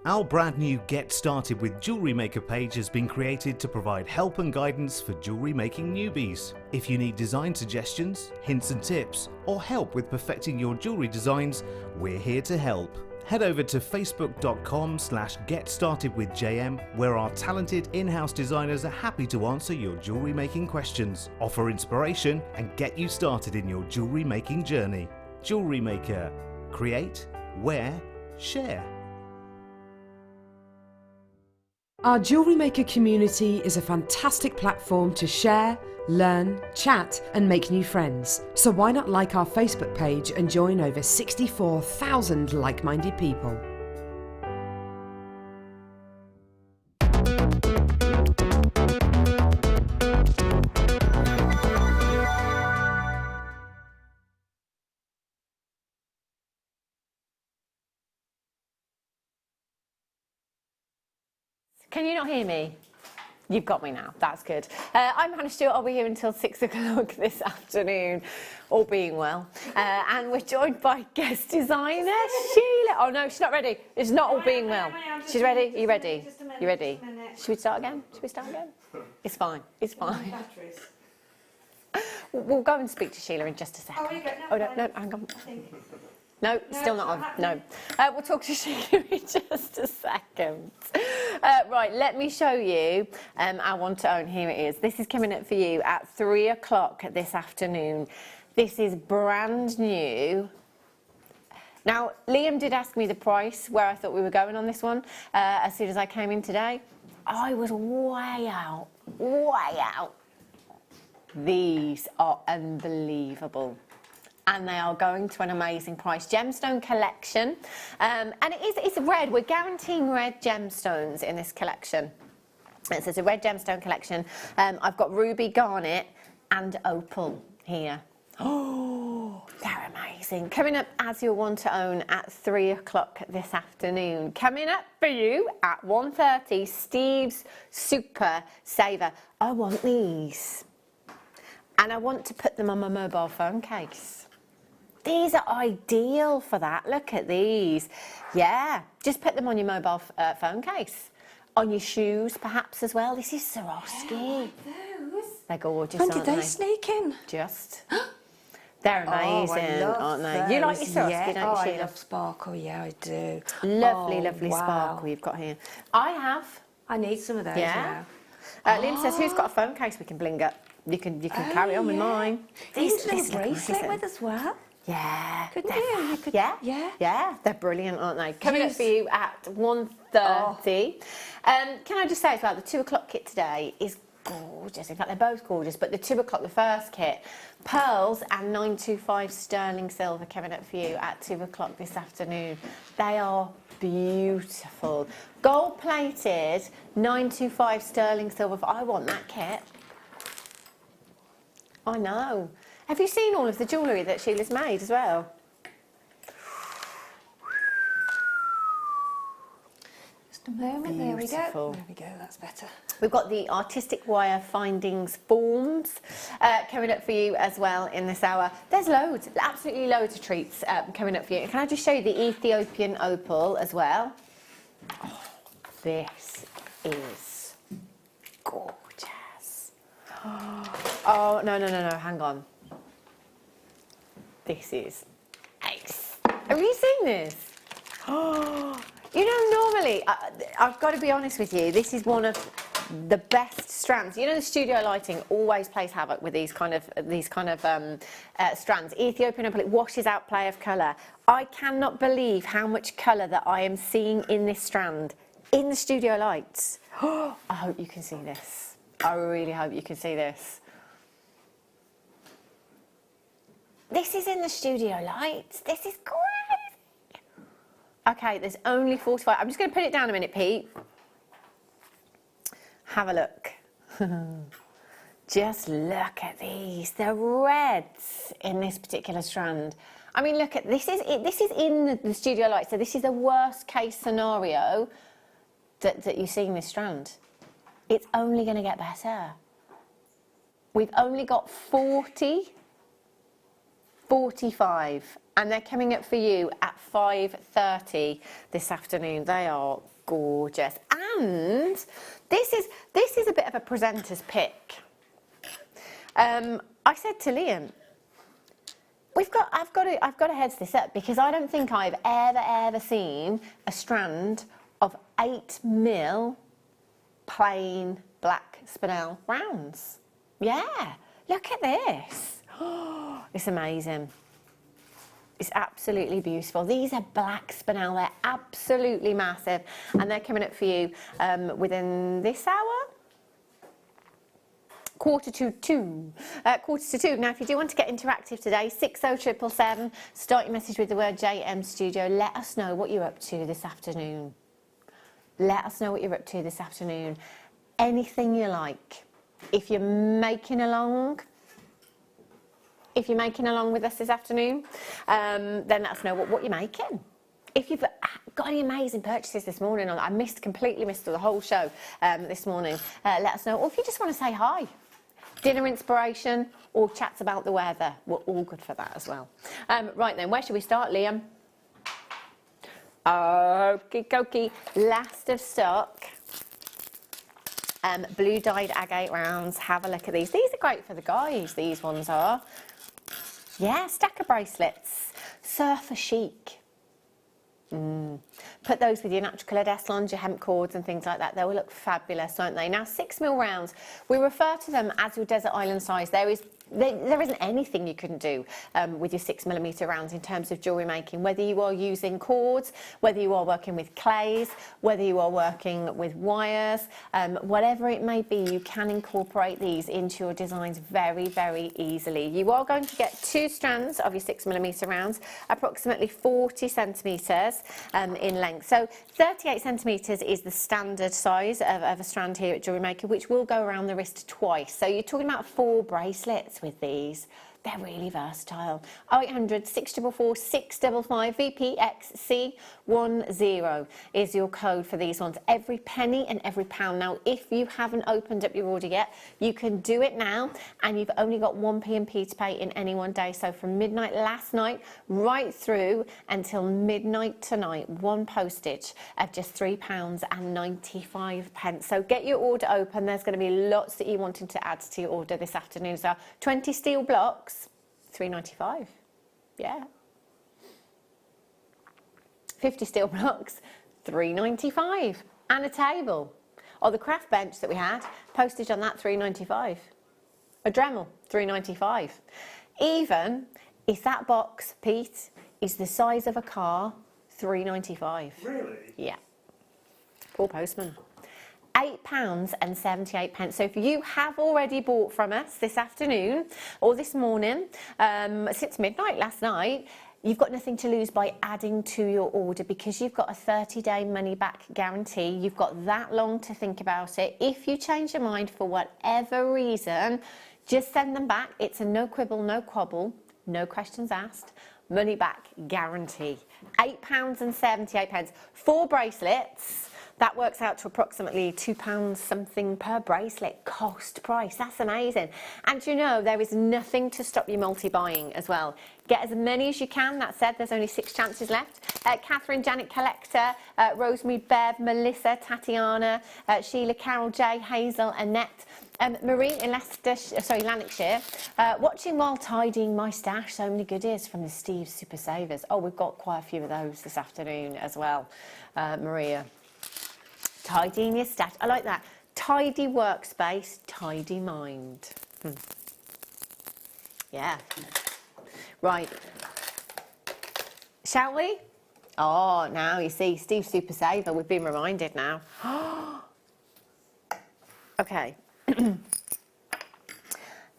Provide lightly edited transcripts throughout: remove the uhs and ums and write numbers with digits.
Our brand new Get Started with Jewellery Maker page has been created to provide help and guidance for jewellery making newbies. If you need design suggestions, hints and tips, or help with perfecting your jewellery designs, we're here to help. Head over to facebook.com/getstartedwithjm, where our talented in-house designers are happy to answer your jewellery making questions, offer inspiration, and get you started in your jewellery making journey. Jewellery Maker. Create, wear, share. Our Jewellery Maker community is a fantastic platform to share, learn, chat and make new friends. So why not like our Facebook page and join over 64,000 like-minded people. Can you not hear me? You've got me now, that's good. I'm Hannah Stuart, I'll be here until 6 o'clock this afternoon, all being well. And we're joined by guest designer Sheila. Oh no, she's not ready. It's not all being well. She's ready? Are you ready? You ready? Should we start again? Should we start again? It's fine, it's fine. We'll go and speak to Sheila in just a second. Oh, no, hang on. No, still not on. No. We'll talk to Sheila in just a second. Right, let me show you our want to own. Here it is. This is coming up for you at 3 o'clock this afternoon. This is brand new. Now, Liam did ask me the price, where I thought we were going on this one, as soon as I came in today. I was way out, way out. These are unbelievable. And they are going to an amazing price. Gemstone collection, and it's red. We're guaranteeing red gemstones in this collection. So it's a red gemstone collection. I've got ruby, garnet, and opal here. Oh, they're amazing. Coming up as your want to own at 3 o'clock this afternoon. Coming up for you at 1:30, Steve's Super Saver. I want these, and I want to put them on my mobile phone case. These are ideal for that. Look at these. Yeah, just put them on your mobile phone case. On your shoes, perhaps, as well. This is Swarovski. Yeah, I like those. They're gorgeous, When aren't did they sneak in? Just. They're amazing, aren't they? Those. You like your Swarovski, yeah. don't you, Sheila? I love sparkle, yeah, I do. Lovely, lovely sparkle you've got here. I have. I need some of those, yeah. Liam says, who's got a phone case we can bling up? You can carry on with mine. These little bracelet with as well. Yeah. Couldn't you? Could, yeah. They're brilliant, aren't they? Coming up for you at 1:30. Can I just say as well, the 2 o'clock kit today is gorgeous. In fact, they're both gorgeous, but the 2 o'clock, the first kit, pearls and 925 sterling silver coming up for you at 2 o'clock this afternoon. They are beautiful. Gold plated 925 sterling silver. I want that kit. I know. Have you seen all of the jewellery that Sheila's made as well? Just a moment, there we go. There we go, that's better. We've got the artistic wire findings forms coming up for you as well in this hour. There's loads, absolutely loads of treats coming up for you. Can I just show you the Ethiopian opal as well? Oh, this is gorgeous. Oh, no, hang on. This is ace. Have you seen this? Oh, you know, normally, I've got to be honest with you, this is one of the best strands. You know, the studio lighting always plays havoc with these kind of strands. Ethiopian opal, it washes out play of colour. I cannot believe how much colour that I am seeing in this strand, in the studio lights. Oh, I hope you can see this. I really hope you can see this. This is in the studio lights. This is great. Okay, there's only 45. I'm just going to put it down a minute, Pete. Have a look. Just look at these. The reds in this particular strand. I mean, look at this. This is in the studio lights. So this is the worst case scenario that you see in this strand. It's only going to get better. We've only got 40, 45 and they're coming up for you at 5:30 this afternoon. They are gorgeous, and this is a bit of a presenter's pick. I said to Liam, I've got to heads this up, because I don't think I've ever seen a strand of 8mm plain black spinel rounds. Yeah, look at this. It's amazing. It's absolutely beautiful. These are black spinel. They're absolutely massive, and they're coming up for you within this hour. Quarter to two. Now, if you do want to get interactive today, 60777, start your message with the word JM Studio. Let us know what you're up to this afternoon. Let us know what you're up to this afternoon. Anything you like. If you're making along with us this afternoon, then let us know what you're making. If you've got any amazing purchases this morning, I completely missed the whole show this morning, let us know. Or if you just want to say hi, dinner inspiration, or chats about the weather, we're all good for that as well. Right then, where should we start, Liam? Okie dokie, last of stock. Blue dyed agate rounds. Have a look at these. These are great for the guys, these ones are. Yeah, stacker bracelets. Surfer chic. Put those with your natural coloured S-lons, your hemp cords and things like that. They will look fabulous, won't they? Now, 6mm rounds, we refer to them as your desert island size. There isn't anything you couldn't do with your 6mm rounds in terms of jewellery making, whether you are using cords, whether you are working with clays, whether you are working with wires, whatever it may be, you can incorporate these into your designs very, very easily. You are going to get 2 strands of your 6mm rounds, approximately 40 centimetres in length. So 38 centimetres is the standard size of a strand here at Jewellery Maker, which will go around the wrist twice. So you're talking about 4 bracelets with these. They're really versatile. 0800 644 655 VPXC10 is your code for these ones. Every penny and every pound. Now, if you haven't opened up your order yet, you can do it now, and you've only got 1 p.m. to pay in any one day. So from midnight last night right through until midnight tonight, 1 postage of just £3.95. So get your order open. There's going to be lots that you wanted to add to your order this afternoon. So 20 steel blocks, £3.95. Yeah. 50 steel blocks, £3.95. And a table. Or the craft bench that we had, postage on that, £3.95. A Dremel, £3.95. Even if that box, Pete, is the size of a car, £3.95. Really? Yeah. Poor postman. £8.78. So if you have already bought from us this afternoon or this morning, since midnight last night, you've got nothing to lose by adding to your order, because you've got a 30-day money-back guarantee. You've got that long to think about it. If you change your mind for whatever reason, just send them back. It's a no quibble, no quabble, no questions asked, money-back guarantee. £8.78. 4 bracelets. That works out to approximately £2 something per bracelet, cost price. That's amazing. And you know, there is nothing to stop you multi-buying as well. Get as many as you can. That said, there's only 6 chances left. Catherine, Janet Collector, Rosemary, Bev, Melissa, Tatiana, Sheila, Carol, J, Hazel, Annette, Marie in Lanarkshire, watching while tidying my stash. So many goodies from the Steve Super Savers. Oh, we've got quite a few of those this afternoon as well, Maria. Tidying your stash. I like that. Tidy workspace, tidy mind. Yeah. Right. Shall we? Oh, now you see, Steve Super Saver. We've been reminded now. Okay. They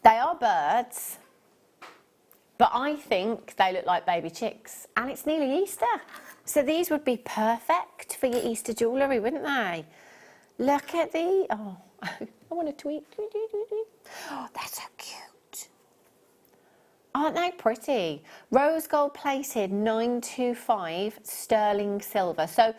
are birds, but I think they look like baby chicks, and it's nearly Easter. So these would be perfect for your Easter jewellery, wouldn't they? Look at the, oh, I want to tweet. Oh, they're so cute. Aren't they pretty? Rose gold plated 925 sterling silver. So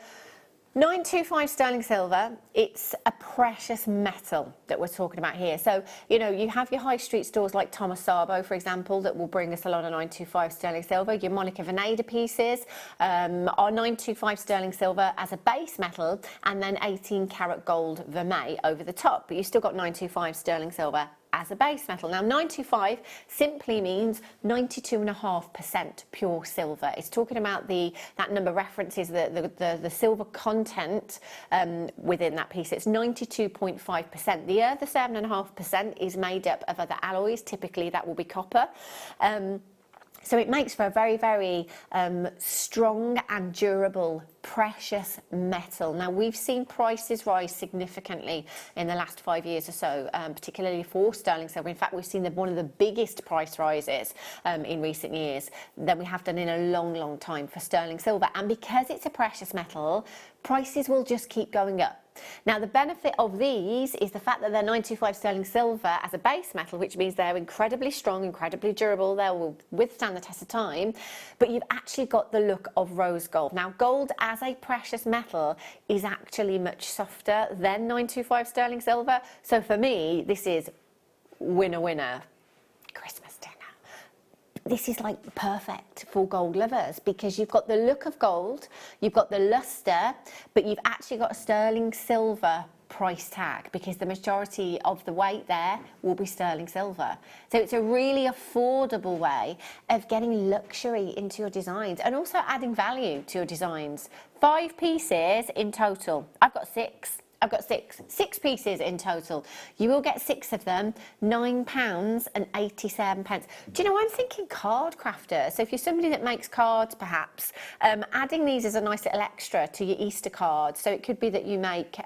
925 sterling silver, it's a precious metal that we're talking about here. So, you know, you have your high street stores like Thomas Sabo, for example, that will bring us a lot of 925 sterling silver. Your Monica Veneda pieces are 925 sterling silver as a base metal, and then 18 karat gold vermeil over the top. But you've still got 925 sterling silver as a base metal. Now 925 simply means 92.5% pure silver. It's talking about that number references the silver content within that piece. It's 92.5%. The other 7.5% is made up of other alloys. Typically that will be copper. So it makes for a very, very strong and durable, precious metal. Now, we've seen prices rise significantly in the last 5 years or so, particularly for sterling silver. In fact, we've seen one of the biggest price rises in recent years than we have done in a long, long time for sterling silver. And because it's a precious metal, prices will just keep going up. Now, the benefit of these is the fact that they're 925 sterling silver as a base metal, which means they're incredibly strong, incredibly durable, they will withstand the test of time, but you've actually got the look of rose gold. Now, gold as a precious metal is actually much softer than 925 sterling silver, so for me, this is winner, winner, Christmas dinner. This is like perfect for gold lovers because you've got the look of gold, you've got the luster, but you've actually got a sterling silver price tag because the majority of the weight there will be sterling silver. So it's a really affordable way of getting luxury into your designs and also adding value to your designs. 5 pieces in total. I've got 6. I've got 6 pieces in total. You will get 6 of them, £9.87. Do you know, I'm thinking card crafter. So if you're somebody that makes cards, perhaps, adding these as a nice little extra to your Easter cards. So it could be that you make,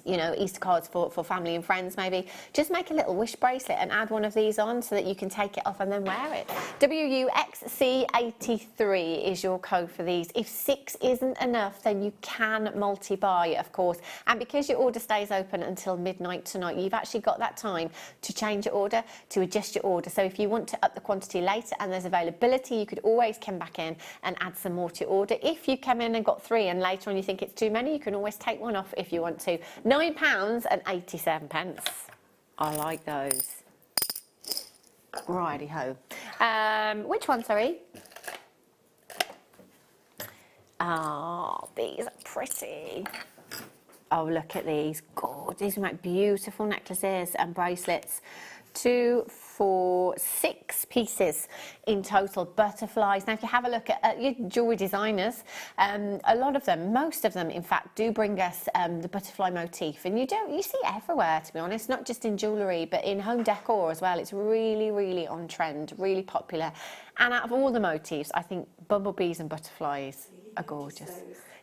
you know, Easter cards for family and friends maybe. Just make a little wish bracelet and add one of these on so that you can take it off and then wear it. WUXC83 is your code for these. If 6 isn't enough, then you can multi-buy, of course. And because your order stays open until midnight tonight, you've actually got that time to change your order, to adjust your order. So if you want to up the quantity later and there's availability, you could always come back in and add some more to your order. If you come in and got 3 and later on you think it's too many, you can always take one off if you want to. £9.87. I like those. Righty-ho. Which one, sorry? Oh, these are pretty. Oh, look at these. God, these are like beautiful necklaces and bracelets. 2, 4, 6 pieces in total, butterflies. Now, if you have a look at your jewellery designers, a lot of them, most of them, in fact, do bring us the butterfly motif. And you see it everywhere, to be honest, not just in jewellery, but in home decor as well. It's really, really on trend, really popular. And out of all the motifs, I think bumblebees and butterflies are gorgeous.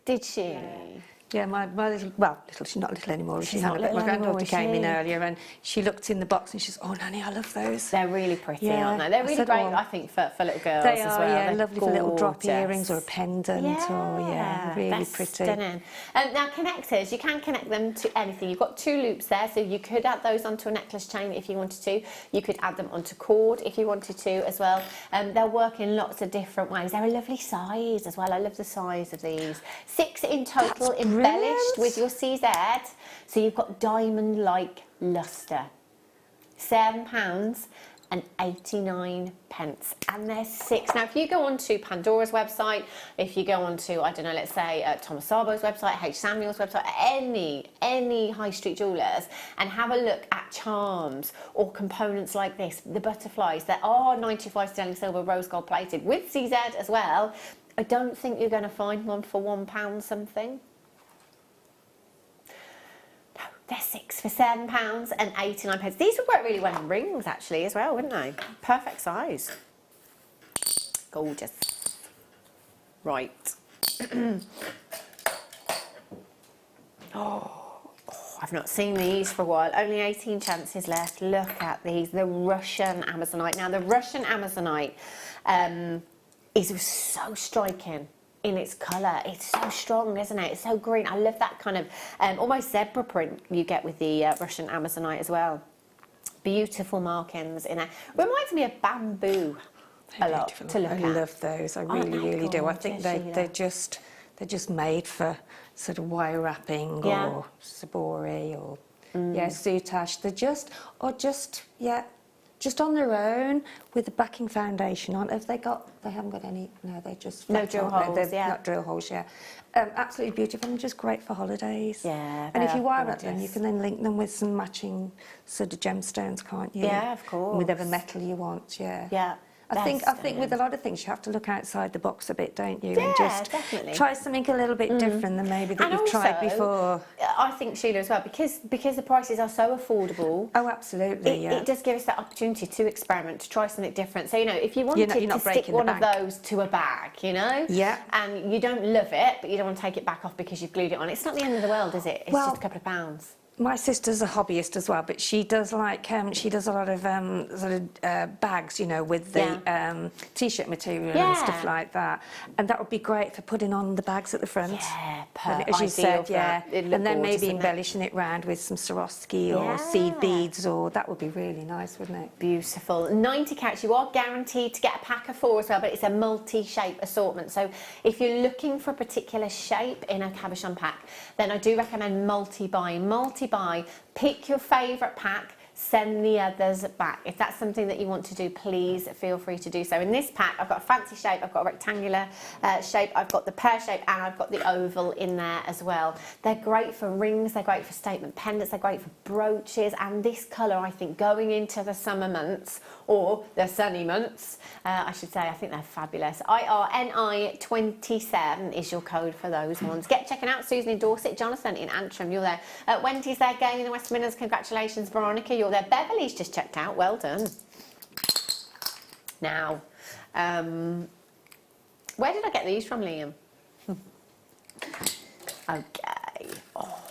Did she? Yeah. Yeah, my little, well, she's not little anymore. She's not little my granddaughter anymore, came in earlier and she looked in the box and she says, "Oh, Nanny, I love those." They're really pretty, aren't they? They're really great, I think, for little girls they as are, well. yeah, They're lovely for little drop gorgeous. earrings or a pendant. Yeah, or, yeah, really that's pretty. Stunning. Now, connectors, you can connect them to anything. You've got 2 loops there, so you could add those onto a necklace chain if you wanted to. You could add them onto cord if you wanted to as well. They'll work in lots of different ways. They're a lovely size as well. I love the size of these. 6 in total, That's embellished brilliant. with your CZ. So you've got diamond-like luster. £7.89, and they're 6. Now, if you go onto Pandora's website, if you go onto, I don't know, let's say Thomas Sabo's website, H. Samuel's website, any high street jewellers, and have a look at charms or components like this, the butterflies that are 95 sterling silver rose gold plated with CZ as well, I don't think you're going to find one for £1 something. They're 6 for £7.89. These would work really well in rings, actually, as well, wouldn't they? Perfect size. Gorgeous. Right. I've not seen these for a while. Only 18 chances left. Look at these. The Russian Amazonite. Now, the Russian Amazonite is so striking in its colour. It's so strong, isn't it? It's so green. I love that kind of almost zebra print you get with the Russian Amazonite as well. Beautiful markings in it. Reminds me of bamboo a lot to look at. I love those. I really, really do. I think they're just they're just made for sort of wire wrapping Yeah. or sabori or soutache. They're just on their own with the backing foundation on. They haven't got any. No, they're just No flat, drill aren't they? holes, They're yeah. not drill holes. Yeah, absolutely beautiful and just great for holidays. Yeah, and if they you are wire wrap them, you gorgeous. can then link them with some matching sort of gemstones, can't you? Yeah, of course. Whatever metal you want. Yeah. Yeah. I think stunning. with a lot of things you have to look outside the box a bit, don't you? Yeah, and just definitely. try something a little bit different than maybe that And you've tried also, before. I think, Sheila, as well, because the prices are so affordable. Oh, absolutely. It does give us that opportunity to experiment, to try something different. So, you know, if you wanted you're to not stick breaking the one of bank. those to a bag, you know, Yeah. and you don't love it, but you don't want to take it back off because you've glued it on, it's not the end of the world, is it? It's Well, just a couple of pounds. My sister's a hobbyist as well, but she does she does a lot of bags, you know, with the t-shirt material and stuff like that, and that would be great for putting on the bags at the front. Yeah, And as you said, and then maybe embellishing it round with some Swarovski or seed beads, or that would be really nice, wouldn't it? Beautiful. 90 carats, you are guaranteed to get a pack of 4 as well, but it's a multi-shape assortment. So if you're looking for a particular shape in a cabochon pack, then I do recommend multi-buy. Pick your favourite pack, send the others back. If that's something that you want to do, please feel free to do so. In this pack, I've got a fancy shape, I've got a rectangular shape, I've got the pear shape, and I've got the oval in there as well. They're great for rings, they're great for statement pendants, they're great for brooches, and this colour, I think, going into the summer months, or the sunny months, I should say, I think they're fabulous. IRNI27 is your code for those ones. Get checking out. Susan in Dorset, Jonathan in Antrim, you're there. Wendy's there, Gail in the West Midlands, congratulations. Veronica, you're there. Beverly's just checked out, well done. Now, where did I get these from, Liam? Okay. Oh,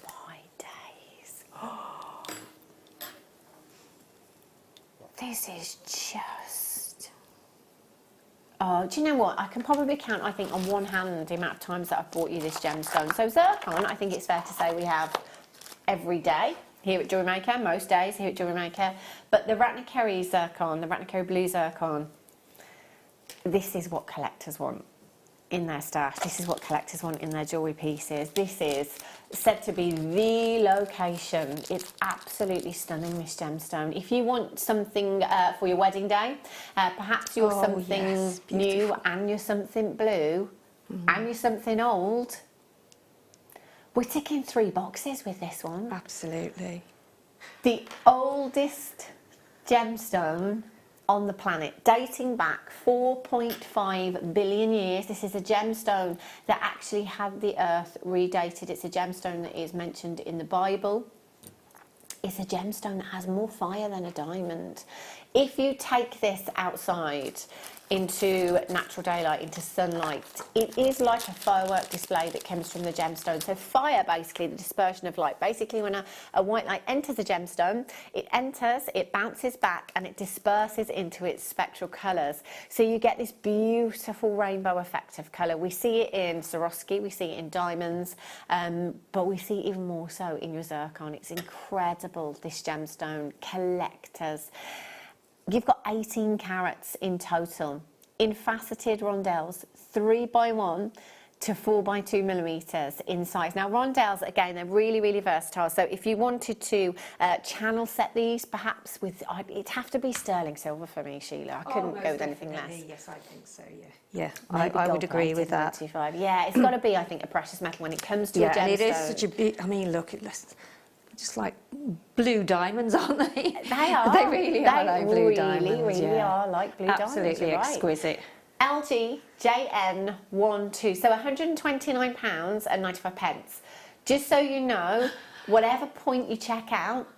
my days. This is just... Oh, do you know what? I can probably count, I think, on one hand the amount of times that I've bought you this gemstone. So zircon, I think it's fair to say we have every day here at Jewellery Maker, most days here at Jewellery Maker. But the Ratnakerry zircon, the Ratnakerry blue zircon, this is what collectors want in their stash. This is what collectors want in their jewellery pieces. This is said to be the location. It's absolutely stunning, this gemstone. If you want something for your wedding day, perhaps you're something new and you're something blue and you're something old, we're ticking 3 boxes with this one. Absolutely. The oldest gemstone on the planet, dating back 4.5 billion years. This is a gemstone that actually had the earth redated. It's a gemstone that is mentioned in the Bible. It's a gemstone that has more fire than a diamond. If you take this outside into natural daylight, into sunlight, it is like a firework display that comes from the gemstone. So fire, basically, the dispersion of light. Basically, when a white light enters a gemstone, it enters, it bounces back, and it disperses into its spectral colours. So you get this beautiful rainbow effect of colour. We see it in Swarovski, we see it in diamonds, but we see it even more so in your zircon. It's incredible, this gemstone. Collectors. You've got 18 carats in total, in faceted rondelles, 3x1 to 4x2 millimetres in size. Now rondelles, again, they're really, really versatile. So if you wanted to channel set these, perhaps with, it'd have to be sterling silver for me, Sheila. I couldn't go with anything less. Yes, I think so, yeah. Yeah, I Gold would agree with that. 95. Yeah, it's got to be, I think, a precious metal when it comes to a gemstone. And it is such a big, I mean, look, it's just like blue diamonds, aren't they? They are. They really are like blue diamonds. They really are like blue diamonds. Absolutely Right. exquisite. LGJN12, so £129.95. Just so you know, whatever point you check out,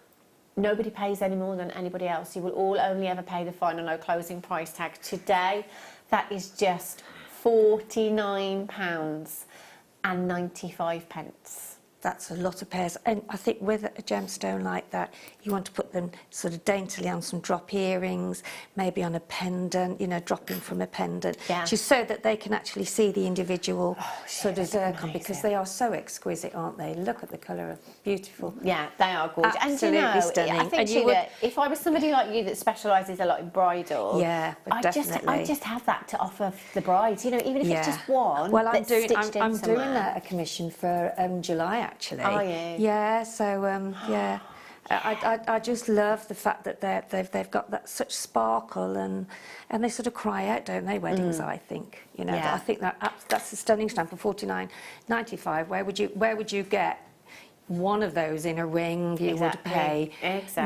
nobody pays any more than anybody else. You will all only ever pay the final no closing price tag. Today, that is just £49.95. That's a lot of pairs. And I think with a gemstone like that, you want to put them sort of daintily on some drop earrings, maybe on a pendant, you know, dropping from a pendant, just so that they can actually see the individual sort of zircon, because they are so exquisite, aren't they? Look at the colour, beautiful. Yeah, they are gorgeous. Absolutely and you know, stunning. I think, and Sheila, if I was somebody like you that specialises a lot in bridal, definitely. I just have that to offer the brides, you know, even if it's just one. Well, I'm doing somewhere. a commission for July, actually. Are you? Yeah, so yeah. I just love the fact that they've got that such sparkle, and they sort of cry out, don't they, weddings? I think, you know. I think that's a stunning stone for $49.95. Where would you get one of those in a ring? You would pay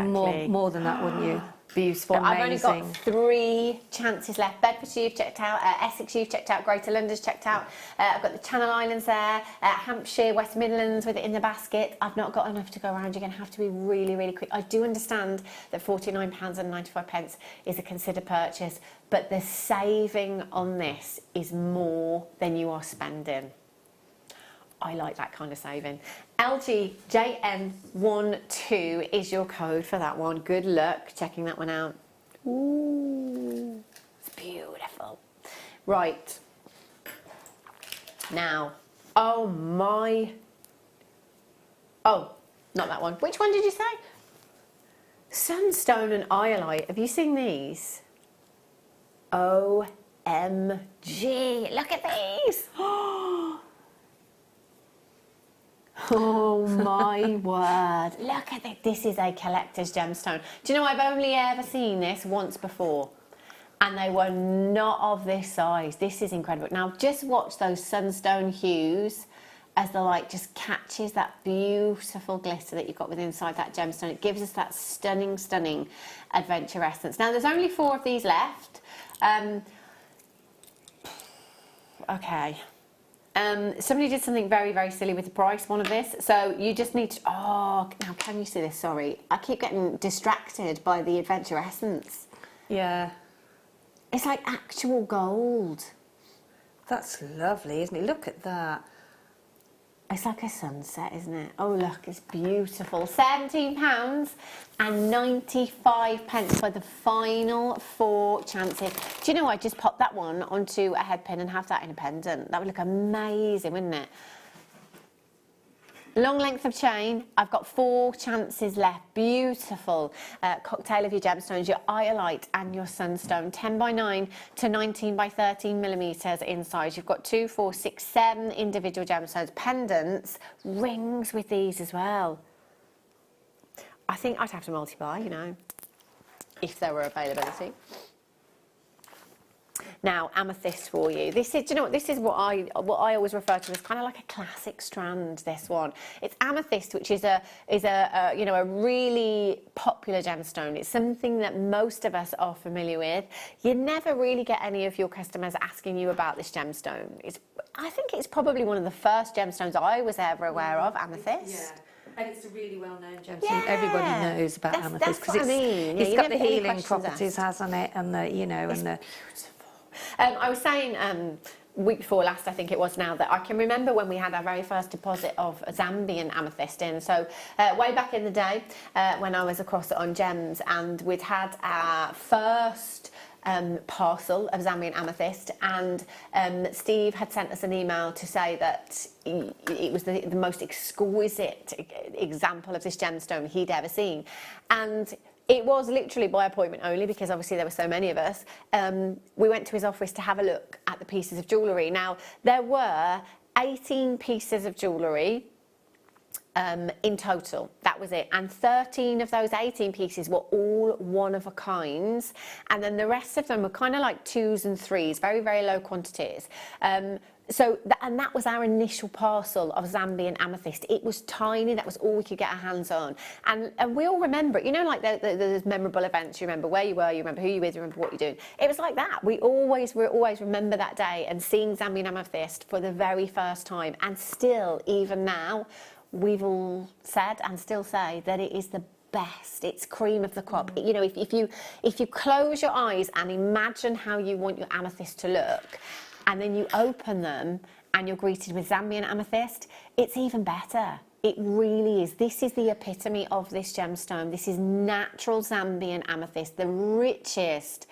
more than that, wouldn't you? Beautiful. Amazing. I've only got 3 chances left. Bedfordshire you've checked out, Essex you've checked out, Greater London's checked out. I've got the Channel Islands there, Hampshire, West Midlands with it in the basket. I've not got enough to go around. You're going to have to be really, really quick. I do understand that £49.95 is a considered purchase, but the saving on this is more than you are spending. I like that kind of saving. LGJN12 is your code for that one. Good luck checking that one out. Ooh, it's beautiful. Right. Now, oh, not that one. Which one did you say? Sunstone and Iolite. Have you seen these? OMG, look at these. Oh my word, look at it. This is a collector's gemstone. Do you know, I've only ever seen this once before, and they were not of this size. This is incredible. Now just watch those sunstone hues as the light just catches that beautiful glitter that you've got within inside that gemstone. It gives us that stunning, stunning adventure essence. Now there's only 4 of these left. Okay. Somebody did something very, very silly with the price, one of this. So you just need to, now can you see this? Sorry. I keep getting distracted by the adventure essence. Yeah. It's like actual gold. That's lovely, isn't it? Look at that. It's like a sunset, isn't it? Oh, look, it's beautiful. £17.95 for the final 4 chances. Do you know, I just popped that one onto a head pin and have that in a pendant. That would look amazing, wouldn't it? Long length of chain. I've got 4 chances left. Beautiful cocktail of your gemstones, your iolite and your sunstone. 10 by 9 to 19 by 13 millimeters in size. You've got 2, 4, 6, 7 individual gemstones, pendants, rings with these as well. I think I'd have to multiply, you know, if there were availability. Now, amethyst for you. This is, do you know what? This is what I always refer to as kind of like a classic strand. This one, it's amethyst, which is a you know, a really popular gemstone. It's something that most of us are familiar with. You never really get any of your customers asking you about this gemstone. I think it's probably one of the first gemstones I was ever aware of. Amethyst. Yeah. And it's a really well-known gemstone. Everybody knows about amethyst because it's got the healing properties, hasn't it? And the, you know, and the. I was saying week before last, I think it was now, that I can remember when we had our very first deposit of Zambian amethyst in. So way back in the day when I was across it on Gems, and we'd had our first parcel of Zambian amethyst, and Steve had sent us an email to say that it was the most exquisite example of this gemstone he'd ever seen. And it was literally by appointment only, because obviously there were so many of us. We went to his office to have a look at the pieces of jewellery. Now, there were 18 pieces of jewellery in total. That was it. And 13 of those 18 pieces were all one of a kinds. And then the rest of them were kind of like 2s and 3s, very, very low quantities. And that was our initial parcel of Zambian amethyst. It was tiny. That was all we could get our hands on. And we all remember it. You know, like those memorable events. You remember where you were. You remember who you were with. You remember what you're doing. It was like that. We always remember that day and seeing Zambian amethyst for the very first time. And still, even now, we've all said and still say that it is the best. It's cream of the crop. You know, if you close your eyes and imagine how you want your amethyst to look, and then you open them and you're greeted with Zambian amethyst, it's even better. It really is. This is the epitome of this gemstone. This is natural Zambian amethyst, the richest,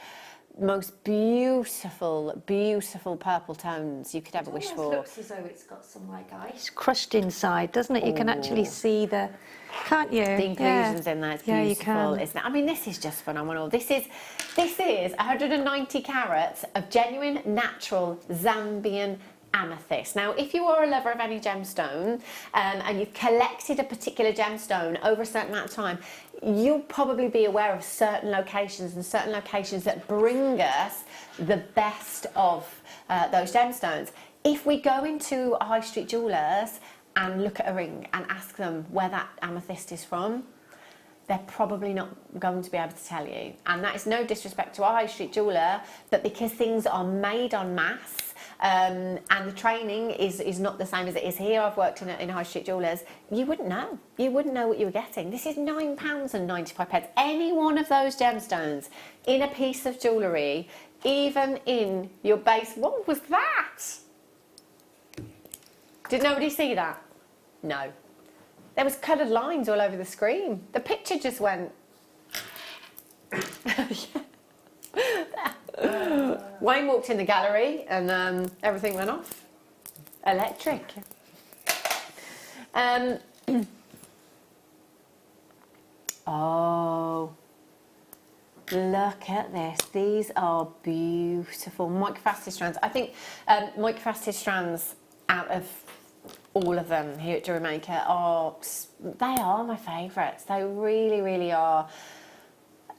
most beautiful, beautiful purple tones you could ever wish for. It looks as though it's got some like ice crushed inside, doesn't it? You can actually see the, can't you? The inclusions in there, it's yeah, beautiful, isn't it? I mean, this is just phenomenal. This is 190 carats of genuine, natural Zambian amethyst. Now, if you are a lover of any gemstone and you've collected a particular gemstone over a certain amount of time, you'll probably be aware of certain locations that bring us the best of those gemstones. If we go into a high street jewellers and look at a ring and ask them where that amethyst is from, they're probably not going to be able to tell you. And that is no disrespect to our high street jeweller, but because things are made en masse, and the training is not the same as it is here. I've worked in high street jewellers. You wouldn't know. You wouldn't know what you were getting. This is £9.95. Any one of those gemstones in a piece of jewellery, even in your base. What was that? Did nobody see that? No. There was coloured lines all over the screen. The picture just went. Wayne walked in the gallery and everything went off. Electric. Oh, look at this. These are beautiful microfaceted strands. I think microfaceted strands out of all of them here at Jewellery Maker are my favourites. They really, really are.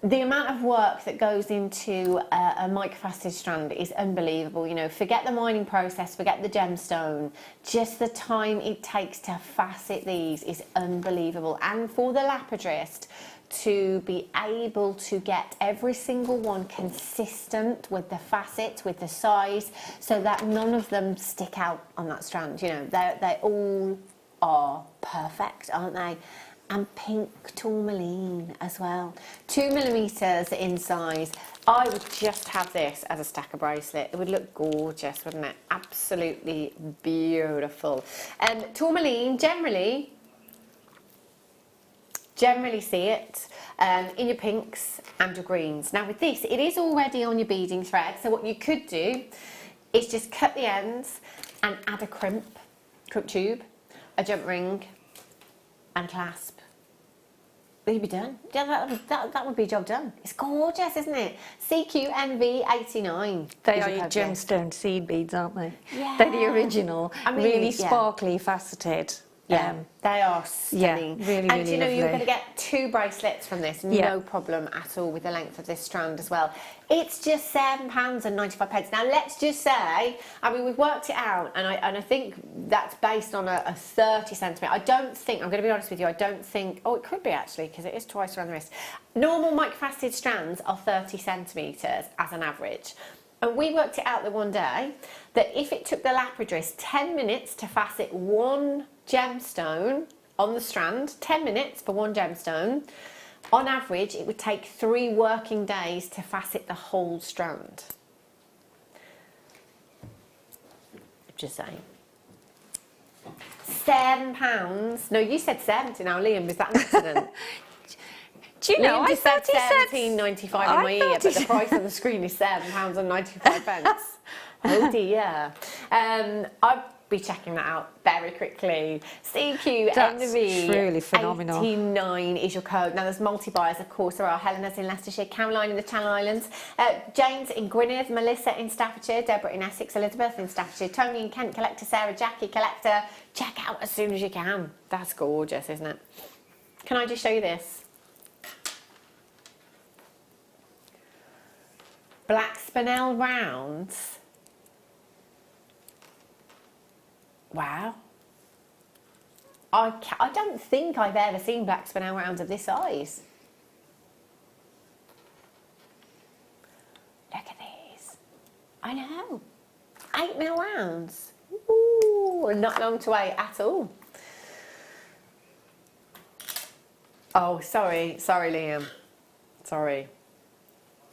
The amount of work that goes into a microfaceted strand is unbelievable. You know, forget the mining process, forget the gemstone. Just the time it takes to facet these is unbelievable. And for the lapidrist to be able to get every single one consistent with the facet, with the size, so that none of them stick out on that strand. You know, they all are perfect, aren't they? And pink tourmaline as well. 2mm in size. I would just have this as a stacker bracelet. It would look gorgeous, wouldn't it? Absolutely beautiful. Tourmaline, generally see it in your pinks and your greens. Now with this, it is already on your beading thread, so what you could do is just cut the ends and add a crimp tube, a jump ring and clasp. You'd be done. Yeah, that would be job done. It's gorgeous, isn't it? CQNV89. They are your gemstone seed beads, aren't they? Yeah. They're the original, I mean, really sparkly, faceted. Yeah, they are stunning. Yeah, really, and really you know, lovely. you're going to get 2 bracelets from this, no problem at all with the length of this strand as well. It's just £7.95. Now, let's just say, I mean, we've worked it out, and I think that's based on a 30 centimetre. I don't think, I'm going to be honest with you, I don't think, oh, it could be actually, because it is twice around the wrist. Normal microfaceted strands are 30 centimetres as an average. And we worked it out the one day that if it took the lapidrist 10 minutes to facet one gemstone on the strand, 10 minutes for one gemstone, on average it would take 3 working days to facet the whole strand. Just saying. £7. No, you said 70 now, Liam, is that an accident? Do you know, Liam I just said thought he said... £17.95 in my ear, but the price on the screen is £7.95. Oh dear. I'll be checking that out very quickly. CQ That's truly phenomenal. 89 is your code. Now there's multi-buyers, of course. There are Helena's in Leicestershire, Caroline in the Channel Islands, James in Gwynedd, Melissa in Staffordshire, Deborah in Essex, Elizabeth in Staffordshire, Tony in Kent, Collector, Sarah, Jackie, Collector. Check out as soon as you can. That's gorgeous, isn't it? Can I just show you this? Black spinel rounds. Wow. I don't think I've ever seen black spinel rounds of this size. Look at these. I know. 8mm rounds. Ooh, not long to wait at all. Oh, sorry, Liam. Sorry.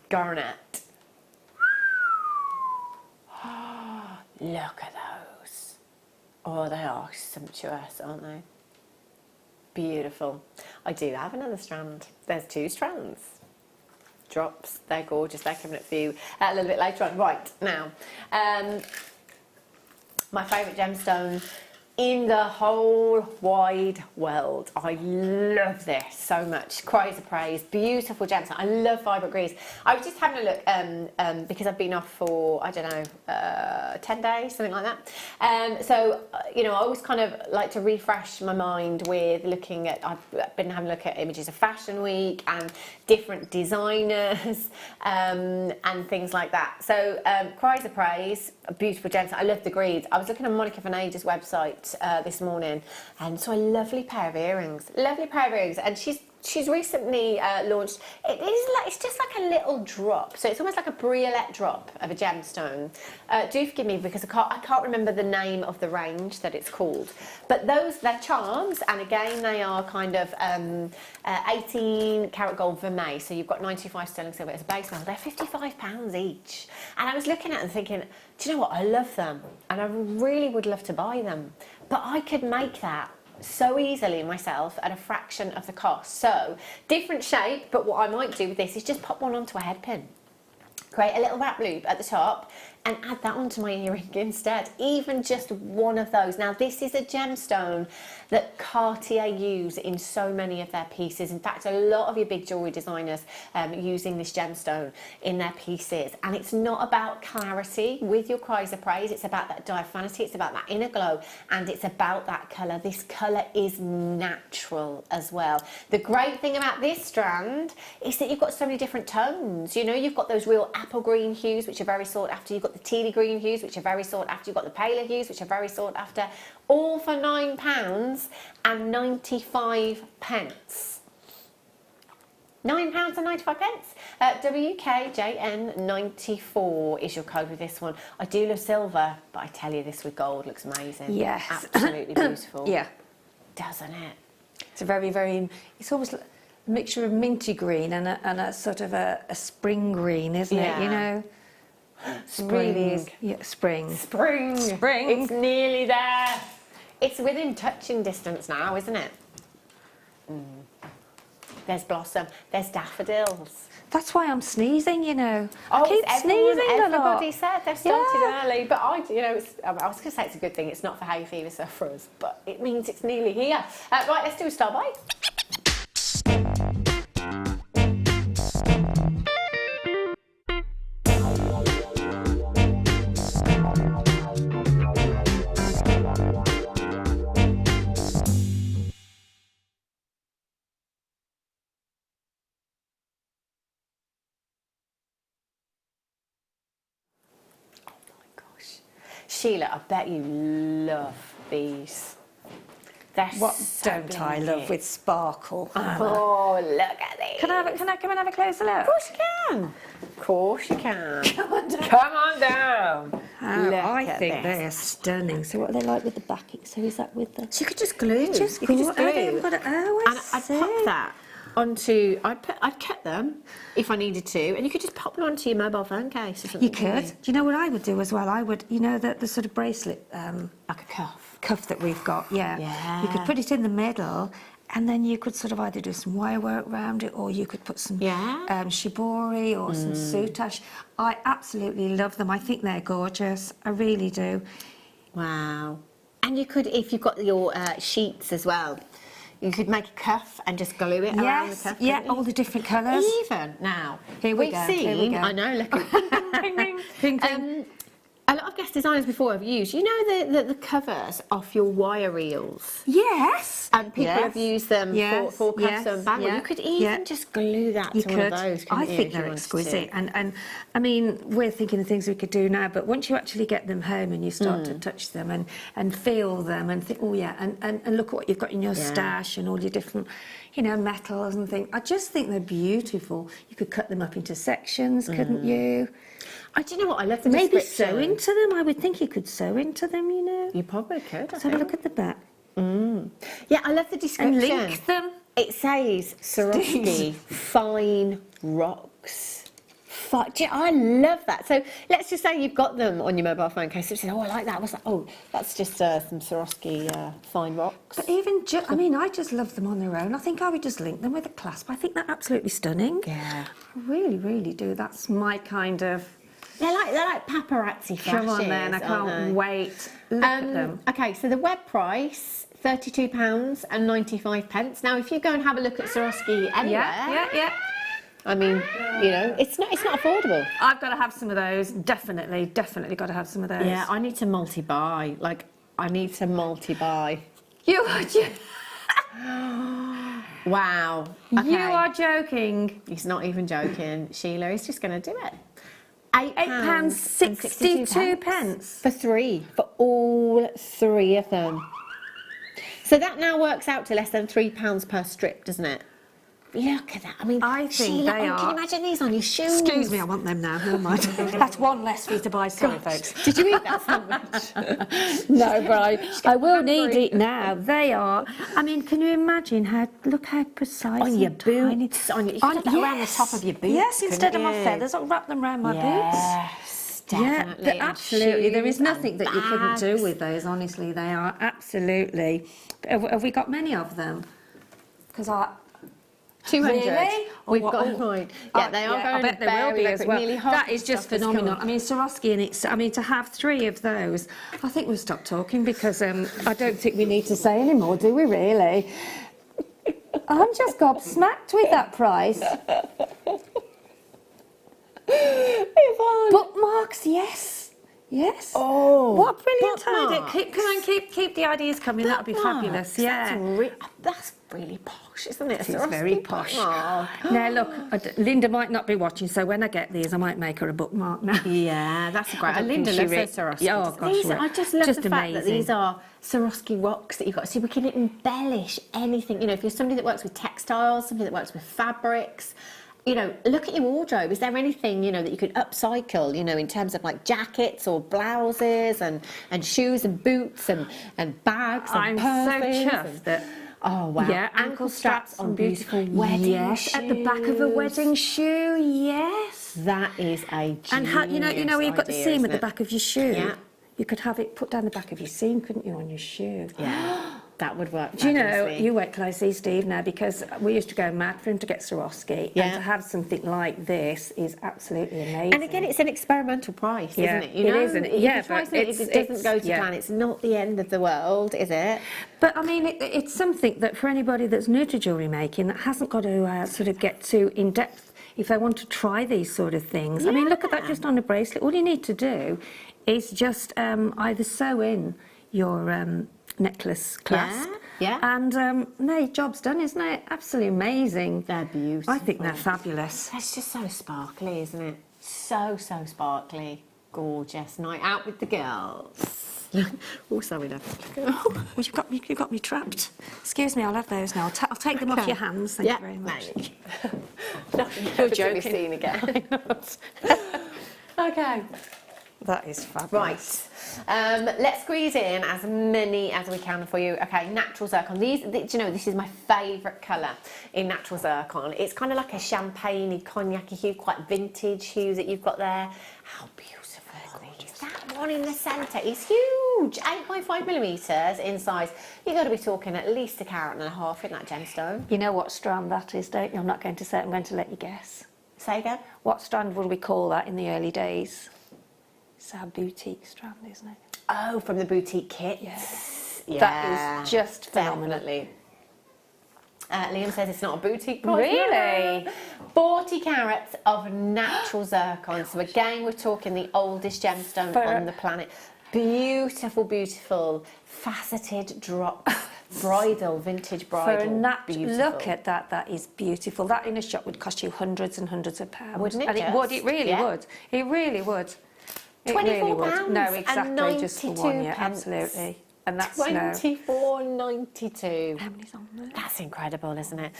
Garnet. Look at those. Oh, they are sumptuous, aren't they? Beautiful. I do have another strand. There's 2 strands. Drops, they're gorgeous. They're coming up for you a little bit later on. Right, now, my favourite gemstone in the whole wide world. I love this so much. Cries of praise, beautiful gemstone. I love vibrant greens. I was just having a look because I've been off for, I don't know, 10 days, something like that. So, you know, I always kind of like to refresh my mind with looking at, I've been having a look at images of Fashion Week and different designers and things like that. So, cries of praise, a beautiful gemstone. I love the greens. I was looking at Monica Vanader's website this morning, and saw a lovely pair of earrings. Lovely pair of earrings, and she's recently launched. It's just like a little drop, so it's almost like a briolette drop of a gemstone. Do forgive me because I can't remember the name of the range that it's called, but they're charms, and again they are kind of 18 karat gold vermeil. So you've got 95 sterling silver as a base metal. They're £55 each, and I was looking at them thinking, do you know what? I love them, and I really would love to buy them, but I could make that so easily myself at a fraction of the cost. So different shape, but what I might do with this is just pop one onto a head pin, create a little wrap loop at the top, and add that onto my earring instead. Even just one of those. Now this is a gemstone that Cartier use in so many of their pieces. In fact, a lot of your big jewellery designers using this gemstone in their pieces. And it's not about clarity with your cries of praise, it's about that diaphanity, it's about that inner glow, and it's about that colour. This colour is natural as well. The great thing about this strand is that you've got so many different tones. You know, you've got those real apple green hues, which are very sought after. You've got the tealy green hues, which are very sought after. You've got the paler hues, which are very sought after. All for £9.95. £9.95. WKJN94 is your code with this one. I do love silver, but I tell you, this with gold looks amazing. Yes. Absolutely beautiful. Yeah. Doesn't it? It's a very, very, it's almost like a mixture of minty green and a sort of a spring green, isn't it? You know? Spring. Really is. Yeah, spring. Spring. Spring. It's nearly there. It's within touching distance now, isn't it? There's blossom. There's daffodils. That's why I'm sneezing, you know. Oh, I keep sneezing a lot. Everybody said they've started early, but I was going to say it's a good thing. It's not for hay fever sufferers, but it means it's nearly here. Right, let's do a star bite. Sheila, I bet you love these. They're What so don't blingy. I love with sparkle? Oh, look at these. Can I come and have a closer look? Of course you can. Of course you can. Come on down. Look I at think this. they are stunning. So what are they like with the backing? So is that with the... So you could just glue. You could just glue. glue. I I'd pop that onto. I'd cut them if I needed to, and you could just pop them onto your mobile phone case or something. You could. Do you know what I would do as well? I would, you know, the sort of bracelet Like a cuff that we've got. Yeah. Yeah. You could put it in the middle, and then you could sort of either do some wire work around it, or you could put some shibori or some soutache. I absolutely love them. I think they're gorgeous. I really do. Wow. And you could, if you've got your sheets as well, you could make a cuff and just glue it around the cuff. Yeah, all the different colours. Even now, Here we we've go, seen, here we go. I know, look at ping, ping, Ping, ping. a lot of guest designers before have used, you know, the covers off your wire reels. Yes. And people have used them for cuffs and bangles. yeah, You could even just glue that to one of those. I think they're exquisite. And I mean, we're thinking of things we could do now, but once you actually get them home and you start to touch them and feel them and think, oh yeah, and look at what you've got in your stash and all your different, you know, metals and things. I just think they're beautiful. You could cut them up into sections, couldn't you? Do you know what? I love the Maybe description. sew into them. I would think you could sew into them, you know. You probably could. Let's have a look at the back. Yeah, I love the description. And link them. It says Swarovski fine rocks. I love that. So let's just say you've got them on your mobile phone case. So you say, oh, I like that. What's that? Oh, that's just some Swarovski fine rocks. But even, I mean, I just love them on their own. I think I would just link them with a clasp. I think they're absolutely stunning. Yeah. I really, really do. That's my kind of... They're like paparazzi flashes. Come on then, I can't wait. Look at them. Okay, so the web price, £32.95. Now, if you go and have a look at Swarovski anywhere... Yeah. I mean, you know, it's not affordable. I've got to have some of those. Definitely got to have some of those. Yeah, I need to multi-buy. Like, I need to multi-buy. You are Wow. Okay. You are joking. He's not even joking. Sheila is just going to do it. £8.62 for all three of them. So that now works out to less than £3 per strip, doesn't it? Look at that. I mean, I think Sheila, they are. Can you imagine these on your shoes? Excuse me, I want them now. Never mind. That's one less for you to buy. Sorry, folks. Did you eat that sandwich? No, but I will need it now. They are. I mean, can you imagine look how precise On your and tiny. boots. You could have that around the top of your boots. Yes, instead of my you? feathers, I'll wrap them around my boots. Yes, definitely. Yeah, absolutely. There is shoes nothing and that you couldn't do bags. with those. Honestly, they are absolutely. Have we got many of them? Because 200. Really? We've got right. Yeah, they are going. I bet there will be as well. That is just phenomenal. I mean, Swarovski, and to have 3 of those, I think we'll stop talking because I don't think we need to say any more, do we? Really? I'm just gobsmacked with that price. Bookmarks, yes. Yes. Oh, what a brilliant bookmarks. idea! Keep the ideas coming. That'd be fabulous. Yeah. That's really posh, isn't it? It's very posh. Now look, Linda might not be watching, so when I get these, I might make her a bookmark now. Yeah, that's great. I don't Linda think loves she her Swarovski. Oh gosh, I just love just the fact that amazing. these are Swarovski rocks that you've got. So we can embellish anything. You know, if you're somebody that works with textiles, somebody that works with fabrics. You know, look at your wardrobe. Is there anything, you know, that you could upcycle, you know, in terms of like jackets or blouses and shoes and boots and bags and perfumes? So chuffed that. Oh, wow. Yeah, ankle straps on beautiful wedding shoes. At the back of a wedding shoe, yes. That is a genius And you know, you've got the idea, seam isn't at the it? back of your shoe. Yeah. You could have it put down the back of your seam, couldn't you, on your shoe? Yeah, that would work. Do you know, fabulously. you wait till I see Steve now, because we used to go mad for him to get Swarovski, Yeah. and to have something like this is absolutely amazing. And again, it's an experimental price, Yeah, isn't it? You know, it is, isn't it? If Yeah, you try but something, it's- if it doesn't go to yeah. plan, it's not the end of the world, is it? But I mean, it's something that for anybody that's new to jewellery making, that hasn't got to sort of get too in depth if they want to try these sort of things. I mean, look at that just on a bracelet. All you need to do is just either sew in your necklace clasp. Yeah. And no, your job's done, isn't it? Absolutely amazing. They're beautiful. I think they're fabulous. It's just so sparkly, isn't it? So sparkly. Gorgeous. Night out with the girls. Oh, sorry, love. Oh, you've got me trapped. Excuse me, I'll have those now. I'll take them off your hands. Thank you very much. You're joking. Seen again. Okay. That is fabulous. Right. Let's squeeze in as many as we can for you. Okay, natural zircon. Do you know, this is my favourite colour in natural zircon. It's kind of like a champagne-y, cognac-y hue, quite vintage hue that you've got there. How beautiful. That one in the centre is huge, 8.5 millimetres in size. You've got to be talking at least 1.5 carats in that gemstone. You know what strand that is, don't you? I'm not going to say it, I'm going to let you guess. Say again? What strand would we call that in the early days? It's our boutique strand, isn't it? Oh, from the boutique kits. Yeah. That is just phenomenal. Definitely. Liam says it's not a boutique price. Really? 40 carats of natural zircon. So again, we're talking the oldest gemstone on the planet. Beautiful, beautiful, faceted drops. Bridal, vintage bridal. Look at that, that is beautiful. That in a shop would cost you hundreds and hundreds of pounds. Wouldn't it? And it would, it really would. It really would. It really would. No, exactly, just for one, yeah, absolutely. And that's $24.92. How many's on there? That's incredible, isn't it?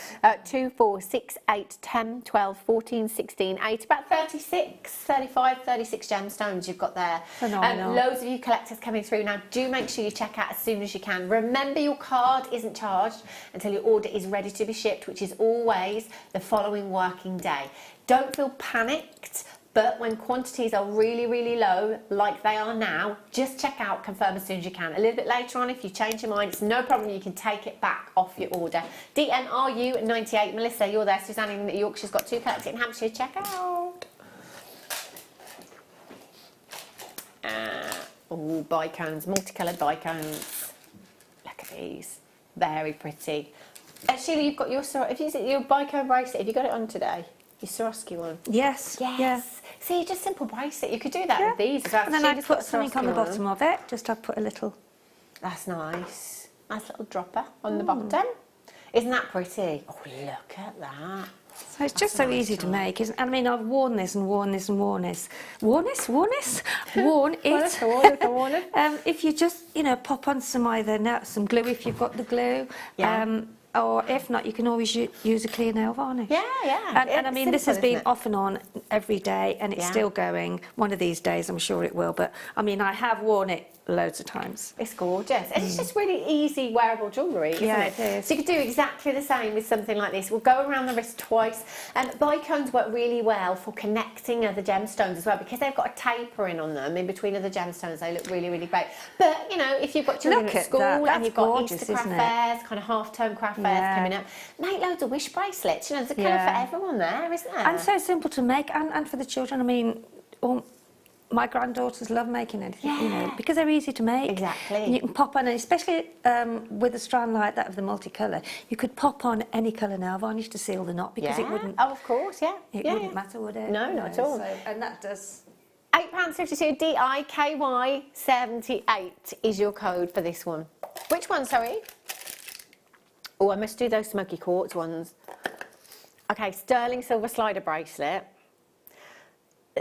2, 4, 6, 8, 10, 12, 14, 16, 8, about 36, 35, 36 gemstones you've got there. Phenomenal. Loads of you collectors coming through now. Do make sure you check out as soon as you can. Remember, your card isn't charged until your order is ready to be shipped, which is always the following working day. Don't feel panicked But when quantities are really, really low, like they are now, just check out, confirm as soon as you can. A little bit later on, if you change your mind, it's no problem. You can take it back off your order. DNRU98. Melissa, you're there. Suzanne in Yorkshire's got 2 collected in Hampshire. Check out. Oh, bicones, multicoloured bicones. Look at these. Very pretty. Sheila, you've got your bicone bracelet. Have you got it on today? Your Swarovski one? Yes. Yes. Yeah. See, just simple bracelet. You could do that with these as well. And then I put something on the bottom of it. Just I've put a little. That's nice. Nice little dropper on the bottom. Isn't that pretty? Oh, look at that. So it's just so easy to make, isn't it? I mean, I've worn this and worn this and worn this. Worn it. Worn it. If you just, you know, pop on some glue if you've got the glue. Yeah. Or if not, you can always use a clear nail varnish. Yeah. And I mean, this has been off and on every day, and it's still going. One of these days, I'm sure it will. But I mean, I have worn it loads of times. It's gorgeous. And it's just really easy wearable jewellery, isn't it? It is. So you could do exactly the same with something like this. We'll go around the wrist twice. And bicones work really well for connecting other gemstones as well, because they've got a tapering on them in between other gemstones. They look really, really great. But, you know, if you've got children at school and you've got Easter craft fairs, kind of half-term craft fairs coming up, make loads of wish bracelets. You know, there's a colour for everyone there, isn't there? And so simple to make, and for the children. I mean, my granddaughters love making anything, you know, because they're easy to make. Exactly. And you can pop on, and especially with a strand like that of the multicolour, you could pop on any colour nail varnish to seal the knot, because it wouldn't. Oh, of course, It wouldn't matter, would it? No, not at all. So, and that does. £8.52, DIKY78 is your code for this one. Which one, sorry? Oh, I must do those smoky quartz ones. Okay, sterling silver slider bracelet.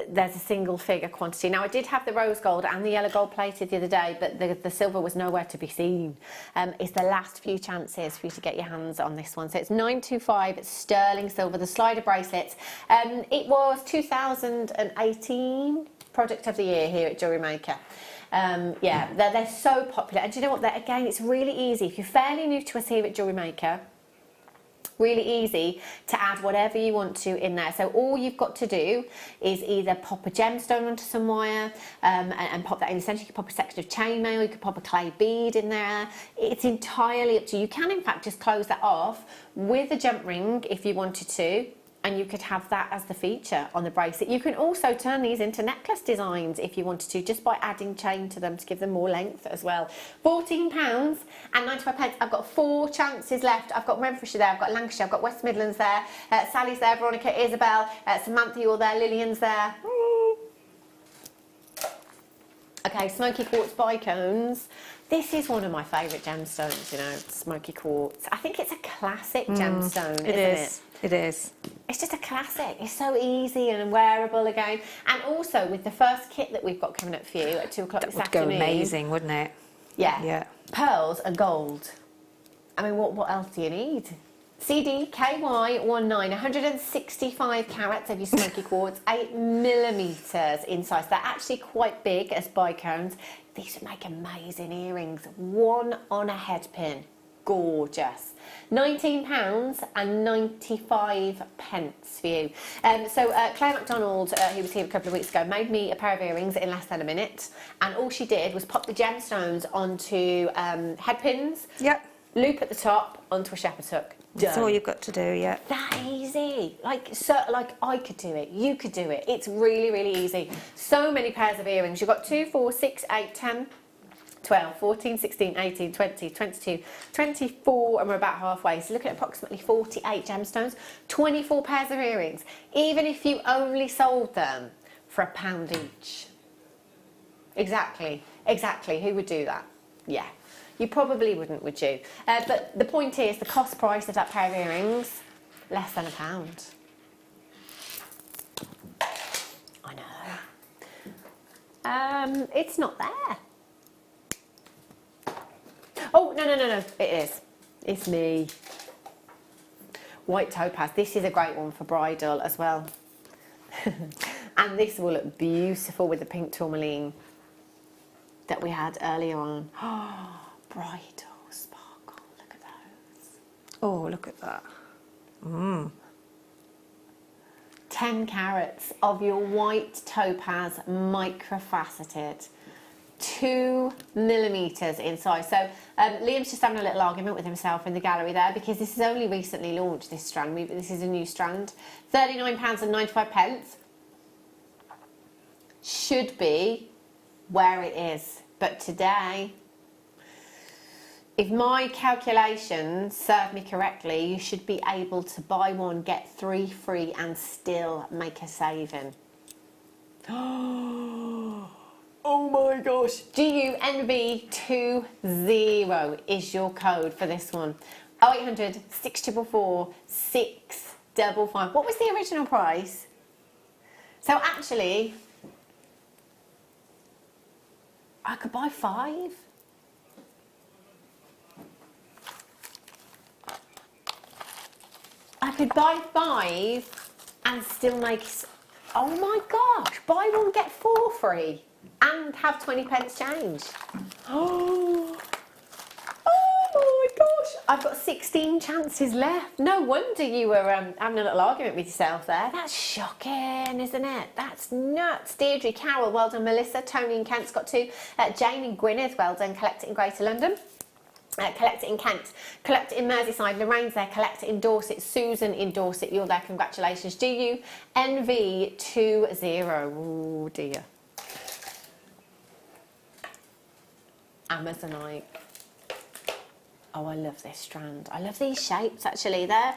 There's a single figure quantity. Now, I did have the rose gold and the yellow gold plated the other day, but the silver was nowhere to be seen. It's the last few chances for you to get your hands on this one. So it's 925, it's sterling silver, the slider bracelets. It was 2018 product of the year here at Jewellery Maker. Yeah, they're so popular. And do you know what? Again, it's really easy. If you're fairly new to us here at Jewellery Maker, really easy to add whatever you want to in there. So all you've got to do is either pop a gemstone onto some wire and pop that in the centre. You could pop a section of chainmail, you could pop a clay bead in there. It's entirely up to you. You can in fact just close that off with a jump ring if you wanted to, and you could have that as the feature on the bracelet. You can also turn these into necklace designs if you wanted to, just by adding chain to them to give them more length as well. £14 and 95 pence. I've got 4 chances left. I've got Renfrewshire there, I've got Lancashire, I've got West Midlands there, Sally's there, Veronica, Isabel, Samantha, you're there, Lillian's there. Okay, smoky quartz bicones. This is one of my favourite gemstones, you know, smoky quartz. I think it's a classic gemstone, isn't it? It is. It's just a classic. It's so easy and wearable again. And also with the first kit that we've got coming up for you at 2 o'clock this afternoon. That would go amazing, wouldn't it? Yeah. Pearls are gold. I mean, what else do you need? CDKY19, 165 carats of your smoky quartz, 8mm in size. They're actually quite big as bicones. These would make amazing earrings. One on a head pin. Gorgeous. £19 and 95 pence for you. So Claire MacDonald, who was here a couple of weeks ago, made me a pair of earrings in less than a minute. And all she did was pop the gemstones onto head pins. Yep. Loop at the top onto a shepherd's hook. Done. That's all you've got to do, yeah. That easy. Like I could do it. You could do it. It's really, really easy. So many pairs of earrings. You've got 2, 4, 6, 8, 10, 12, 14, 16, 18, 20, 22, 24, and we're about halfway. So looking at approximately 48 gemstones, 24 pairs of earrings. Even if you only sold them for £1 each. Exactly. Who would do that? Yeah. You probably wouldn't, would you? But the point is, the cost price of that pair of earrings, less than £1. I know. It's not there. Oh, no. It is. It's me. White topaz. This is a great one for bridal as well. And this will look beautiful with the pink tourmaline that we had earlier on. Bridal sparkle, look at those. Oh, look at that. 10 carats of your white topaz microfaceted, 2 millimeters in size. So Liam's just having a little argument with himself in the gallery there, because this is only recently launched, this strand. This is a new strand. £39.95 should be where it is, but today, if my calculations serve me correctly, you should be able to buy one, get 3 free and still make a saving. Oh my gosh. GUNV20 is your code for this one. 0800 644 655. What was the original price? So actually, I could buy 5. I could buy 5 and still make, oh my gosh, buy one get 4 free and have 20 pence change. Oh my gosh, I've got 16 chances left. No wonder you were having a little argument with yourself there. That's shocking, isn't it? That's nuts. Deirdre, Carol, well done. Melissa, Tony in Kent's got 2. Jane in Gwynedd, well done. Collect it in Greater London. Collect it in Kent, collect it in Merseyside, Lorraine's there, collect it in Dorset, Susan in Dorset, you're there, congratulations. GUNV20, oh dear. Amazonite. Oh, I love this strand. I love these shapes actually. They're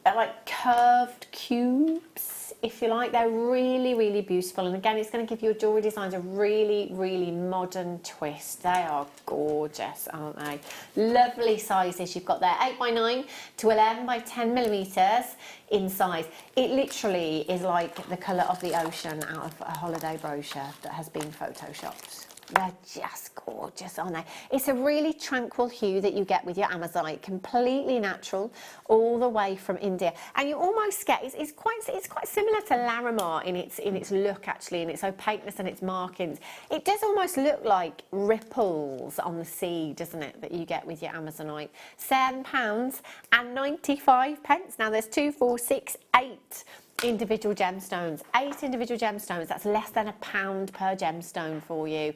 like curved cubes, if you like. They're really, really beautiful. And again, it's going to give your jewellery designs a really, really modern twist. They are gorgeous, aren't they? Lovely sizes you've got there. 8x9 to 11 by 10 millimeters in size. It literally is like the colour of the ocean out of a holiday brochure that has been photoshopped. They're just gorgeous, aren't they? It's a really tranquil hue that you get with your Amazonite, completely natural, all the way from India. And you almost get, it's quite similar to Larimar in its look actually, in its opaqueness and its markings. It does almost look like ripples on the sea, doesn't it, that you get with your Amazonite. £7.95. Now there's 2, 4, 6, 8 individual gemstones. 8 individual gemstones, that's less than £1 per gemstone for you.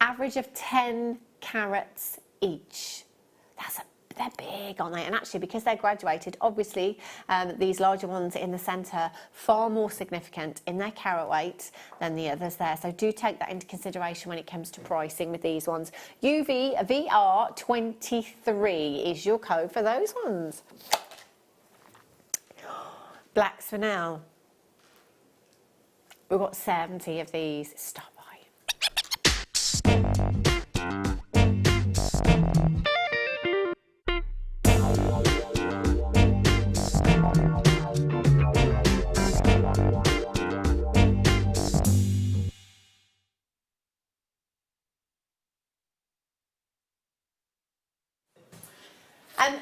Average of 10 carats each. They're big, aren't they? And actually, because they're graduated, obviously these larger ones in the centre, far more significant in their carat weight than the others there. So do take that into consideration when it comes to pricing with these ones. UVVR23 is your code for those ones. Black spinel. We've got 70 of these. Stop by.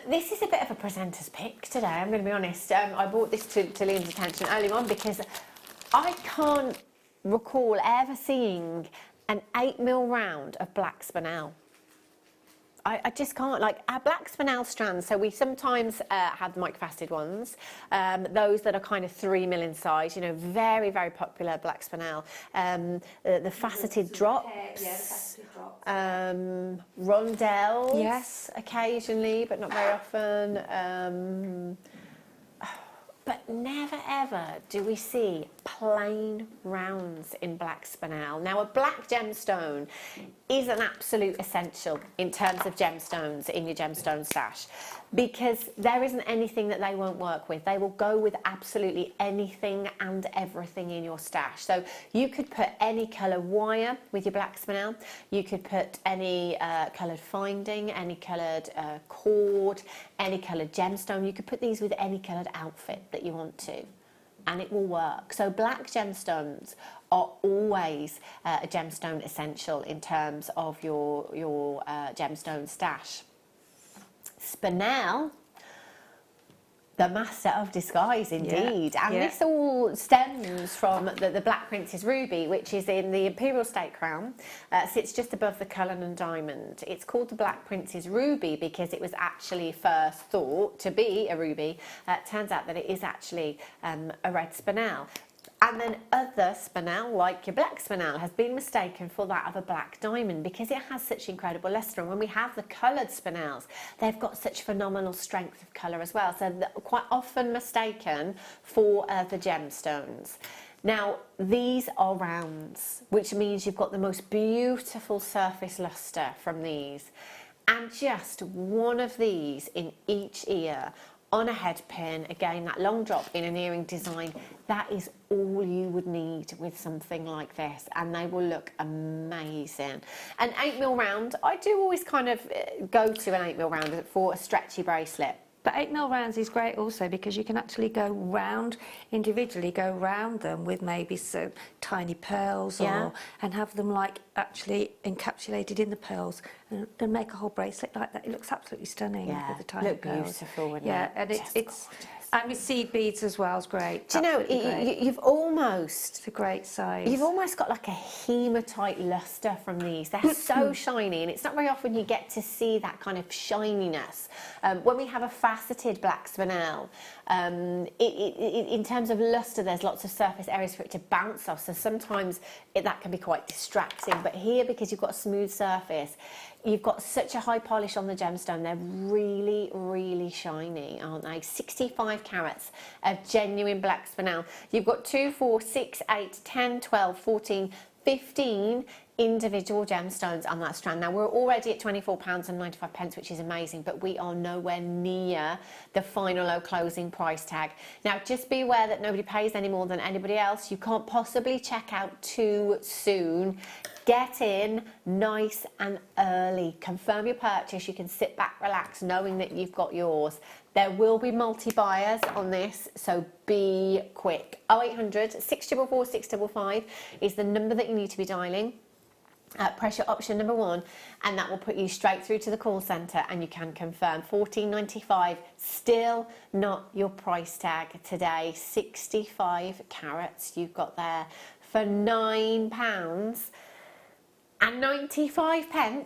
This is a bit of a presenter's pick today, I'm going to be honest. I brought this to Liam's attention early on because I can't recall ever seeing an 8mm round of black spinel. I just can't, like our black spinel strands, so we sometimes have the microfaceted ones, those that are kind of 3mm in size, you know, very, very popular black spinel. The faceted drops, rondelles, yes, occasionally, but not very often. But never ever do we see plain rounds in black spinel. Now a black gemstone is an absolute essential in terms of gemstones in your gemstone stash, because there isn't anything that they won't work with. They will go with absolutely anything and everything in your stash. So you could put any colour wire with your black spinel, you could put any coloured finding, any coloured cord, any coloured gemstone. You could put these with any coloured outfit that you want to, and it will work. So black gemstones are always a gemstone essential in terms of your gemstone stash. Spinel, The master of disguise, indeed. Yeah, And yeah. this all stems from the Black Princess Ruby, which is in the Imperial State Crown, sits just above the Cullinan Diamond. It's called the Black Princess Ruby because it was actually first thought to be a ruby. Turns out that it is actually a red spinel. And then other spinel, like your black spinel, has been mistaken for that of a black diamond because it has such incredible lustre. And when we have the coloured spinels, they've got such phenomenal strength of colour as well. So they're quite often mistaken for the gemstones. Now, these are rounds, which means you've got the most beautiful surface lustre from these. And just one of these in each ear on a head pin, again that long drop in an earring design, that is all you would need with something like this, and they will look amazing. An 8mm round, I do always kind of go to an 8mm round for a stretchy bracelet. But 8mm rounds is great also because you can actually go round, individually go round them with maybe some tiny pearls Yeah. and have them like actually encapsulated in the pearls and make a whole bracelet like that. It looks absolutely stunning with the tiny look pearls. beautiful, wouldn't yeah, it? and Just it's gorgeous. and with seed beads as well is great. Do you know, Absolutely great. you've almost... It's a great size. You've almost got like a hematite lustre from these. They're so shiny, and it's not very often you get to see that kind of shininess. When we have a faceted black spinel, in terms of lustre, there's lots of surface areas for it to bounce off, so sometimes that can be quite distracting. But here, because you've got a smooth surface, you've got such a high polish on the gemstone. They're really, really shiny, aren't they? 65 carats of genuine black spinel. You've got 2, 4, 6, 8, 10, 12, 14, 15 individual gemstones on that strand. Now, we're already at £24.95, which is amazing, but we are nowhere near the final low closing price tag. Now, just be aware that nobody pays any more than anybody else. You can't possibly check out too soon. Get in nice and early. Confirm your purchase. You can sit back, relax, knowing that you've got yours. There will be multi-buyers on this, so be quick. 0800 644 655 is the number that you need to be dialing. Press your option number 1, and that will put you straight through to the call centre, and you can confirm. £14.95, still not your price tag today. 65 carats you've got there for £9.95.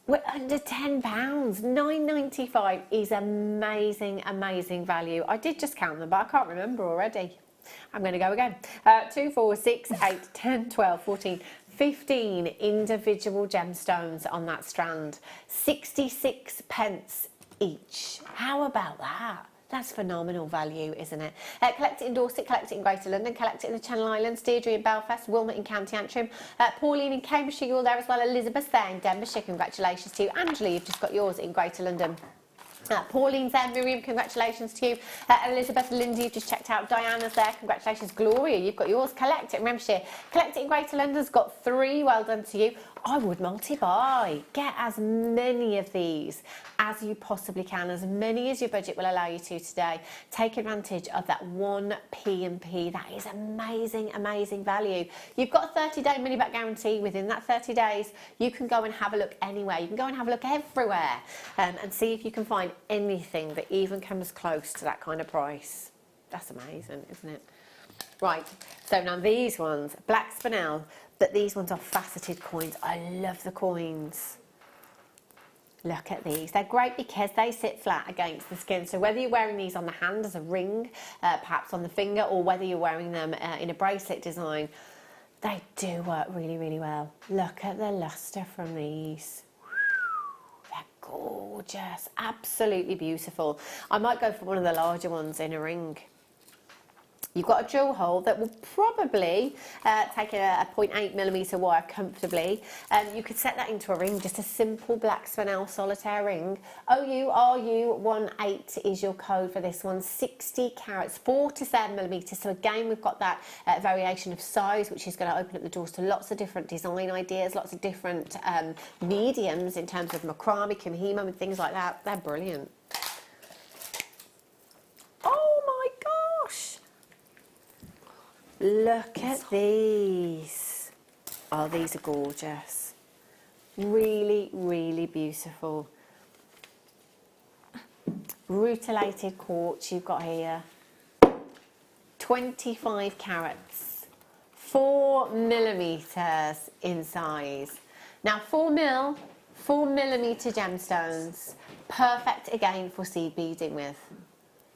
We're under £10. £9.95 is amazing, amazing value. I did just count them, but I can't remember already. I'm going to go again. 2, 4, 6, 8, 10, 12, 14, 15 individual gemstones on that strand. 66 pence each. How about that? That's phenomenal value, isn't it? Collect it in Dorset, collect it in Greater London, collect it in the Channel Islands, Deirdre in Belfast, Wilmot in County Antrim, Pauline in Cambridgeshire, you're there as well, Elizabeth there in Denbighshire, congratulations to you. Angela, you've just got yours in Greater London. Pauline's there, Miriam, congratulations to you. Elizabeth, Lindsay, you've just checked out. Diana's there, congratulations. Gloria, you've got yours. Collect it, remember, collect it in Greater London's got 3, well done to you. I would multi-buy. Get as many of these as you possibly can, as many as your budget will allow you to today. Take advantage of that 1 P&P. That is amazing, amazing value. You've got a 30-day money-back guarantee. Within that 30 days, you can go and have a look anywhere. You can go and have a look everywhere and see if you can find anything that even comes close to that kind of price. That's amazing, isn't it? Right, so now these ones, black spinel, but these ones are faceted coins. I love the coins. Look at these. They're great because they sit flat against the skin. So whether you're wearing these on the hand as a ring, perhaps on the finger, or whether you're wearing them in a bracelet design, they do work really, really well. Look at the lustre from these. They're gorgeous. Absolutely beautiful. I might go for one of the larger ones in a ring. You've got a drill hole that will probably take a 0.8mm wire comfortably. You could set that into a ring, just a simple black spinel solitaire ring. OURU18 is your code for this one. 60 carats, 4 to 7mm. So again, we've got that variation of size, which is going to open up the doors to lots of different design ideas, lots of different mediums in terms of macrame, kimihimo, and things like that. They're brilliant. Look at these. Oh, these are gorgeous. Really, really beautiful. rutilated quartz you've got here. 25 carats, 4 millimeters in size. Now 4 millimeter gemstones, perfect again for seed beading with.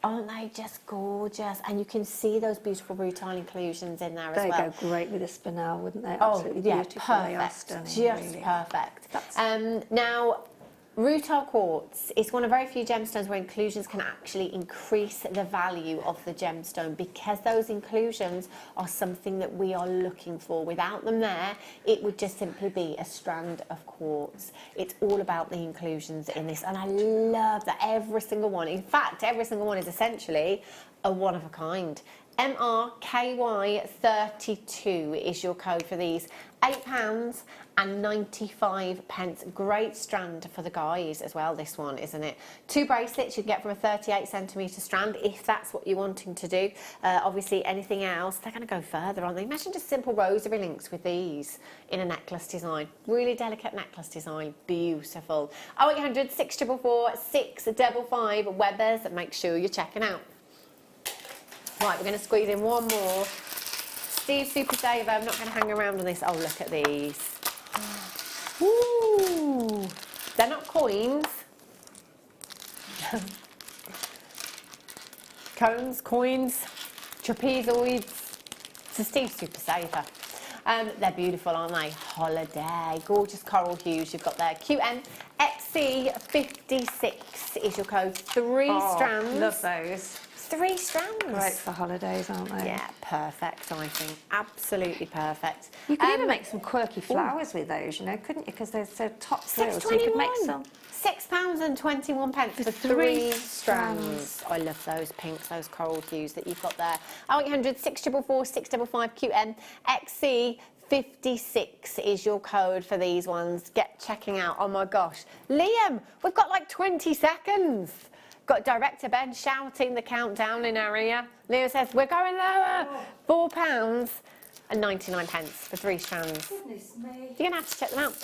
Aren't they just gorgeous? And you can see those beautiful rutile inclusions in there as well. They'd go great with a spinel, wouldn't they? Oh, Absolutely yeah, beautiful. perfect. They are stunning, Just really. perfect. Now, rutile quartz is one of very few gemstones where inclusions can actually increase the value of the gemstone, because those inclusions are something that we are looking for. Without them there, it would just simply be a strand of quartz. It's all about the inclusions in this, and I love that every single one, in fact, every single one is essentially a one of a kind. MRKY32 is your code for these. £8.95. Great strand for the guys as well, this one, isn't it? 2 bracelets you can get from a 38 centimetre strand if that's what you're wanting to do. Obviously, anything else, they're going to go further, aren't they? Imagine just simple rosary links with these in a necklace design. Really delicate necklace design. Beautiful. 0800 644 655 Webbers. Make sure you're checking out. Right, we're going to squeeze in one more. Steve Super Saver, I'm not going to hang around on this. Oh, look at these. Ooh, they're not coins. Coins, trapezoids. It's a Steve Super Saver. They're beautiful, aren't they? Holiday, gorgeous coral hues you've got there. QNXC56 is your code. 3 strands. Love those. 3 strands. Great for holidays, aren't they? Yeah, perfect, I think. Absolutely perfect. You could even make some quirky flowers with those, you know, couldn't you? Because they're so top filled, so you could make some. £6.21 for 3 strands. I love those pinks, those coral hues that you've got there. 0800 644 655 QNXC56 is your code for these ones. Get checking out. Oh my gosh. Liam, we've got like 20 seconds. Got Director Ben shouting the countdown in our ear. Leo says, we're going lower. £4.99 for 3 strands. Goodness me. You're going to have to check them out.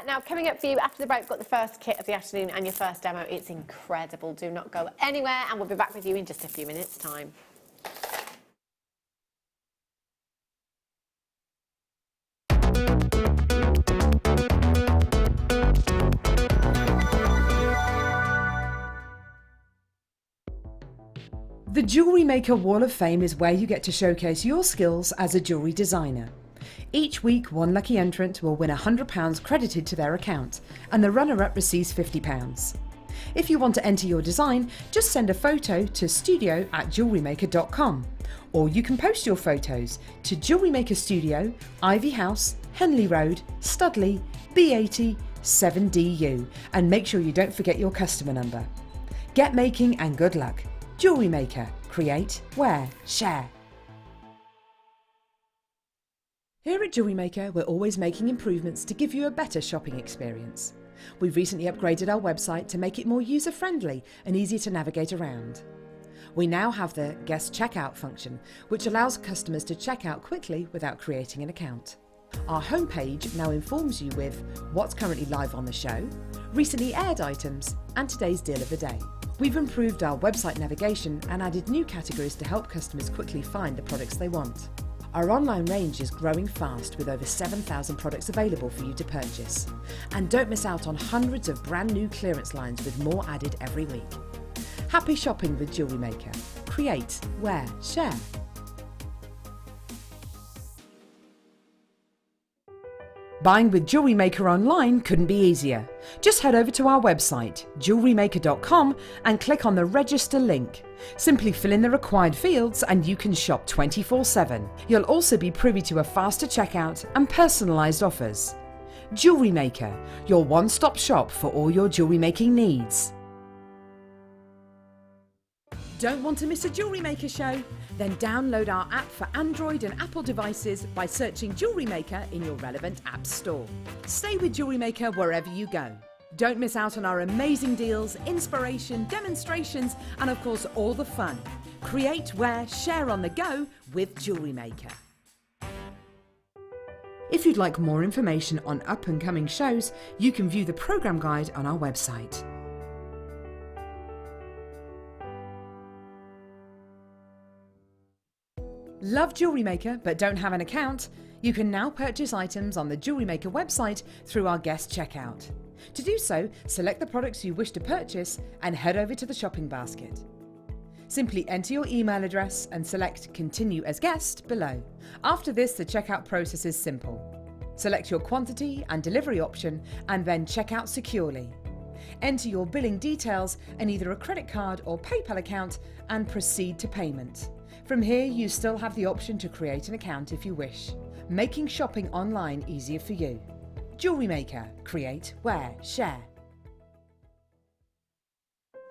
Now, coming up for you after the break, we've got the first kit of the afternoon and your first demo. It's incredible. Do not go anywhere, and we'll be back with you in just a few minutes' time. The Jewellery Maker Wall of Fame is where you get to showcase your skills as a jewellery designer. Each week, one lucky entrant will win £100 credited to their account, and the runner-up receives £50. If you want to enter your design, just send a photo to studio@jewellerymaker.com, or you can post your photos to Jewellery Maker Studio, Ivy House, Henley Road, Studley, B80 7DU, and make sure you don't forget your customer number. Get making and good luck. Jewellery Maker. Create, wear, share. Here at Jewellery Maker, we're always making improvements to give you a better shopping experience. We've recently upgraded our website to make it more user-friendly and easy to navigate around. We now have the guest checkout function, which allows customers to check out quickly without creating an account. Our homepage now informs you with what's currently live on the show, recently aired items, and today's deal of the day. We've improved our website navigation and added new categories to help customers quickly find the products they want. Our online range is growing fast with over 7,000 products available for you to purchase. And don't miss out on hundreds of brand new clearance lines with more added every week. Happy shopping with Jewellery Maker. Create, wear, share. Buying with Jewellery Maker online couldn't be easier. Just head over to our website, JewelleryMaker.com, and click on the register link. Simply fill in the required fields and you can shop 24/7. You'll also be privy to a faster checkout and personalised offers. Jewellery Maker, your one-stop shop for all your jewellery making needs. Don't want to miss a Jewellery Maker show? Then download our app for Android and Apple devices by searching Jewellery Maker in your relevant app store. Stay with Jewellery Maker wherever you go. Don't miss out on our amazing deals, inspiration, demonstrations, and of course all the fun. Create, wear, share on the go with Jewellery Maker. If you'd like more information on up and coming shows, you can view the programme guide on our website. Love Jewellery Maker but don't have an account? You can now purchase items on the Jewellery Maker website through our guest checkout. To do so, select the products you wish to purchase and head over to the shopping basket. Simply enter your email address and select Continue as Guest below. After this, the checkout process is simple. Select your quantity and delivery option and then check out securely. Enter your billing details and either a credit card or PayPal account and proceed to payment. From here, you still have the option to create an account if you wish, making shopping online easier for you. Jewellery Maker. Create, wear, share.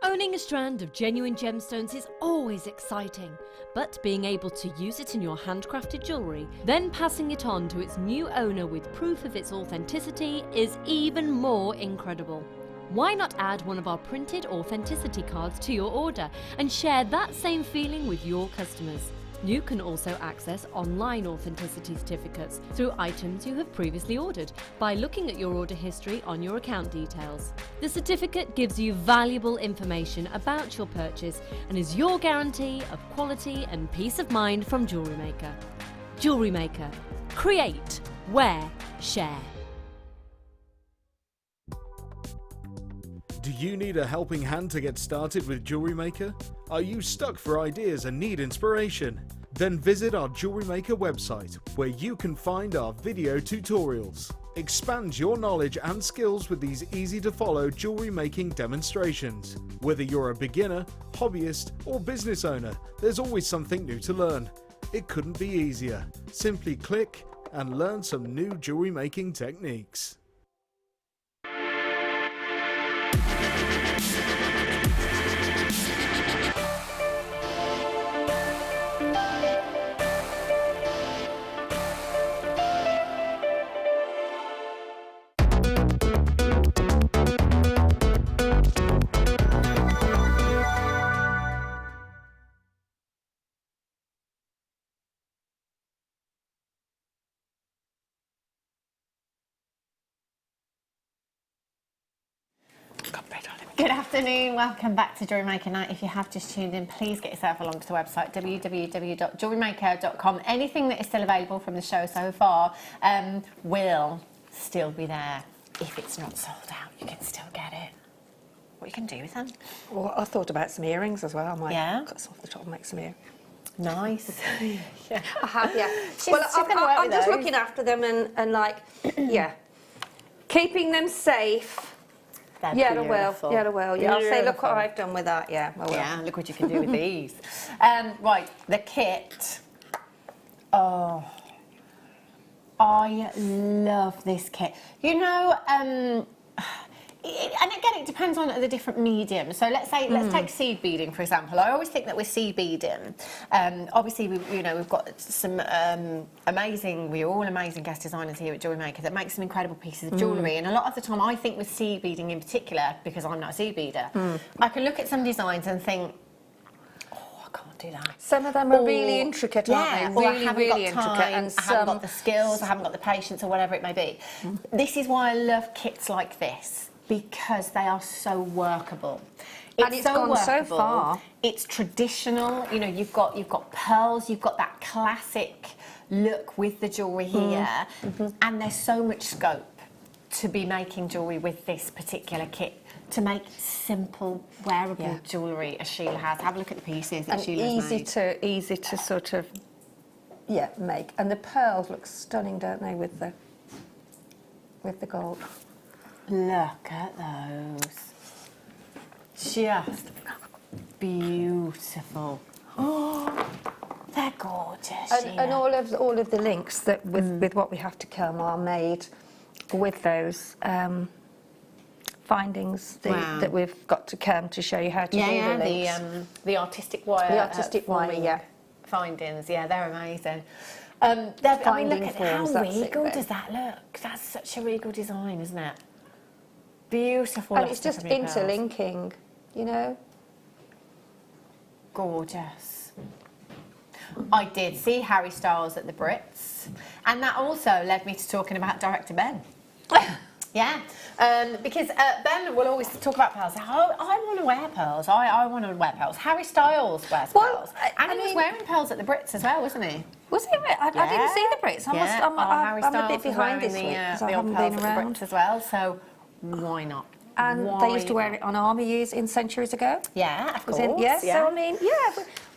Owning a strand of genuine gemstones is always exciting, but being able to use it in your handcrafted jewellery, then passing it on to its new owner with proof of its authenticity is even more incredible. Why not add one of our printed authenticity cards to your order and share that same feeling with your customers? You can also access online authenticity certificates through items you have previously ordered by looking at your order history on your account details. The certificate gives you valuable information about your purchase and is your guarantee of quality and peace of mind from Jewellery Maker. Jewellery Maker. Create, wear, share. Do you need a helping hand to get started with Jewellery Maker? Are you stuck for ideas and need inspiration? Then visit our Jewellery Maker website, where you can find our video tutorials. Expand your knowledge and skills with these easy-to-follow jewellery making demonstrations. Whether you're a beginner, hobbyist, or business owner, there's always something new to learn. It couldn't be easier. Simply click and learn some new jewellery making techniques. Good afternoon, welcome back to Jewellery Maker Night. If you have just tuned in, please get yourself along to the website www.jewellerymaker.com. Anything that is still available from the show so far will still be there. If it's not sold out, you can still get it. What you can do with them? Well, I thought about some earrings as well. I might cut some off the top and make some earrings. Nice. Yeah. I have, yeah. She's gonna work I'm with just those. looking after them and like, yeah, keeping them safe. They're I will. beautiful. Yeah, I will. Yeah, I'll say, look what Beautiful. I've done with that. Yeah, I will. Yeah, look what you can do with these. Right, the kit. Oh, I love this kit. You know, and again, it depends on the different mediums. So let's take seed beading, for example. I always think that with seed beading, obviously, we've got some we're all amazing guest designers here at Jewellery Maker that make some incredible pieces of jewellery. And a lot of the time, I think with seed beading in particular, because I'm not a seed beader, I can look at some designs and think, I can't do that. Some of them are really intricate, aren't they? Really, really intricate. And I haven't got the skills, I haven't got the patience, or whatever it may be. This is why I love kits like this, because they are so workable. And it's gone so far. It's traditional. You know, you've got pearls. You've got that classic look with the jewellery here, and there's so much scope to be making jewellery with this particular kit. To make simple, wearable jewellery, as Sheila has. Have a look at the pieces that Sheila's made. Easy to sort of, make. And the pearls look stunning, don't they, with the gold. Look at those. Just beautiful. Oh, they're gorgeous. And all of the links that with what we have to come are made with those findings that we've got to come to show you how to do the links. The artistic wire. The artistic wire, findings. Yeah, they're amazing. Finding look at how forms, regal does that look? That's such a regal design, isn't it? Beautiful. And it's just interlinking, you know. Gorgeous. I did see Harry Styles at the Brits, and that also led me to talking about director Ben. Yeah, because Ben will always talk about pearls. Oh, I want to wear pearls. I want to wear pearls. Harry Styles wears pearls. And he was wearing pearls at the Brits as well, wasn't he? Was he? I didn't see the Brits. Harry I'm a Styles bit behind this week because I haven't been around. as well, so why not? And they used to wear it on army years in centuries ago. Yeah, of course. So I mean,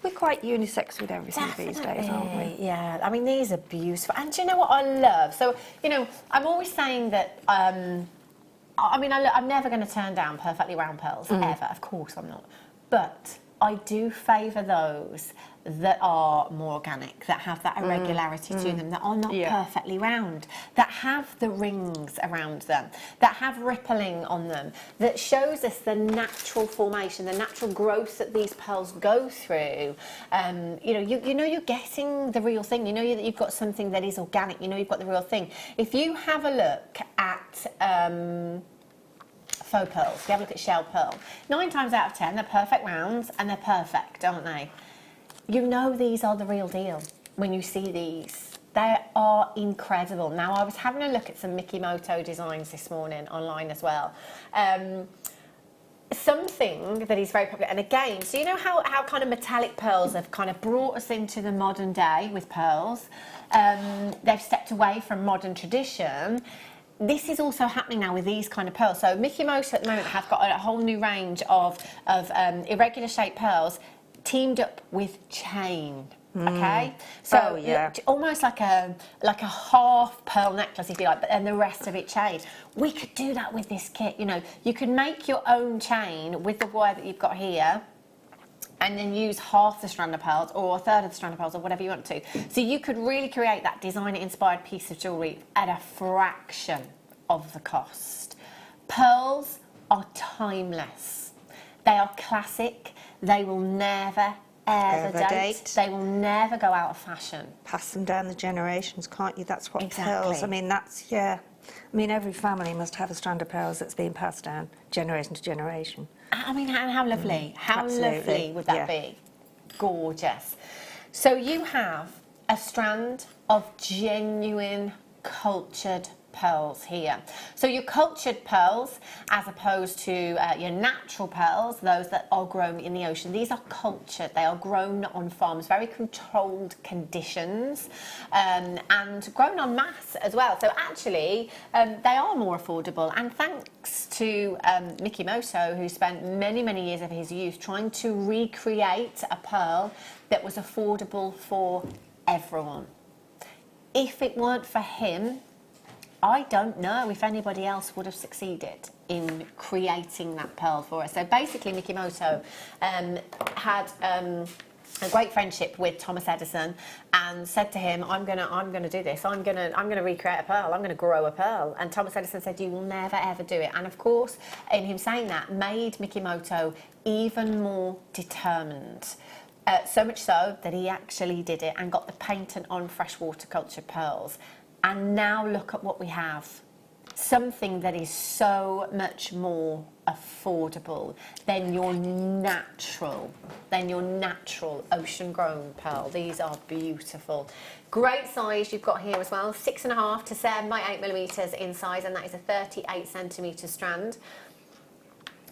we're quite unisex with everything these days, aren't we? Yeah, I mean, these are beautiful. And do you know what I love? So, you know, I'm always saying that, I'm never going to turn down perfectly round pearls, ever. Of course I'm not. But I do favour those that are more organic, that have that irregularity to them, that are not perfectly round, that have the rings around them, that have rippling on them, that shows us the natural formation, the natural growth that these pearls go through. You know you're getting the real thing. You know that you've got something that is organic. You know you've got the real thing. If you have a look at faux pearls, if you have a look at shell pearl, 9 times out of 10 they're perfect rounds and they're perfect, aren't they? You know these are the real deal when you see these. They are incredible. Now, I was having a look at some Mikimoto designs this morning online as well. Something that is very popular, and again, so you know how kind of metallic pearls have kind of brought us into the modern day with pearls. They've stepped away from modern tradition. This is also happening now with these kind of pearls. So Mikimoto at the moment have got a whole new range of irregular shaped pearls teamed up with chain. Okay, so almost like a half pearl necklace, if you like, but then the rest of it chain. We could do that with this kit. You know, you can make your own chain with the wire that you've got here, and then use half the strand of pearls or a third of the strand of pearls or whatever you want to. So you could really create that designer-inspired piece of jewellery at a fraction of the cost. Pearls are timeless. They are classic. They will never, ever date. They will never go out of fashion. Pass them down the generations, can't you? That's what pearls, I mean, that's, I mean, every family must have a strand of pearls that's being passed down generation to generation. I mean, how lovely. How lovely would that be? Gorgeous. So you have a strand of genuine cultured pearls here. So your cultured pearls, as opposed to your natural pearls, those that are grown in the ocean, these are cultured. They are grown on farms, very controlled conditions, and grown en masse as well. So actually, they are more affordable. And thanks to Mikimoto, who spent many, many years of his youth trying to recreate a pearl that was affordable for everyone. If it weren't for him, I don't know if anybody else would have succeeded in creating that pearl for us. So basically, Mikimoto had a great friendship with Thomas Edison, and said to him, "I'm gonna do this. I'm gonna recreate a pearl. I'm gonna grow a pearl." And Thomas Edison said, "You will never ever do it." And of course, in him saying that, made Mikimoto even more determined. So much so that he actually did it and got the patent on freshwater cultured pearls. And now look at what we have. Something that is so much more affordable than your natural ocean-grown pearl. These are beautiful. Great size you've got here as well, 6.5 to 7 by 8 millimeters in size, and that is a 38 centimetre strand.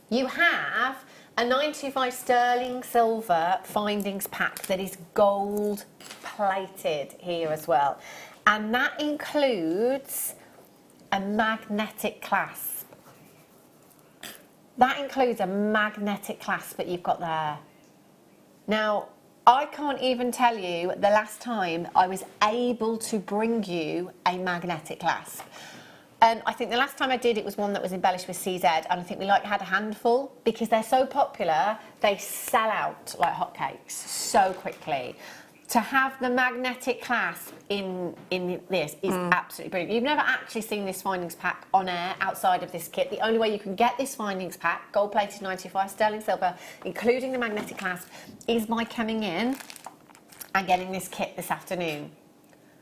You have a 925 sterling silver findings pack that is gold plated here as well. And that includes a magnetic clasp. That includes a magnetic clasp that you've got there. Now, I can't even tell you the last time I was able to bring you a magnetic clasp. I think the last time I did it was one that was embellished with CZ, and I think we had a handful because they're so popular, they sell out like hotcakes so quickly. To have the magnetic clasp in this is absolutely brilliant. You've never actually seen this findings pack on air outside of this kit. The only way you can get this findings pack, gold-plated 925 sterling silver, including the magnetic clasp, is by coming in and getting this kit this afternoon.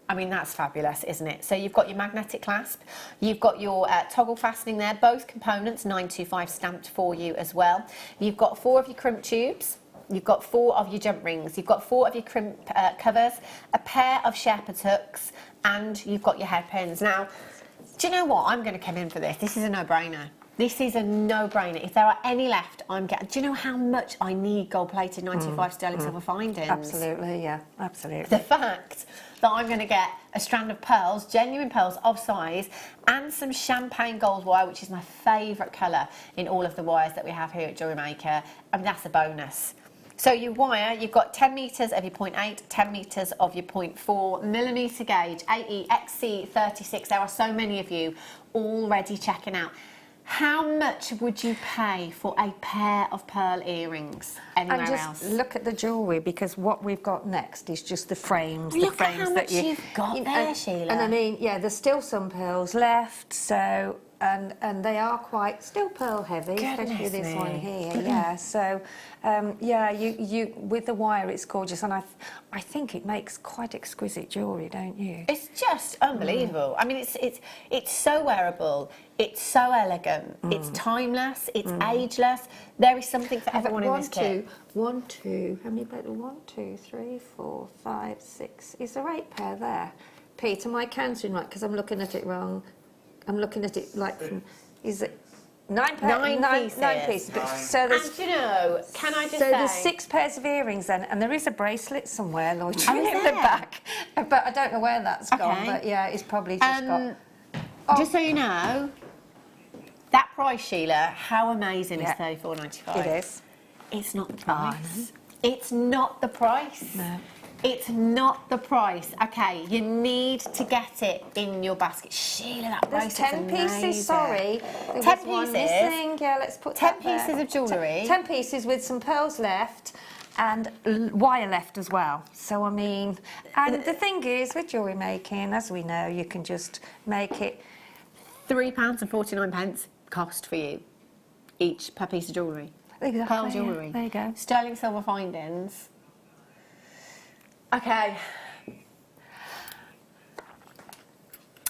I mean, that's fabulous, isn't it? So you've got your magnetic clasp, you've got your toggle fastening there, both components 925 stamped for you as well. You've got 4 of your crimp tubes. You've got 4 of your jump rings, you've got 4 of your crimp covers, a pair of shepherd's hooks, and you've got your hairpins. Now, Do you know what? I'm going to come in for this. This is a no-brainer. This is a no-brainer. If there are any left, I'm getting... Do you know how much I need gold-plated 95 sterling silver findings? Absolutely, yeah, absolutely. The fact that I'm going to get a strand of pearls, genuine pearls of size, and some champagne gold wire, which is my favourite colour in all of the wires that we have here at Jewellery Maker, I mean, that's a bonus. So your wire, you've got 10 metres of your 0.8, 10 metres of your 0.4 millimetre gauge, AE XC36. There are so many of you already checking out. How much would you pay for a pair of pearl earrings anywhere and just else? Look at the jewellery, because what we've got next is just the frames. Look the frames at how much that you've got there, Sheila. And I mean, yeah, there's still some pearls left, so and they are quite still pearl heavy, especially this one here. Yeah, so yeah, you with the wire, it's gorgeous, and I think it makes quite exquisite jewellery, don't you? It's just unbelievable. I mean, it's so wearable. It's so elegant. It's timeless. It's ageless. There is something for everyone in this kit. One, two. How many pairs? 1, 2, 3, 4, 5, 6. Is there 8 pair there? Pete, am I counting right? Because I'm looking at it wrong. I'm looking at it like from. Is it 9 pairs? 9 pieces. 9 pieces. But, so there's. And you know, can I just So say? there's 6 pairs of earrings then, and there is a bracelet somewhere, Lloyd, Oh, is in the there? back. But I don't know where that's gone. Okay. But yeah, it's probably just got. Just so you know, that price, Sheila, how amazing is Yeah. $34.95? It is. It's not the price. It's not the price. No. It's not the price. Okay, you need to get it in your basket. Sheila, that There's bracelet's 10 pieces, amazing. sorry. There 10 was one pieces? missing. Yeah, let's put 10 that there. pieces of jewellery? 10 pieces with some pearls left and wire left as well. So, I mean, and the thing is, with jewellery making, as we know, you can just make it... £3.49 cost for you, each per piece of jewellery. Exactly, Pearl yeah. jewellery. There you go. Sterling silver findings. Okay.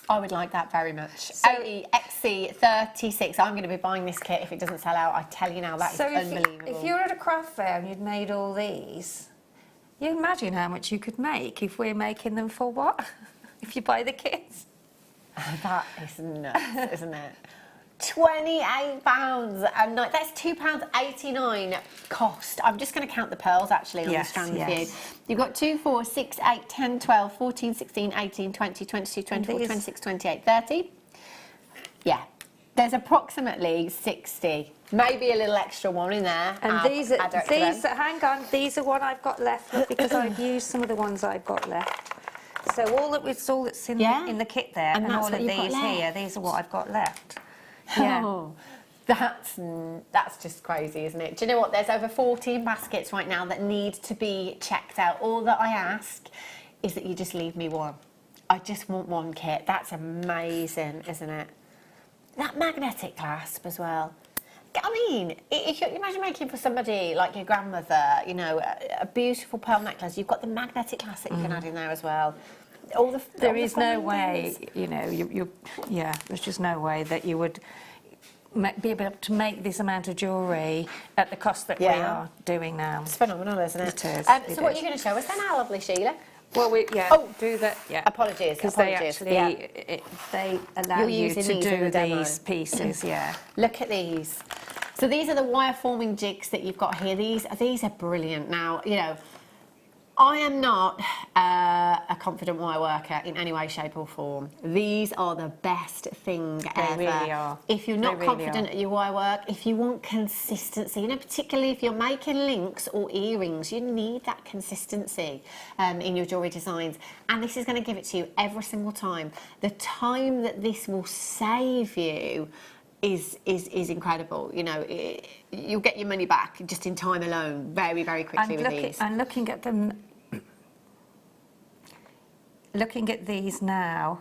I would like that very much. So- AE XC36. I'm going to be buying this kit if it doesn't sell out. I tell you now, that is So unbelievable. if you're at a craft fair and you'd made all these, you imagine how much you could make if we're making them for what? If you buy the kits? That is nuts, isn't it? £28 and that's £2.89 cost. I'm just going to count the pearls actually on the strand with you. You've got 2, 4, 6, 8, 10, 12, 14, 16, 18, 20, 22, 24, 26, 28, 30. Yeah. There's approximately 60, maybe a little extra one in there. And hang on, these are what I've got left because I've used some of the ones I've got left. So all that's in the kit there, and all of these here, these are what I've got left. Yeah. Oh, that's just crazy, isn't it? Do you know what? There's over 14 baskets right now that need to be checked out. All that I ask is that you just leave me one. I just want one kit. That's amazing, isn't it? That magnetic clasp as well. I mean, if you imagine making for somebody like your grandmother, you know, a beautiful pearl necklace, you've got the magnetic clasp that you can add in there as well. There is no way, you know, there's just no way that you would be able to make this amount of jewellery at the cost that we are doing now. It's phenomenal, isn't it? It is. So what are you going to show us then, our lovely Sheila? Well, do that. Yeah. Apologies. Because they actually they allow you to do these pieces. Yeah. Look at these. So these are the wire forming jigs that you've got here. These are brilliant. Now, you know, I am not a confident wire worker in any way, shape or form. These are the best thing ever. They really are. If you're not confident at your wire work, if you want consistency, you know, particularly if you're making links or earrings, you need that consistency in your jewellery designs. And this is going to give it to you every single time. The time that this will save you is incredible. You know, you'll get your money back just in time alone, very, very quickly with these. And looking at them, looking at these now,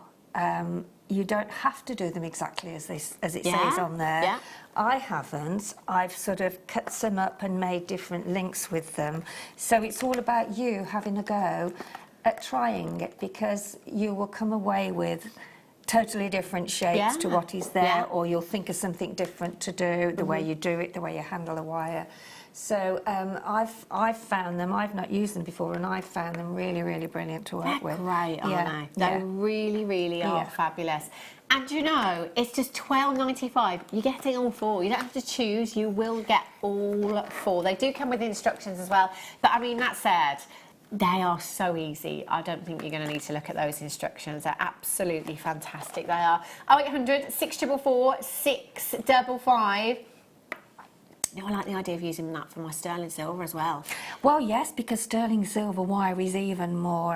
you don't have to do them exactly as it says on there. Yeah. I haven't. I've sort of cut some up and made different links with them. So it's all about you having a go at trying it, because you will come away with totally different shapes to what is there, or you'll think of something different to do, the way you do it, the way you handle a wire. So I've found them, I've not used them before, and I've found them really, really brilliant to work with. They're great, aren't they? They really, really are fabulous. And you know, it's just £12.95. You're getting all 4. You don't have to choose. You will get all 4. They do come with instructions as well. But I mean, that said, they are so easy. I don't think you're going to need to look at those instructions. They're absolutely fantastic. They are 0800 644 655. No, I like the idea of using that for my sterling silver as well. Well, yes, because sterling silver wire is even more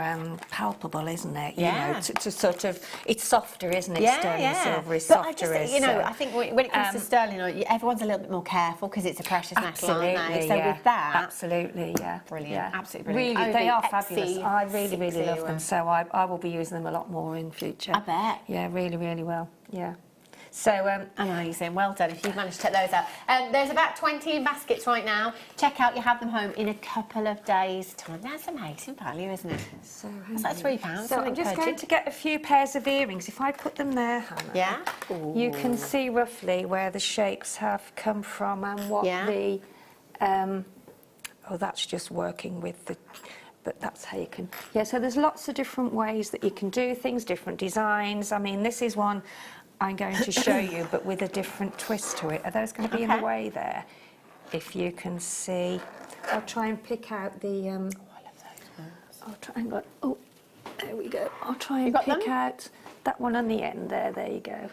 palpable, isn't it? Yeah. You know, to sort of, it's softer, isn't it? Yeah, Sterling yeah. silver is but softer. I just, you know, I think when it comes to sterling, everyone's a little bit more careful because it's a precious metal, aren't they? So yeah. with that, absolutely, yeah, brilliant, yeah. absolutely brilliant. Really, they are XC fabulous. I really, really love 60. them. So I will be using them a lot more in future. I bet. Yeah, really, really well. Yeah. So amazing, well done if you've managed to take those out. There's about 20 in baskets right now. Check out, you have them home in a couple of days' time. That's amazing value, isn't it? So it's like £3. So I'm just going to get a few pairs of earrings. If I put them there, Hannah, yeah, you can see roughly where the shapes have come from and what the. Oh, that's just working with the. But that's how you can. Yeah, so there's lots of different ways that you can do things, different designs. I mean, this is one I'm going to show you, but with a different twist to it. Are those going to be in the way there? If you can see, I'll try and pick out the. Oh, I love those ones. I'll try and go. Oh, there we go. I'll try and pick out that one on the end there. There you go.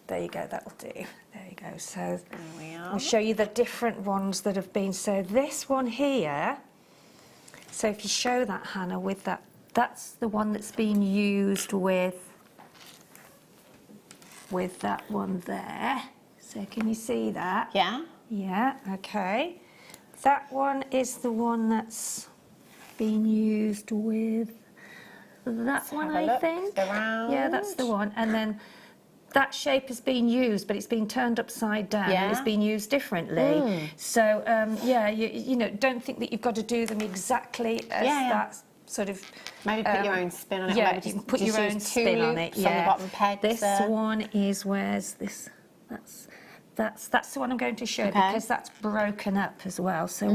There you go. That'll do. There you go. So there we are. I'll show you the different ones that have been. So this one here. So if you show that, Hannah, with that, that's the one that's been used with that one there. So can you see that? Yeah. Yeah, okay. That one is the one that's been used with that one, I think. Yeah, that's the one. And then that shape has been used, but it's been turned upside down and it's been used differently. So, yeah, you know, don't think that you've got to do them exactly as that sort of... Maybe put your own spin on it. Yeah, maybe you can put your own spin on it. Yeah. On the bottom pegs. This one is, where's this? That's the one I'm going to show because that's broken up as well. So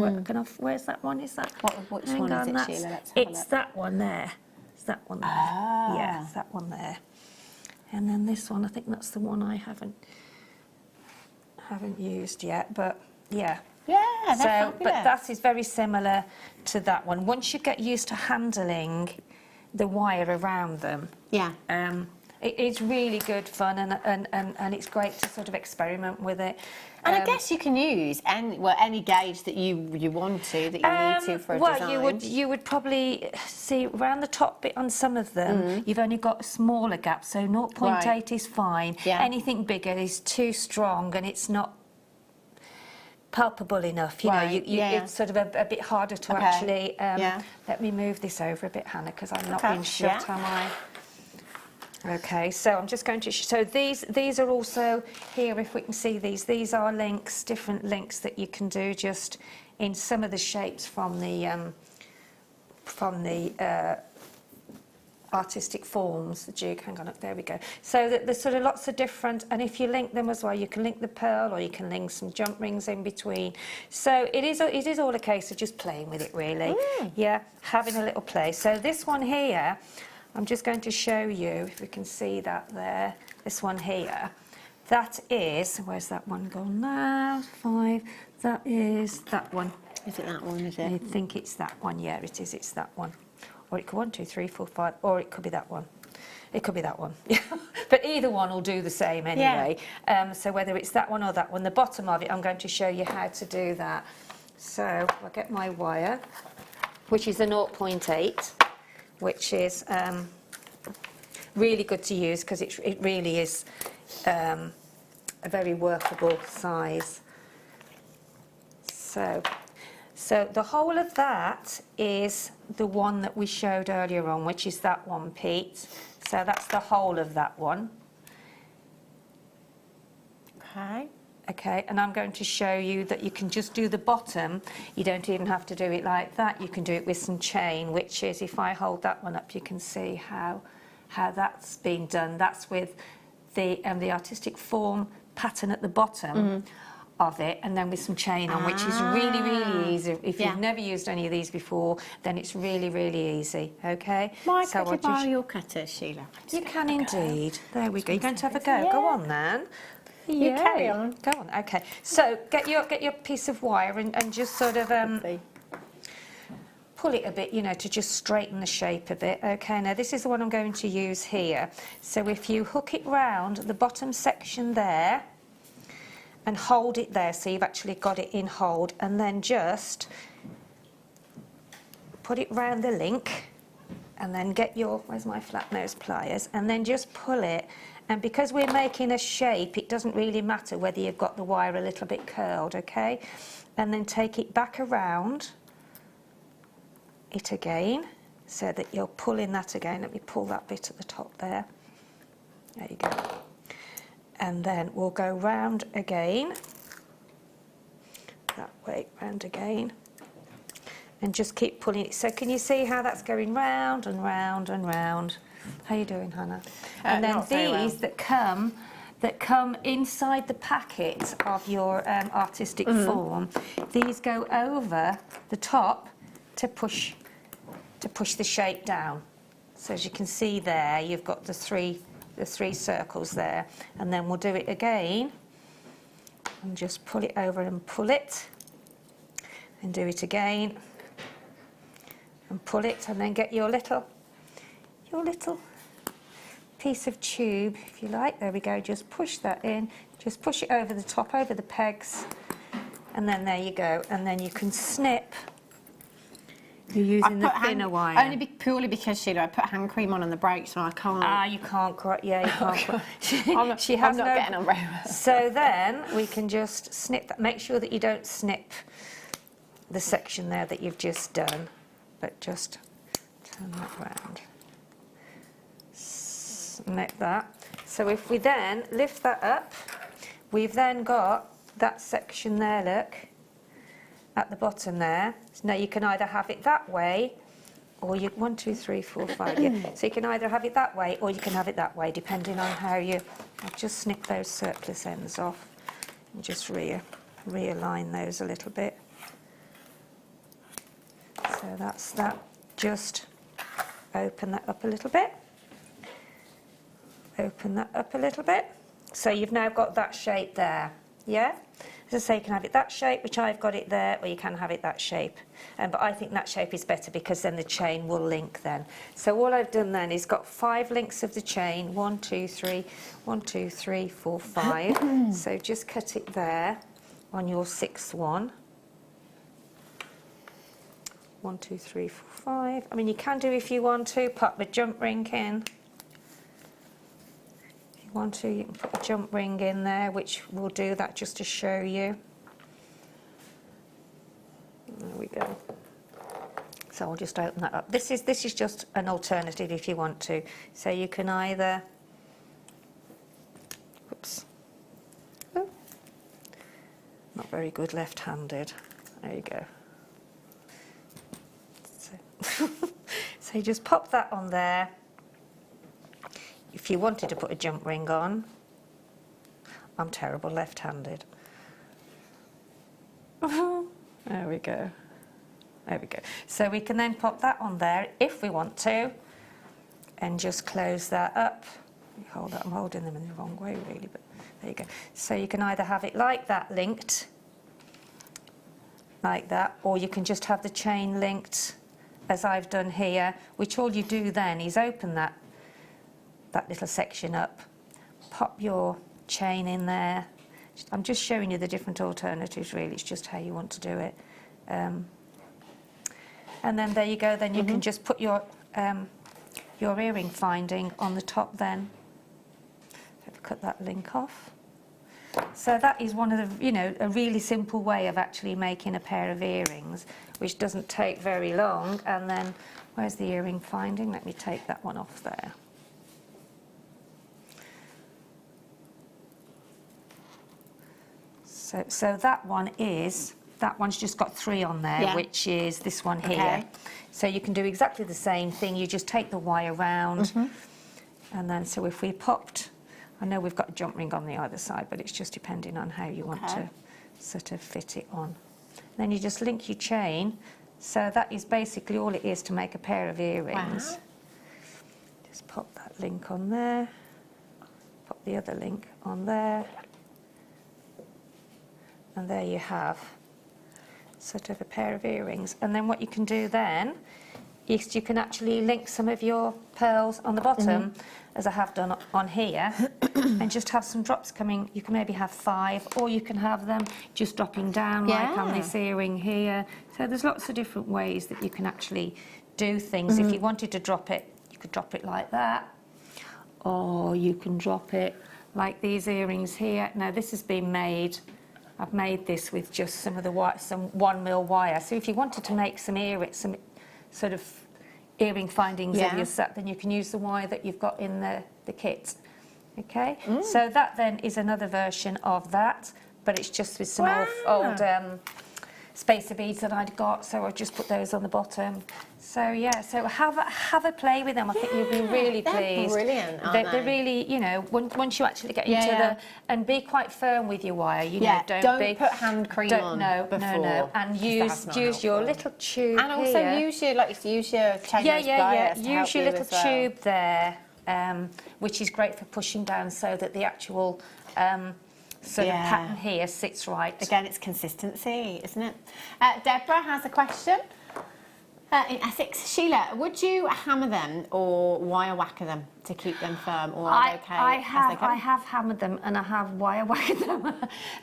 where's that one? Is that? Which one is it, Sheila? Let's have a It's look. that one there. It's that one there. Yeah, it's that one there. And then this one, I think that's the one I haven't used yet, but yeah. Yeah, that's fabulous. But that is very similar to that one. Once you get used to handling the wire around them, it's really good fun and it's great to sort of experiment with it. And I guess you can use any gauge that you want to, that you need to for a design. Well, you would probably see around the top bit on some of them, you've only got a smaller gap, so 0.8 is fine. Yeah. Anything bigger is too strong and it's not palpable enough. You know, it's sort of a bit harder to actually... Let me move this over a bit, Hannah, because I'm not being shut, am I? Okay, so I'm just going to... So these are also here, if we can see these. These are links, different links that you can do just in some of the shapes from the artistic forms, the jig. Hang on, there we go. So there's sort of lots of different... And if you link them as well, you can link the pearl or you can link some jump rings in between. So it is all a case of just playing with it, really. Yeah, having a little play. So this one here... I'm just going to show you, if we can see that there, this one here. That is, where's that one gone now? 5, that is that one. Is it that one, is it? I think it's that one, yeah, it is, it's that one. Or it could 1, 2, 3, 4, 5, or it could be that one. It could be that one. But either one will do the same anyway. So whether it's that one or that one, the bottom of it, I'm going to show you how to do that. So I'll get my wire, which is a 0.8. Which is really good to use because it really is a very workable size. So the whole of that is the one that we showed earlier on, which is that one, Pete. So that's the whole of that one. Okay, and I'm going to show you that you can just do the bottom. You don't even have to do it like that. You can do it with some chain, which is, if I hold that one up, you can see how that's been done. That's with the artistic form pattern at the bottom of it, and then with some chain on, which is really, really easy. if you've never used any of these before, then it's really, really easy, okay? Might I quickly borrow your cutter, Sheila? You can indeed. There we go. You're going to have a go. Go on then. You carry on. Go on. Okay. So get your piece of wire and just sort of pull it a bit, you know, to just straighten the shape a bit. Okay. Now this is the one I'm going to use here. So if you hook it round the bottom section there and hold it there, so you've actually got it in hold, and then just put it round the link, and then get your, where's my flat nose pliers, and then just pull it. And because we're making a shape, it doesn't really matter whether you've got the wire a little bit curled, okay? And then take it back around it again, so that you're pulling that again. Let me pull that bit at the top there. There you go. And then we'll go round again, that way, round again, and just keep pulling it. So can you see how that's going round and round and round? How are you doing, Hannah? And then these that come inside the packet of your artistic form, these go over the top to push the shape down. So as you can see there, you've got the three circles there, and then we'll do it again and just pull it over and pull it, and do it again and pull it, and then get your little piece of tube, if you like. There we go. Just push that in, just push it over the top, over the pegs, and then there you go. And then you can snip. You're using the thinner wire. Only purely because, Sheila, I put hand cream on the brake, so I can't. Ah, you can't. Yeah, you can't. I'm not getting on very well. So then we can just snip that. Make sure that you don't snip the section there that you've just done, but just turn that round. Snip that. So if we then lift that up, we've then got that section there, look, at the bottom there. So now you can either have it that way, or you 1, 2, 3, 4, 5. Yeah. So you can either have it that way, or you can have it that way, depending on how you. I'll just snip those surplus ends off and just realign those a little bit. So that's that. Just open that up a little bit. Open that up a little bit. So you've now got that shape there. Yeah? As I say, you can have it that shape, which I've got it there, or you can have it that shape. But I think that shape is better because then the chain will link then. So all I've done then is got 5 links of the chain. 1, 2, 3, 1, 2, 3, 4, 5. So just cut it there on your 6th one. 1, 2, 3, 4, 5. I mean, you can do, if you want to, pop the jump ring in. Want to, you can put a jump ring in there, which will do that just to show you. There we go. So I'll just open that up. This is just an alternative if you want to. So you can either, whoops, oh, not very good left-handed. There you go. So you just pop that on there. If you wanted to put a jump ring on, I'm terrible left-handed. There we go. There we go. So we can then pop that on there if we want to, and just close that up. Hold that. I'm holding them in the wrong way, really, but there you go. So you can either have it like that, linked, like that, or you can just have the chain linked, as I've done here, which all you do then is open that little section up, pop your chain in there. I'm just showing you the different alternatives, really. It's just how you want to do it. And then there you go. Then you can just put your earring finding on the top then. Cut that link off. So that is one of the, a really simple way of actually making a pair of earrings, which doesn't take very long. And then, where's the earring finding? Let me take that one off there. So that one's just got 3 on there, which is this one here. Okay. So you can do exactly the same thing. You just take the wire round, and then so if we popped, I know we've got a jump ring on the other side, but it's just depending on how you want to sort of fit it on. Then you just link your chain. So that is basically all it is to make a pair of earrings. Wow. Just pop that link on there. Pop the other link on there. And there you have sort of a pair of earrings. And then what you can do then is you can actually link some of your pearls on the bottom, as I have done on here, and just have some drops coming. You can maybe have 5, or you can have them just dropping down like on this earring here. So there's lots of different ways that you can actually do things. If you wanted to drop it, you could drop it like that, or you can drop it like these earrings here. Now this has been made, I've made this with just some of the some 1mm wire. So if you wanted to make some sort of earring findings of your set, then you can use the wire that you've got in the kit. Okay, so that then is another version of that, but it's just with some old spacer beads that I'd got, so I've just put those on the bottom. So yeah, so have a play with them. I think you'll be really pleased. They're brilliant, aren't they? They're really, you know, once you actually get into the, and be quite firm with your wire, you know, don't put hand cream on before. No, and use your little tube and also here. use your chain use your little tube there, which is great for pushing down so that the actual sort of pattern here sits right. Again, it's consistency, isn't it? Deborah has a question. In Essex, Sheila, would you hammer them or wire whacker them to keep them firm, or are they okay? I have hammered them and I have wire whacked them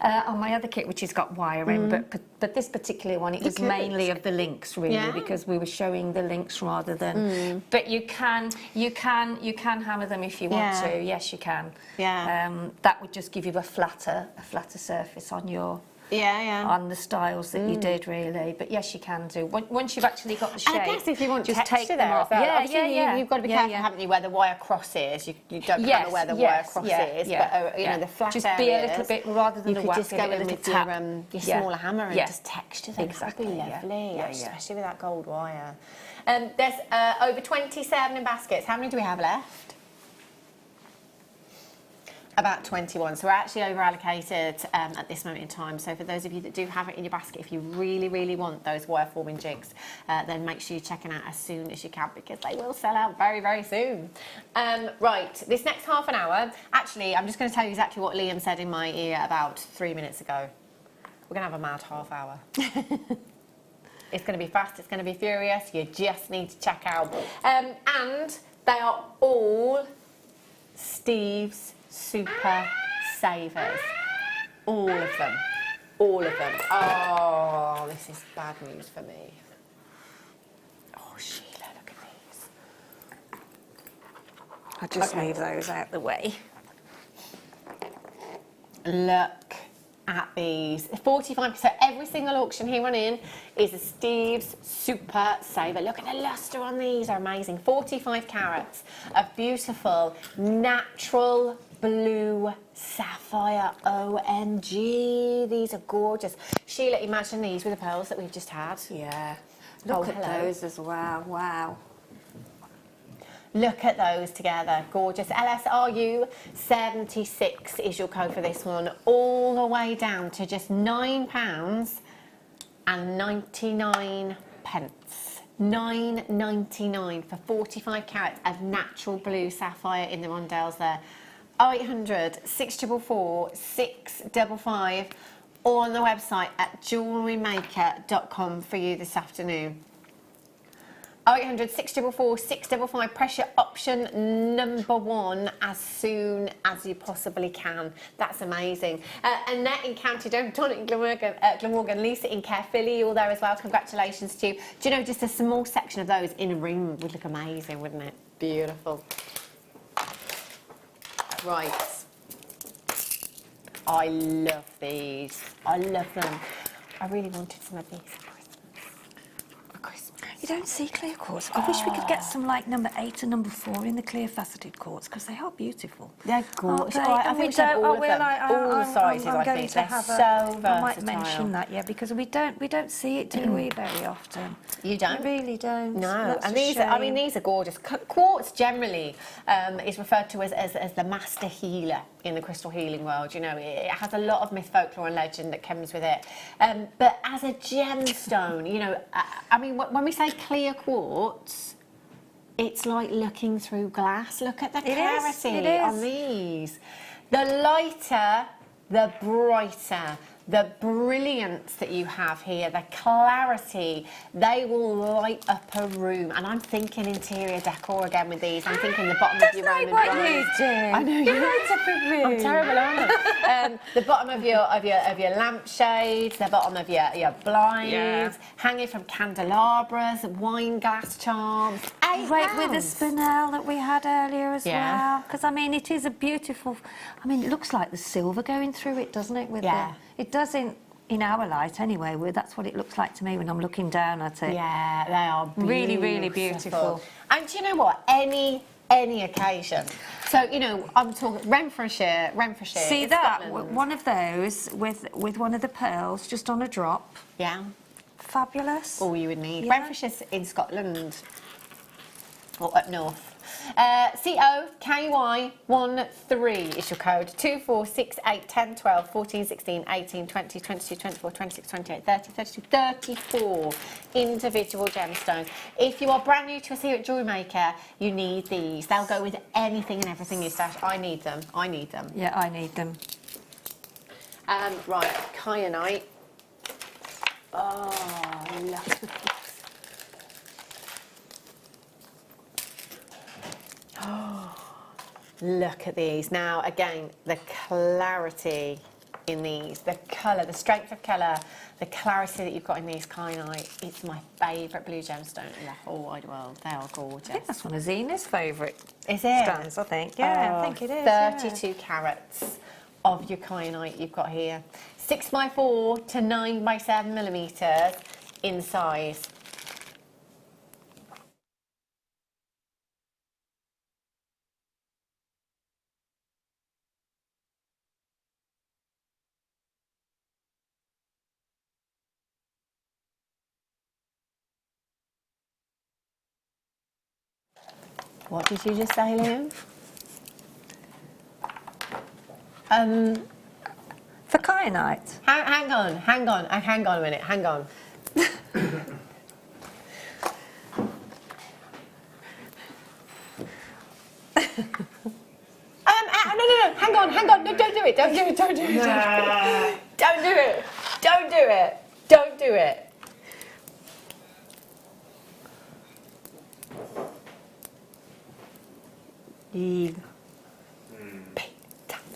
on my other kit, which has got wire in, but this particular one, it was mainly of the links really, because we were showing the links rather than. But you can hammer them if you want to. Yes, you can. Yeah. That would just give you a flatter surface on your. On the styles that you did, really. But yes, you can do. Once you've actually got the shape, and I guess if you want just texture take them there off. as well. You've got to be careful, haven't you, where the wire crosses. You don't know where the wire crosses. But, you know, the flat just areas, be a little bit, rather than you could just go in with your smaller hammer and just texture them. Exactly. That'd be lovely, especially with that gold wire. There's over 27 in baskets. How many do we have left? About 21, so we're actually over allocated at this moment in time. So for those of you that do have it in your basket, if you really, really want those wire forming jigs, then make sure you're checking out as soon as you can, because they will sell out very, very soon. Right, this next half an hour, actually, I'm just going to tell you exactly what Liam said in my ear about 3 minutes ago. We're going to have a mad half hour. It's going to be fast, it's going to be furious, you just need to check out. And they are all Steve's Super Savers. All of them. All of them. Oh, this is bad news for me. Oh, Sheila, look at these. I'll just move those out the way. Look at these. 45%. So every single auction he run in is a Steve's Super Saver. Look at the luster on these. They're amazing. 45 carats of beautiful, natural blue sapphire. OMG, these are gorgeous. Sheila, imagine these with the pearls that we've just had. Yeah. Look at those as well. Wow. Look at those together. Gorgeous. LSRU 76 is your code for this one, all the way down to just £9 and 99 pence. £9.99 for 45 carats of natural blue sapphire in the rondelles there. 0800 644 655, or on the website at JewelleryMaker.com for you this afternoon. 0800 644 655, press your option number 1 as soon as you possibly can. That's amazing. Annette in County Down, Don in Glamorgan, Lisa in Caerphilly, all there as well. Congratulations to you. Do you know, just a small section of those in a room would look amazing, wouldn't it? Beautiful. Right. I love these. I love them. I really wanted some of these for Christmas. You don't see clear quartz. I wish we could get some like number 8 and number 4 in the clear faceted quartz, because they are beautiful. They're gorgeous. They? I think we should have all of them. All the sizes, I think. They're so versatile. I might mention that, yeah, because we don't see it, do we, very often. You don't? We really don't. No. That's and these, these are gorgeous. Quartz generally is referred to as the master healer. in the crystal healing world. You know, it has a lot of myth, folklore and legend that comes with it. But as a gemstone, you know, I mean, when we say clear quartz, it's like looking through glass. Look at the clarity on these. The lighter, the brighter. The brilliance that you have here, the clarity, they will light up a room. And I'm thinking interior decor again with these. I'm thinking the bottom of your room. What you do? I know you light up a room. I'm terrible, aren't I? The bottom of your lampshades, the bottom of your blinds, hanging from candelabras, wine glass charms. Right with the spinel that we had earlier as well. Because I mean, it is a beautiful. I mean, it looks like the silver going through it, doesn't it? With it doesn't in our light anyway. That's what it looks like to me when I'm looking down at it. Yeah, they are beautiful. Really, really beautiful. And do you know what? Any occasion. So, you know, I'm talking Renfrewshire. See that? Scotland. One of those with one of the pearls just on a drop. Yeah. Fabulous. All you would need. Yeah. Renfrewshire's in Scotland. Or up north. COKY13 is your code. 2, 4, 6, 8, 10, 12, 14, 16, 18, 20, 22, 24, 26, 28, 30, 32, 34 individual gemstones. If you are brand new to us here at Jewellery Maker, you need these. They'll go with anything and everything you stash. I need them. I need them. Yeah, I need them. Right, kyanite. Oh, look. Oh, look at these. Now, again, the clarity in these, the colour, the strength of colour, the clarity that you've got in these kyanite. It's my favourite blue gemstone in the whole wide world. They are gorgeous. I think that's one of Zena's favourite strands, I think. Yeah, I think it is. 32 carats of your kyanite you've got here. 6x4 to 9x7 millimetres in size. What did you just say, Liam? For kyanite. Hang on a minute, hang on. No, hang on, no, don't do it. Don't do it. Don't do it.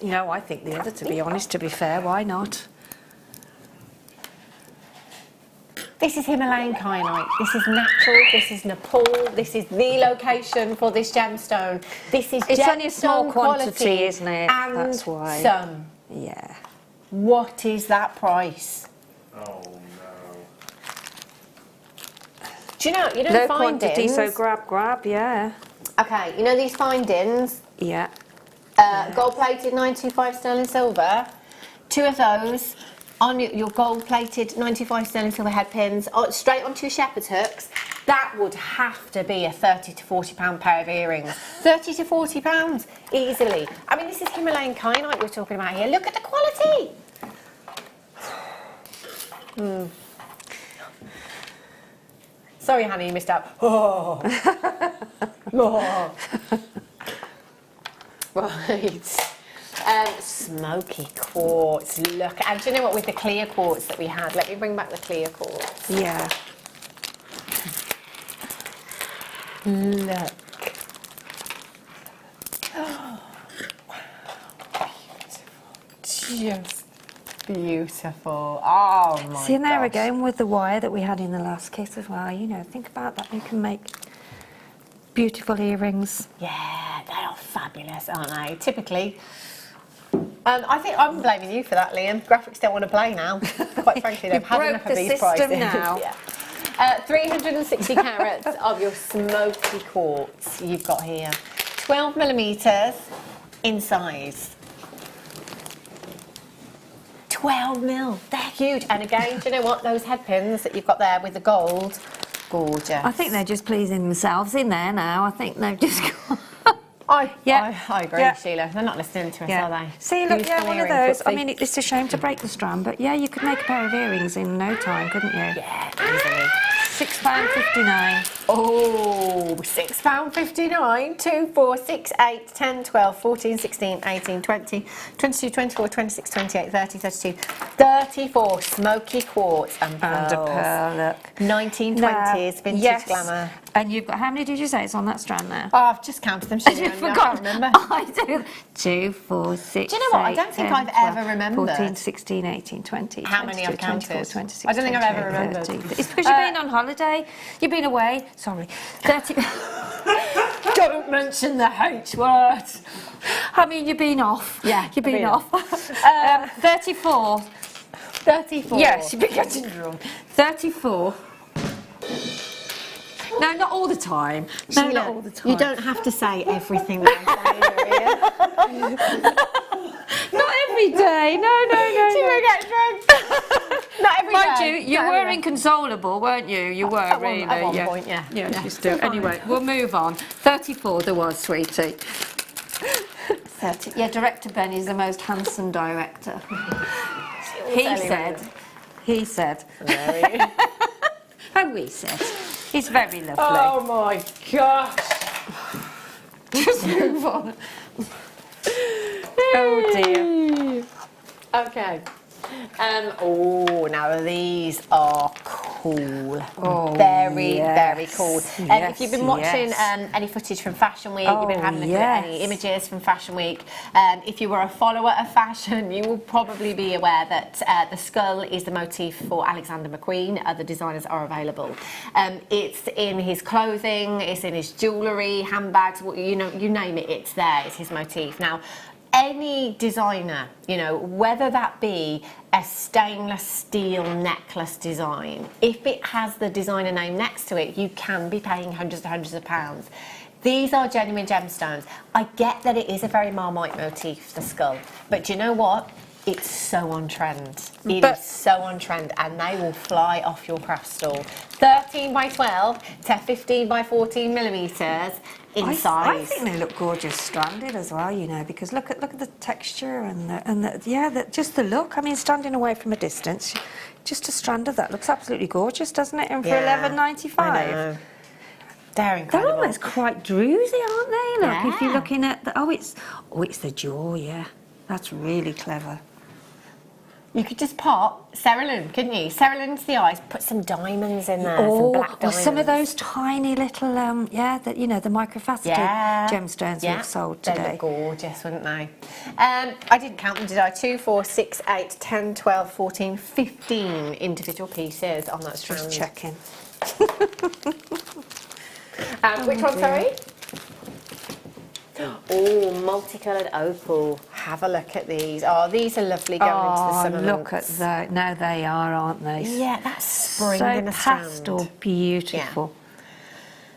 No, I think the other, to be honest, to be fair, why not? This is Himalayan kyanite. This is natural. This is Nepal. This is the location for this gemstone. This is it's only a small quantity, quality, isn't it? And that's why. Some. Yeah. What is that price? Oh no. Do you know low findings? Quantity, so grab, yeah. Okay, you know these findings? Yeah. Gold-plated 925 sterling silver. 2 of those on your gold-plated 925 sterling silver head pins, straight onto your shepherd's hooks. That would have to be a £30 to £40 pair of earrings. £30 to £40 easily. I mean, this is Himalayan kyanite we're talking about here. Look at the quality. Sorry, honey, you missed out. Oh. Right. Smoky quartz. Look, and do you know what? With the clear quartz that we had, let me bring back the clear quartz. Yeah. Look. Just beautiful. Oh my See, and there gosh. again with the wire that we had in the last kit as well. You know, think about that. You can make beautiful earrings. Yeah, they are fabulous, aren't they? Typically. I think I'm blaming you for that, Liam. Graphics don't want to play now. Quite frankly, they've had enough of these prices. Now. Yeah. 360 carats of your smoky quartz you've got here. 12 millimetres in size. 12 mil. They're huge. And again, do you know what? Those head pins that you've got there with the gold, gorgeous. I think they're just pleasing themselves in there now. I think they've just got... I agree, Sheila. They're not listening to us, are they? See, look, Beautiful one of earring those. I footsie. mean, it's a shame to break the strand, but yeah, you could make a pair of earrings in no time, couldn't you? Yeah, easily. £6.59. Oh, £6.59, 2, 4, 6, 8, 10, 12, 14, 16, 18, 20, 22, 24, 26, 28, 30, 32, 34 smoky quartz and pearls. And a pearl, look. 1920s vintage glamour. And you've got, how many did you say it's on that strand there? Oh, I've just counted them, Sheila. I can't remember. I do. 2, 4, 6, Do you know what? I don't 8, think 10, I've 12, ever remembered. 14, 16, 18, 20, How many 22, I've counted? 24, 26, I don't think I've ever 28, remembered. 30. It's because you've been on holiday. You've been away. Sorry. 30. Don't mention the H word. I mean, you've been off. Yeah, You've been I've off. 34. 34. Yes, you've been getting drunk. 34. No, not all the time. No, Sheila, not all the time. you don't have to say everything that I'm saying, Maria. Not every day. No. She will get drunk. Not every Mind day. you Not were every day. inconsolable, weren't you? You were At really. one point, yeah. Yeah, Yeah. just do. Anyway, we'll move on. 34 there was, sweetie. 30. Yeah, director Ben is the most handsome director. He said. And we said. He's very lovely. Oh my gosh. Just move on. Oh dear. Okay. Oh, now these are cool. Oh, very, yes, very cool. If you've been watching yes. any footage from Fashion Week, you've been having a look at any yes. images from Fashion Week. If you were a follower of fashion, you will probably be aware that the skull is the motif for Alexander McQueen. Other designers are available. It's in his clothing, it's in his jewellery, handbags, you name it, it's there. It's his motif. Now, any designer, whether that be a stainless steel necklace design, if it has the designer name next to it, you can be paying hundreds and hundreds of pounds. These are genuine gemstones. I get that it is a very Marmite motif, the skull, but do you know what? It's so on trend. It is so on trend, and they will fly off your craft stall. 13 by 12 to 15 by 14 millimetres in size. I think they look gorgeous stranded as well, because look at the texture and just the look. I mean, standing away from a distance, just a strand of that looks absolutely gorgeous, doesn't it? And for £11.95. I know. They're incredible. They're almost quite druzy, aren't they? Look, if you're Yeah. looking at the it's the jaw, yeah. That's really clever. You could just pop cerulean, couldn't you? Cerulean to the eyes, put some diamonds in there, some black Or diamonds. some of those tiny little, the microfaceted gemstones we've sold today. They'd look gorgeous, wouldn't they? I didn't count them, did I? 2, 4, 6, 8, 10, 12, 14, 15 individual pieces on that strand. Just checking. Which one, sorry? Oh, multicoloured opal. Have a look at these. Oh, these are lovely going into the summer look months. at that. Now they are, aren't they? Yeah, that's spring so in a strand. pastel, beautiful. Yeah.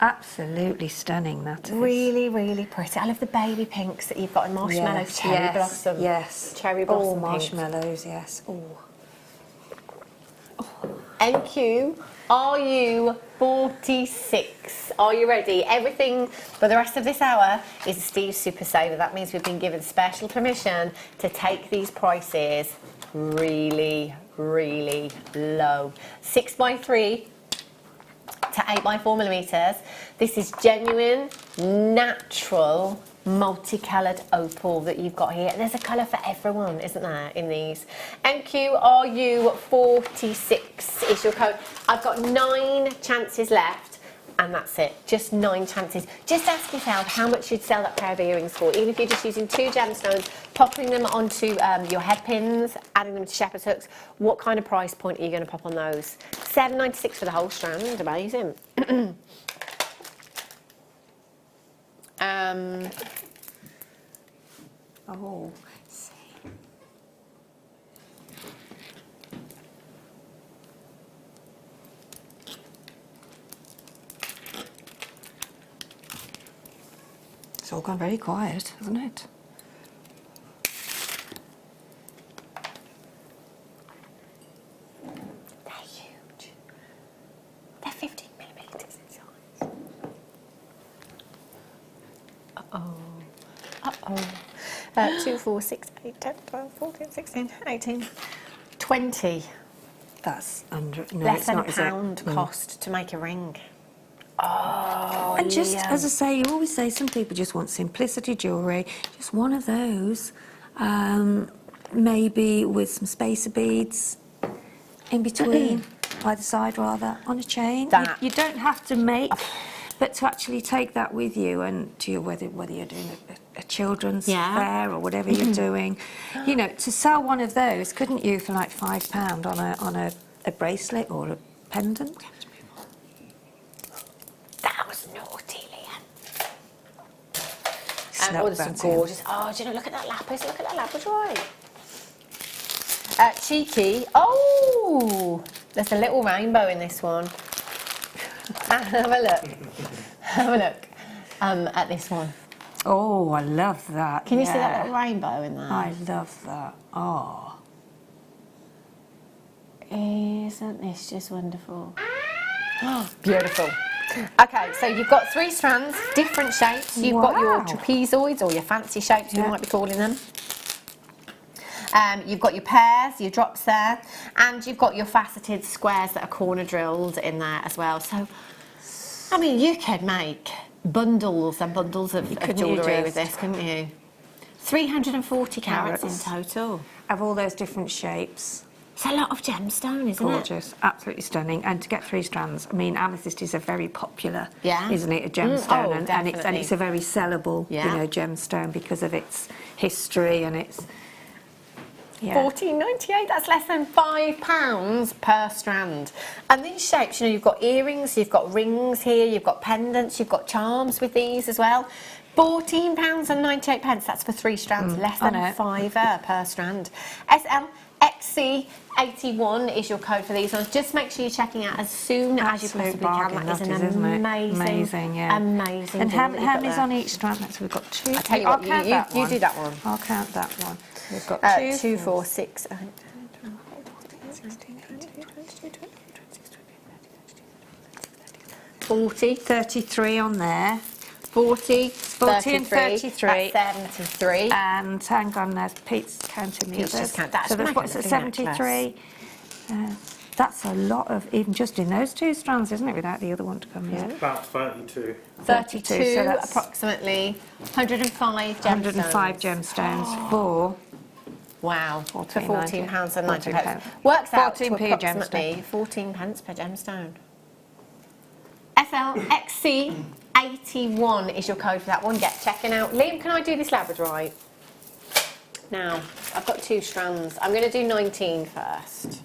Absolutely stunning, that is. Really, really pretty. I love the baby pinks that you've got in marshmallow, cherry blossom. Yes. Cherry blossom Oh, pinks. marshmallows, yes. Oh. NQ, are you 46? Are you ready? Everything for the rest of this hour is a Steve Super Saver. That means we've been given special permission to take these prices really, really low. 6 by 3 to 8 by 4 millimetres. This is genuine, natural, multicoloured opal that you've got here. There's a colour for everyone, isn't there, in these? NQRU46 is your code. I've got 9 chances left, and that's it. Just 9 chances. Just ask yourself how much you'd sell that pair of earrings for, even if you're just using 2 gemstones, popping them onto your head pins, adding them to shepherd's hooks. What kind of price point are you going to pop on those? £7.96 for the whole strand. Amazing. Oh. It's all gone very quiet, hasn't it? They're huge. They're 15 millimetres in size. Uh-oh. 2, 4, 6, 8, 10, 12, 14, 16, 18, 20. That's under... No, Less it's than not, a is it? pound cost to make a ring. Oh, And just, Leah. as I say, you always say some people just want simplicity jewellery, just one of those, maybe with some spacer beads in between, either side rather, on a chain. That. You don't have to make, but to actually take that with you and to your, whether you're doing a children's fair or whatever you're doing, you know, to sell one of those, couldn't you, for like £5 on a bracelet or a pendant? That was naughty, Leah. Snap Oh, there's some that in. gorgeous. Oh, do you know, look at that lapis. Look at that labradorite. Cheeky. Oh, there's a little rainbow in this one. Have a look. Have a look at this one. Oh, I love that. Can you see that little rainbow in there? I love that. Oh. Isn't this just wonderful? Oh, beautiful. Okay, so you've got 3 strands, different shapes. You've got your Wow. trapezoids, or your fancy shapes, we Yeah. might be calling them. You've got your pairs, your drops there, and you've got your faceted squares that are corner drilled in there as well. So, I mean, you could make bundles and bundles of jewellery with this, couldn't you? 340 carats in total. Of all those different shapes. It's a lot of gemstone, isn't it? Gorgeous, absolutely stunning. And to get 3 strands, I mean, amethyst is a very popular, Yeah. isn't it, a gemstone? Oh, and definitely. it's a very sellable, Yeah. you know, gemstone because of its history and its... Yeah. £14.98, that's less than £5 per strand. And these shapes, you know, you've got earrings, you've got rings here, you've got pendants, you've got charms with these as well. £14.98, that's for 3 strands, less than a £5 per strand. SLXC81 is your code for these ones. Just make sure you're checking out as soon as you Absolute possibly can. bargain, That is that an isn't it? amazing, yeah. amazing And deal how that you've got many's there. on each strand? So we've got 2. I'll tell you I'll what, count that you one. do that one. I'll count that one. We've got 2, 2, 4, 6, 8, 40, 33 on there. 40, 40 and 33. That's 73. And hang on, there's Pete's counting the Pete's others. just count- that's so there's making what's a it, lovely 73. That's a lot of, even just in those 2 strands, isn't it, without the other one to come in? About 32. 32, so that's approximately 105 gemstones. 105 gemstones for... Wow, for £14 and 90 £14. pence. Works out to 14p a approximately 14 pence per gemstone. SLXC81 is your code for that one. Get checking out. Liam, can I do this labradorite? Now, I've got 2 strands. I'm going to do 19 first.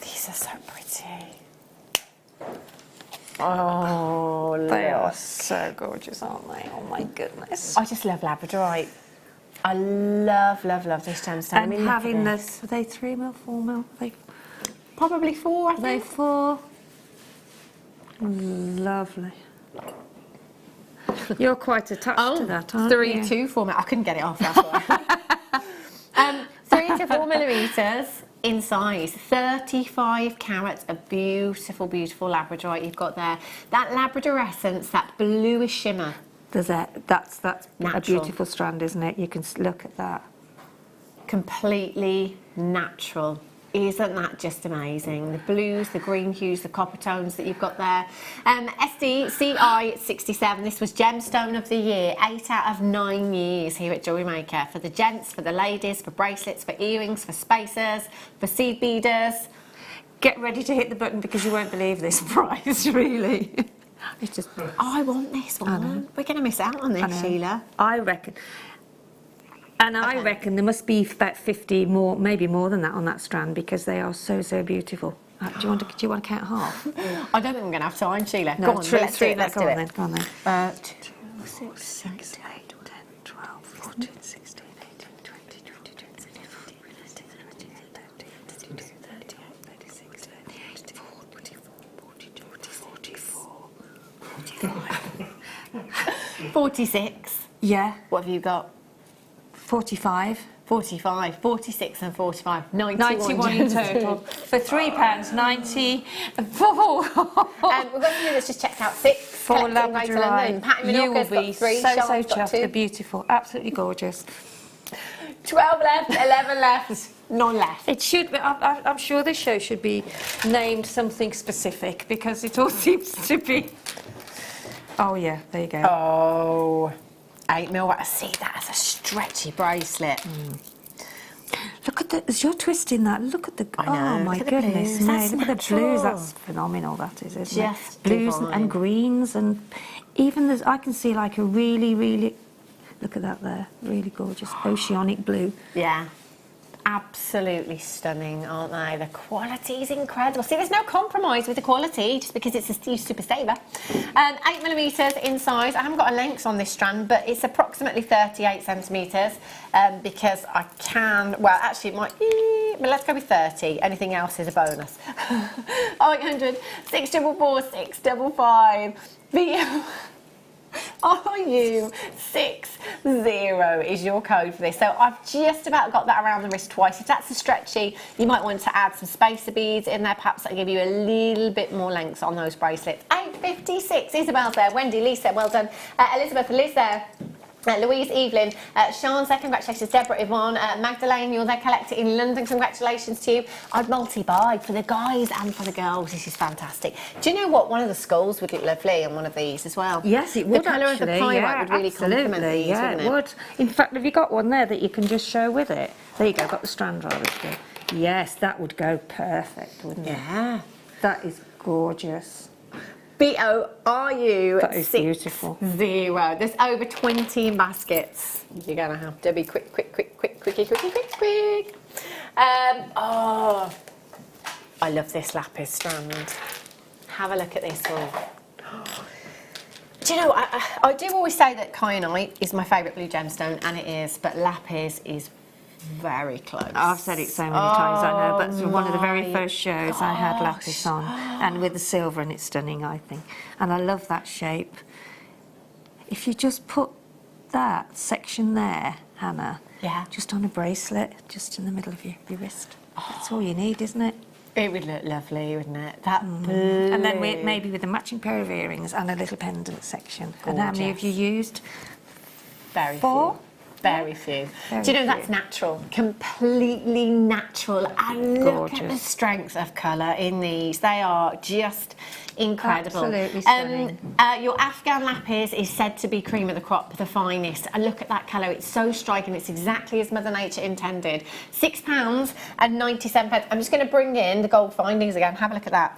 These are so pretty. Oh, They are look. so gorgeous, aren't they? Oh my goodness. I just love labradorite. I love, love, love this gemstone. I And mean, look at having this. this, are they 3 mil, 4 mil? Probably 4, I Are they think. 4? Lovely. You're quite attached to that, aren't 3 you? 2 4 I couldn't get it off, that's why. 3 to 4 millimetres in size, 35 carats of beautiful, beautiful labradorite you've got there. That labradorescence, that bluish shimmer. That's a Natural. beautiful strand, isn't it? You can look at that. Completely natural. Isn't that just amazing? The blues, the green hues, the copper tones that you've got there. SDCI67, this was Gemstone of the Year, 8 out of 9 years here at Jewellery Maker. For the gents, for the ladies, for bracelets, for earrings, for spacers, for seed beaders. Get ready to hit the button because you won't believe this price, really. It's just... Oh, I want this one. We're going to miss out on this, Sheila. I reckon. And I reckon there must be about 50 more, maybe more than that on that strand because they are so, so beautiful. Do you want to count half? I don't think I'm going to have time, Sheila. No, Go on, true, let's do it. Let's do go on it. then, go on then. 2, 4, 6, 8, 10, 12, 14, 16, 18, 20, 22, 23, 32, 38, 36, 38, 44, 42, 44, 45. 46. Yeah, What have you got? 45. 45, 46 and 45, 91 in total. For £3.90. We've got something that's just checked out 6 For collecting Greater London. Patty You will Minorca's be got 3, so Sean's got chuffed. 2. They're beautiful, absolutely gorgeous. 12 left, 11 left, none left. It should be, I'm sure this show should be named something specific because it all seems to be... Oh yeah, there you go. Oh, 8mm. See, that as a stretchy bracelet. Look at the, as you're twisting that, look at the, I know, oh my look at the goodness blues, me, that's look at the natural. blues, that's phenomenal, that is, isn't Just it? Blues divine. and greens, and even there's, I can see like a really, really, look at that there, really gorgeous oceanic blue. Yeah. Absolutely stunning, aren't they? The quality is incredible. See, there's no compromise with the quality just because it's a super saver. 8mm in size. I haven't got a length on this strand, but it's approximately 38 centimetres because I can, well, actually it might be, but let's go with 30. Anything else is a bonus. 800, 644, 655. RU60 is your code for this. So I've just about got that around the wrist twice. If that's a stretchy, you might want to add some spacer beads in there. Perhaps that'll give you a little bit more length on those bracelets. 856. Isabel's there. Wendy, Lisa, well done. Elizabeth, Liz there. Louise, Evelyn, Sean's there, congratulations, Deborah, Yvonne, Magdalene, you're there, collector in London, congratulations to you. I'd multi-buy for the guys and for the girls, this is fantastic. Do you know what, one of the skulls would look lovely on one of these as well? Yes, it would. The colour of the pyrite would really complement these, yeah, wouldn't it would. In fact, have you got one there that you can just show with it? There you go, got the strand rather good. Yes, that would go perfect, wouldn't it? Yeah. That is gorgeous. BORU That is beautiful. 60. There's over 20 baskets. You're gonna have to be quick. Oh, I love this lapis strand. Have a look at this one. Do you know, I do always say that kyanite is my favourite blue gemstone, and it is, but lapis is very close. I've said it so many times, I know, but one of the very first shows I had lapis on, and with the silver, and it's stunning, I think. And I love that shape. If you just put that section there, Hannah, just on a bracelet, just in the middle of your wrist, that's all you need, isn't it? It would look lovely, wouldn't it? That blue. And then maybe with a matching pair of earrings and a little pendant section. Gorgeous. And how many have you used? Very 4? few. Very few. Very Do you know few. that's natural? Completely natural. And look at the Gorgeous. strength of colour in these. They are just incredible. Absolutely stunning. Your Afghan lapis is said to be cream of the crop, the finest. And look at that colour. It's so striking. It's exactly as Mother Nature intended. £6.97. I'm just going to bring in the gold findings again. Have a look at that.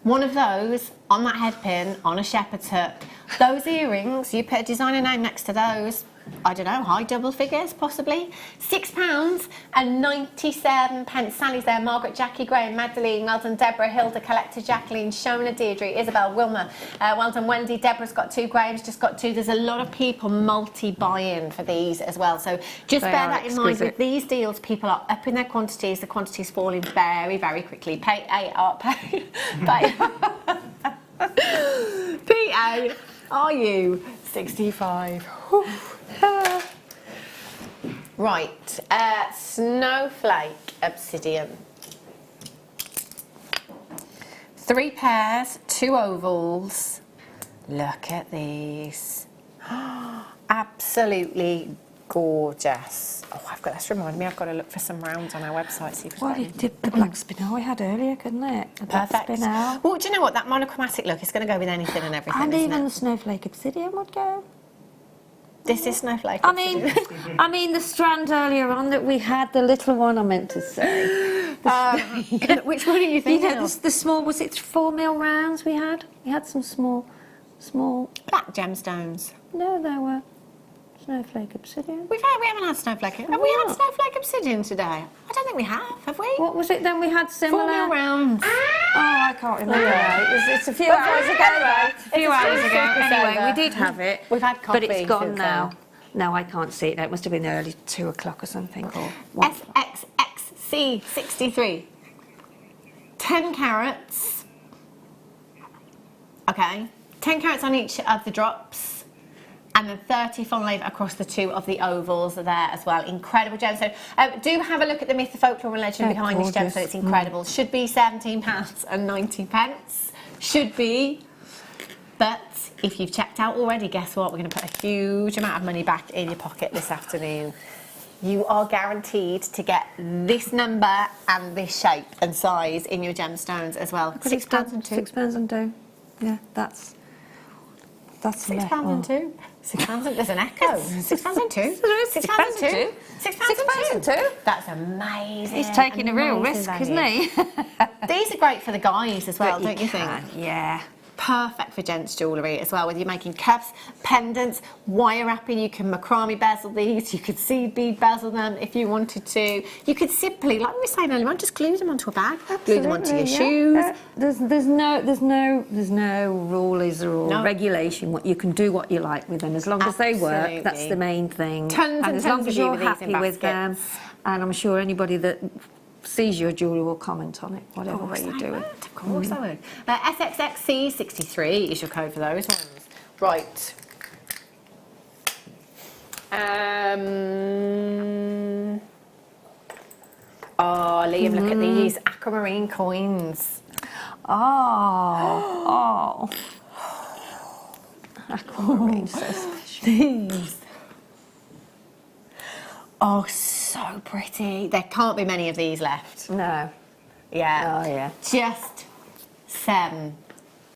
One of those on that headpin, on a shepherd's hook. Those earrings, you put a designer name next to those, I don't know, high double figures possibly. £6.97. Sally's there, Margaret, Jackie, Graham, Magdalene, well done, Deborah, Hilda, Collector, Jacqueline, Shona, Deirdre, Isabel, Wilma, well done, Wendy, Deborah's got 2, Graham's just got 2. There's a lot of people multi-buying for these as well, so just bear that in mind. With these deals, people are upping their quantities, the quantities falling very, very quickly. PARU 65. Right, snowflake obsidian. 3 pairs, 2 ovals. Look at these. Absolutely gorgeous. Oh, I've got, that's reminded me, I've got to look for some rounds on our website. See if Well, it did the black spinel we had earlier, couldn't it? The black Perfect. spinel. Well, do you know what? That monochromatic look is going to go with anything and everything, And isn't even it? the snowflake obsidian would go. This is snowflake I obsidian. mean, the strand earlier on that we had, the little one I meant to say. Which one are you thinking You know, of? the small, was it 4mm rounds we had? We had some small. Black gemstones. No, they were snowflake obsidian. We haven't had snowflake. Have we had snowflake obsidian today? I don't think we have we? What was it then we had similar? 4mm rounds. Oh, I can't remember. It's a few hours ago, right? A few hours ago. Anyway, we did have it. We've had coffee. But it's gone since now. then. No, I can't see it now. It must have been early 2 o'clock or something. Or SXXC63. 10 carats. Okay. 10 carats on each of the drops. and then 35 across the 2 of the ovals there as well. Incredible gemstone. Do have a look at the myth, the folklore and legend behind this gemstone. It's incredible. Should be £17.90. Should be. But if you've checked out already, guess what? We're going to put a huge amount of money back in your pocket this afternoon. You are guaranteed to get this number and this shape and size in your gemstones as well. £6 and 2. £6 and 2. Yeah, that's £6 and 2. £6 and there's an echo. £6 and 2. £6 and 2. £6 and 2. That's amazing. He's taking a real risk, isn't he? These are great for the guys as well, don't you think? Yeah. Perfect for gents jewellery as well, whether you're making cuffs, pendants, wire wrapping. You can macrame bezel these, you could seed bead bezel them if you wanted to. You could simply, like we were saying earlier on, just glue them onto a bag. Absolutely, glue them onto your shoes. There's no rules or regulation. What you can do what you like with them as long as they work. That's the main thing. Tons and as long as you're happy with them, and I'm sure anybody that sees your jewellery will comment on it, whatever way you do it. Of course I would. SXXC63 is your code for those ones. Right. Oh, Liam, look at these aquamarine coins. Oh. Aquamarine, so special. These. Oh, so pretty. There can't be many of these left. No. Yeah. Oh, yeah. Just 7.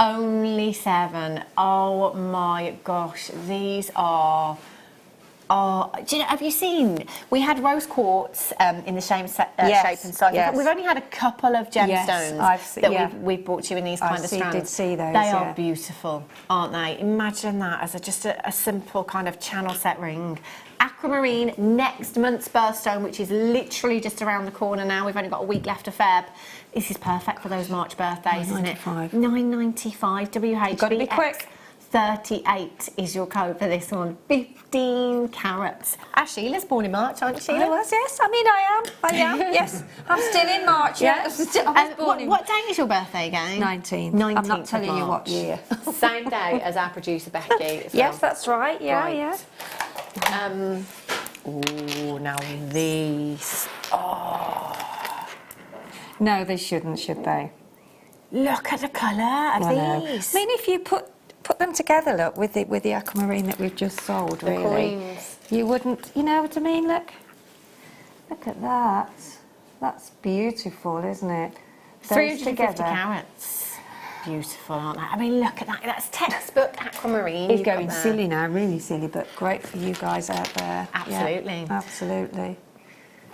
Only 7. Oh my gosh. These are... Oh, do you know, have you seen? We had rose quartz in the same shape and size. Yes. We've only had a couple of gemstones that we've brought you in these kind of strands. I did see those. They are beautiful, aren't they? Imagine that as just a simple kind of channel set ring. Aquamarine, next month's birthstone, which is literally just around the corner now. We've only got a week left of Feb. This is perfect for those March birthdays, isn't it? £9.95 WH. You've got to be quick. 38 is your code for this one. 15 carats. Sheila's born in March, aren't you, Sheila? I was, yes. I mean, I am. Yes. I'm still in March. Yeah. I was born in... What day is your birthday again? 19th. 19th. I'm not telling you what year. Same day as our producer Becky. Yes, that's right. Yeah, yeah. Oh, now these. Oh. No, they shouldn't, should they? Look at the colour of these. I mean, if you put them together, look, with the aquamarine that we've just sold, the really, coins. You wouldn't, you know what I mean? Look at that. That's beautiful, isn't it? 350 carats. Beautiful, aren't they? I mean, look at that. That's textbook aquamarine. He's going silly now, really silly, but great for you guys out there. Absolutely. Yeah, absolutely.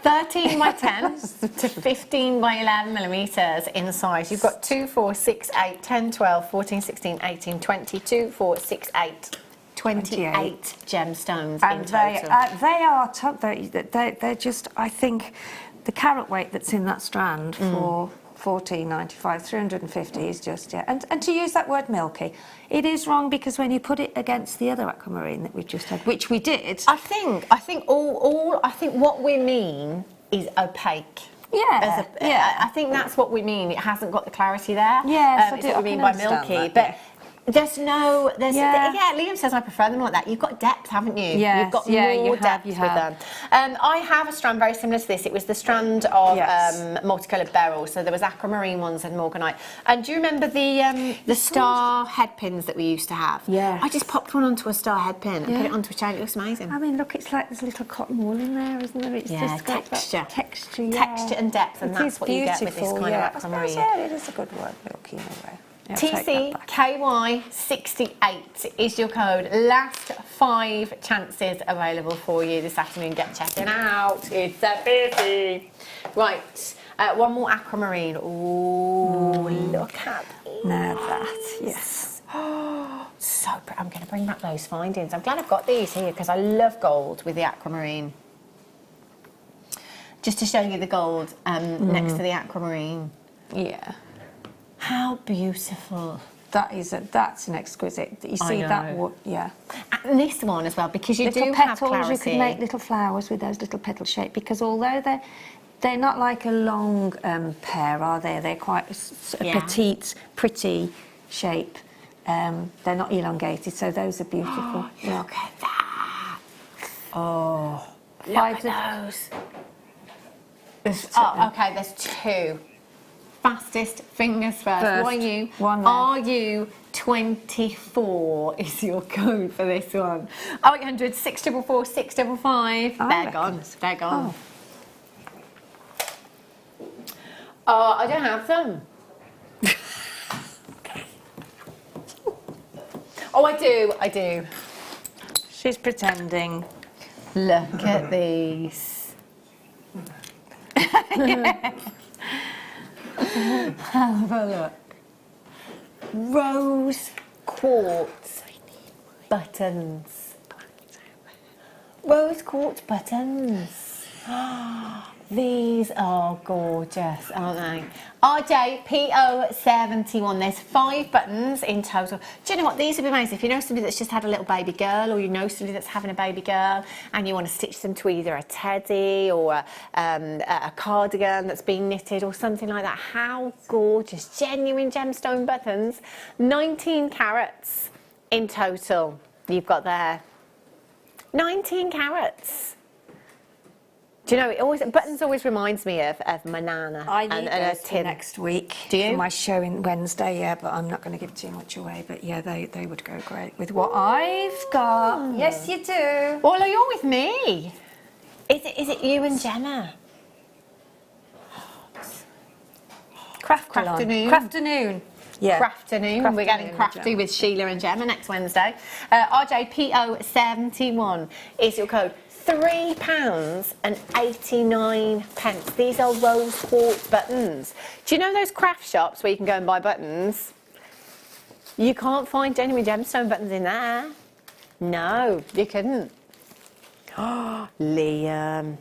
13 by 10 to 15 by 11 millimetres in size. You've got 2, 4, 6, 8, 10, 12, 14, 16, 18, 20, 2, 4, 6, 8, 28 gemstones and in total. They're just, I think, the carat weight that's in that strand for $14.95, 350 is just, yeah. And to use that word milky, it is wrong because when you put it against the other aquamarine that we just had, which we did. I think what we mean is opaque. Yeah, I think that's what we mean. It hasn't got the clarity there. Yes, it's what we mean by milky. But Liam says I prefer them like that. You've got depth, haven't you? Yes, You've got more depth with them. I have a strand very similar to this. It was the strand of multicoloured beryl. So there was aquamarine ones and morganite. And do you remember the star head pins that we used to have? Yeah. I just popped one onto a star head pin and put it onto a chain. It looks amazing. I mean, look, it's like there's a little cotton wool in there, isn't there? It's just got texture. Texture, texture and depth, and that's what you get with this kind of aquamarine. Yeah, it is a good word, milky in a way. TCKY68 is your code. Last 5 chances available for you this afternoon. Get checking out. It's a busy. Right, one more aquamarine. Oh, look at these. Now that, yes. So pretty. I'm going to bring back those findings. I'm glad I've got these here because I love gold with the aquamarine. Just to show you the gold next to the aquamarine. Yeah. How beautiful. That's an exquisite. You see that wood, yeah. And this one as well, because you little do petals, have clarity. You could make little flowers with those little petal shape because although they're not like a long pear, are they? They're quite a petite, pretty shape. they're not elongated, so those are beautiful. Look at that. Oh, look Five at those. Oh, okay, there's 2. Fastest fingers first. Why you? One left. Are you 24 is your code for this one. 0800 644 655. They're gone. They're gone. Oh, I don't have them. Oh, I do. She's pretending. Look at these. Have a look. Rose quartz buttons. Rose quartz buttons. These are gorgeous, aren't they? RJPO71. There's 5 buttons in total. Do you know what? These would be amazing. If you know somebody that's just had a little baby girl, or you know somebody that's having a baby girl, and you want to stitch them to either a teddy or a cardigan that's been knitted or something like that. How gorgeous. Genuine gemstone buttons. 19 carats in total you've got there. 19 carats. Do you know, buttons always reminds me of my nana. I need and those for next week. Do you? For my show in Wednesday, yeah, but I'm not going to give too much away. But yeah, they would go great with what I've got. Yes, you do. Well, you're with me. Is it you and Gemma? Crafternoon. Crafternoon. Yeah. Crafternoon. We're getting crafty with Sheila and Gemma next Wednesday. RJPO71 is your code. £3.89. These are rose quartz buttons. Do you know those craft shops where you can go and buy buttons? You can't find genuine gemstone buttons in there. No, you couldn't. Oh, Liam.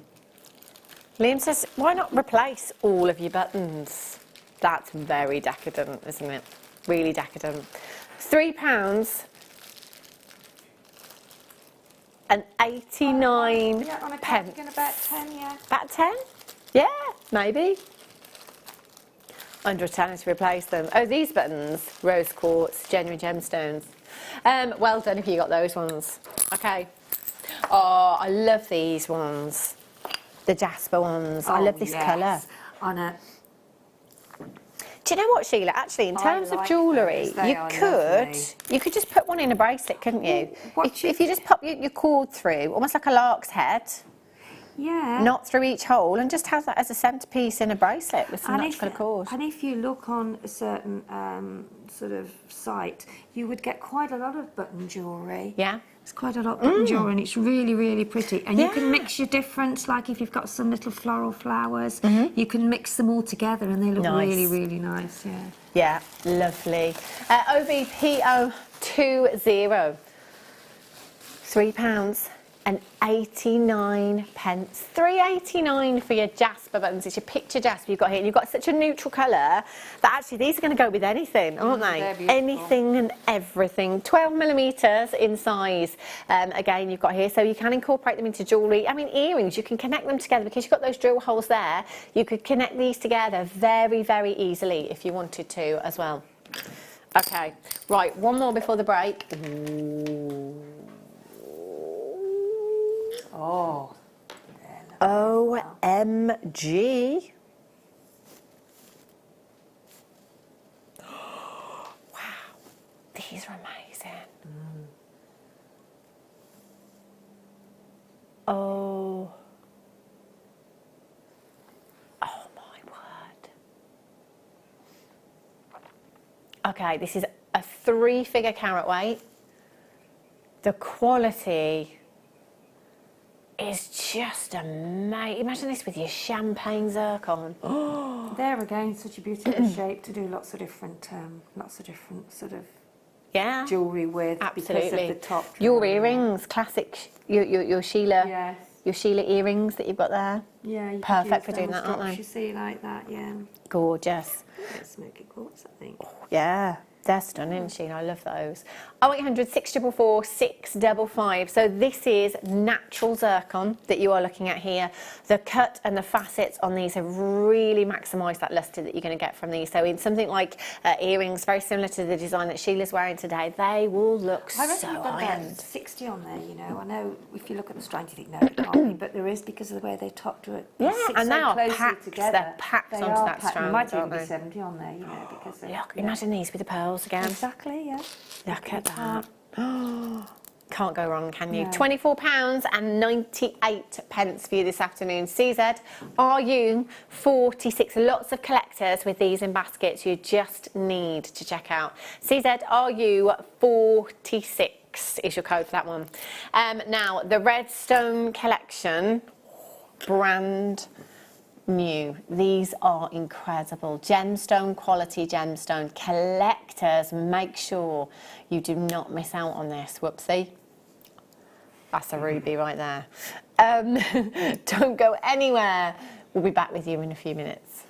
Liam says, why not replace all of your buttons? That's very decadent, isn't it? Really decadent. £3. And 89 yeah, on a pence. cardigan about 10, yeah. About 10? Yeah, maybe. Under a tenner to replace them. Oh, these buttons, rose quartz, genuine gemstones. Well done if you got those ones. Okay. Oh, I love these ones. The jasper ones. I love this colour. On a... Do you know what, Sheila? Actually, in terms of jewellery, you could just put one in a bracelet, couldn't you? If you just pop your cord through, almost like a lark's head. Yeah. Not through each hole, and just have that as a centrepiece in a bracelet with some natural cord. And if you look on a certain sort of site, you would get quite a lot of button jewellery. Yeah. It's quite a lot of button jewellery, and it's really, really pretty. And you can mix your different, like if you've got some little floral flowers, you can mix them all together, and they look really, really nice. Yeah. Yeah, lovely. OVPO20. £3.89. £3.89 for your jasper buttons. It's your picture jasper you've got here. And you've got such a neutral colour that actually these are going to go with anything, aren't they? Anything and everything. 12mm in size. Again, you've got here. So you can incorporate them into jewellery. I mean, earrings, you can connect them together because you've got those drill holes there. You could connect these together very, very easily if you wanted to as well. Okay, right, one more before the break. Ooh. Oh. OMG. Wow, these are amazing. Oh. Oh my word. Okay, this is a 3-figure carat weight. The quality is just amazing. Imagine this with your champagne zircon. Oh, there again, such a beautiful shape to do lots of different sort of jewellery with. Absolutely. Because of the top. Your earrings, classic. Your Sheila. Yes. Your Sheila earrings that you've got there. Yeah. You Perfect for doing that, aren't they? You see like that, yeah. Gorgeous. It's smoky quartz, I think. Yeah. They're stunning, Sheila. I love those. 0800 644 655. So this is natural zircon that you are looking at here. The cut and the facets on these have really maximised that lustre that you're going to get from these. So in something like earrings, very similar to the design that Sheila's wearing today, they will look so high-end. 60 on there, you know. I know if you look at the strand, you think, no, it can't be, but there is because of the way they tucked to it. Yeah, and so they're packed. They're packed onto that strand. There might even be 70 on there, you know, because... Look, imagine these with the pearls again. Exactly, yeah. Look at that. Can't go wrong, can you? No. £24.98 for you this afternoon. CZ, RU46. Lots of collectors with these in baskets you just need to check out. CZ, RU46 is your code for that one. Now, the Redstone collection, brand new. These are incredible. Gemstone quality gemstone. Collectors, make sure you do not miss out on this. Whoopsie. That's a ruby right there. Don't go anywhere. We'll be back with you in a few minutes.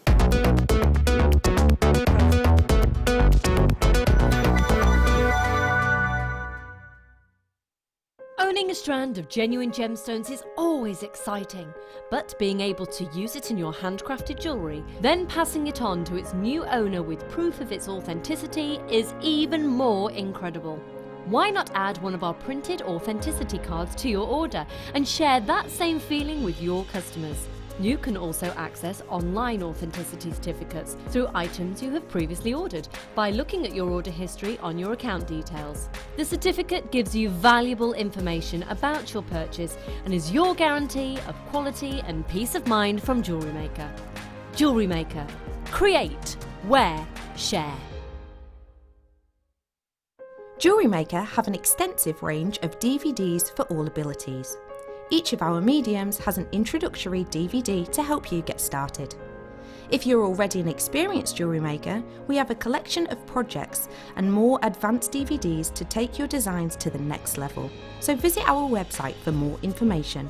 Owning a strand of genuine gemstones is always exciting, but being able to use it in your handcrafted jewellery, then passing it on to its new owner with proof of its authenticity is even more incredible. Why not add one of our printed authenticity cards to your order and share that same feeling with your customers? You can also access online authenticity certificates through items you have previously ordered by looking at your order history on your account details. The certificate gives you valuable information about your purchase and is your guarantee of quality and peace of mind from Jewellery Maker. Jewellery Maker. Create, wear, share. Jewellery Maker have an extensive range of DVDs for all abilities. Each of our mediums has an introductory DVD to help you get started. If you're already an experienced jewellery maker, we have a collection of projects and more advanced DVDs to take your designs to the next level. So visit our website for more information.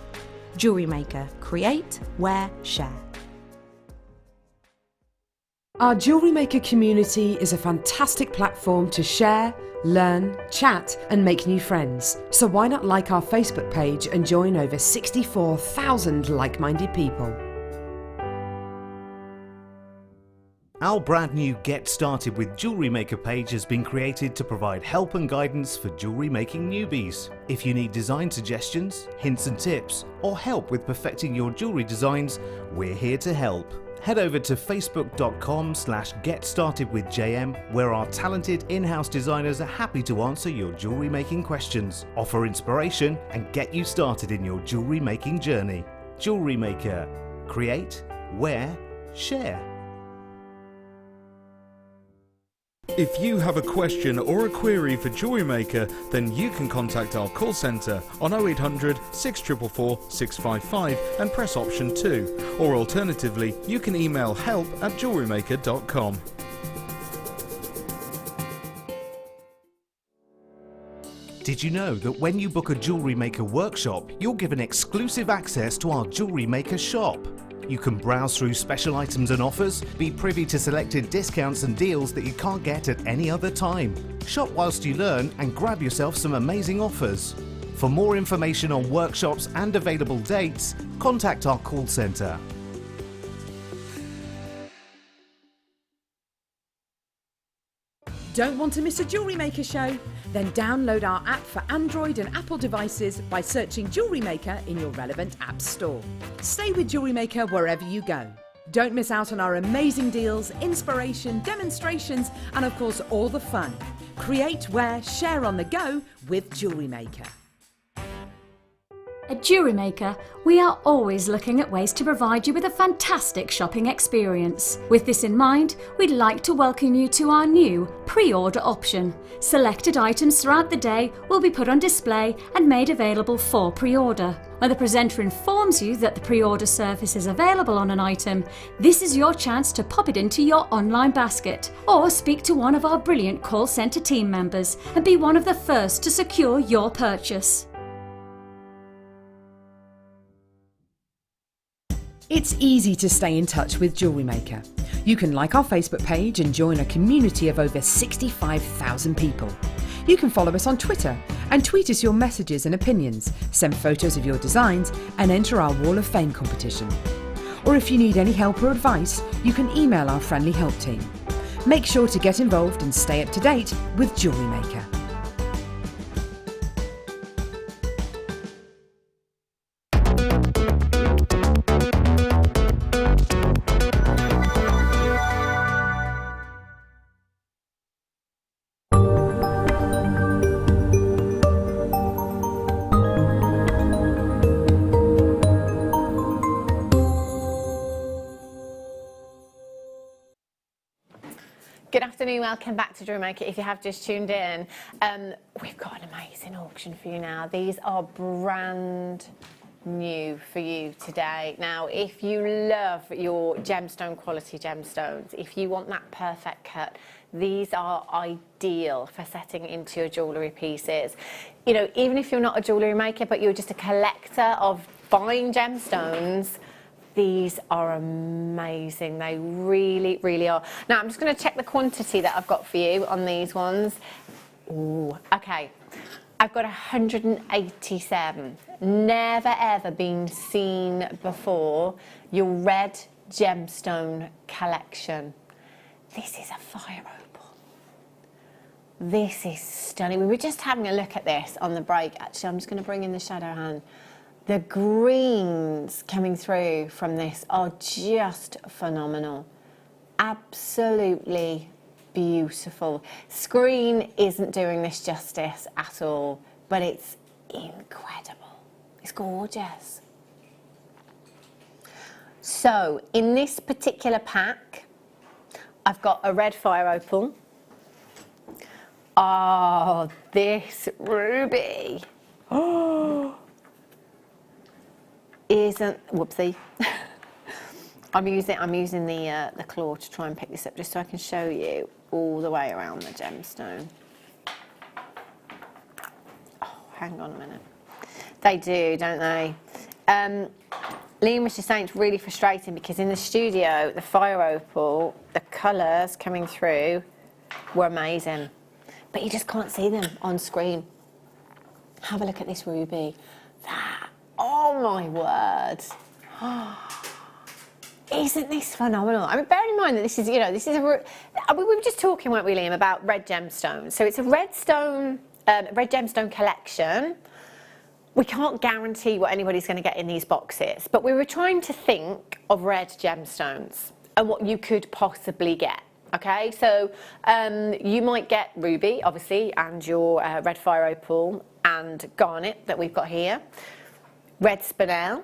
Jewellery Maker. Create, wear, share. Our Jewellery Maker community is a fantastic platform to share, learn, chat and make new friends. So why not like our Facebook page and join over 64,000 like-minded people. Our brand new Get Started with Jewellery Maker page has been created to provide help and guidance for jewellery making newbies. If you need design suggestions, hints and tips, or help with perfecting your jewellery designs, we're here to help. Head over to facebook.com/getstartedwithjm, where our talented in-house designers are happy to answer your jewellery making questions, offer inspiration and get you started in your jewellery making journey. Jewellery Maker. Create, wear, share. If you have a question or a query for Jewellery Maker, then you can contact our call centre on 0800 644 655 and press option 2, or alternatively you can email help@jewellerymaker.com. Did you know that when you book a Jewellery Maker workshop, you're given exclusive access to our Jewellery Maker shop? You can browse through special items and offers, be privy to selected discounts and deals that you can't get at any other time. Shop whilst you learn and grab yourself some amazing offers. For more information on workshops and available dates, contact our call centre. Don't want to miss a Jewellery Maker show? Then download our app for Android and Apple devices by searching Jewellery Maker in your relevant app store. Stay with Jewellery Maker wherever you go. Don't miss out on our amazing deals, inspiration, demonstrations, and of course all the fun. Create, wear, share on the go with Jewellery Maker. At Jewellery Maker, we are always looking at ways to provide you with a fantastic shopping experience. With this in mind, we'd like to welcome you to our new pre-order option. Selected items throughout the day will be put on display and made available for pre-order. When the presenter informs you that the pre-order service is available on an item, this is your chance to pop it into your online basket or speak to one of our brilliant call centre team members and be one of the first to secure your purchase. It's easy to stay in touch with Jewellery Maker. You can like our Facebook page and join a community of over 65,000 people. You can follow us on Twitter and tweet us your messages and opinions, send photos of your designs and enter our Wall of Fame competition. Or if you need any help or advice, you can email our friendly help team. Make sure to get involved and stay up to date with Jewellery Maker. Good afternoon, welcome back to Jewellery Maker. If you have just tuned in, we've got an amazing auction for you now. These are brand new for you today. Now, if you love your gemstone quality gemstones, if you want that perfect cut, these are ideal for setting into your jewellery pieces. You know, even if you're not a jewellery maker, but you're just a collector of fine gemstones, these are amazing. They really, really are. Now, I'm just going to check the quantity that I've got for you on these ones. Ooh, okay. I've got 187. Never, ever been seen before. Your red gemstone collection. This is a fire opal. This is stunning. We were just having a look at this on the break. Actually, I'm just going to bring in the shadow hand. The greens coming through from this are just phenomenal. Absolutely beautiful. Screen isn't doing this justice at all, but it's incredible. It's gorgeous. So in this particular pack, I've got a red fire opal. Oh, this ruby. Oh. Isn't, whoopsie. I'm using the claw to try and pick this up just so I can show you all the way around the gemstone. Oh, hang on a minute. They do, don't they? Liam was just saying it's really frustrating because in the studio, the fire opal, the colours coming through were amazing, but you just can't see them on screen. Have a look at this ruby. Oh my word. Isn't this phenomenal? I mean, bear in mind that this is, you know, this is we were just talking, weren't we, Liam, about red gemstones. So it's a red gemstone collection. We can't guarantee what anybody's going to get in these boxes, but we were trying to think of red gemstones and what you could possibly get. Okay, so you might get ruby, obviously, and your red fire opal and garnet that we've got here. Red spinel,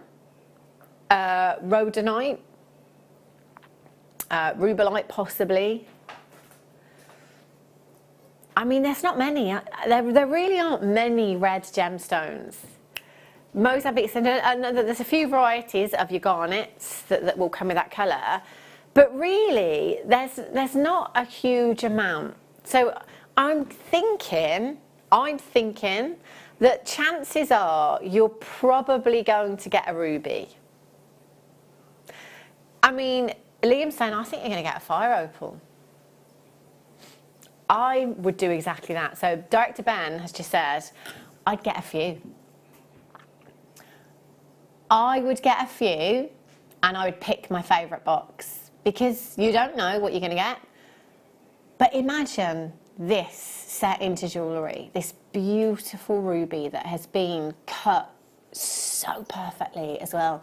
rhodonite, rubellite possibly. I mean, there's not many. There really aren't many red gemstones. Mozambique, so there's a few varieties of your garnets that will come with that colour, but really there's not a huge amount. So I'm thinking that chances are you're probably going to get a ruby. I mean, Liam's saying, I think you're going to get a fire opal. I would do exactly that. So Director Ben has just said, I'd get a few. I would get a few and I would pick my favourite box because you don't know what you're going to get. But imagine this set into jewellery, this beautiful ruby that has been cut so perfectly as well.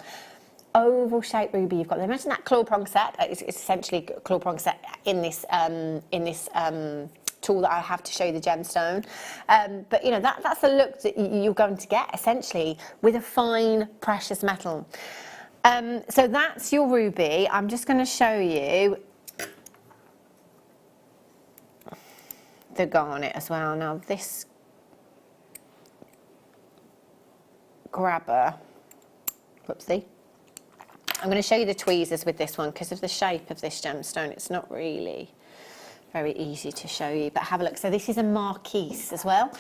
Oval shaped ruby you've got. Imagine that claw prong set. It's essentially a claw prong set in this tool that I have to show you the gemstone. But you know, that's the look that you're going to get essentially with a fine precious metal. So that's your ruby. I'm just going to show you the garnet as well. Now this grabber, whoopsie. I'm going to show you the tweezers with this one because of the shape of this gemstone. It's not really very easy to show you, but have a look. So this is a marquise as well.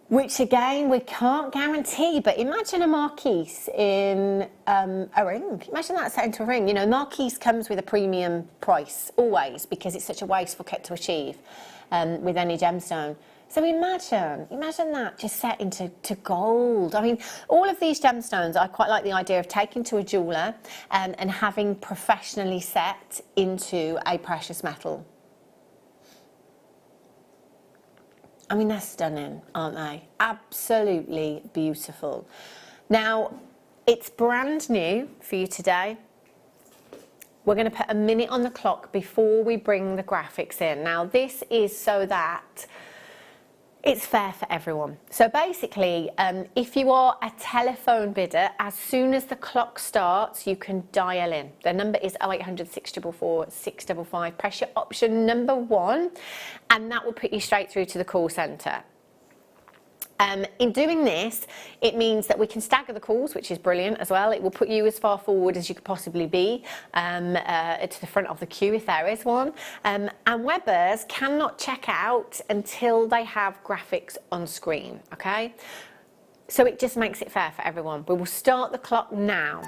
which again we can't guarantee, but imagine a marquise in a ring. Imagine that set into a ring. You know, marquise comes with a premium price always because it's such a wasteful kit to achieve with any gemstone. So imagine that just set into gold. I mean, all of these gemstones, I quite like the idea of taking to a jeweller and having professionally set into a precious metal. I mean, they're stunning, aren't they? Absolutely beautiful. Now, it's brand new for you today. We're going to put a minute on the clock before we bring the graphics in. Now, this is so that it's fair for everyone. So basically, if you are a telephone bidder, as soon as the clock starts, you can dial in. The number is 0800 644 655. Press your option number 1, and that will put you straight through to the call centre. In doing this, it means that we can stagger the calls, which is brilliant as well. It will put you as far forward as you could possibly be to the front of the queue if there is one. And webbers cannot check out until they have graphics on screen, okay? So it just makes it fair for everyone. We will start the clock now.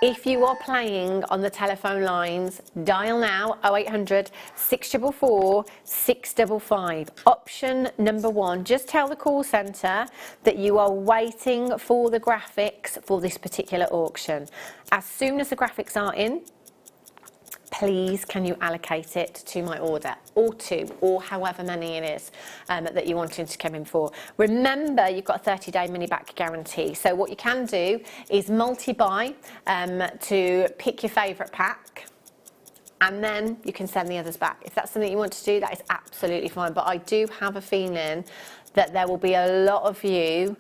If you are playing on the telephone lines, dial now 0800 644 655. Option number 1, just tell the call centre that you are waiting for the graphics for this particular auction. As soon as the graphics are in, please can you allocate it to my order, or 2, or however many it is that you're wanting to come in for. Remember, you've got a 30-day money-back guarantee. So what you can do is multi-buy to pick your favourite pack, and then you can send the others back. If that's something you want to do, that is absolutely fine. But I do have a feeling that there will be a lot of you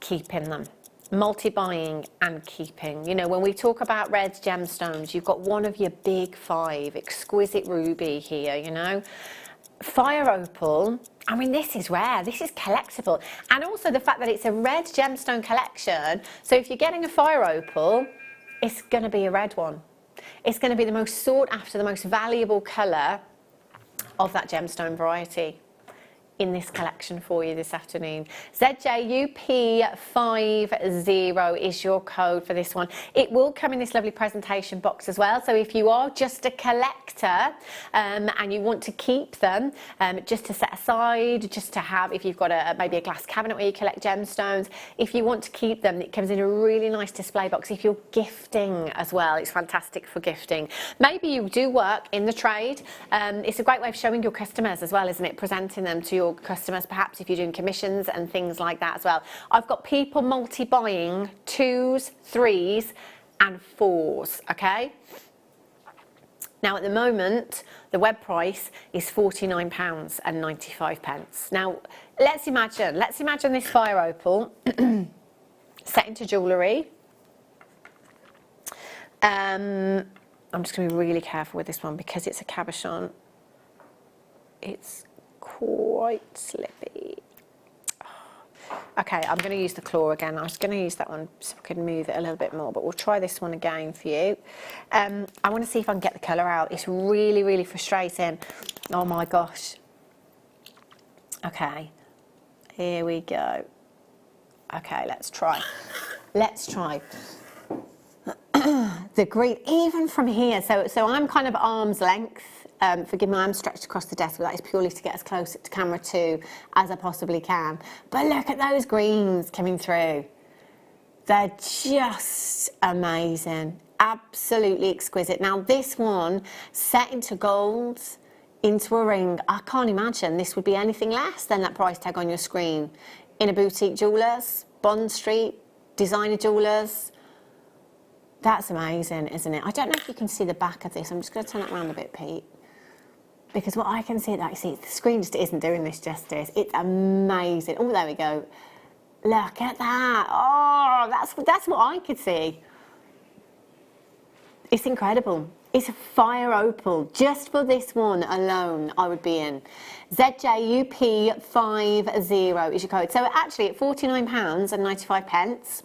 keeping them. Multi-buying and keeping. You know, when we talk about red gemstones, you've got one of your big 5, exquisite ruby here, you know. Fire opal, I mean, this is rare, this is collectible. And also the fact that it's a red gemstone collection, so if you're getting a fire opal, it's going to be a red one. It's going to be the most sought after, the most valuable colour of that gemstone variety in this collection for you this afternoon. ZJUP50 is your code for this one. It will come in this lovely presentation box as well. So if you are just a collector and you want to keep them just to set aside, just to have, if you've got maybe a glass cabinet where you collect gemstones, if you want to keep them, it comes in a really nice display box. If you're gifting as well, it's fantastic for gifting. Maybe you do work in the trade. It's a great way of showing your customers as well, isn't it? Presenting them to your customers, perhaps if you're doing commissions and things like that as well. I've got people multi-buying 2s, 3s and 4s, okay? Now at the moment, the web price is £49.95. Now let's imagine this fire opal set into jewellery. I'm just going to be really careful with this one because it's a cabochon. It's quite slippy. Okay, I'm going to use the claw again. I was going to use that one so I could move it a little bit more, but we'll try this one again for you. I want to see if I can get the colour out. It's really, really frustrating. Oh my gosh. Okay, here we go. Okay, let's try. Let's try. The green, even from here, so I'm kind of arm's length. Forgive me, I'm stretched across the desk, but that is purely to get as close to camera 2 as I possibly can. But look at those greens coming through. They're just amazing. Absolutely exquisite. Now this one, set into gold, into a ring, I can't imagine this would be anything less than that price tag on your screen. In a boutique jewellers, Bond Street, designer jewellers. That's amazing, isn't it? I don't know if you can see the back of this. I'm just going to turn it around a bit, Pete. Because what I can see, the screen just isn't doing this justice. It's amazing. Oh, there we go. Look at that. Oh, that's what I could see. It's incredible. It's a fire opal. Just for this one alone, I would be in. ZJUP50 is your code. So actually at £49.95.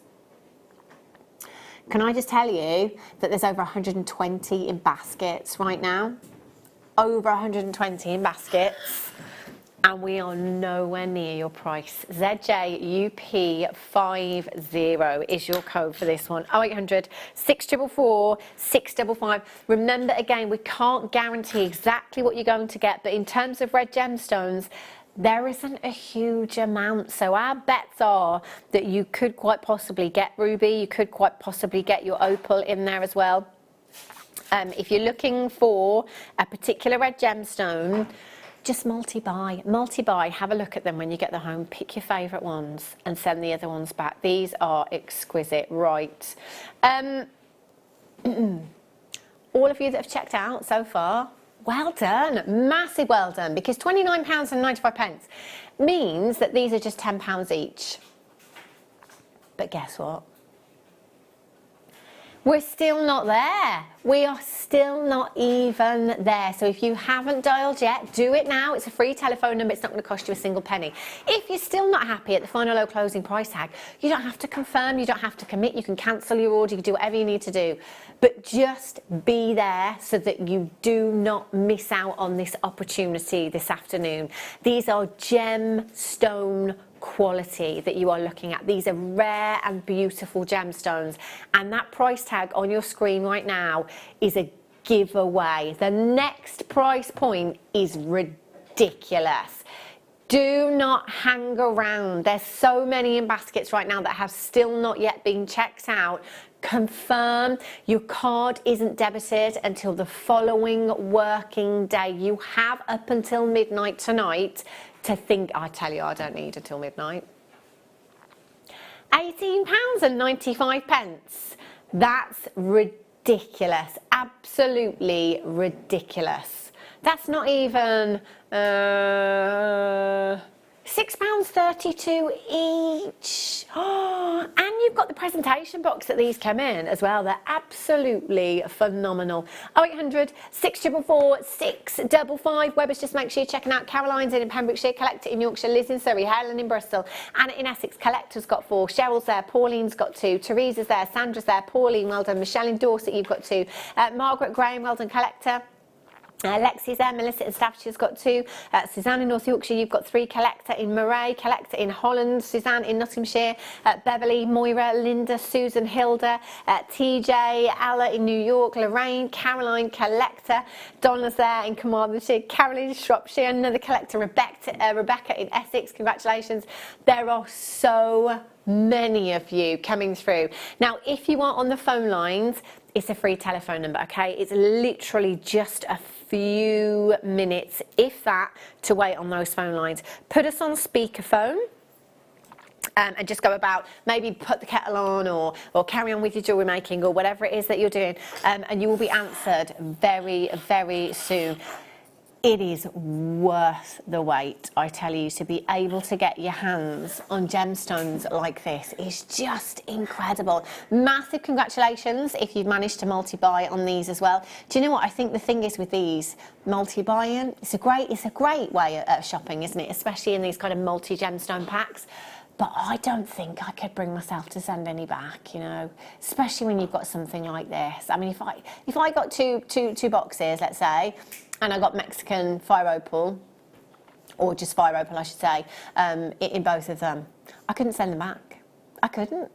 Can I just tell you that there's over 120 in baskets right now? Over 120 in baskets. and we are nowhere near your price. ZJUP50 is your code for this one. 0800 644 655. Remember, again, we can't guarantee exactly what you're going to get, but in terms of red gemstones, there isn't a huge amount. So our bets are that you could quite possibly get ruby, you could quite possibly get your opal in there as well. If you're looking for a particular red gemstone, just multi-buy, have a look at them when you get them home, pick your favourite ones and send the other ones back. These are exquisite, right. All of you that have checked out so far, well done, massive well done, because £29.95 means that these are just £10 each. But guess what? We're still not there. We are still not even there. So if you haven't dialed yet, do it now. It's a free telephone number. It's not going to cost you a single penny. If you're still not happy at the final low closing price tag, you don't have to confirm, you don't have to commit, you can cancel your order, you can do whatever you need to do. But just be there so that you do not miss out on this opportunity this afternoon. These are gemstone quality that you are looking at. These are rare and beautiful gemstones, and that price tag on your screen right now is a giveaway. The next price point is ridiculous. Do not hang around. There's so many in baskets right now that have still not yet been checked out. Confirm your card isn't debited until the following working day. You have up until midnight tonight to think. I tell you, I don't need until midnight. £18.95. That's ridiculous. Absolutely ridiculous. That's not even £6.32 each. Oh, and you've got the presentation box that these come in as well. They're absolutely phenomenal. 0800 644 655. Webbers, just make sure you're checking out. Caroline's in Pembrokeshire, Collector in Yorkshire, Liz in Surrey, Helen in Bristol, Anna in Essex, Collector's got 4, Cheryl's there, Pauline's got 2, Teresa's there, Sandra's there, Pauline, well done, Michelle in Dorset, you've got 2, Margaret Graham, well done, Collector. Lexi's there, Melissa in Stabshire's got 2, Suzanne in North Yorkshire, you've got 3, Collector in Moray, Collector in Holland, Suzanne in Nottinghamshire, Beverly, Moira, Linda, Susan, Hilda, TJ, Ella in New York, Lorraine, Caroline, Collector, Donna's there in Carmarthenshire, Caroline in Shropshire, another Collector, Rebecca in Essex, congratulations. There are so many of you coming through. Now, if you are on the phone lines, it's a free telephone number, okay? It's literally just a few minutes, if that, to wait on those phone lines. Put us on speakerphone and just go about, maybe put the kettle on or carry on with your jewellery making or whatever it is that you're doing, and you will be answered very, very soon. It is worth the wait, I tell you. To be able to get your hands on gemstones like this is just incredible. Massive congratulations if you've managed to multi-buy on these as well. Do you know what? I think the thing is with these, multi-buying, it's a great way of shopping, isn't it? Especially in these kind of multi-gemstone packs. But I don't think I could bring myself to send any back, you know, especially when you've got something like this. I mean, if I got two boxes, let's say, and I got Mexican fire opal, or just fire opal, I should say, in both of them, I couldn't send them back. I couldn't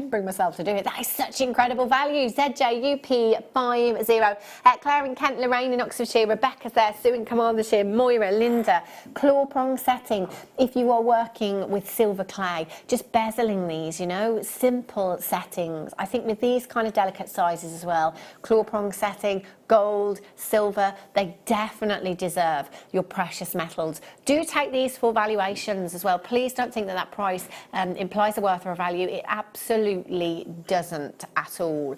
bring myself to do it. That is such incredible value. ZJUP50. Claire in Kent, Lorraine in Oxfordshire, Rebecca's there, Sue in Carmarthenshire, Moira, Linda. Claw prong setting. If you are working with silver clay, just bezeling these, you know, simple settings. I think with these kind of delicate sizes as well, claw prong setting, gold, silver, they definitely deserve your precious metals. Do take these for valuations as well. Please don't think that price implies a worth or a value. It absolutely doesn't at all.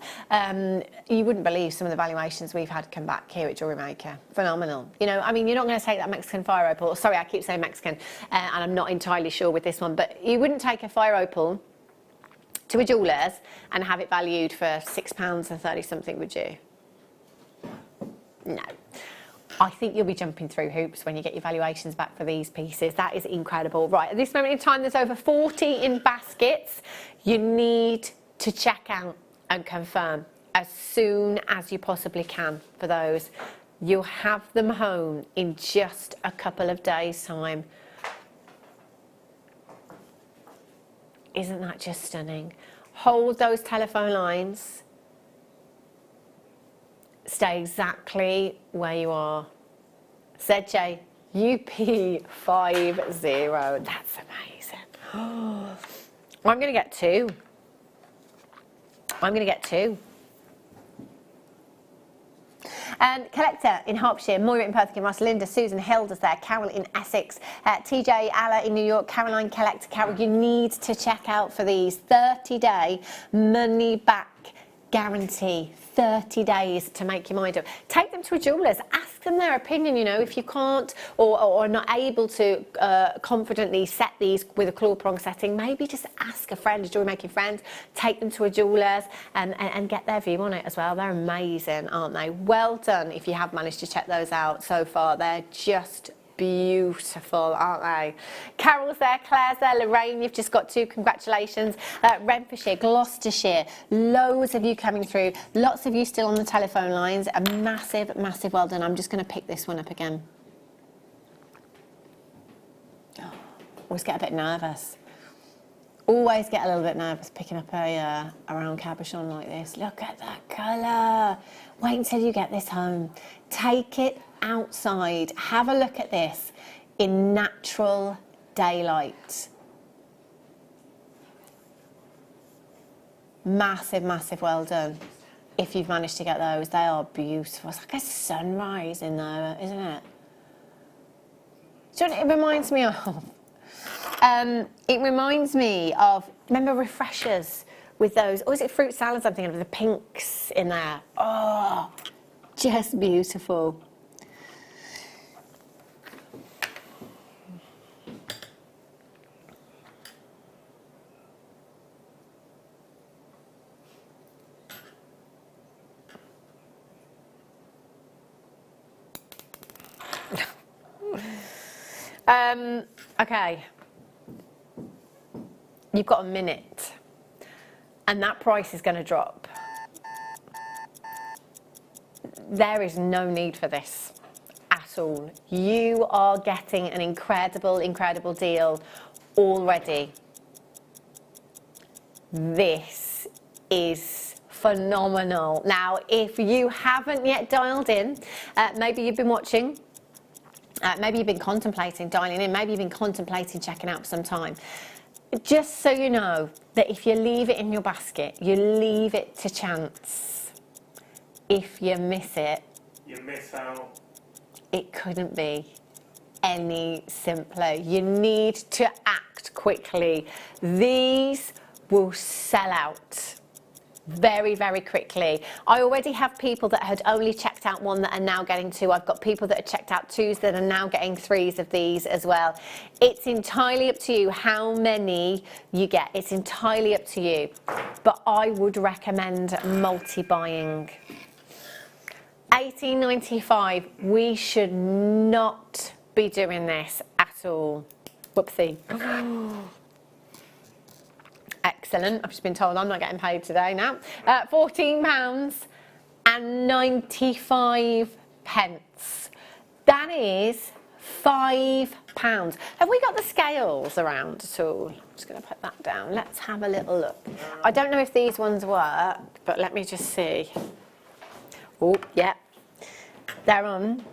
You wouldn't believe some of the valuations we've had come back here at Jewellery Maker. Phenomenal. You know, I mean, you're not going to take that Mexican fire opal. Sorry, I keep saying Mexican, and I'm not entirely sure with this one, but you wouldn't take a fire opal to a jeweller's and have it valued for £6.30 something, would you? No. I think you'll be jumping through hoops when you get your valuations back for these pieces. That is incredible. Right, at this moment in time, there's over 40 in baskets. You need to check out and confirm as soon as you possibly can for those. You'll have them home in just a couple of days' time. Isn't that just stunning? Hold those telephone lines. Stay exactly where you are. ZJ UP50. That's amazing. I'm going to get two. I'm going to get two. Collector in Hertfordshire, Moira in Perth, Rosalinda, Susan, Hilda's there, Carol in Essex, TJ, Alla in New York, Caroline, Collector, Carol, you need to check out for these 30-day money back guarantee. 30 days to make your mind up. Take them to a jeweller's, ask them their opinion, you know, if you can't or are not able to confidently set these with a claw prong setting, maybe just ask a friend, a jewellery making friend, take them to a jeweller's and get their view on it as well. They're amazing, aren't they? Well done if you have managed to check those out so far. They're just beautiful, aren't they? Carol's there, Claire's there, Lorraine, you've just got two, congratulations. Renfrewshire, Gloucestershire, loads of you coming through, lots of you still on the telephone lines, a massive, massive well done. I'm just going to pick this one up again. Always get a bit nervous. Always get a little bit nervous picking up a round cabochon like this. Look at that colour. Wait until you get this home. Take it outside. Have a look at this in natural daylight. Massive, massive well done. If you've managed to get those, they are beautiful. It's like a sunrise in there, isn't it? Do you know what it reminds me of? It reminds me of, remember refreshers with those, or is it fruit salads I'm thinking of, the pinks in there? Oh, just beautiful. Okay. You've got a minute, and that price is going to drop. There is no need for this at all. You are getting an incredible, incredible deal already. This is phenomenal. Now, if you haven't yet dialed in, maybe you've been watching, maybe you've been contemplating dialing in, maybe you've been contemplating checking out for some time. Just so you know that if you leave it in your basket, you leave it to chance. If you miss it, you miss out. It couldn't be any simpler. You need to act quickly. These will sell out very, very quickly. I already have people that had only checked out one that are now getting two. I've got people that had checked out twos that are now getting threes of these as well. It's entirely up to you how many you get. It's entirely up to you. But I would recommend multi-buying. $18.95. We should not be doing this at all. Whoopsie. Excellent. I've just been told I'm not getting paid today now. £14.95. That is £5. Have we got the scales around at all? I'm just going to put that down. Let's have a little look. I don't know if these ones work, but let me just see. Oh, yeah. They're on.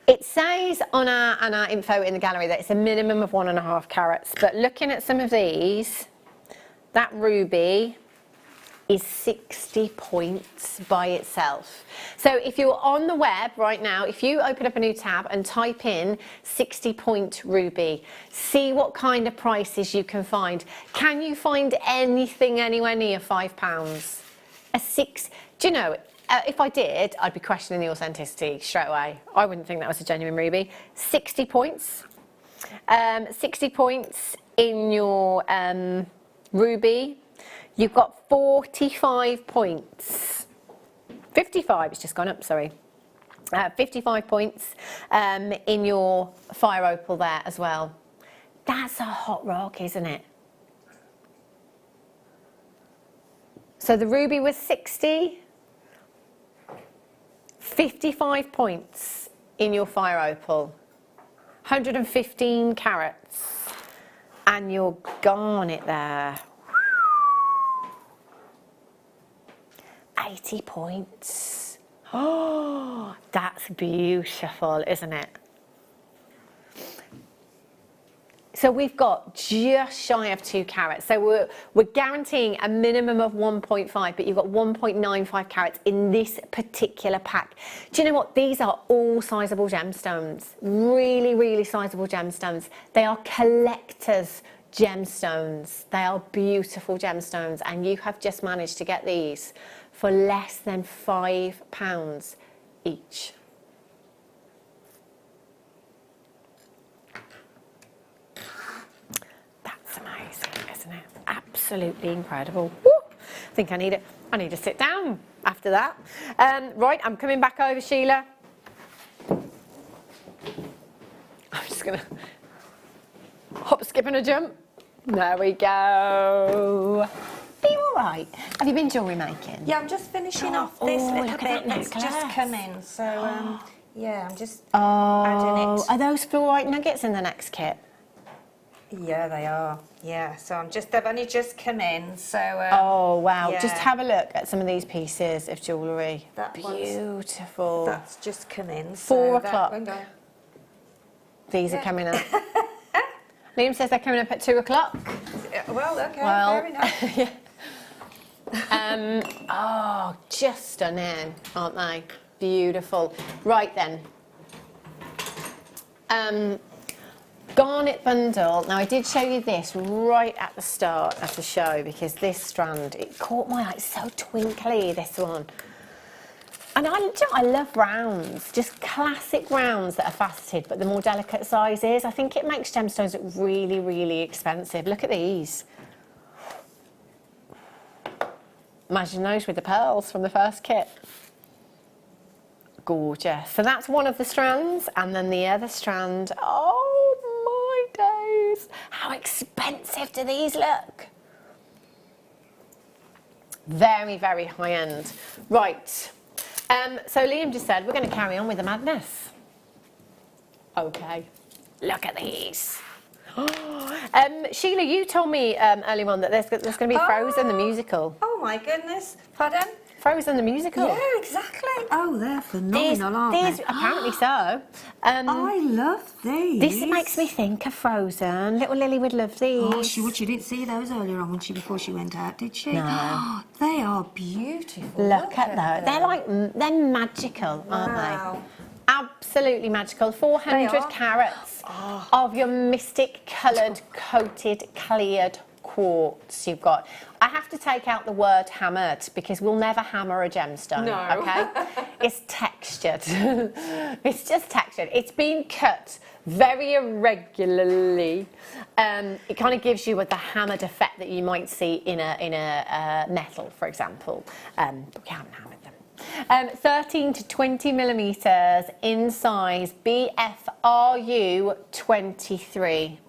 It says on our info in the gallery that it's a minimum of 1.5 carats, but looking at some of these, that ruby is 60 points by itself. So if you're on the web right now, if you open up a new tab and type in 60-point ruby, see what kind of prices you can find. Can you find anything anywhere near £5? Do you know, if I did, I'd be questioning the authenticity straight away. I wouldn't think that was a genuine ruby. 60 points. 60 points in your ruby. You've got 45 points. 55, it's just gone up, sorry. 55 points in your fire opal there as well. That's a hot rock, isn't it? So the ruby was 60. 55 points in your fire opal, 115 carats, and your garnet there. 80 points. Oh, that's beautiful, isn't it? So we've got just shy of 2 carats. So we're guaranteeing a minimum of 1.5, but you've got 1.95 carats in this particular pack. Do you know what? These are all sizable gemstones. Really, really sizable gemstones. They are collectors' gemstones. They are beautiful gemstones, and you have just managed to get these for less than £5 each. That's amazing, isn't it? Absolutely incredible. Woo! I think I need to sit down after that. Right, I'm coming back over, Sheila. I'm just gonna hop, skip and a jump. There we go. Are you all right? Have you been jewellery making? Yeah, I'm just finishing off this little bit that's just come in. So, yeah, I'm just adding it. Are those fluorite nuggets in the next kit? Yeah, they are. Yeah, so they've only just come in. So. Oh wow! Yeah. Just have a look at some of these pieces of jewellery. That beautiful. That's just come in. 4 o'clock. These are coming up. Liam says they're coming up at 2 o'clock. Well, okay, fair enough. Yeah. Oh, just stunning, aren't they? Beautiful. Right then. Garnet bundle. Now I did show you this right at the start of the show because this strand, it caught my eye. It's so twinkly, this one. And I love rounds, just classic rounds that are faceted, but the more delicate sizes. I think it makes gemstones look really, really expensive. Look at these. Imagine those with the pearls from the first kit. Gorgeous. So that's one of the strands, and then the other strand, oh my days. How expensive do these look? Very, very high end. Right. So Liam just said we're going to carry on with the madness. Okay. Look at these. Sheila, you told me earlier on that there's going to be Frozen the musical. Oh my goodness. Pardon? Frozen the musical. Yeah, exactly. Oh, they're phenomenal, aren't these they? Apparently so. I love these. This makes me think of Frozen. Little Lily would love these. Oh, she didn't see those earlier on before she went out, did she? No. They are beautiful. Look at those. They're magical, aren't they? Absolutely magical. 400 carats of your mystic coloured, coated, cleared quartz you've got. I have to take out the word hammered because we'll never hammer a gemstone, okay? It's textured. It's just textured. It's been cut very irregularly. It kind of gives you the hammered effect that you might see in a metal, for example. But we haven't hammered them. 13 to 20 millimetres in size BFRU 23.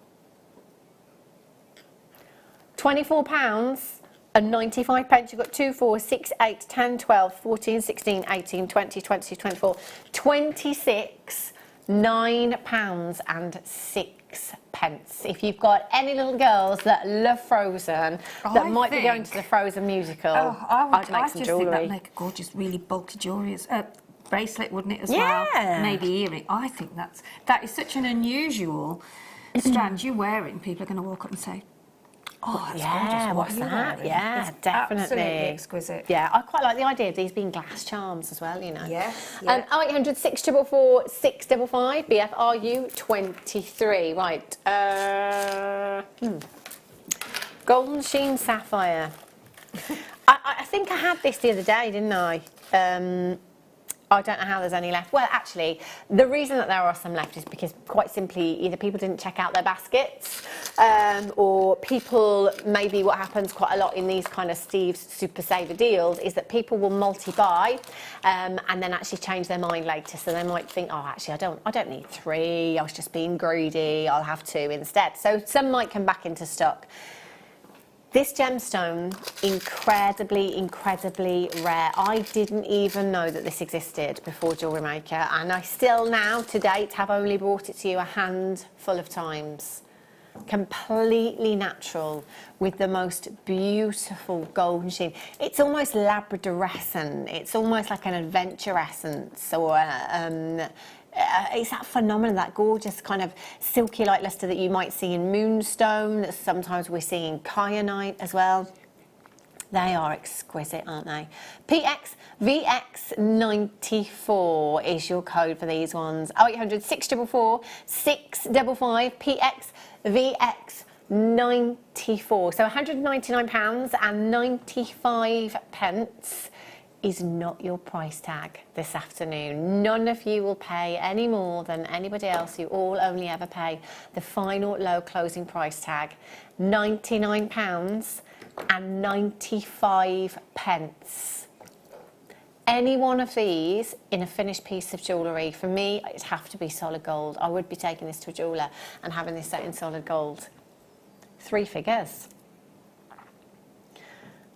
£24 and 95 pence. You've got 2, 4, 6, 8, 10, 12, 14, 16, 18, 20, 22, 24, 26, £9 and 6 pence. If you've got any little girls that love Frozen, that might be going to the Frozen musical, I'd make some jewellery. Think that'd make a gorgeous, really bulky jewellery. Bracelet, wouldn't it, as well? Maybe earring. I think that is such an unusual strand. You wear it and people are going to walk up and say, oh, that's gorgeous. What's that? Yeah, it's definitely. Absolutely exquisite. Yeah, I quite like the idea of these being glass charms as well, you know. Yes. 0800 644 655 BFRU 23. Right. Golden sheen sapphire. I think I had this the other day, didn't I? I don't know how there's any left. Well, actually, the reason that there are some left is because, quite simply, either people didn't check out their baskets, or people, maybe what happens quite a lot in these kind of Steve's Super Saver deals is that people will multi-buy and then actually change their mind later. So they might think, oh, actually, I don't need 3. I was just being greedy. I'll have 2 instead. So some might come back into stock. This gemstone, incredibly, incredibly rare. I didn't even know that this existed before Jewellery Maker, and I still now, to date, have only brought it to you a handful of times. Completely natural, with the most beautiful golden sheen. It's almost labradorescent. It's almost like an adventure essence, or it's that phenomenon, that gorgeous kind of silky light luster that you might see in moonstone, that sometimes we're seeing kyanite as well. They are exquisite, aren't they? PXVX94 is your code for these ones. 0800 644 655 PXVX94. So £199.95 is not your price tag this afternoon. None of you will pay any more than anybody else. You all only ever pay the final low closing price tag, £99.95. Any one of these in a finished piece of jewellery, for me, it'd have to be solid gold. I would be taking this to a jeweller and having this set in solid gold. 3 figures.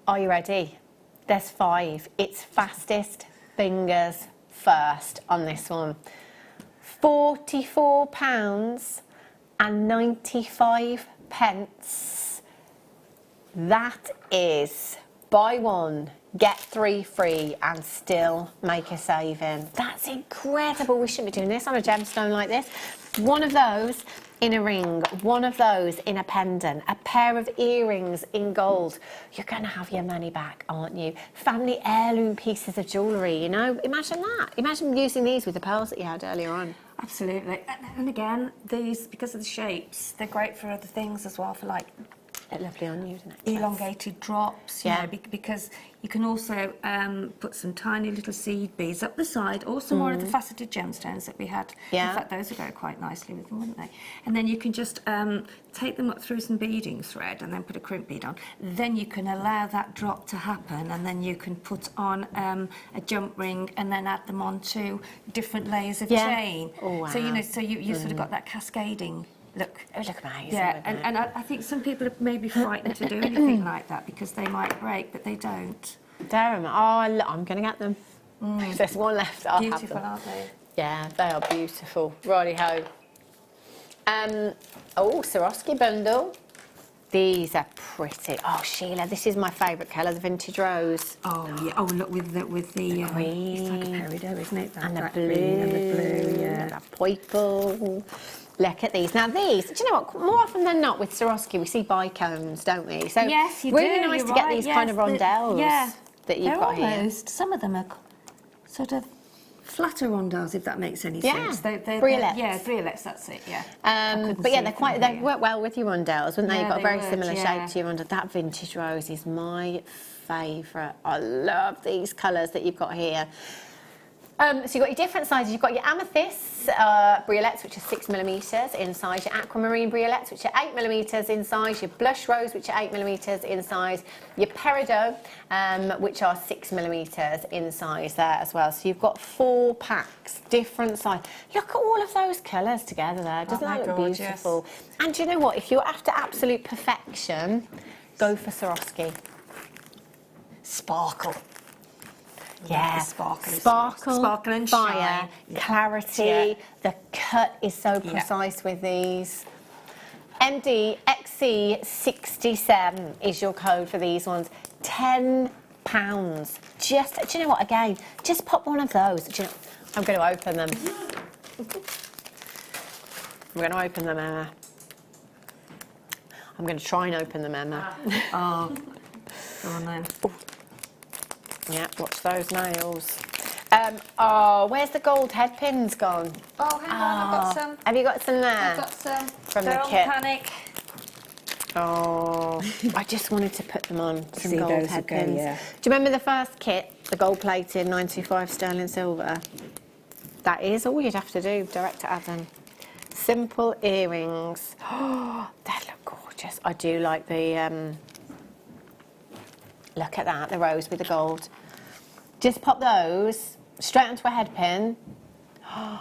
Are you ready? There's 5. It's fastest fingers first on this one. £44.95. That is buy one, get 3 free and still make a saving. That's incredible. We shouldn't be doing this on a gemstone like this. One of those in a ring, one of those in a pendant, a pair of earrings in gold. You're going to have your money back, aren't you? Family heirloom pieces of jewellery, you know? Imagine that. Imagine using these with the pearls that you had earlier on. Absolutely. And again, these, because of the shapes, they're great for other things as well, for like Lovely on you, isn't it? elongated drops, you know, because you can also put some tiny little seed beads up the side, or some more of the faceted gemstones that we had. Yeah. In fact, those would go quite nicely with them, wouldn't they? And then you can just take them up through some beading thread and then put a crimp bead on. Then you can allow that drop to happen, and then you can put on a jump ring and then add them onto different layers of chain. Oh, wow. So, you know, so you sort of got that cascading look. It would look amazing. Yeah, and I think some people are maybe frightened to do anything like that because they might break, but they don't. Durham, I'm going to get them. If there's one left, I'll Beautiful, have them. aren't they? Yeah, they are beautiful. Righty-ho. Swarovski bundle. These are pretty. Oh, Sheila, this is my favourite colour, the vintage rose. Oh, yeah. Oh, look, with the green. It's like a peridot, isn't it? And the that blue. green and the blue, yeah. That purple. Look at these. Now these, do you know what? More often than not with Swarovski, we see bicones, don't we? So yes, you really do. nice You're to get right. these kind of rondelles that you've got here. Almost. Some of them are sort of flatter rondelles, if that makes any sense. They're briolettes. Yeah, briolettes. That's it. Yeah. But yeah, they work well with your rondelles, wouldn't they? You've got a very similar shape to your rondelle. That vintage rose is my favourite. I love these colours that you've got here. So you've got your different sizes. You've got your amethyst briolettes, which are 6mm in size, your aquamarine briolettes, which are 8mm in size, your blush rose, which are 8mm in size, your peridot, which are 6mm in size there as well. So you've got 4 packs, different size. Look at all of those colours together there. Doesn't that look beautiful? And do you know what? If you're after absolute perfection, go for Swarovski. Sparkle. Yeah, sparkle and fire, clarity. The cut is so precise with these. MDXC67 is your code for these ones. £10. Just, do you know what? Again, just pop one of those. Do you know, I'm going to open them. I'm going to open them, Emma. I'm going to try and open them, Emma. Oh, go on then. Yeah, watch those nails. Where's the gold head pins gone? Oh, hang on, I've got some. Have you got some there? I've got some. From They're the on kit. Panic. Oh, I just wanted to put them on, some See, gold those head would go, pins. yeah. Do you remember the first kit, the gold plated 925 sterling silver? That is all you'd have to do, direct to Adam. Simple earrings. Oh, they look gorgeous. I do like the, look at that, the rose with the gold. Just pop those straight onto a head pin. Oh,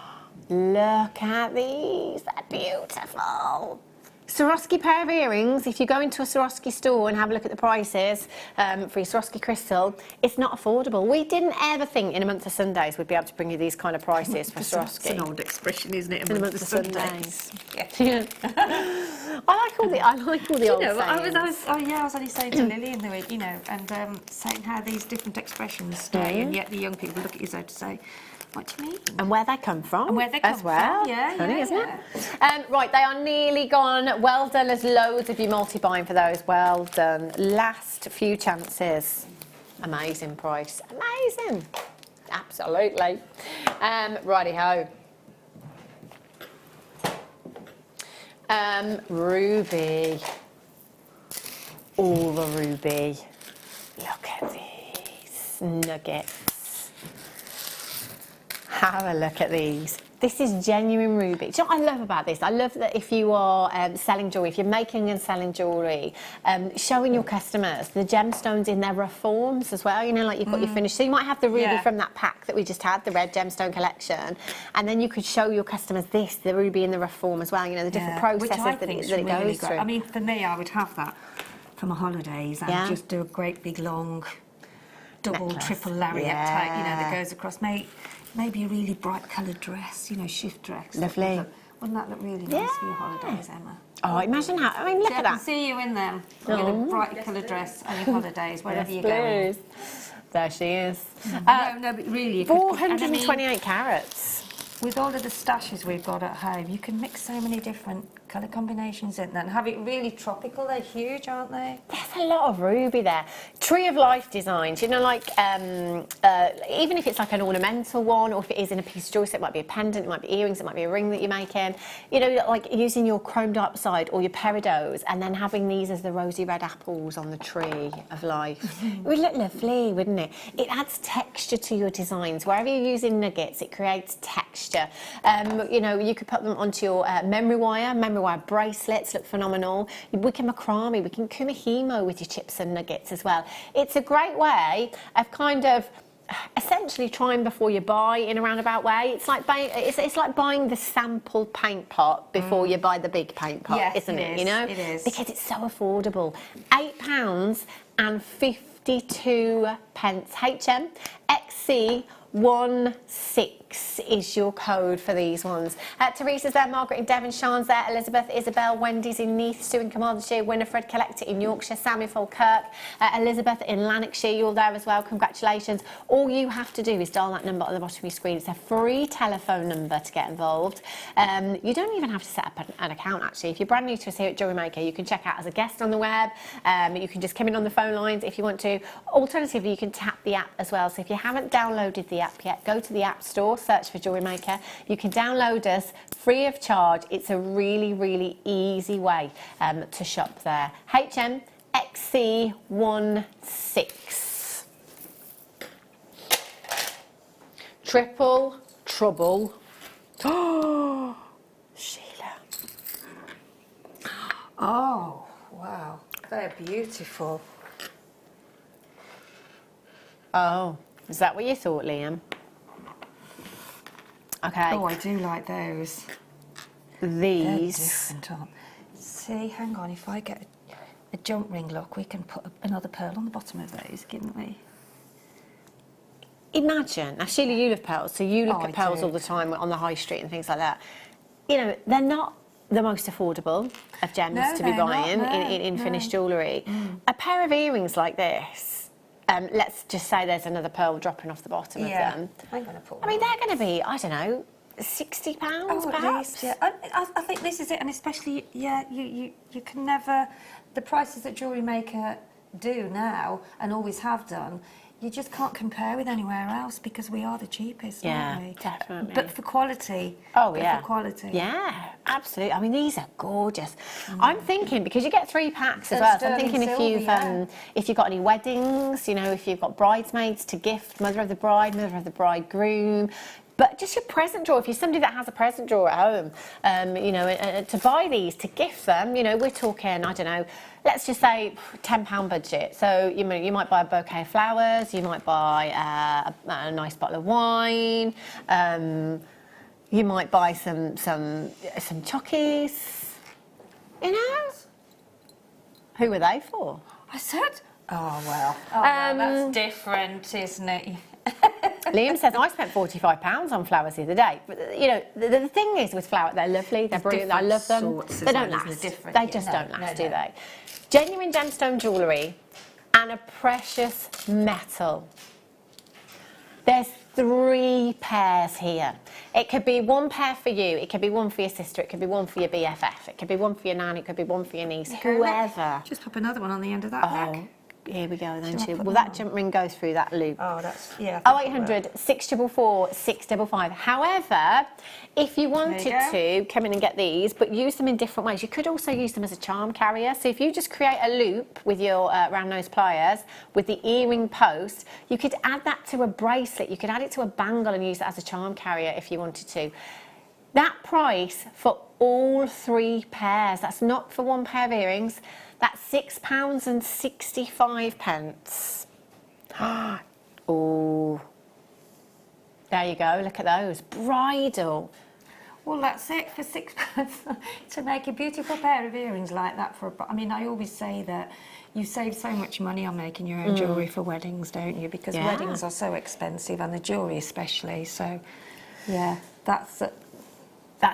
look at these, they're beautiful. Swarovski pair of earrings, if you go into a Swarovski store and have a look at the prices for your Swarovski crystal, it's not affordable. We didn't ever think in a month of Sundays we'd be able to bring you these kind of prices for Swarovski. It's an old expression, isn't it? In a month of Sundays. Yeah. I like all the old sayings. I was only saying to Lily in the week, and saying how these different expressions stay, and yet the young people look at you to say, what do you mean? And where they come from. And where they come as well. from. Yeah, funny, isn't yeah. it? Right, they are nearly gone. Well done. There's loads of you multi-buying for those. Well done. Last few chances. Amazing price. Amazing. Absolutely. Righty-ho. Ruby. All the ruby. Look at these nuggets. Have a look at these. This is genuine ruby. Do you know what I love about this? I love that if you are selling jewellery, if you're making and selling jewellery, showing your customers the gemstones in their rough forms as well, like you've got your finish. So you might have the ruby from that pack that we just had, the red gemstone collection, and then you could show your customers the ruby in the rough form as well, the different processes that it goes through. I mean, for me, I would have that for my holidays and just do a great big long double, triple lariat type, that goes across maybe a really bright coloured dress, shift dress. Lovely. Wouldn't that look really nice for your holidays, Emma? Oh, imagine how, look at that. I can see you in them with a bright coloured dress on your holidays, wherever you're going. There she is. No, but really, 428 carats. With all of the stashes we've got at home, you can mix so many different colour combinations in there and have it really tropical. They're huge, aren't they? There's a lot of ruby there. Tree of Life designs, like even if it's like an ornamental one, or if it is in a piece of jewellery, so it might be a pendant, it might be earrings, it might be a ring that you're making. Like using your chromed up side or your peridots and then having these as the rosy red apples on the Tree of Life. It would look lovely, wouldn't it? It adds texture to your designs. Wherever you're using nuggets, it creates texture. You could put them onto your memory wire bracelets look phenomenal. We can macrame, we can kumihimo with your chips and nuggets as well. It's a great way of kind of essentially trying before you buy in a roundabout way. It's like buying the sample paint pot before you buy the big paint pot, isn't it? It is. Because it's so affordable. £8 and 52 pence. HM XC 16 is your code for these ones. Teresa's there, Margaret in Devon, Sean's there, Elizabeth, Isabel, Wendy's in Neath, Stu in Carmarthenshire, Winifred Collector in Yorkshire, Sammy Falkirk, Elizabeth in Lanarkshire, you're there as well, congratulations. All you have to do is dial that number on the bottom of your screen. It's a free telephone number to get involved. You don't even have to set up an account actually. If you're brand new to us here at Jewellery Maker, you can check out as a guest on the web, you can just come in on the phone lines if you want to. Alternatively, you can tap the app as well. So if you haven't downloaded the app yet, go to the App Store, search for Jewellery Maker. You can download us free of charge. It's a really, really easy way to shop there. HM XC16. Triple trouble. Oh, Sheila. Oh, wow. They're beautiful. Oh, is that what you thought, Liam? Okay. Oh, I do like those. These. They're different, aren't they? See, hang on, if I get a jump ring look, we can put another pearl on the bottom of those, couldn't we? Imagine, now Sheila, you love pearls, so you look at pearls all the time on the high street and things like that. They're not the most affordable of gems to be buying in finished jewellery. A pair of earrings like this, let's just say there's another pearl dropping off the bottom of them. I'm going to put one. I mean, they're going to be, I don't know, £60 perhaps. At least, yeah. I think this is it, and especially, you can never, the prices that Jewellery Maker do now and always have done, you just can't compare with anywhere else because we are the cheapest, aren't we? Definitely. But for quality. Oh, For quality. Yeah, absolutely. I mean, these are gorgeous. I'm thinking, because you get 3 packs as well, so I'm thinking if you've got any weddings, if you've got bridesmaids to gift, mother of the bride, mother of the bridegroom, but just your present drawer, if you're somebody that has a present drawer at home, to buy these, to gift them, we're talking, I don't know, let's just say £10 budget. So you might buy a bouquet of flowers, you might buy a nice bottle of wine, you might buy some chockies. You know? Who were they for? I said, oh, well. Oh, well, that's different, isn't it? Liam says, I spent £45 on flowers the other day. But, you know, the thing is with flowers, they're lovely, they're brilliant, I love them. They don't last. They just don't last, do they? Genuine gemstone jewellery and a precious metal. There's 3 pairs here. It could be 1 pair for you, it could be 1 for your sister, it could be 1 for your BFF, it could be 1 for your nan, it could be 1 for your niece, whoever. Just pop another one on the end of that neck. Here we go then, too. Will that jump ring go through that loop? Oh, that's, yeah. 0800 644 655. However, if you wanted to come in and get these, but use them in different ways, you could also use them as a charm carrier. So if you just create a loop with your round nose pliers, with the earring post, you could add that to a bracelet. You could add it to a bangle and use it as a charm carrier if you wanted to. That price for all 3 pairs, that's not for 1 pair of earrings, that's £6.65. Oh, there you go, look at those, bridal. Well, that's it for £6 to make a beautiful pair of earrings like that. I mean, I always say that you save so much money on making your own jewellery for weddings, don't you? Because weddings are so expensive, and the jewellery especially. So, yeah, that's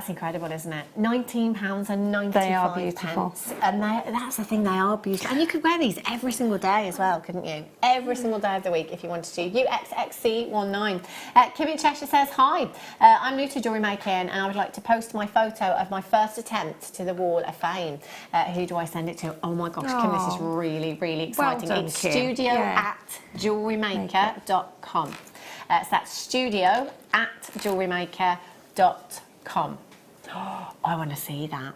incredible, isn't it? £19.95. They are beautiful. And that's the thing, they are beautiful. And you could wear these every single day as well, couldn't you? Every single day of the week if you wanted to. UXXC19. Kim in Cheshire says, hi, I'm new to jewellery making and I would like to post my photo of my first attempt to the Wall of Fame. Who do I send it to? Oh my gosh, Kim, this is really, really exciting. Well done, it's Kim. studio@jewellerymaker.com. So that's studio@jewellerymaker.com. Oh, I want to see that.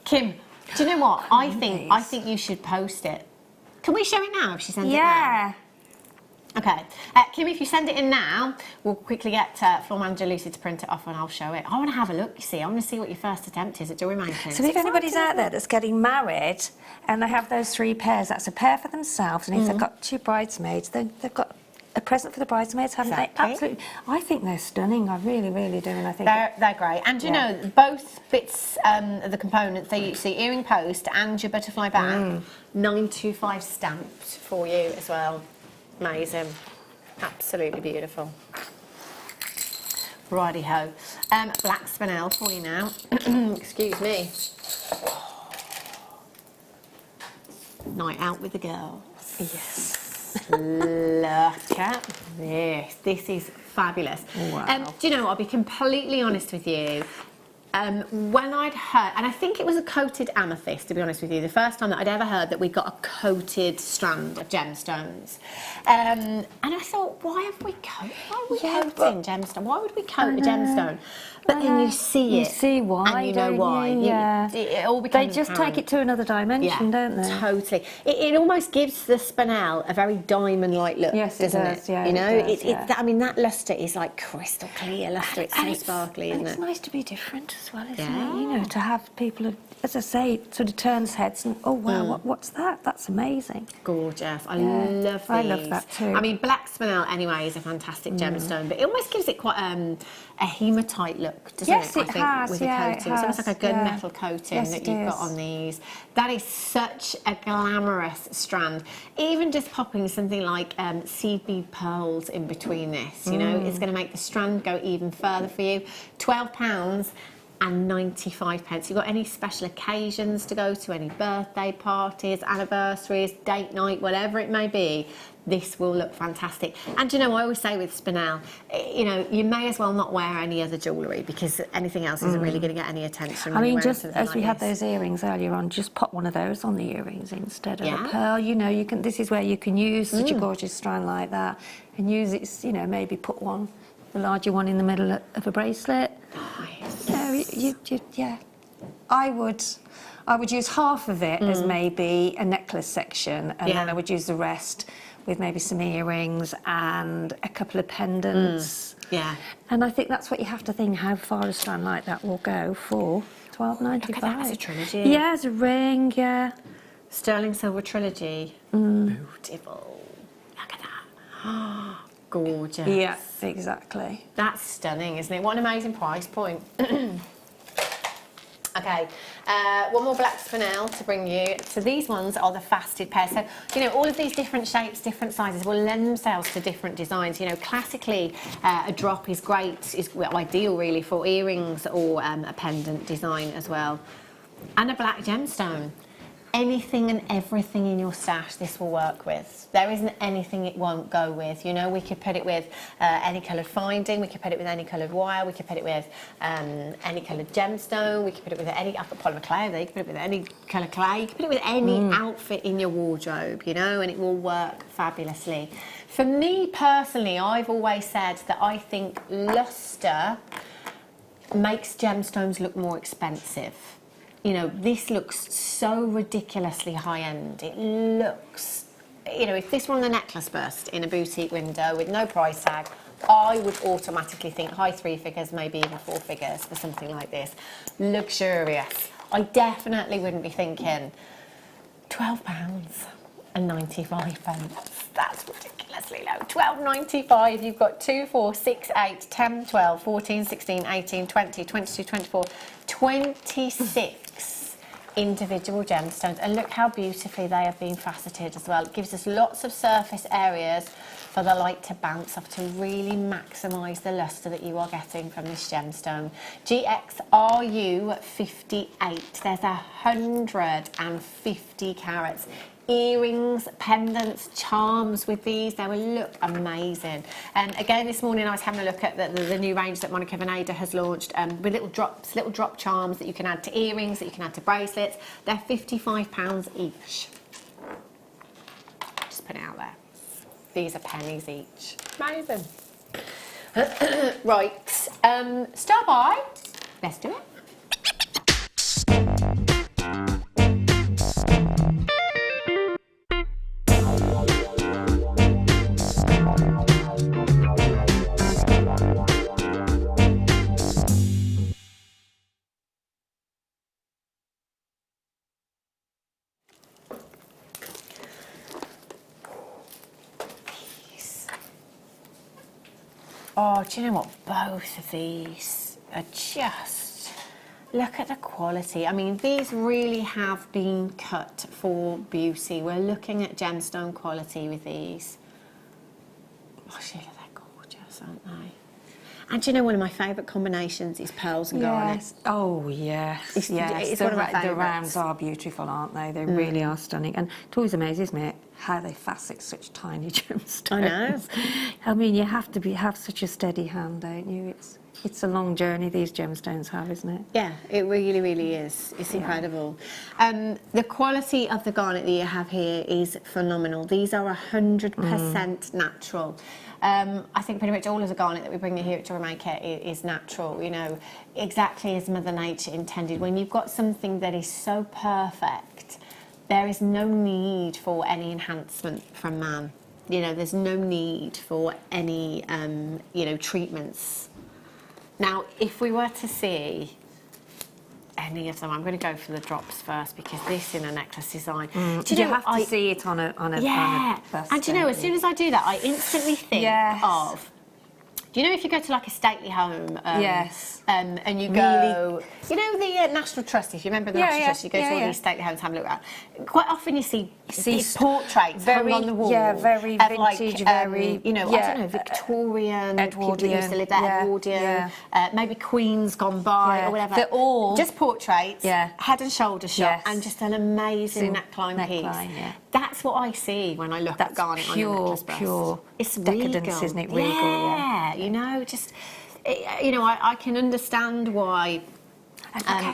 Kim, do you know what? I think you should post it. Can we show it now if she sends it now? Yeah. Okay. Kim, if you send it in now, we'll quickly get floor manager Lucy to print it off and I'll show it. I want to have a look, you see. I want to see what your first attempt is at jewellery making. So if anybody's out there that's getting married and they have those 3 pairs, that's a pair for themselves, and if they've got 2 bridesmaids, then they've got a present for the bridesmaids, haven't they? Absolutely. I think they're stunning. I really, really do. And I think they're great. And you know, both bits of the components, they use the earring post and your butterfly bag, 925 stamped for you as well. Amazing. Absolutely beautiful. Righty-ho. Black spinel for you now. Excuse me. Night out with the girls. yes. Look at this. This is fabulous. Wow. Do you know what? I'll be completely honest with you. When I'd heard, and I think it was a coated amethyst, to be honest with you, the first time that I'd ever heard that we got a coated strand of gemstones. And I thought, why are we coating gemstone? Why would we coat a gemstone? But then you see it. You see why, and you know why. Yeah. It all becomes They just take it to another dimension, don't they? Totally. It almost gives the spinel a very diamond-like look, yes, doesn't it? Does, yeah, you know, it does, I mean, that lustre is like crystal clear lustre. It's so sparkly, isn't it? It's nice to be different as well, isn't it? You know, to have people, as I say, it sort of turns heads and, oh wow, what's that? That's amazing. Gorgeous. I love these. I love that too. I mean, black spinel anyway is a fantastic gemstone, but it almost gives it quite a hematite look, doesn't it? Yes, it has, with yeah, the coating. It's almost like a gunmetal coating Yes, that it you've got is. on these. That is such a glamorous strand. Even just popping something like seed bead pearls in between this, you know, it's going to make the strand go even further for you. £12 and 95 pence. You've got any special occasions to go to, any birthday parties, anniversaries, date night, whatever it may be, this will look fantastic. And you know, I always say with spinel, you know, you may as well not wear any other jewellery because anything else isn't really going to get any attention. I mean, just as we had those earrings earlier on, just pop one of those on the earrings instead of a pearl. You know, you can. This is where you can use such a gorgeous strand like that and use it. You know, maybe put one, the larger one, in the middle of a bracelet. Nice. Yeah. I would use half of it as maybe a necklace section, and then I would use the rest with maybe some earrings and a couple of pendants. Yeah. And I think that's what you have to think, how far a strand like that will go for £12.95. Look at that as a trilogy. Yeah, as a ring, yeah. Sterling silver trilogy. Beautiful. Look at that. Gorgeous. Yeah, exactly. That's stunning, isn't it? What an amazing price point. Okay, one more black spinel to bring you. So these ones are the faceted pair. So, you know, all of these different shapes, different sizes will lend themselves to different designs. You know, classically, a drop is great, is ideal really for earrings or a pendant design as well. And a black gemstone. Anything and everything in your stash this will work with. There isn't anything it won't go with. You know, we could put it with any coloured finding, we could put it with any coloured wire, we could put it with any coloured gemstone, we could put it with any, I've got polymer clay there, you could put it with any coloured clay, you could put it with any outfit in your wardrobe, you know, and it will work fabulously. For me personally, I've always said that I think lustre makes gemstones look more expensive. You know, this looks so ridiculously high-end. It looks, you know, if this were on the necklace bust in a boutique window with no price tag, I would automatically think high 3 figures, maybe even 4 figures for something like this. Luxurious. I definitely wouldn't be thinking £12.95. That's ridiculously low. £12.95. You've got 2, 4, 6, 8, 10, 12, 14, 16, 18, 20, 22, 24, 26 individual gemstones. And look how beautifully they have been faceted as well. It gives us lots of surface areas for the light to bounce off to really maximise the lustre that you are getting from this gemstone. GXRU58. There's 150 carats. Earrings, pendants, charms with these, they will look amazing. And again, this morning I was having a look at the new range that Monica Veneda has launched with little drop charms that you can add to earrings, that you can add to bracelets. They're £55 each. Just put it out there. These are pennies each. Amazing. Right, start by. Let's do it. Oh, do you know what? Both of these are just... Look at the quality. I mean, these really have been cut for beauty. We're looking at gemstone quality with these. Oh, Sheila, they're gorgeous, aren't they? And do you know, one of my favourite combinations is pearls and garnet. Oh, yes. It's one of my favourites. The rounds are beautiful, aren't they? They really are stunning. And it always amazes me how they facet such tiny gemstones. I know. I mean, you have to have such a steady hand, don't you? It's a long journey these gemstones have, isn't it? Yeah, it really, really is. It's incredible. The quality of the garnet that you have here is phenomenal. These are 100% natural. I think pretty much all of the garnet that we bring you here at Jewellery Maker is natural, you know, exactly as Mother Nature intended. When you've got something that is so perfect, there is no need for any enhancement from man. You know, there's no need for any, you know, treatments. Now, if we were to see any of them, I'm going to go for the drops first, because this in a necklace design. Do you have to see it on a bust? And do you know, as soon as I do that, I instantly think of. Do you know, if you go to like a stately home, and you go, you know, the National Trust, if you remember the National Trust, you go to all these stately homes, have a look at. Quite often you see these portraits hung on the wall. Yeah, very vintage, very, you know, I don't know, Victorian, people that used to live there, Edwardian, maybe Queens gone by or whatever. They're all just portraits, head and shoulder shot, and just an amazing neckline piece. That's what I see when I look at garnet on a necklace bust. Pure it's decadence, regal. isn't it? Regal, yeah, you know, just, you know, I can understand why,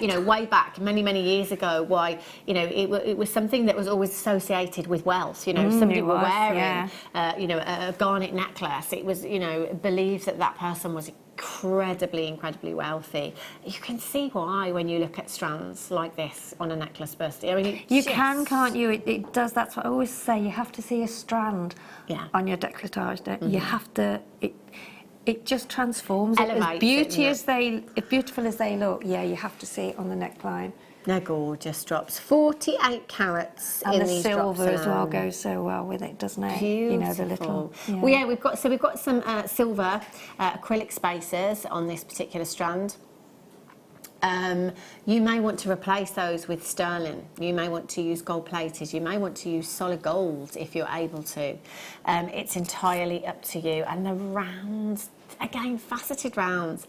you know, way back, many, many years ago, why, you know, it was something that was always associated with wealth, you know, somebody were wearing, you know, a garnet necklace. It was, you know, believed that that person was incredibly wealthy. You can see why when you look at strands like this on a necklace bust. I mean, you can't you? It does. That's what I always say. You have to see a strand on your décolletage. You have to. It just transforms it. As beautiful as they look. Yeah, you have to see it on the neckline. They're gorgeous drops. 48 carats and in the these silver drops as well goes so well with it, doesn't it? Beautiful. You know, the little. Yeah. Well, yeah, we've got some silver acrylic spacers on this particular strand. You may want to replace those with sterling. You may want to use gold plated. You may want to use solid gold if you're able to. It's entirely up to you. And the rounds, again, faceted rounds.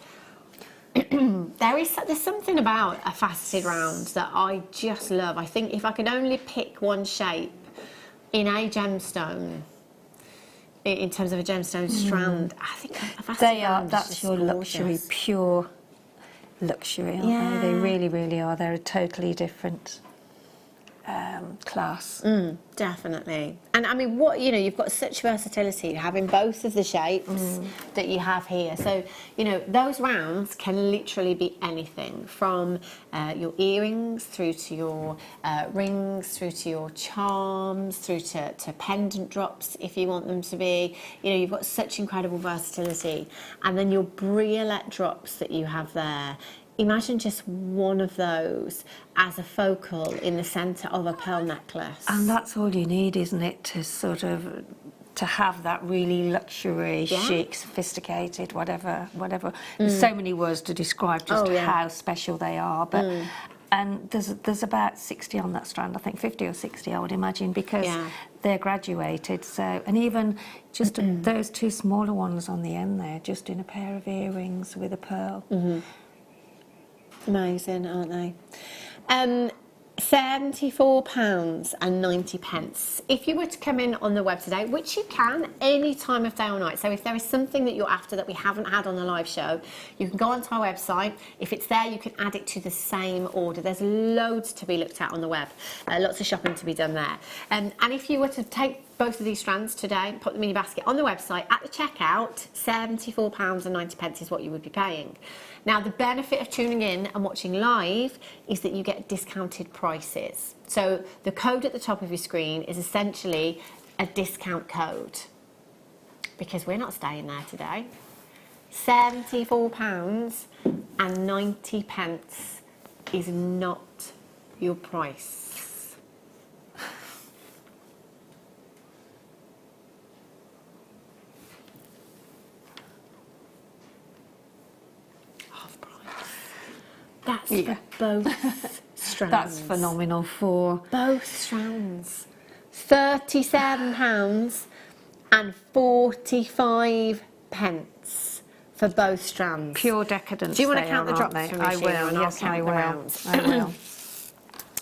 There's something about a faceted round that I just love. I think if I could only pick one shape in a gemstone, in terms of a gemstone strand, I think a faceted round that's is your gorgeous. luxury, pure luxury, aren't they? They really, really are. They're a totally different class. Definitely. And I mean, you've got such versatility having both of the shapes that you have here. So, those rounds can literally be anything from your earrings through to your rings, through to your charms, through to pendant drops if you want them to be. You've got such incredible versatility. And then your briolette drops that you have there. Imagine just one of those as a focal in the centre of a pearl necklace. And that's all you need, isn't it, to have that really luxury, chic, sophisticated, whatever. There's so many words to describe just how special they are. But and there's about 60 on that strand, I think 50 or 60, I would imagine, because they're graduated. So, and even just those two smaller ones on the end there, just in a pair of earrings with a pearl. Amazing, aren't they? £74.90. If you were to come in on the web today, which you can any time of day or night, so if there is something that you're after that we haven't had on the live show, you can go onto our website. If it's there, you can add it to the same order. There's loads to be looked at on the web, lots of shopping to be done there. And if you were to take both of these strands today and put them in your basket on the website, at the checkout, £74.90 is what you would be paying. Now, the benefit of tuning in and watching live is that you get discounted prices. So the code at the top of your screen is essentially a discount code, because we're not staying there today. £74.90 is not your price. That's for both strands. That's phenomenal for both strands. £37.45 for both strands. pure decadence. Do you want to they count are, the drops aren't they? for me, I Sheila, will. and Yes, I'll I count the will. rounds? I will.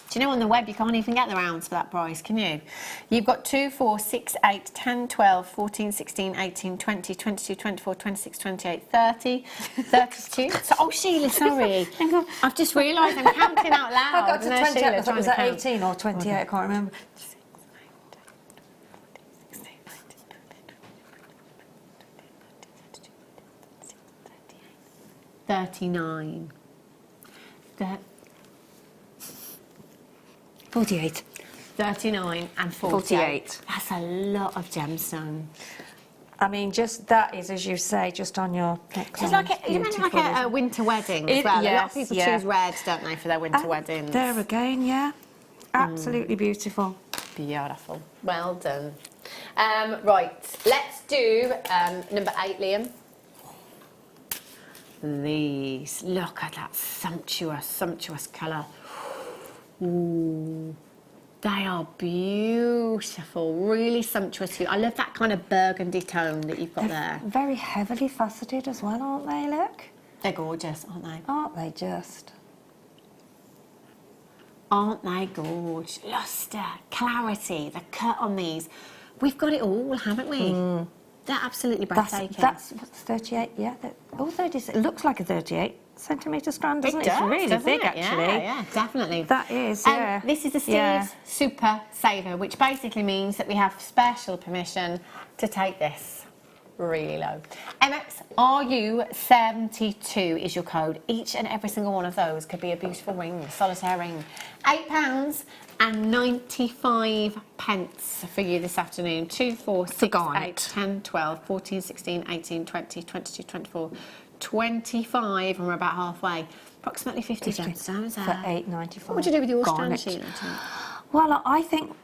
Do you know on the web you can't even get the rounds for that price, can you? You've got 2, 4, 6, 8, 10, 12, 14, 16, 18, 20, 22, 24, 26, 28, 30, 32. So, Sheila, sorry. I've just realised I'm counting out loud. I got to 28. Sheila, I thought it was at trying to 18 or 28. I can't remember. 39. 48. 39 and 48. That's a lot of gemstone. I mean, just that is, as you say, just on your neckline. It's like a winter wedding as well. A lot of people choose red, don't they, for their winter weddings. There again, absolutely beautiful. Beautiful. Well done. Right, let's do number 8, Liam. These. Look at that sumptuous colour. Ooh. They are beautiful, really sumptuous. I love that kind of burgundy tone that you've got there. Very heavily faceted as well, aren't they, look? They're gorgeous, aren't they? Aren't they just? Aren't they gorgeous? Luster, clarity, the cut on these. We've got it all, haven't we? They're absolutely breathtaking. That's 38, yeah. 36. It looks like a 38 centimetre strand, doesn't it? It's really big, actually. Yeah, definitely. That is, yeah. This is the Steve's Super Saver, which basically means that we have special permission to take this really low. MXRU72 is your code. Each and every single one of those could be a beautiful ring, solitaire ring. £8.95 for you this afternoon. 2, 4, 6, 8, 10, 12, 14, 16, 18, 20, 22, 24, 25, and we're about halfway. Approximately 50 gemstones for £8.95. What would you do with your strand, Sheila? Well, I think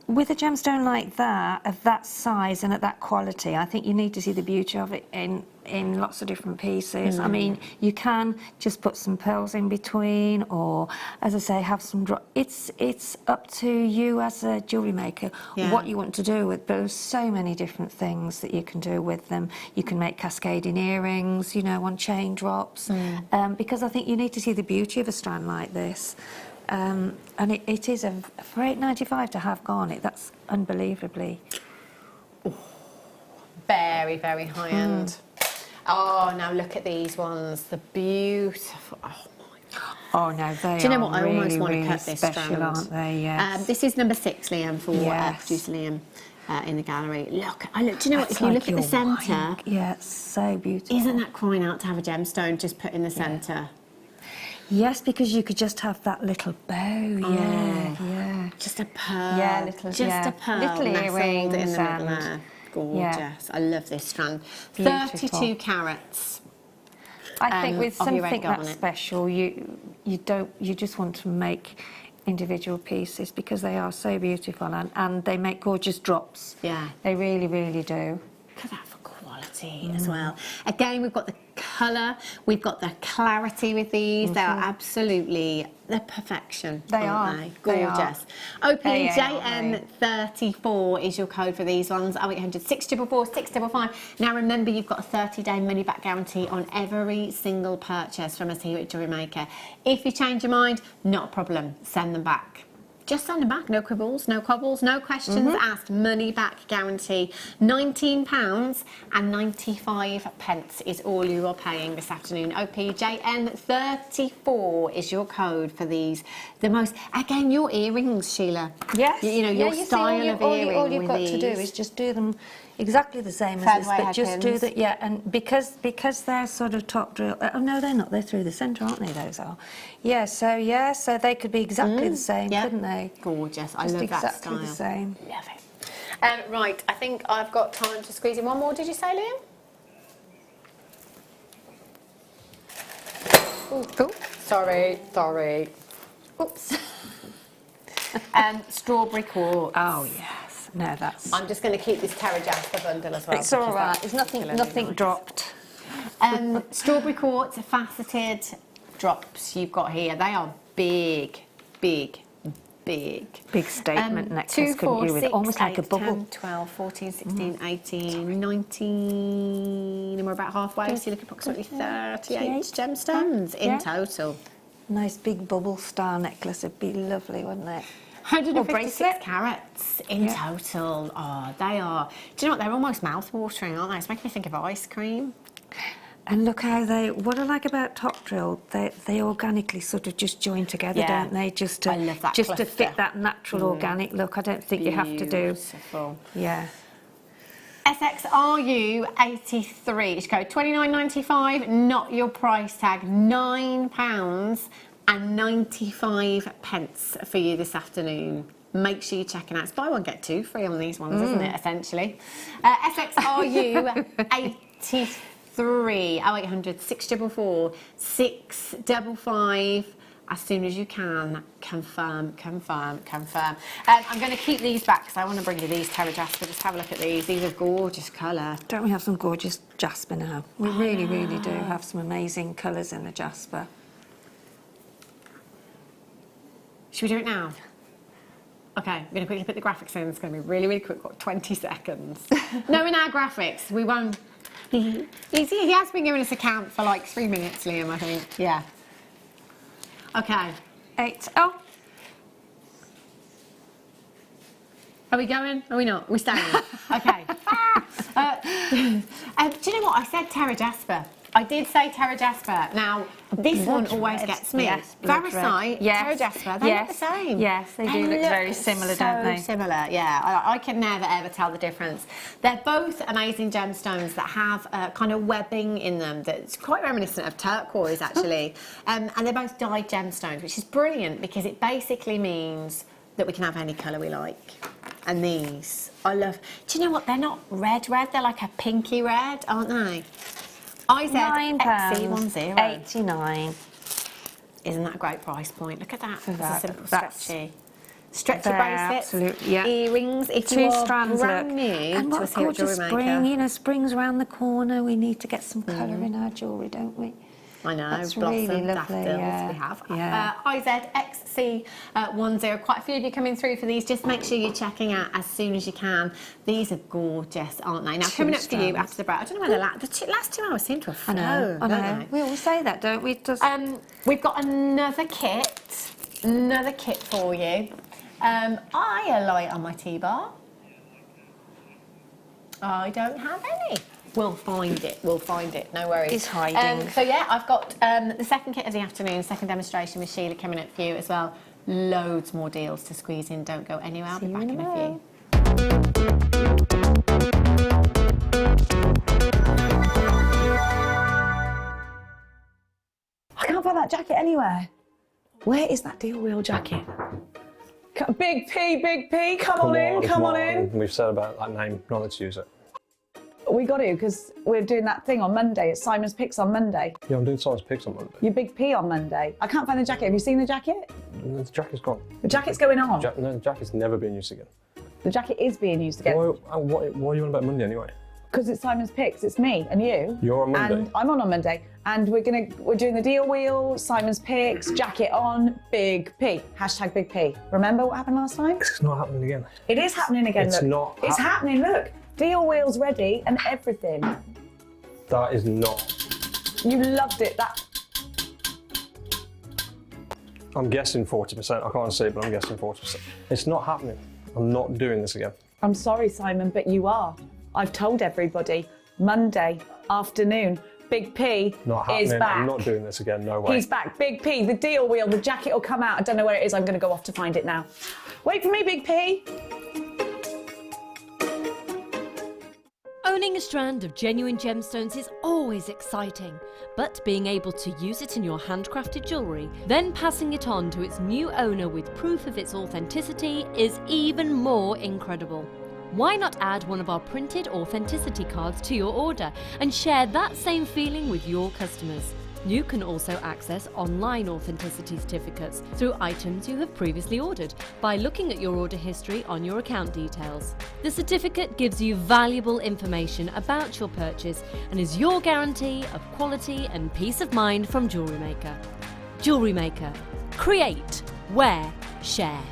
with a gemstone like that, of that size and at that quality, I think you need to see the beauty of it in in lots of different pieces. I mean, you can just put some pearls in between, or, as I say, have some it's up to you as a jewellery maker what you want to do with. But there's so many different things that you can do with them. You can make cascading earrings, you know, on chain drops, because I think you need to see the beauty of a strand like this. And it is for £8.95 to have garnet. That's unbelievably. Very, very high end. Oh, now look at these ones. The beautiful. Oh my God. Oh no, they are. Do you know what? I really, almost want to really cut this special, strand. aren't they? Yes. This is number 6, Liam, for producer Liam in the gallery. Look, do you know what? If you look at the centre, yeah, it's so beautiful. isn't that crying out to have a gemstone just put in the centre? Yes, because you could just have that little bow. Yeah. Just a pearl. Yeah, a pearl. Little earrings in earrings the middle and there. Gorgeous. I love this strand. Beautiful. 32 carats. I think with of your something red garnet. that special, you just want to make individual pieces because they are so beautiful and they make gorgeous drops. Yeah. They really, really do. Look at that for quality as well. Again, we've got the colour, we've got the clarity with these. They are absolutely, they're perfection. They aren't are. they? They are. Gorgeous. They are, OPJN34 is your code for these ones. 0800 644 655. Now remember, you've got a 30-day money-back guarantee on every single purchase from us here at Jewellery Maker. If you change your mind, not a problem. Send them back. Just send them back, no quibbles, no quabbles, no questions asked, money back guarantee. £19.95 is all you are paying this afternoon. OPJN34 is your code for these. The most, again, your earrings, Sheila. Yes. You know, your style of earring. All you've got to do is just do them exactly the same as this, but just do that, and because they're sort of top drill. Oh no, they're not. They're through the centre, aren't they? Those are. So they could be exactly the same, couldn't they? Gorgeous. I Just love that exactly style. the same. Love it. Right, I think I've got time to squeeze in one more. Did you say, Liam? Ooh, sorry. Oops. Strawberry quartz. Oh yes. No, that's. I'm just going to keep this Terra Jasper bundle as well. It's all right. There's nothing dropped. Strawberry quartz faceted drops you've got here. They are big. Big statement necklace, 2, 4, couldn't you? With 6, almost 8, like a bubble. 10, 12, 14, 16, 18, 19, and we're about halfway, so you look at approximately 38 gemstones in total. Nice big bubble star necklace would be lovely, wouldn't it? 156 carats in total. Oh, they are. Do you know what? They're almost mouth-watering, aren't they? It's making me think of ice cream. And look how what I like about top drill, they organically sort of just join together, don't they? Just to, I love that just to cluster. fit that natural organic look. I don't think you have to do. Beautiful. Yeah. SXRU 83. It's code 29.95. Not your price tag. £9.95 for you this afternoon. Make sure you're checking out. It's buy one get two free on these ones, isn't it? Essentially. SXRU 83. 0800 644 655. As soon as you can, confirm. I'm going to keep these back because I want to bring you these Terra Jasper. Just have a look at these. These are gorgeous colour. Don't we have some gorgeous jasper now? We really do have some amazing colours in the jasper. Should we do it now? Okay, I'm going to quickly put the graphics in. It's going to be really quick. Got 20 seconds. No, in our graphics, we won't. He has been giving us a count for like 3 minutes, Liam, I think. Yeah. Okay. 8. Oh. Are we going? Are we not? We're staying. Okay. Do you know what? I said Terra Jasper. I did say Terra Jasper. Now, this one always gets me. Yes, Varisite, Terra Jasper, they look the same. Yes, they do look very similar, don't they? So similar, yeah. I can never, ever tell the difference. They're both amazing gemstones that have kind of webbing in them that's quite reminiscent of turquoise, actually. And they're both dyed gemstones, which is brilliant because it basically means that we can have any colour we like. And these, I love... Do you know what? They're not red, they're like a pinky red, aren't they? £9.89. Isn't that a great price point? Look at that. That's a simple stretchy. stretchy bracelets, absolutely, yeah. earrings. If Two you are strands, brand look. new And to what us a here at gorgeous Jewellery spring, Maker. you know, spring's around the corner. We need to get some colour in our jewellery, don't we? I know, That's blossom, really lovely, daffodils yeah. we have. Yeah. IZXC10, quite a few of you coming through for these. Just make sure you're checking out as soon as you can. These are gorgeous, aren't they? Now, coming up for you after the break, I don't know where the last 2 hours seem to have flown, I know. don't they? We always say that, don't we? Just... We've got another kit for you. I alight on my T-bar. I don't have any. We'll find it, no worries. It's hiding. So yeah, I've got the second kit of the afternoon, second demonstration with Sheila coming up for you as well. Loads more deals to squeeze in, don't go anywhere, I'll be back in a few. I can't find that jacket anywhere. Where is that deal wheel jacket? Big P, come on in. We've said about that name, not let's use it. We got to, because we're doing that thing on Monday. It's Simon's Picks on Monday. Yeah, I'm doing Simon's Picks on Monday. Your Big P on Monday. I can't find the jacket. Have you seen the jacket? The jacket's gone. The jacket's going on. No, the jacket's never been used again. The jacket is being used again. Why are you on about Monday anyway? Because it's Simon's Picks. It's me and you. You're on Monday. And I'm on Monday. And we're doing the deal wheel, Simon's Picks, jacket on, Big P. Hashtag Big P. Remember what happened last time? It's not happening again. It is happening again. It's look. not. It's happening. Look, deal wheel's ready and everything. That is not. You loved it. I'm guessing 40%. I can't see it, but I'm guessing 40%. It's not happening. I'm not doing this again. I'm sorry, Simon, but you are. I've told everybody. Monday afternoon, Big P is back. I'm not doing this again, no way. He's back. Big P, the deal wheel, the jacket will come out. I don't know where it is. I'm going to go off to find it now. Wait for me, Big P. Owning a strand of genuine gemstones is always exciting, but being able to use it in your handcrafted jewellery, then passing it on to its new owner with proof of its authenticity is even more incredible. Why not add one of our printed authenticity cards to your order and share that same feeling with your customers? You can also access online authenticity certificates through items you have previously ordered by looking at your order history on your account details. The certificate gives you valuable information about your purchase and is your guarantee of quality and peace of mind from Jewellery Maker. Jewellery Maker. Create, wear, share.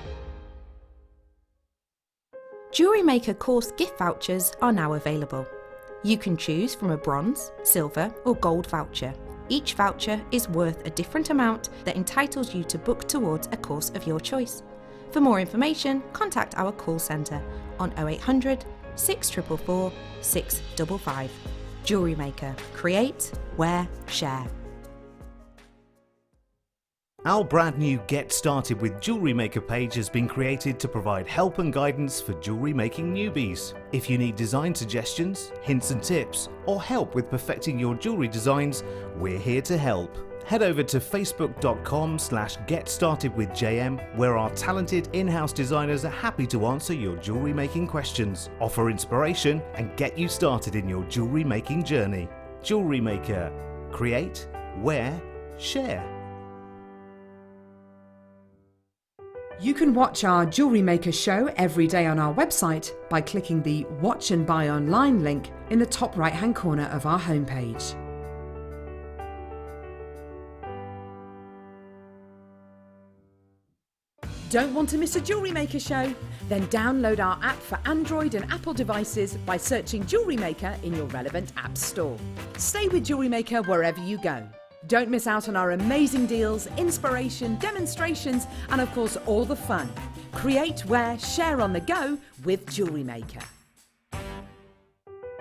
Jewellery Maker course gift vouchers are now available. You can choose from a bronze, silver or gold voucher. Each voucher is worth a different amount that entitles you to book towards a course of your choice. For more information, contact our call centre on 0800 644 655. Jewellery Maker. Create, wear, share. Our brand new Get Started with Jewellery Maker page has been created to provide help and guidance for jewellery making newbies. If you need design suggestions, hints and tips, or help with perfecting your jewellery designs, we're here to help. Head over to facebook.com/getstartedwithjm, where our talented in-house designers are happy to answer your jewellery making questions, offer inspiration, and get you started in your jewellery making journey. Jewellery Maker. Create, wear, share. You can watch our Jewellery Maker show every day on our website by clicking the Watch and Buy Online link in the top right-hand corner of our homepage. Don't want to miss a Jewellery Maker show? Then download our app for Android and Apple devices by searching Jewellery Maker in your relevant app store. Stay with Jewellery Maker wherever you go. Don't miss out on our amazing deals, inspiration, demonstrations, and of course all the fun. Create, wear, share on the go with Jewellery Maker.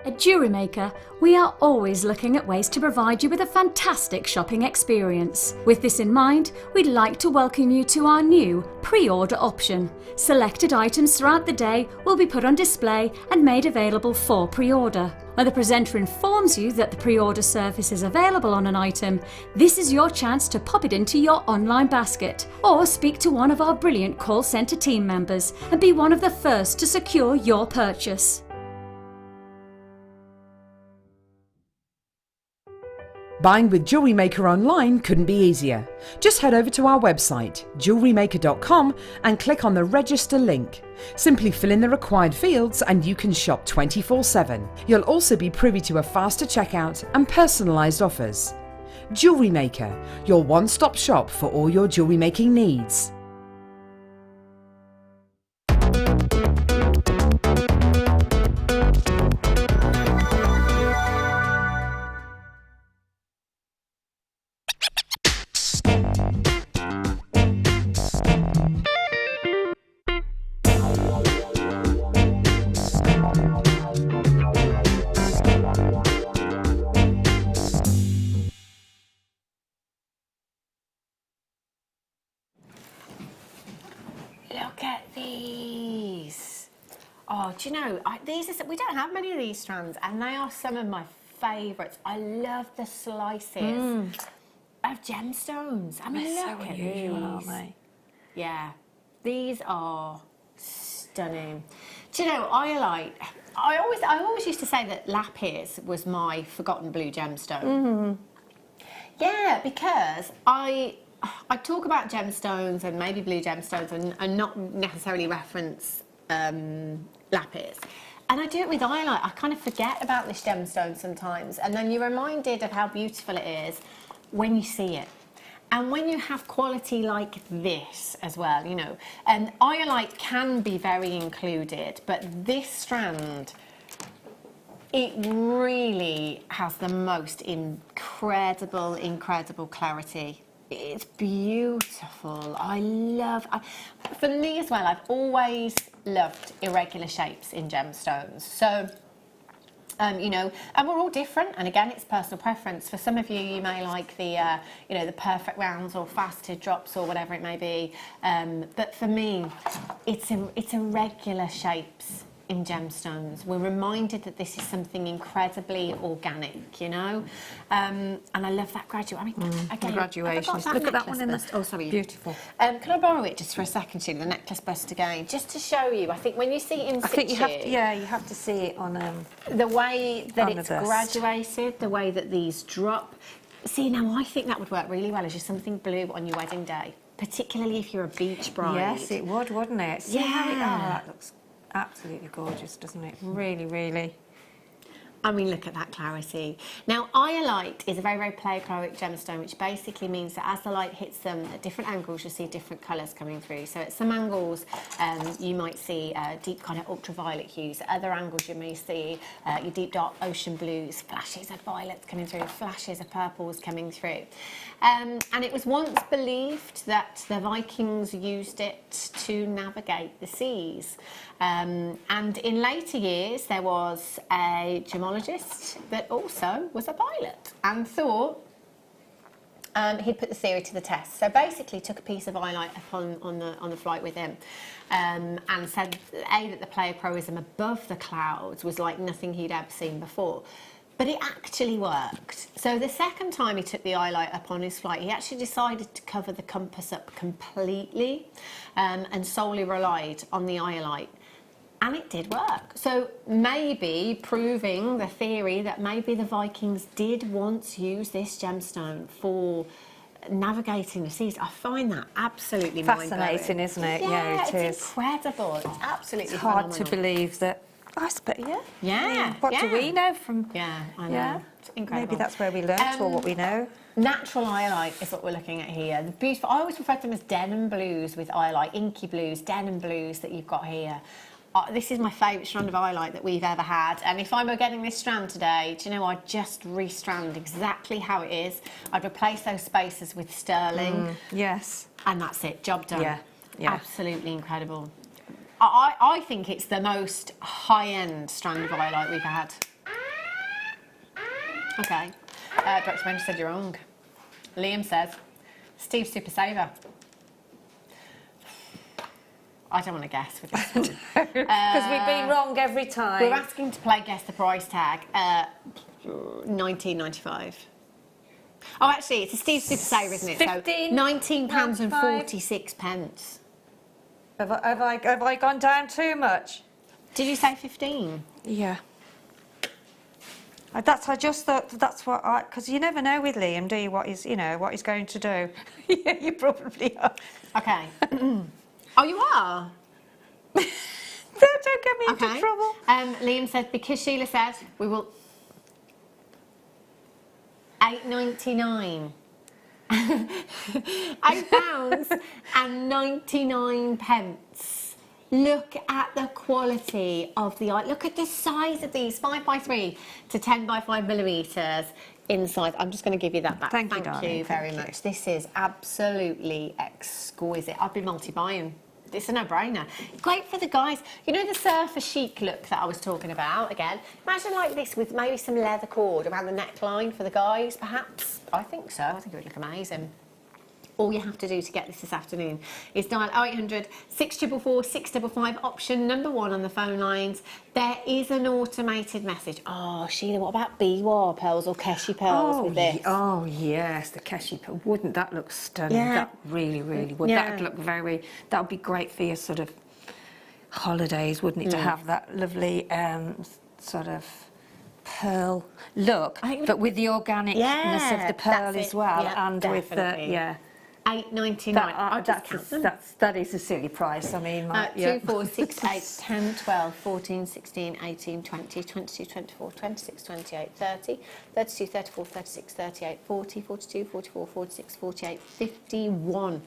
At Jewellery Maker, we are always looking at ways to provide you with a fantastic shopping experience. With this in mind, we'd like to welcome you to our new pre-order option. Selected items throughout the day will be put on display and made available for pre-order. When the presenter informs you that the pre-order service is available on an item, this is your chance to pop it into your online basket or speak to one of our brilliant call centre team members and be one of the first to secure your purchase. Buying with Jewellery Maker online couldn't be easier. Just head over to our website, JewelleryMaker.com, and click on the register link. Simply fill in the required fields and you can shop 24/7. You'll also be privy to a faster checkout and personalised offers. Jewellery Maker, your one-stop shop for all your jewellery making needs. Look at these. Oh, do you know, we don't have many of these strands, and they are some of my favourites. I love the slices of gemstones. I mean, They're look so at unusual, these. aren't they? Yeah, these are stunning. Do you know, I always used to say that lapis was my forgotten blue gemstone. Yeah, because I talk about gemstones and maybe blue gemstones and not necessarily reference lapis. And I do it with iolite. I kind of forget about this gemstone sometimes, and then you're reminded of how beautiful it is when you see it. And when you have quality like this as well, you know, and iolite can be very included, but this strand, it really has the most incredible clarity. It's beautiful. For me as well, I've always loved irregular shapes in gemstones. So, you know, and we're all different. And again, it's personal preference. For some of you, you may like the, you know, the perfect rounds or faceted drops or whatever it may be. But for me, it's irregular shapes in gemstones. We're reminded that this is something incredibly organic, you know, and I love that graduation. I mean, again, graduations. Look at that one in the... Oh, sorry. Beautiful. Can I borrow it just for a second, Sheila, the necklace bust again, just to show you? I think when you see it in situ, I think you have to, you have to see it on the way that on it's the dust. graduated, the way that these drop. See, now I think that would work really well as just something blue on your wedding day, particularly if you're a beach bride. Yes, it would, wouldn't it? See how it... Yeah. Oh, that looks absolutely gorgeous, doesn't it? Really. I mean, look at that clarity. Now, iolite is a very pleochloric gemstone, which basically means that as the light hits them at different angles, you'll see different colours coming through. So at some angles, you might see deep kind of ultraviolet hues. At other angles, you may see your deep dark ocean blues, flashes of violets coming through, flashes of purples coming through. And it was once believed that the Vikings used it to navigate the seas. And in later years, there was a gemologist that also was a pilot and thought he'd put the theory to the test. So basically took a piece of iolite on the flight with him and said, that the pleochroism above the clouds was like nothing he'd ever seen before. But it actually worked. So the second time he took the iolite up on his flight, he actually decided to cover the compass up completely and solely relied on the iolite. And it did work. So maybe proving the theory that maybe the Vikings did once use this gemstone for navigating the seas. I find that absolutely fascinating, isn't it? Yeah, it is. It's incredible. It's absolutely It's hard phenomenal. to believe that. I suppose, Yeah. What do we know from? Yeah, I know. Yeah. It's incredible. Maybe that's where we learnt or what we know. Natural iolite is what we're looking at here. The beautiful. I always refer to them as denim blues with iolite, inky blues, denim blues that you've got here. This is my favourite strand of iolite that we've ever had, and if I were getting this strand today, do you know, I'd just restrand exactly how it is. I'd replace those spaces with sterling. Yes. And that's it, job done. Yeah. Absolutely incredible. I think it's the most high-end strand of iolite we've had. Okay. Dr. Benji said you're wrong. Liam says, Steve Super Saver. I don't want to guess with this one. Because we've been wrong every time. We're asking to play Guess the Price Tag. £19.95. Oh, actually, it's a Steve Super Saver, isn't it? £19.46. Have I gone down too much? Did you say 15? Yeah. I just thought that's what because you never know with Liam, do you? What he's going to do. Yeah, you probably are. Okay. Oh, you are? Don't get me into trouble. Liam said, because Sheila said, we will... £8.99. £8.99. Look at the quality of the eye. Look at the size of these, 5x3 to 10x5 millimetres in size. I'm just going to give you that back. Thank you, darling. You very much. This is absolutely exquisite. I'd be multi-buying. It's a no-brainer. Great for the guys. You know the surfer chic look that I was talking about? Again, imagine like this with maybe some leather cord around the neckline for the guys, perhaps. I think so. I think it would look amazing. All you have to do to get this afternoon is dial 0800 644 655, option number 1 on the phone lines. There is an automated message. Oh, Sheila, what about biwa pearls or keshi pearls with this? Oh, yes, the keshi pearl. Wouldn't that look stunning? Yeah. That really, really would. Yeah. That would look that would be great for your sort of holidays, wouldn't it, to have that lovely sort of pearl look, but with the organicness of the pearl as well, and with the, £8.99. That is a silly price. I mean, 2, 4, 6, 8, 10, 12, 14, 16, 18, 20, 22, 24, 26, 28, 30, 32, 34, 36, 38, 40, 42, 44, 46, 48, 51.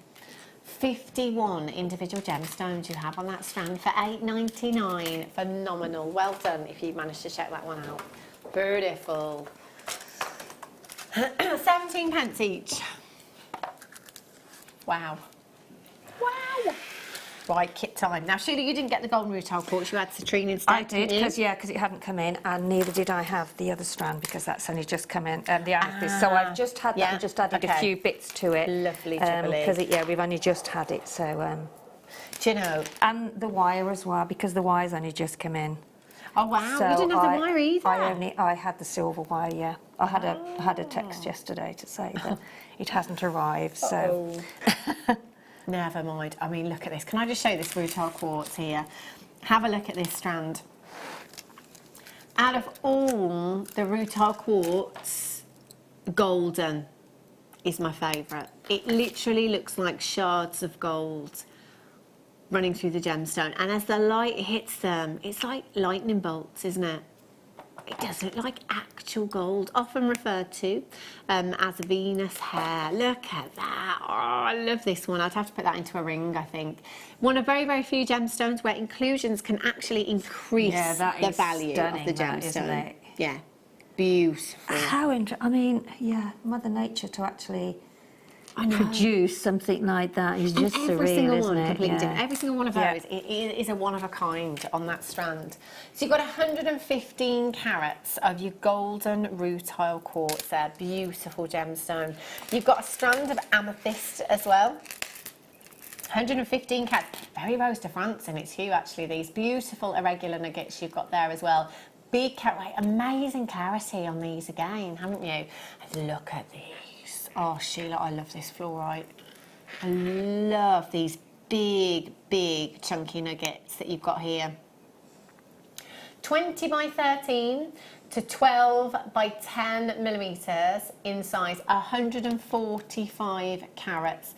51 individual gemstones you have on that strand for £8.99. Phenomenal. Well done if you managed to check that one out. Beautiful. 17 pence each. Wow. Wow. Right, kit time. Now, Sheila, you didn't get the golden rutile quartz. You had citrine instead. I did, because it hadn't come in, and neither did I have the other strand, because that's only just come in, the amethyst. So I've just had that and just added a few bits to it. Lovely, because we've only just had it, so... Do you know? And the wire as well, because the wire's only just come in. Oh, wow. So you didn't have the wire either? I had the silver wire, yeah. I had a text yesterday to say that it hasn't arrived, so... Never mind. I mean, look at this. Can I just show this rutile quartz here? Have a look at this strand. Out of all the rutile quartz, golden is my favourite. It literally looks like shards of gold running through the gemstone. And as the light hits them, it's like lightning bolts, isn't it? It does look like actual gold, often referred to as Venus hair. Look at that. Oh, I love this one. I'd have to put that into a ring, I think. One of very, very few gemstones where inclusions can actually increase the value of the gemstone. Isn't it? Yeah, beautiful. How interesting. I mean, yeah, Mother Nature to actually produce something like that is just surreal, isn't it? Completely different. Every single one of those is a one of a kind on that strand. So you've got 115 carats of your golden rutile quartz there. Beautiful gemstone. You've got a strand of amethyst as well. 115 carats. Very Rose de France in its hue, actually. These beautiful irregular nuggets you've got there as well. Big carat, amazing clarity on these again, haven't you? And look at these. Oh, Sheila, I love this fluorite. I love these big, big chunky nuggets that you've got here. 20 by 13 to 12 by 10 millimetres in size, 145 carats.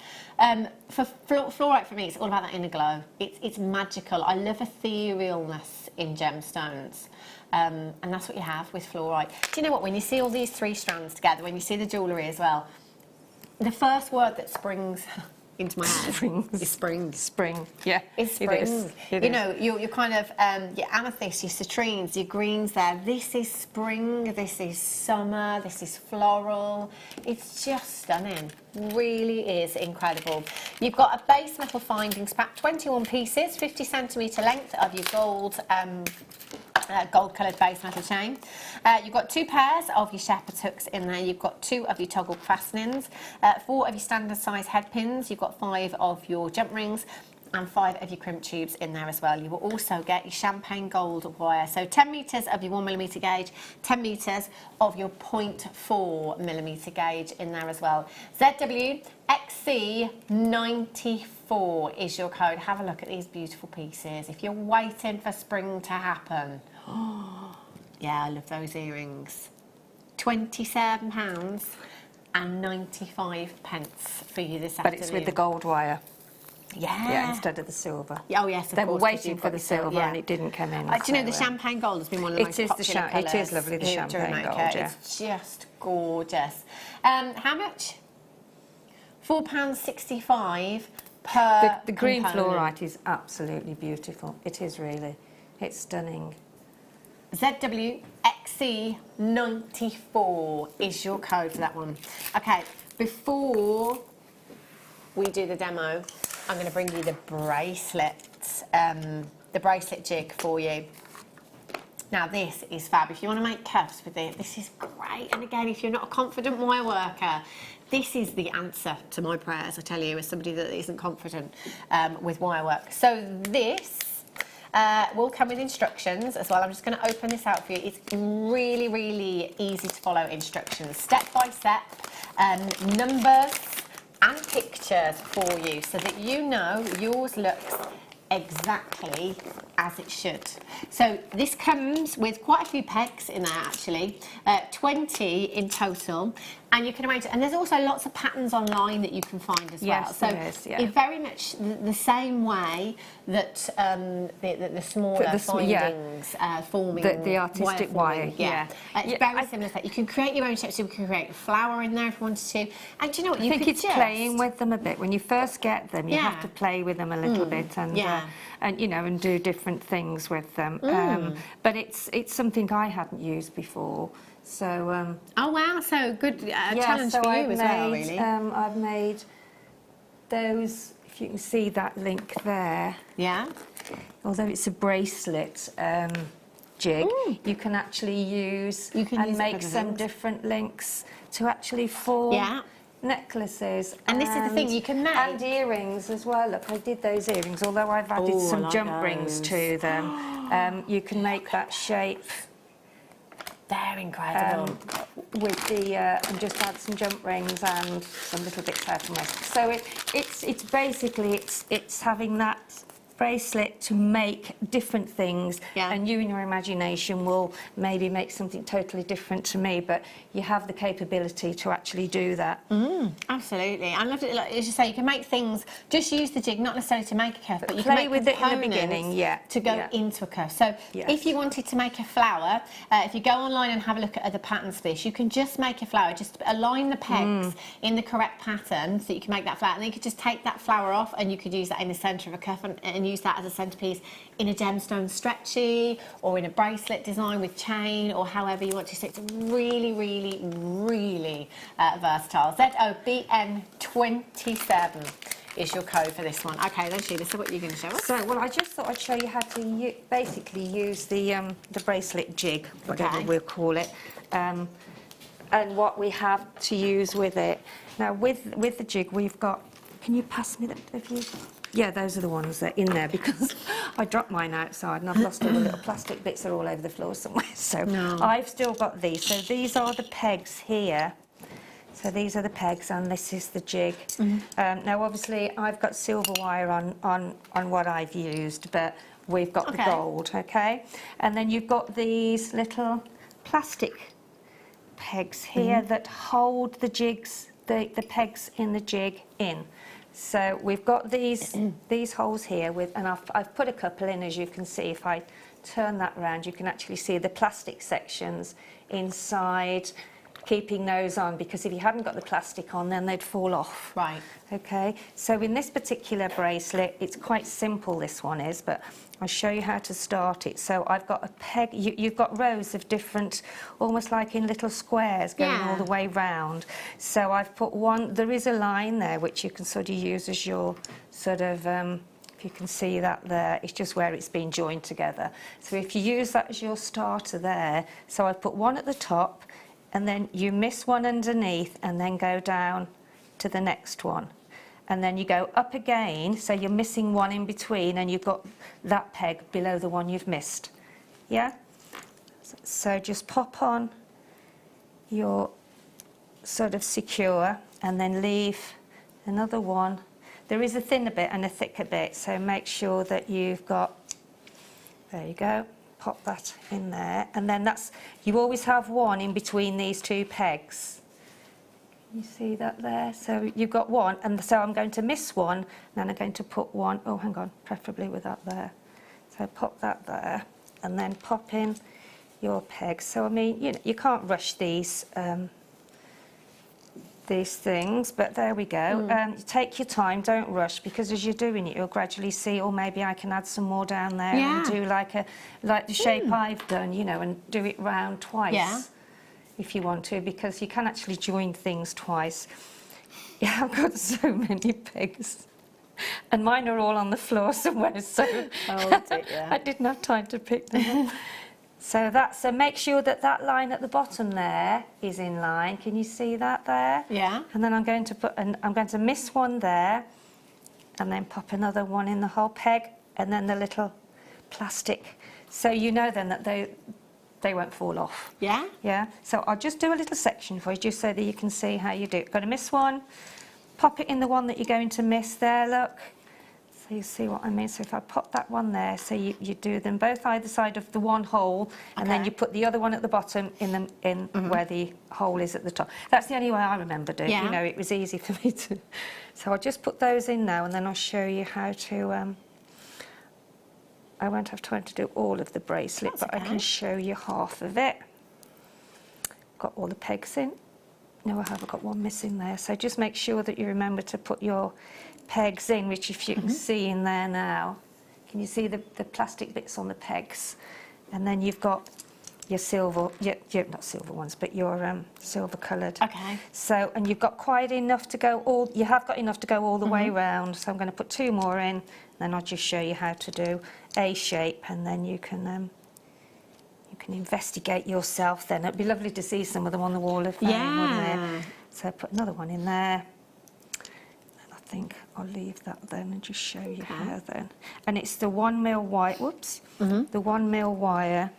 For fluorite, for me, it's all about that inner glow. It's magical. I love etherealness in gemstones. And that's what you have with fluorite. Do you know what? When you see all these 3 strands together, when you see the jewellery as well, the first word that springs into my head is spring. Spring, yeah. It's spring. You know, your kind of, your amethyst, your citrines, your greens there. This is spring, this is summer, this is floral. It's just stunning. Really is incredible. You've got a base metal findings pack, 21 pieces, 50 centimetre length of your gold gold-coloured base metal chain. You've got 2 pairs of your shepherd's hooks in there. You've got 2 of your toggle fastenings, 4 of your standard size head pins. You've got 5 of your jump rings and 5 of your crimp tubes in there as well. You will also get your champagne gold wire. So 10 metres of your 1mm gauge, 10 metres of your 0.4mm gauge in there as well. ZWXC94 is your code. Have a look at these beautiful pieces. If you're waiting for spring to happen, Yeah, I love those earrings. £27.95 for you this afternoon. But it's with the gold wire. Yeah. Instead of the silver. Oh yes, of They course. were waiting for the silver and it didn't come in. Do you know the so, champagne gold has been one of the most popular colours. It is lovely, the here at champagne Jewellery gold, Maker. yeah. It's just gorgeous. How much? £4.65 per The green component. fluorite is absolutely beautiful. It is really. It's stunning. ZWXC94 is your code for that one. Okay, before we do the demo, I'm going to bring you the bracelet jig for you. Now this is fab. If you want to make cuffs with it, this is great. And again, if you're not a confident wire worker, this is the answer to my prayers, I tell you, as somebody that isn't confident with wire work. So this will come with instructions as well. I'm just going to open this out for you. It's really, really easy to follow instructions, step by step, numbers and pictures for you so that you know yours looks exactly as it should. So this comes with quite a few pegs in there actually, 20 in total, and you can arrange it. And there's also lots of patterns online that you can find as well. So it's very much the same way that the smaller findings forming the artistic wire. It's very similar to that. You can create your own shapes. So you can create a flower in there if you wanted to. And do you know what? I think it's playing with them a bit. When you first get them, you have to play with them a little bit and you know, and do different things with them. But it's something I hadn't used before. So oh wow! So good challenge for you as well, really. I've made those. If you can see that link there. Yeah. Although it's a bracelet jig, you can actually use and make some different links to actually form necklaces. And this is the thing you can make. And earrings as well. Look, I did those earrings. Although I've added some jump rings to them, you can make that shape. They're incredible. With the and just add some jump rings and some little bits out from it. So it's basically it's having that bracelet to make different things, and you in your imagination will maybe make something totally different to me, but you have the capability to actually do that. Absolutely. I loved it. Like, as you say, you can make things, just use the jig, not necessarily to make a cuff, but you play can make with it in the beginning, to go into a cuff. So if you wanted to make a flower, if you go online and have a look at other patterns for this, you can just make a flower, just align the pegs in the correct pattern so you can make that flower, and then you could just take that flower off and you could use that in the centre of a cuff and use that as a centrepiece in a gemstone stretchy or in a bracelet design with chain or however you want to. So it's really, really, really versatile. ZOBN27 is your code for this one. Okay, then Sheila, so what are you going to show us? So, well, I just thought I'd show you how to basically use the bracelet jig, whatever we'll call it, and what we have to use with it. Now, with the jig, we've got. Can you pass me that? Yeah, those are the ones that are in there because I dropped mine outside and I've lost all the little plastic bits. They're all over the floor somewhere. So I've still got these. So these are the pegs here. So these are the pegs and this is the jig. Now, obviously, I've got silver wire on what I've used, but we've got the gold, okay? And then you've got these little plastic pegs here that hold the jigs, the pegs in the jig in. So we've got these holes here and I've put a couple in, as you can see. If I turn that around, you can actually see the plastic sections inside, keeping those on, because if you hadn't got the plastic on, then they'd fall off. Right. Okay, so in this particular bracelet, it's quite simple, this one is, but I'll show you how to start it. So I've got a peg, you've got rows of different, almost like in little squares going all the way round. So I've put one, there is a line there which you can sort of use as your sort of, if you can see that there, it's just where it's been joined together. So if you use that as your starter there, so I've put one at the top, and then you miss one underneath and then go down to the next one. And then you go up again, so you're missing one in between and you've got that peg below the one you've missed. Yeah? So just pop on your sort of secure and then leave another one. There is a thinner bit and a thicker bit, so make sure that you've got, there you go, pop that in there, and then you always have one in between these two pegs. You see that there? So you've got one, and so I'm going to miss one, and then I'm going to put one, oh hang on, preferably with that there. So pop that there, and then pop in your pegs. So I mean, you know, you can't rush these things, but there we go. You take your time, don't rush, because as you're doing it, you'll gradually see, oh, maybe I can add some more down there and do like the shape I've done, you know, and do it round twice. If you want to, because you can actually join things twice. Yeah, I've got so many pegs, and mine are all on the floor somewhere, so I didn't have time to pick them up. So make sure that line at the bottom there is in line. Can you see that there? Yeah. And then I'm going to miss one there, and then pop another one in the whole peg, and then the little plastic. So you know then that they won't fall off. Yeah? Yeah. So I'll just do a little section for you, just so that you can see how you do it. Going to miss one, pop it in the one that you're going to miss there, look. So you see what I mean? So if I pop that one there, so you do them both either side of the one hole, and then you put the other one at the bottom in where the hole is at the top. That's the only way I remembered it. You know, it was easy for me to... So I'll just put those in now, and then I'll show you how to... I won't have time to do all of the bracelet, but I can show you half of it. Got all the pegs in. No, I haven't got one missing there. So just make sure that you remember to put your pegs in, which if you can see in there now. Can you see the plastic bits on the pegs? And then you've got your silver, not silver ones, but your silver coloured. Okay. So, and you've got quite enough to go you have got enough to go all the way round. So I'm going to put 2 more in, then I'll just show you how to do a shape, and then you can investigate yourself then. It'd be lovely to see some of them on the wall of fame, wouldn't it? So put another one in there. And I think I'll leave that then and just show you how then. And it's the 1mm wire, the 1mm wire.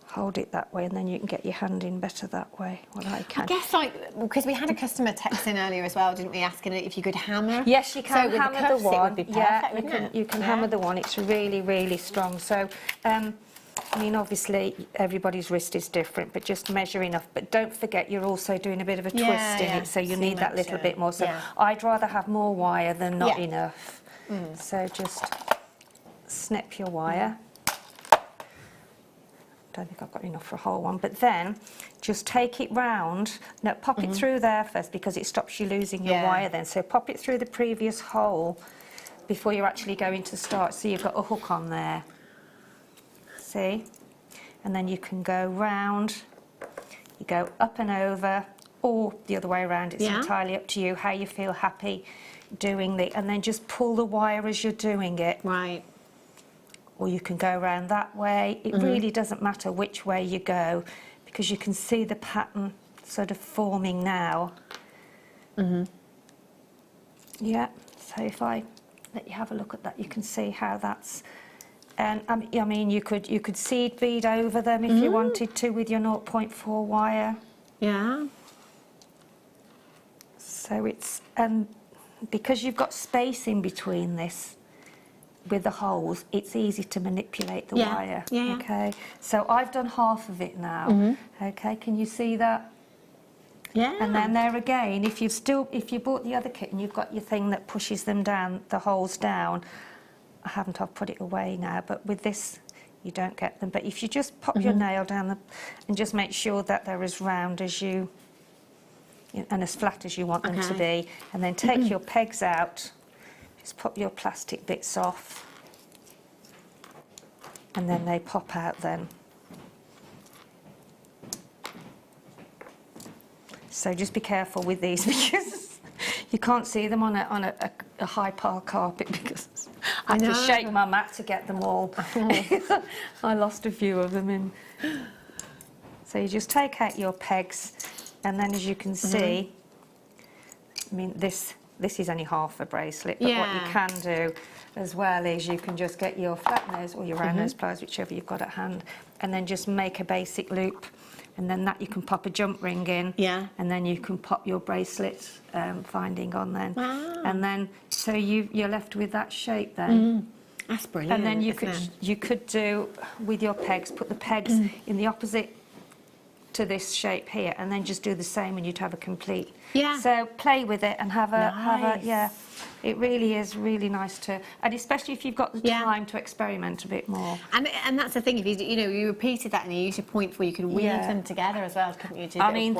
Hold it that way, and then you can get your hand in better that way. Well, I can. I guess, because we had a customer text in earlier as well, didn't we, asking if you could hammer? Yes, you can hammer the one. It would be perfect, you can hammer the one. It's really, really strong. So, I mean, obviously, everybody's wrist is different, but just measure enough. But don't forget, you're also doing a bit of a twist in it, so you need that little bit more. So I'd rather have more wire than not enough. So just snip your wire. Don't think I've got enough for a whole one, but then just take it round. No, pop it through there first, because it stops you losing your wire then. So pop it through the previous hole before you're actually going to start. So you've got a hook on there. See? And then you can go round, you go up and over, or the other way around. It's entirely up to you how you feel happy doing it. And then just pull the wire as you're doing it. Right. Or you can go around that way. It really doesn't matter which way you go, because you can see the pattern sort of forming now. Yeah, so if I let you have a look at that, you can see how that's... And I mean, you could seed bead over them if you wanted to with your 0.4 wire. Yeah. So it's... because you've got space in between this, with the holes, it's easy to manipulate the wire. Okay, so I've done half of it now. Okay, can you see that? Yeah. And then there again, if you bought the other kit and you've got your thing that pushes them down, the holes down, I've put it away now, but with this you don't get them. But if you just pop your nail down and just make sure that they're as round as you and as flat as you want them to be, and then take your pegs out. Just pop your plastic bits off, and then they pop out then. So just be careful with these, because you can't see them on a high pile carpet, because I had to shake my mat to get them all. I lost a few of them in. So you just take out your pegs, and then as you can see, I mean, this is only half a bracelet, but what you can do as well is you can just get your flat nose or your round nose pliers, whichever you've got at hand, and then just make a basic loop, and then that you can pop a jump ring in, and then you can pop your bracelet finding on then. And then, so you're left with that shape then. That's brilliant. And then isn't you could do with your pegs, put the pegs in the opposite to this shape here, and then just do the same, and you'd have a complete. Yeah. So play with it and have a Nice. yeah. It really is really nice to, and especially if you've got the time to experiment a bit more. And that's the thing. If you repeated that and you use your point where you can weave them together as well, couldn't you? I mean,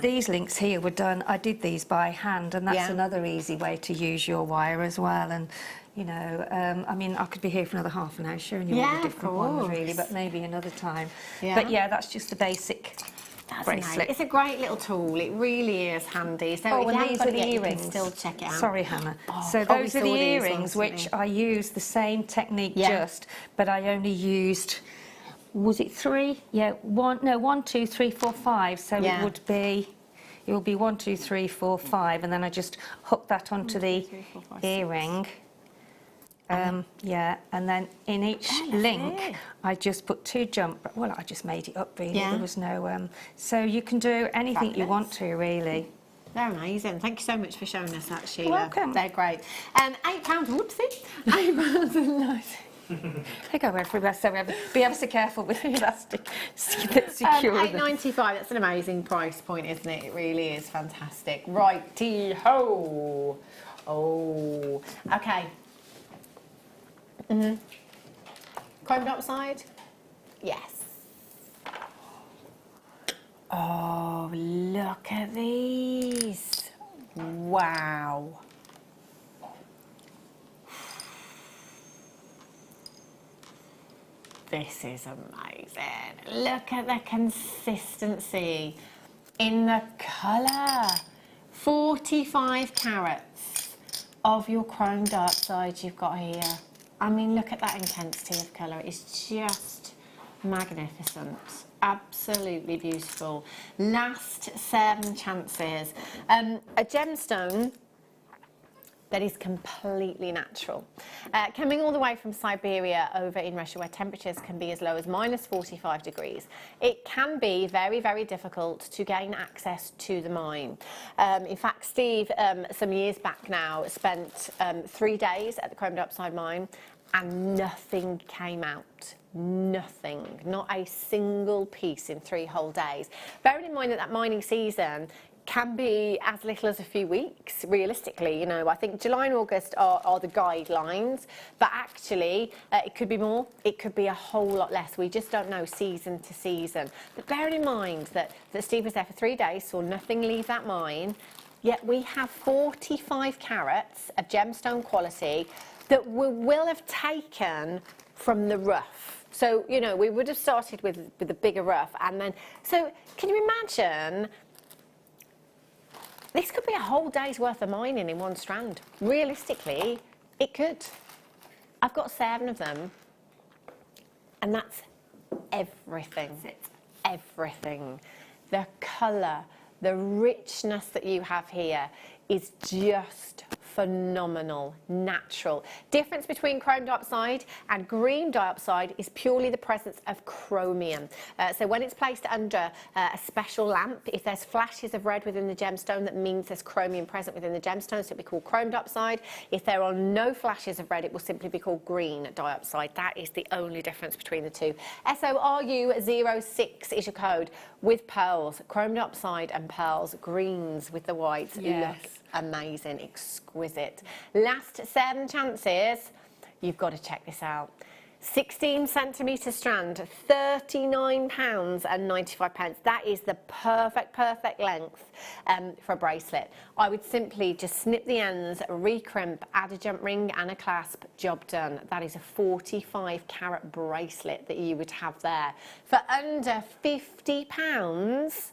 these links here were done. I did these by hand, and that's Yeah. another easy way to use your wire as well. And you know, I mean, I could be here for another half an hour showing you all the different ones, really, but maybe another time. Yeah. But yeah, that's just the basic bracelet. Nice. It's a great little tool. It really is handy. So if and you these haven't are got the it yet, you can earrings. still check it out. Sorry, Hannah. Oh, so oh, we those are saw the these earrings, ones, which didn't I used the same technique Yeah. but I only used, was it 3? Yeah, 1, 2, 3, 4, 5. So Yeah. it will be 1, 2, 3, 4, 5, and then I just hook that onto the earring. Yeah, and then in each link, I just put 2 jump. Well, I just made it up really. Yeah. There was no. So you can do anything you want to, really. They're amazing. Thank you so much for showing us that, Sheila. Welcome. They're great. £8. Whoopsie. £8.90. They go everywhere, so be ever so careful with the elastic. Secure them. £8.95. That's an amazing price point, isn't it? It really is fantastic. Righty-ho. Oh, okay. Chromed upside? Yes. Oh, look at these. Wow. This is amazing. Look at the consistency in the colour. 45 carats of your chrome dioxide you've got here. I mean, look at that intensity of colour. It's just magnificent. Absolutely beautiful. Last 7 chances. A gemstone that is completely natural. Coming all the way from Siberia over in Russia, where temperatures can be as low as -45 degrees, it can be very, very difficult to gain access to the mine. In fact, Steve, some years back now, spent 3 days at the chrome dioxide mine and nothing came out. Nothing, not a single piece in 3 whole days. Bearing in mind that mining season can be as little as a few weeks, realistically. You know, I think July and August are the guidelines, but actually it could be more, it could be a whole lot less. We just don't know season to season. But bearing in mind that Steve was there for 3 days, saw nothing leave that mine, yet we have 45 carats of gemstone quality that we will have taken from the rough. So, you know, we would have started with the bigger rough, and then, so can you imagine? This could be a whole day's worth of mining in one strand. Realistically, it could. I've got 7 of them, and that's everything. That's everything. The colour, the richness that you have here is just phenomenal, natural. Difference between chrome dioxide and green dioxide is purely the presence of chromium. So when it's placed under a special lamp, if there's flashes of red within the gemstone, that means there's chromium present within the gemstone, so it'll be called chrome dioxide. If there are no flashes of red, it will simply be called green dioxide. That is the only difference between the two. SORU06 is your code, with pearls, chrome dioxide and pearls, greens with the whites. Yes. Look amazing, exquisite. Last 7 chances. You've got to check this out. 16 centimetre strand, £39.95. That is the perfect length for a bracelet. I would simply just snip the ends, recrimp, add a jump ring and a clasp, job done. That is a 45 carat bracelet that you would have there. For under £50,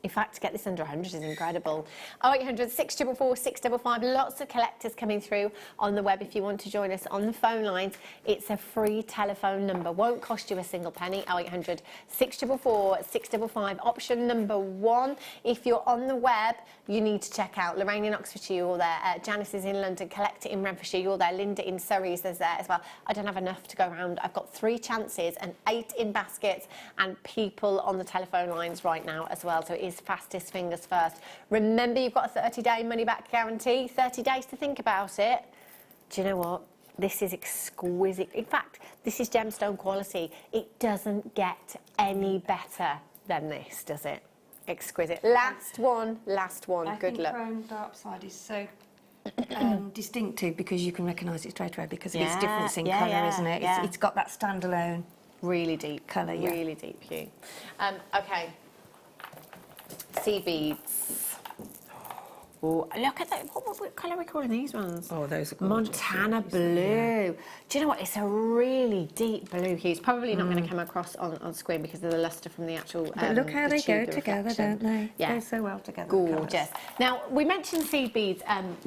in fact, to get this under 100 is incredible. 0800 644 655. Lots of collectors coming through on the web if you want to join us on the phone lines. It's a free telephone number. Won't cost you a single penny. 0800 644 655. Option number 1. If you're on the web, you need to check out Lorraine in Oxfordshire, you're there. Janice is in London. Collect it in Renfrewshire, you're there. Linda in Surrey's, there's there as well. I don't have enough to go around. I've got 3 chances and 8 in baskets and people on the telephone lines right now as well. So it is fastest fingers first. Remember, you've got a 30-day money-back guarantee, 30 days to think about it. Do you know what? This is exquisite. In fact, this is gemstone quality. It doesn't get any better than this, does it? Exquisite. Last one. Good luck. Chrome dark side is so distinctive because you can recognise it straight away because of its difference in colour, isn't it? It's got that standalone, really deep colour, really deep hue. Okay, sea beads. Oh, look at that! What colour are we calling these ones? Oh, those are gorgeous. Montana blue. Yeah. Do you know what? It's a really deep blue hue. It's probably not going to come across on screen because of the lustre from the actual. But look how they go together, don't they? Yeah, go so well together. Gorgeous. Now we mentioned seed beads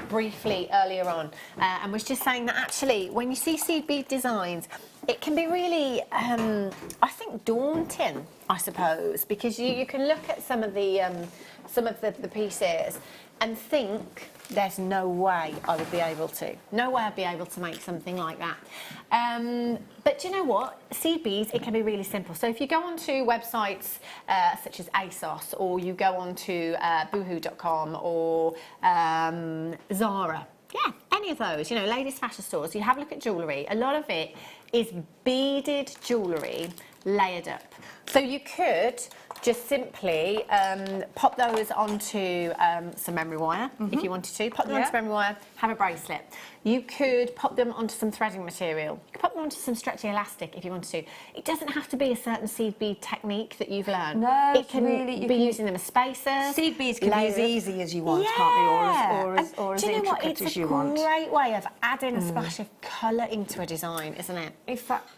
briefly earlier on, and was just saying that actually, when you see seed bead designs, it can be really, I think, daunting. I suppose because you can look at some of the pieces and think there's no way I would be able to. No way I'd be able to make something like that. But do you know what? Seed beads, it can be really simple. So if you go onto websites such as ASOS, or you go onto boohoo.com or Zara, yeah, any of those, you know, ladies' fashion stores, you have a look at jewellery. A lot of it is beaded jewellery layered up. So you could just simply pop those onto some memory wire if you wanted to. Pop them onto memory wire, have a bracelet. You could pop them onto some threading material. You could pop them onto some stretchy elastic if you wanted to. It doesn't have to be a certain seed bead technique that you've learned. No, it can really, be using them as spacers. Seed beads can be as easy as you want, can't they? Or as intricate as you want. It's a great way of adding a splash of colour into a design, isn't it? In fact,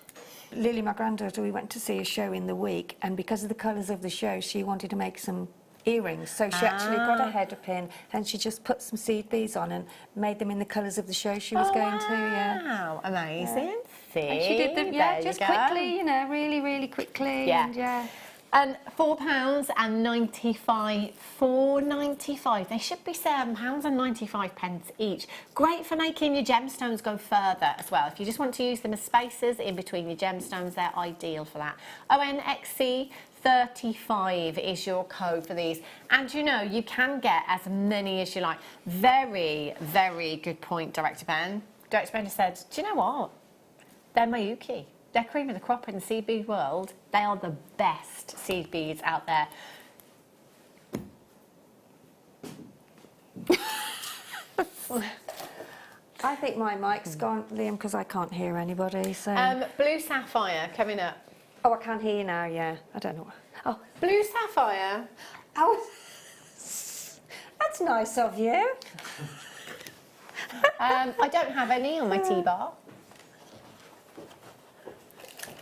Lily, my granddaughter, we went to see a show in the week, and because of the colours of the show, she wanted to make some earrings. So she actually got a header pin, and she just put some seed beads on and made them in the colours of the show she was going to. Yeah. Wow, amazing. See, and she did them, just quickly, you know, really, really quickly. Yeah. And £4.95, £4.95. They should be £7.95 each. Great for making your gemstones go further as well. If you just want to use them as spacers in between your gemstones, they're ideal for that. ONXC35 is your code for these. And you know, you can get as many as you like. Very, very good point, Director Ben. Director Ben said, do you know what? They're Mayuki. They're cream of the crop in the seed bead world. They are the best seed beads out there. I think my mic's gone, Liam, because I can't hear anybody. So blue sapphire coming up. Oh, I can hear you now. Yeah, I don't know. Oh, blue sapphire. Oh, that's nice of you. I don't have any on my T-bar.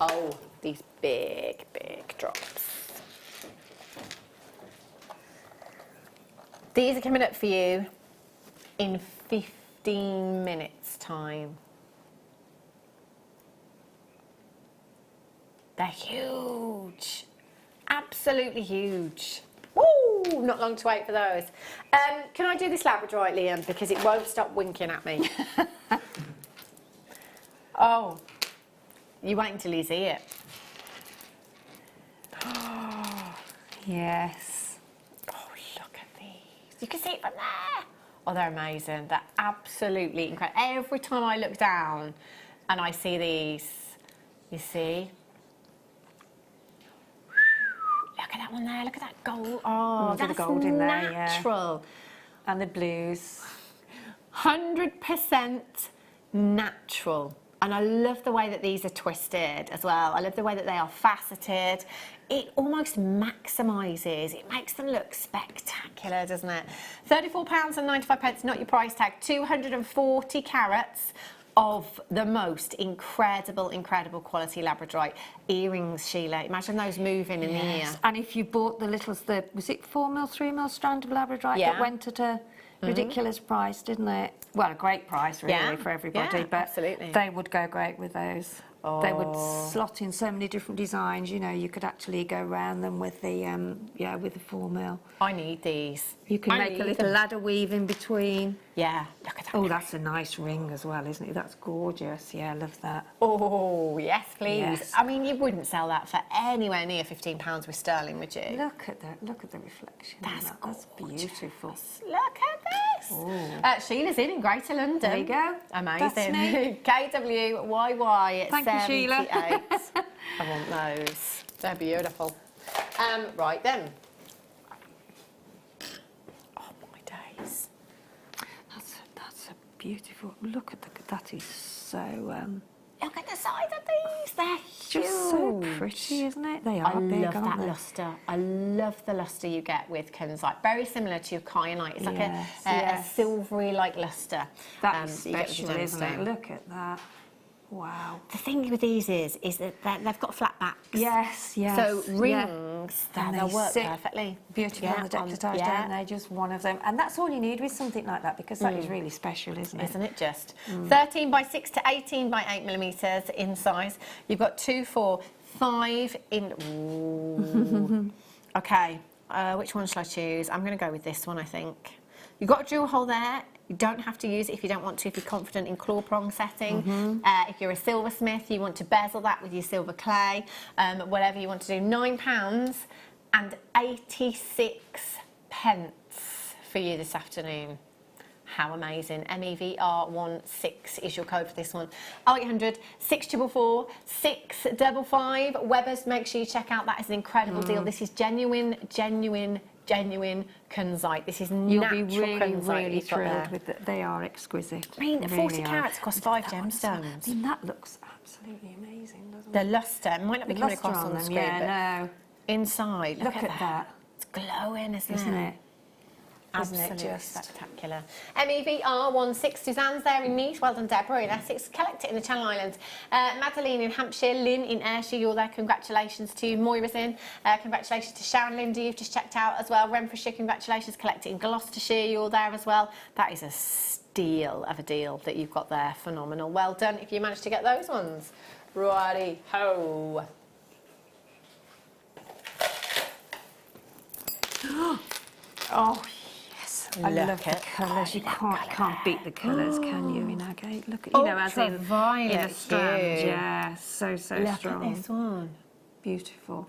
Oh, these big, big drops. These are coming up for you in 15 minutes' time. They're huge. Absolutely huge. Woo! Not long to wait for those. Can I do this labradorite, Liam? Because it won't stop winking at me. Oh. You wait until you see it. Oh, yes. Oh, look at these. You can see it from there. Oh, they're amazing. They're absolutely incredible. Every time I look down and I see these, you see? Look at that one there. Look at that gold. Oh, that's the gold in there, natural. Yeah. And the blues. 100% natural. And I love the way that these are twisted as well. I love the way that they are faceted. It almost maximises. It makes them look spectacular, doesn't it? £34.95, not your price tag. 240 carats of the most incredible, incredible quality labradorite. Earrings, Sheila. Imagine those moving in the ear. And if you bought the little, was it 4mm, 3mm strand of labradorite that went at a ridiculous price, didn't it? Well, a great price, really, for everybody. But absolutely. They would go great with those. Oh. They would slot in so many different designs. You know, you could actually go around them with the, with the 4mm. I need these. You can make a little ladder weave in between. Yeah, look at that. Oh, that's a nice ring as well, isn't it? That's gorgeous. Yeah, I love that. Oh, yes, please. Yes. I mean, you wouldn't sell that for anywhere near £15 with sterling, would you? Look at that. Look at the reflection. That's beautiful. Look at this. Sheila's in Greater London. There you go. Amazing. That's me. KWYY. Thank you, Sheila. I want those. They're beautiful. Right then. Oh my days. That's a beautiful. Look at that is so. Look at the size of these. They're huge. Just so pretty, isn't it? They are big, love aren't that they? lustre. I love the lustre you get with Kenzite. Very similar to your kyanite. It's like a silvery like lustre. That's special, isn't it? Look at that. Wow. The thing with these is that they've got flat backs. Yes, yes. So rings, they'll work sit perfectly. Beautiful on the decollage, don't they? Just one of them. And that's all you need with something like that, because that is really special, isn't it? Isn't it just? 13 by 6 to 18 by 8 millimetres in size. You've got 2, 4, 5 in... Ooh. Okay, which one shall I choose? I'm going to go with this one, I think. You've got a jewel hole there. You don't have to use it if you don't want to, if you're confident in claw prong setting. If you're a silversmith, you want to bezel that with your silver clay, whatever you want to do. £9.86 for you this afternoon. How amazing. MEVR16 is your code for this one. 0800 644 655. Webbers, make sure you check out. That is an incredible deal. This is genuine Kenzite. This is natural You'll be really, Kenzite really you've got there. thrilled with it. They are exquisite. I mean, They 40 really carats are. cost 5 That one's- gemstones. I mean, that looks absolutely amazing, doesn't The it? lustre, it might not be coming Lustre across on the them, screen, but yeah, no. inside, look at that. It's glowing, isn't it? Absolutely just spectacular. MEVR16, Suzanne's there in Nice. Well done, Deborah in Essex. Collect it in the Channel Islands. Madeline in Hampshire. Lynn in Ayrshire, you're there. Congratulations to you. Moira's in. Congratulations to Sharon Linda, you've just checked out as well. Renfrewshire, congratulations. Collect it in Gloucestershire, you're there as well. That is a steal of a deal that you've got there. Phenomenal. Well done if you managed to get those ones. Righty ho. Oh, yes. I love the colours. You can't beat the colours, can you, in agate? Look at, you know, as in a strand. Yeah, so strong. Look at this one. Beautiful.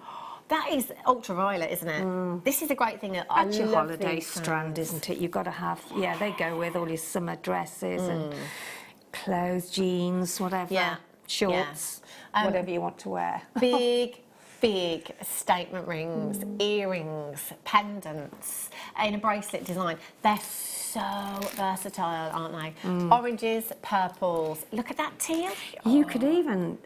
That is ultraviolet, isn't it? This is the great thing. I That's your love holiday these strand, strands. isn't it? You've got to have, yeah, they go with all your summer dresses and clothes, jeans, whatever, shorts, whatever you want to wear. Big statement rings, earrings, pendants, in a bracelet design. They're so versatile, aren't they? Oranges, purples. Look at that teal. You could even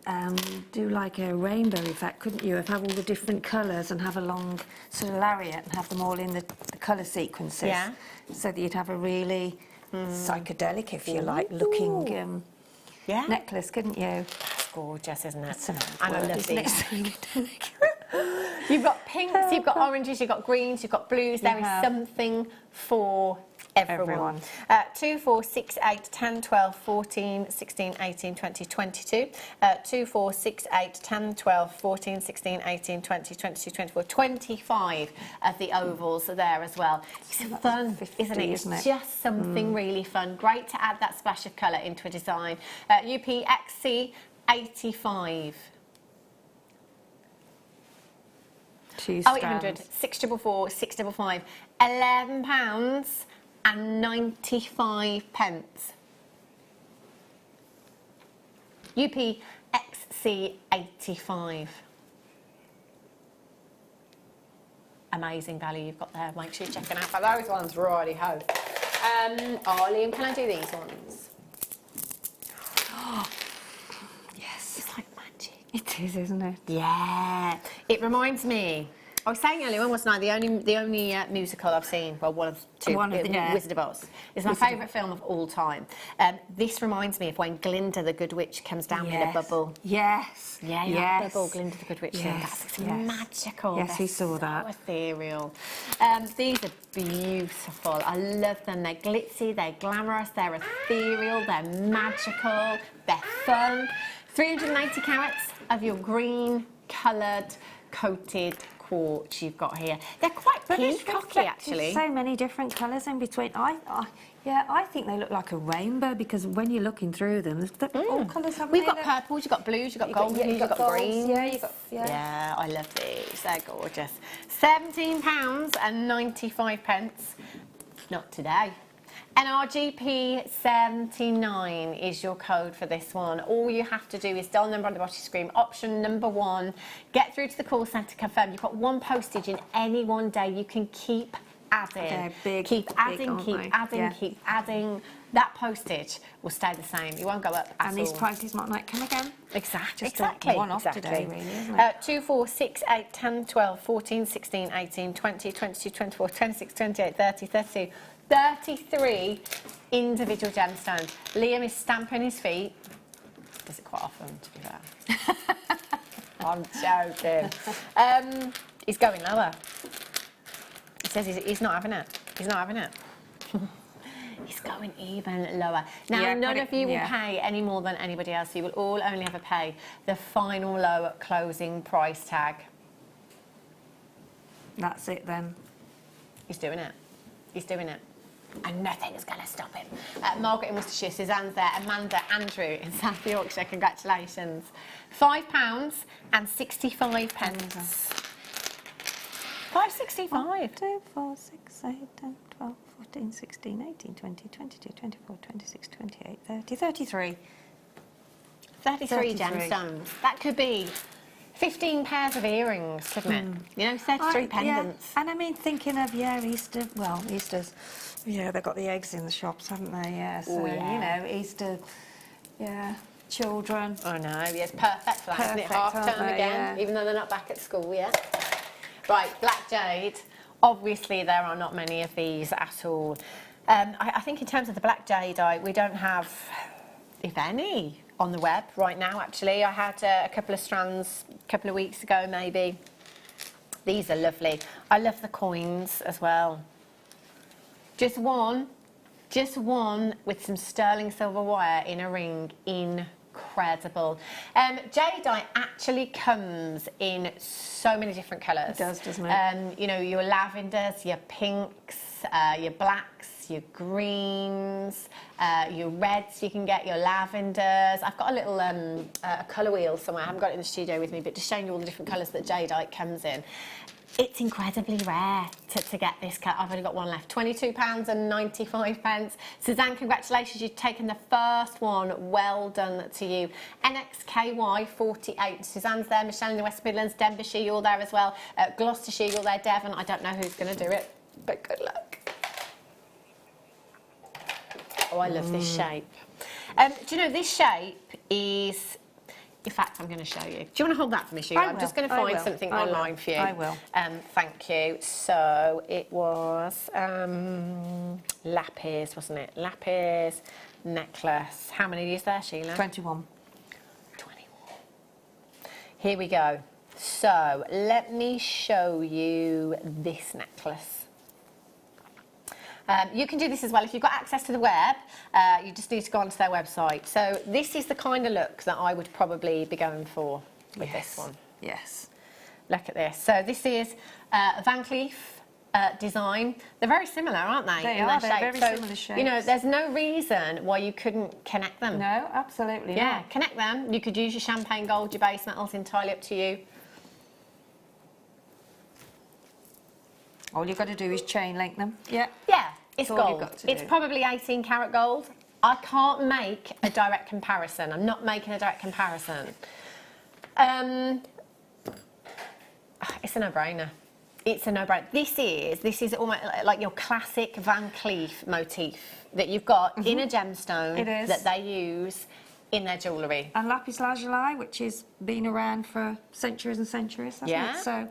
do like a rainbow effect, couldn't you? Have all the different colours and have a long sort of lariat and have them all in the colour sequences. Yeah. So that you'd have a really psychedelic, if you like, looking necklace, couldn't you? That's gorgeous, isn't it? That's an and I word, love isn't it? these. You've got pinks, you've got oranges, you've got greens, you've got blues. There is something for everyone. 2, 4, 6, 8, 10, 12, 14, 16, 18, 20, 22. 2, 4, 6, 8, 10, 12, 14, 16, 18, 20, 22, 24, 25 of the ovals are there as well. It's fun, 50, isn't it? It's isn't it? just something really fun. Great to add that splash of colour into a design. UPXC 85. 2 0800 644 655. £11.95. UPXC 85. Amazing value you've got there. Make sure you're checking out for those ones. Righty ho. Liam, can I do these ones? Yes. It's like magic. It is, isn't it? Yeah. It reminds me. I was saying earlier on, wasn't I? The only musical I've seen, well, one of two, Wizard of Oz. It's my favourite film of all time. This reminds me of when Glinda the Good Witch comes down in a bubble. Yes. Yeah, yes. bubble, Glinda the Good Witch. That's magical. Yes, he saw so that. Ethereal. These are beautiful. I love them. They're glitzy, they're glamorous, they're ethereal, they're magical, they're fun. 380 carats of your green coloured coated quartz you've got here. They're quite peacocky, actually. So many different colours in between. I think they look like a rainbow, because when you're looking through them, all colours have. We've got purples, you've got blues, you've got golds, you've got greens. Yeah, you've got, yeah, I love these. They're gorgeous. £17.95. Not today. NRGP79 is your code for this one. All you have to do is dial number on the bottom screen, option number 1, get through to the call centre, confirm. You've got 1 postage in any one day. You can keep adding. They're big, keep adding, big, aren't keep they? adding, Yeah. keep adding. That postage will stay the same. It won't go up at And these all. prices might not come again. Exactly. Just a one-off today, really, isn't it? 2, 4, 6, 8, 10, 12, 14, 16, 18, 20, 22, 24, 26, 28, 30, 32, 33 individual gemstones. Liam is stamping his feet. Does it quite often, to be fair. I'm joking. He's going lower. He says he's not having it. He's not having it. He's going even lower. Now, Yeah, none of you will yeah. pay any more than anybody else. You will all only ever pay the final low closing price tag. That's it then. He's doing it. He's doing it. And nothing is going to stop him. Margaret in Worcestershire, Suzanne's there, Amanda, Andrew in South Yorkshire, congratulations. £5 and 65 pence. £5.65. 2, 4, 6, 8, 10, 12, 14, 16, 18, 20, 22, 24, 26, 28, 30, 33. 33 gemstones. That could be 15 pairs of earrings, couldn't it? You know, 33 pendants. Yeah. And I mean, thinking of, Easter, well, Easter's, they've got the eggs in the shops, haven't they? Yeah, so, Easter, children. I know, yes, perfect for that, isn't it? Perfect, Half aren't term they? again, Yeah. even though they're not back at school yet. Right, Black Jade. Obviously, there are not many of these at all. I think in terms of the Black Jade, we don't have, if any, on the web right now, actually. I had a couple of strands a couple of weeks ago, maybe. These are lovely. I love the coins as well. Just one with some sterling silver wire in a ring. Incredible. Jadeite actually comes in so many different colours. It does, doesn't it? Your lavenders, your pinks, your blacks, your greens, your reds, you can get your lavenders. I've got a little a colour wheel somewhere. I haven't got it in the studio with me, but just showing you all the different colours that Jadeite comes in. It's incredibly rare to get this cut. I've only got one left. £22 and 95 pence. Suzanne, congratulations. You've taken the first one. Well done to you. NXKY48. Suzanne's there. Michelle in the West Midlands. Denbighshire, you're there as well. Gloucestershire, you're there. Devon, I don't know who's going to do it, but good luck. Oh, I love this shape. Do you know, this shape is... In fact, I'm going to show you. Do you want to hold that for me, Sheila? I'm just going to find something online for you. I will. Thank you. So it was lapis, wasn't it? Lapis necklace. How many is there, Sheila? 21. 21. Here we go. So let me show you this necklace. You can do this as well. If you've got access to the web, you just need to go onto their website. So this is the kind of look that I would probably be going for with this one. Yes. Look at this. So this is a Van Cleef design. They're very similar, aren't they? They in are. Their They're shape. very similar shapes. You know, there's no reason why you couldn't connect them. No, absolutely Yeah, not. connect them. You could use your champagne gold, your base metals, entirely up to you. All you've got to do is chain link them. Yeah. Yeah, it's all you've gold. got to It's do. probably 18 karat gold. I can't make a direct comparison. I'm not making a direct comparison. It's a no-brainer. It's a no-brainer. This is almost like your classic Van Cleef motif that you've got in a gemstone It is. that they use in their jewellery. And lapis lazuli, which has been around for centuries and centuries, hasn't Yeah. it? So,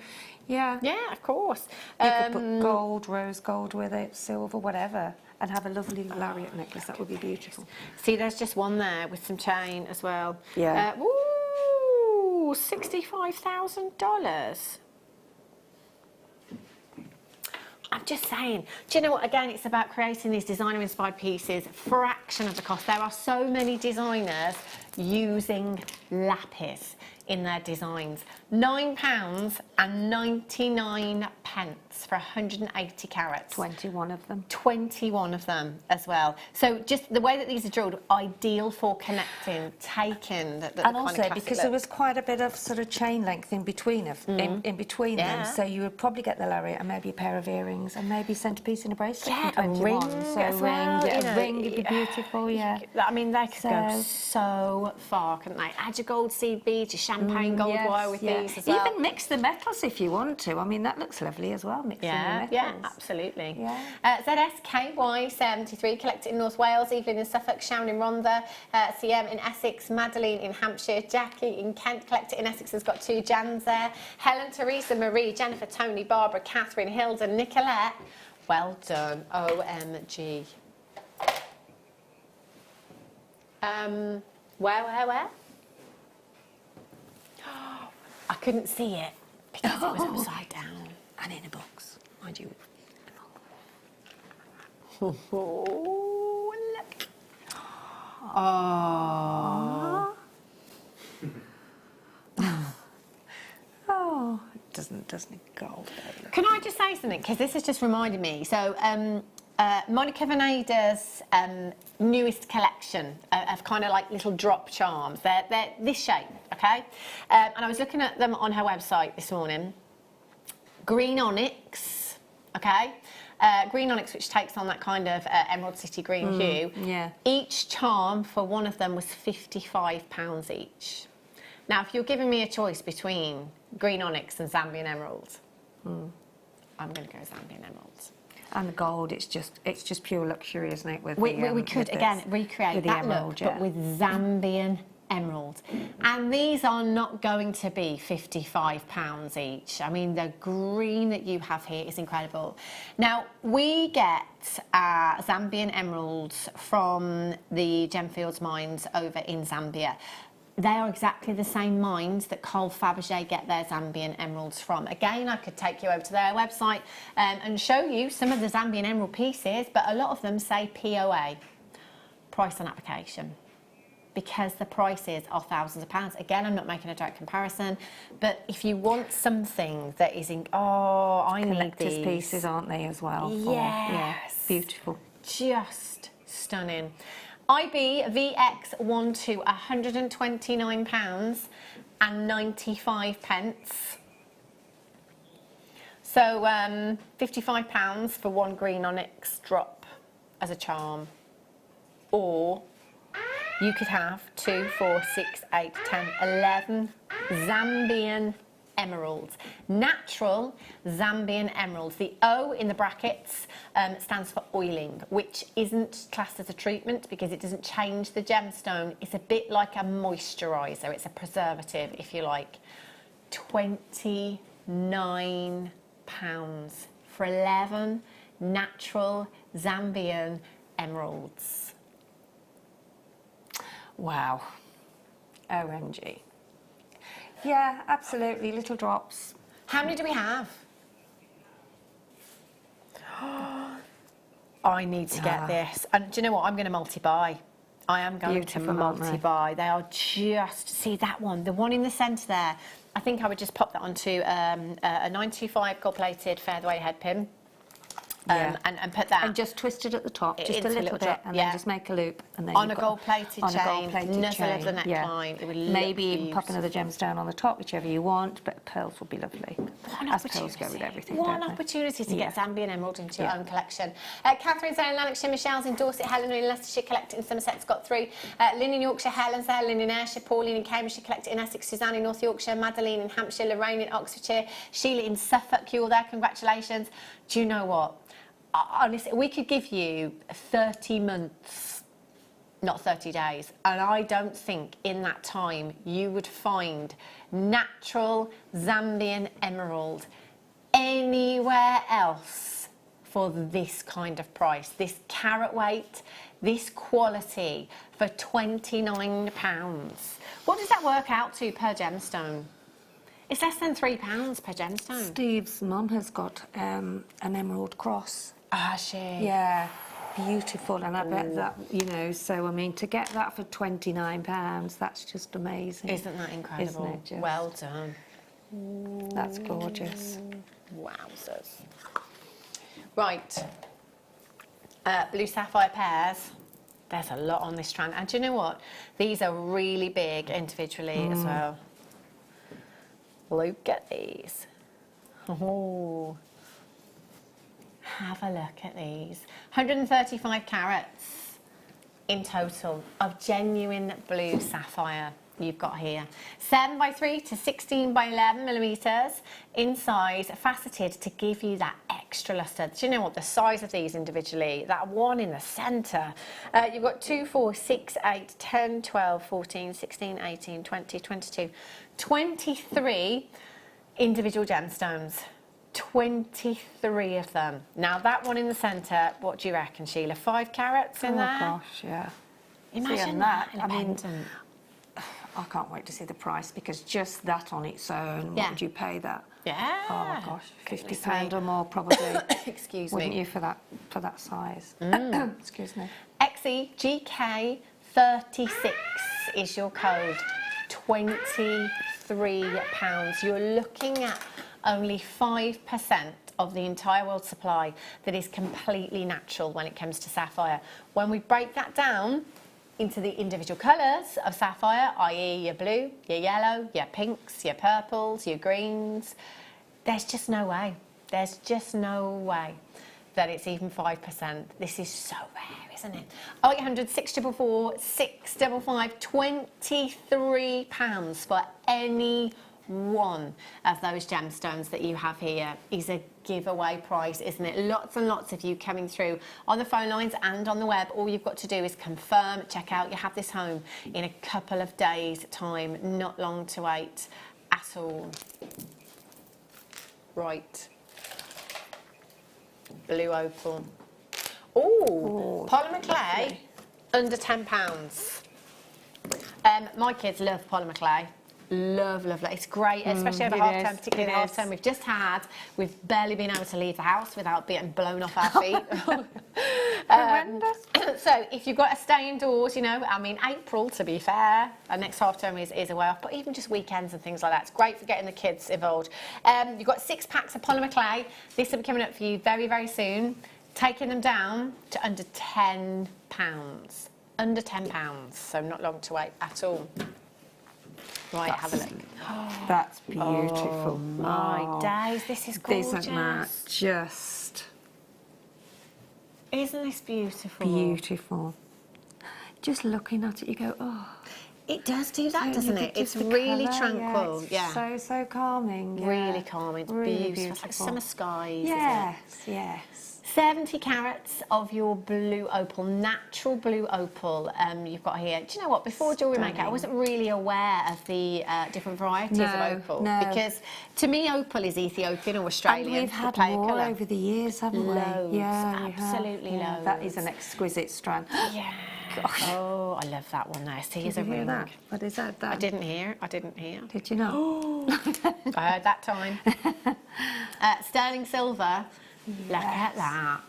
yeah. Yeah, of course. You could put gold, rose gold with it, silver, whatever, and have a lovely lariat necklace. That would be beautiful. See, there's just one there with some chain as well. Yeah. Ooh, $65,000. I'm just saying. Do you know what? Again, it's about creating these designer-inspired pieces, fraction of the cost. There are so many designers using lapis in their designs. £9.99 for 180 carats. 21 of them. 21 of them as well. So just the way that these are drilled, ideal for connecting, taking the And kind also of because there was quite a bit of sort of chain length in between in between them, so you would probably get the lariat and maybe a pair of earrings and maybe centrepiece and a bracelet. Yeah, from 21. a ring so as well. Yeah, you know, a ring would be beautiful. Yeah. I mean, they could go so far, couldn't they? Add your gold seed beads, your champagne gold wire with these as well. Even mix the metals if you want to. I mean, that looks lovely as well, mixing the metals. Yeah, absolutely. Yeah. ZSKY73, collect it in North Wales, Evelyn in Suffolk, Sharon in Rhondda, CM in Essex, Madeline in Hampshire, Jackie in Kent, collect it in Essex has got 2 Jans there, Helen, Teresa, Marie, Jennifer, Tony, Barbara, Catherine, Hilda, Nicolette. Well done, OMG. Where? I couldn't see it because it was upside down and in a box, mind you. Oh, look. Oh. Oh, doesn't it gold? Can I just say something? Because this has just reminded me. So, Monica Venada's newest collection of kind of like little drop charms. They're this shape, okay? And I was looking at them on her website this morning. Green onyx, okay? Green onyx, which takes on that kind of Emerald City green hue. Yeah. Each charm for one of them was £55 each. Now, if you're giving me a choice between green onyx and Zambian emerald, I'm going to go Zambian emeralds. And the gold, it's just pure luxury, isn't it? With We could again recreate that look, but with Zambian emerald. And these are not going to be £55 each. I mean, the green that you have here is incredible. Now, we get Zambian emeralds from the Gemfields mines over in Zambia. They are exactly the same mines that Cole Fabergé get their Zambian emeralds from. Again, I could take you over to their website and show you some of the Zambian emerald pieces, but a lot of them say POA, price on application, because the prices are thousands of pounds. Again, I'm not making a direct comparison, but if you want something that is in, I need these. Pieces, aren't they, as well? Yes. Yeah, beautiful. Just stunning. IBVX12, £129.95. So £55 for one green onyx drop as a charm. Or you could have 2, 4, 6, 8, 10, 11 Zambian emeralds. Natural Zambian emeralds. The O in the brackets stands for oiling, which isn't classed as a treatment because it doesn't change the gemstone. It's a bit like a moisturiser. It's a preservative, if you like. £29 for 11 natural Zambian emeralds. Wow. OMG. Yeah, absolutely. Little drops. How many do we have? I need to get this. And do you know what? I'm going to multi-buy. I am going to multi-buy. They are just... See that one? The one in the centre there. I think I would just pop that onto a 925 gold-plated featherweight head pin. And put that... And just twist it at the top, just a little bit, drop, and then just make a loop. And then on a gold-plated chain, nuzzle of the neckline. Yeah. It would maybe look even pop another gemstone on the top, whichever you want, but pearls would be lovely. As pearls go with everything, One opportunity to get Zambian emerald into your own collection. Catherine's in Lanarkshire, Michelle's in Dorset, Helen in Leicestershire, collect it in Somerset's got 3. Lynn in Yorkshire, Helen's there, Lynn in Ayrshire, Pauline in Cambridgeshire, collect it in Essex, Suzanne in North Yorkshire, Madeline in Hampshire, Lorraine in Oxfordshire, Sheila in Suffolk, you're there, congratulations. Do you know what? Honestly, we could give you 30 months, not 30 days, and I don't think in that time you would find natural Zambian emerald anywhere else for this kind of price, this carat weight, this quality for £29. What does that work out to per gemstone? It's less than £3 per gemstone. Steve's mum has got an emerald cross. Ah, she? Yeah. beautiful, and I bet that, you know, so I mean, to get that for £29, that's just amazing. Isn't that incredible? Isn't it just? Well done. That's gorgeous. Wowzers. Right. Blue sapphire pears. There's a lot on this strand. And do you know what? These are really big individually as well. Look at these. Oh. Have a look at these. 135 carats in total of genuine blue sapphire you've got here. 7x3 to 16x11 millimeters in size, faceted to give you that extra luster. Do you know what? The size of these individually, that one in the centre. You've got 2, 4, 6, 8, 10, 12, 14, 16, 18, 20, 22, 23 individual gemstones. 23 of them. Now that one in the centre, what do you reckon, Sheila? 5 carats in there? Oh gosh, yeah. Imagine that. I mean, I can't wait to see the price, because just that on its own, what would you pay that? Yeah. Oh gosh, £50 or more probably. Excuse Wouldn't me. you for that size? Excuse me. XEGK36 is your code. £23. You're looking at only 5% of the entire world supply that is completely natural when it comes to sapphire. When we break that down into the individual colours of sapphire, i.e. your blue, your yellow, your pinks, your purples, your greens, there's just no way. There's just no way that it's even 5%. This is so rare, isn't it? 0800 644 655, £23 for any one of those gemstones that you have here is a giveaway price, isn't it? Lots and lots of you coming through on the phone lines and on the web. All you've got to do is confirm, check out. You have this home in a couple of days' time, not long to wait at all. Right. Blue opal. Oh, polymer clay, under £10. My kids love polymer clay. Love, love, love. It's great, especially over half term, particularly the half term we've just had. We've barely been able to leave the house without being blown off our feet. So if you've got to stay indoors, you know, I mean, April, to be fair, our next half term is a way off, but even just weekends and things like that, it's great for getting the kids involved. You've got 6 packs of polymer clay. This will be coming up for you very, very soon. Taking them down to under £10. Under £10, so not long to wait at all. Right, have a look. That's beautiful. Oh, my days, this is gorgeous. Isn't that just... Isn't this beautiful? Beautiful. Just looking at it, you go, oh. It does do that, doesn't it? It's really tranquil. Yeah, it's so calming. Yeah. Really calming. It's Really beautiful. It's like summer skies. Yes, yes. 70 carats of your blue opal, natural blue opal you've got here. Do you know what? Before Jewellery Maker, I wasn't really aware of the different varieties of opal. Because to me, opal is Ethiopian or Australian. And we've had more over the years, haven't we? Loads, Yeah, absolutely loads. That is an exquisite strand. Yeah. Gosh. Oh, I love that one there. See, here's a ring. What is that? I didn't hear. Did you not? I heard that time. Sterling silver. Look at that.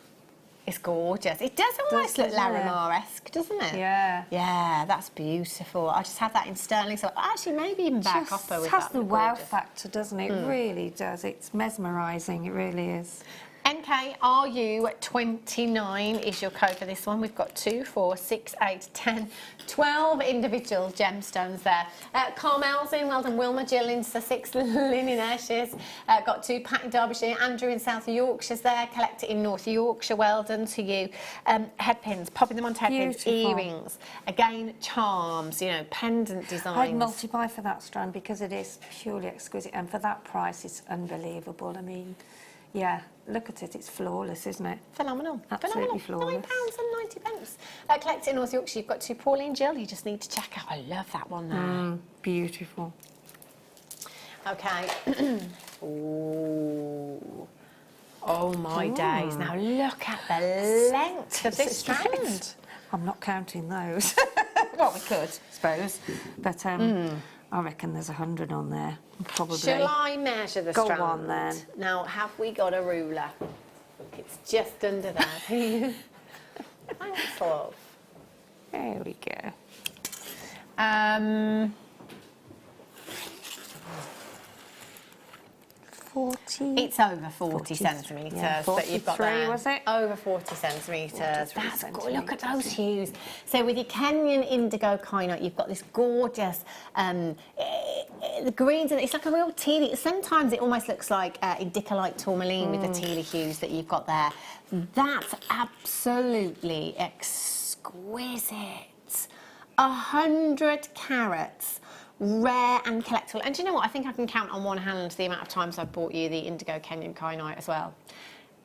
It's gorgeous. It does almost look Larimar-esque, doesn't it? Yeah. Yeah, that's beautiful. I just had that in sterling silver. Actually, maybe even back copper with that. It has the wow factor, doesn't it? It really does. It's mesmerising. It really is. NKRU29 is your code for this one. We've got 2, 4, 6, 8, 10, 12 individual gemstones there. Carmel's in, well done. Wilma, Jill in Sussex, Lynn in Ayrshire. Got 2, Pat in Derbyshire, Andrew in South Yorkshire's there, Collector in North Yorkshire, well done to you. Headpins, popping them onto headpins, earrings. Again, charms, you know, pendant designs. I'd multiply for that strand because it is purely exquisite, and for that price, it's unbelievable. I mean, yeah, look at it, it's flawless, isn't it? Phenomenal. Absolutely flawless. £9.90. Collect in North Yorkshire, you've got 2 Pauline Jill, you just need to check out. I love that one there. Beautiful. Okay. Ooh. Oh my days. Now look at the length of this strand. I'm not counting those. Well, we could, suppose. But I reckon there's 100 on there, probably. Shall I measure the strand? Go on then. Now, have we got a ruler? It's just under there. Thanks, love. There we go. It's over 40 centimetres, but you've got there. Was it? Over 40 centimetres. That's good. Look at those hues. So with your Kenyan indigo kyanite, you've got this gorgeous, the greens, and it's like a real tealy. Sometimes it almost looks like indicolite tourmaline with the tealy hues that you've got there. That's absolutely exquisite. 100 carats. Rare and collectible. And do you know what? I think I can count on one hand the amount of times I've bought you the indigo Kenyan kyanite as well.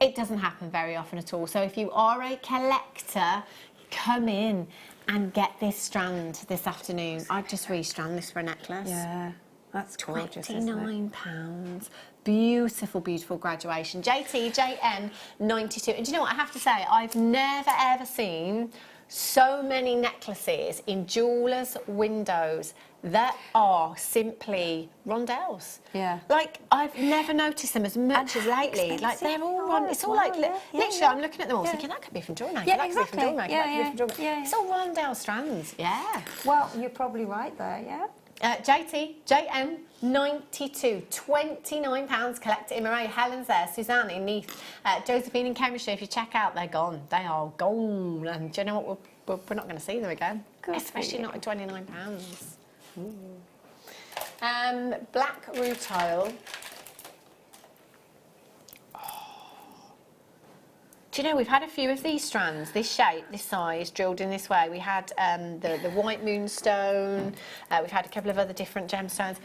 It doesn't happen very often at all. So if you are a collector, come in and get this strand this afternoon. I'd just restrand this for a necklace. Yeah, that's gorgeous, £29. Beautiful, beautiful graduation. JTJN 92. And do you know what? I have to say, I've never ever seen so many necklaces in jewellers' windows that are simply rondelles. Yeah. Like, I've never noticed them as much as lately. Like, they're all it's all like, literally, I'm looking at them all thinking, that could be from Jewellery Maker, that could be from Jewellery Maker, that could be from Jewellery Maker. It's all rondelle strands, yeah. Well, you're probably right there, yeah. JTJN 92, £29. Collect it in Murray. Helen's there, Suzanne in Neath, Josephine in Cambridgeshire. If you check out, they're gone. They are gone. And do you know what? We're not going to see them again. Good, especially not at £29. Black rutile. Do you know, we've had a few of these strands, this shape, this size, drilled in this way. We had the white moonstone, we've had a couple of other different gemstones.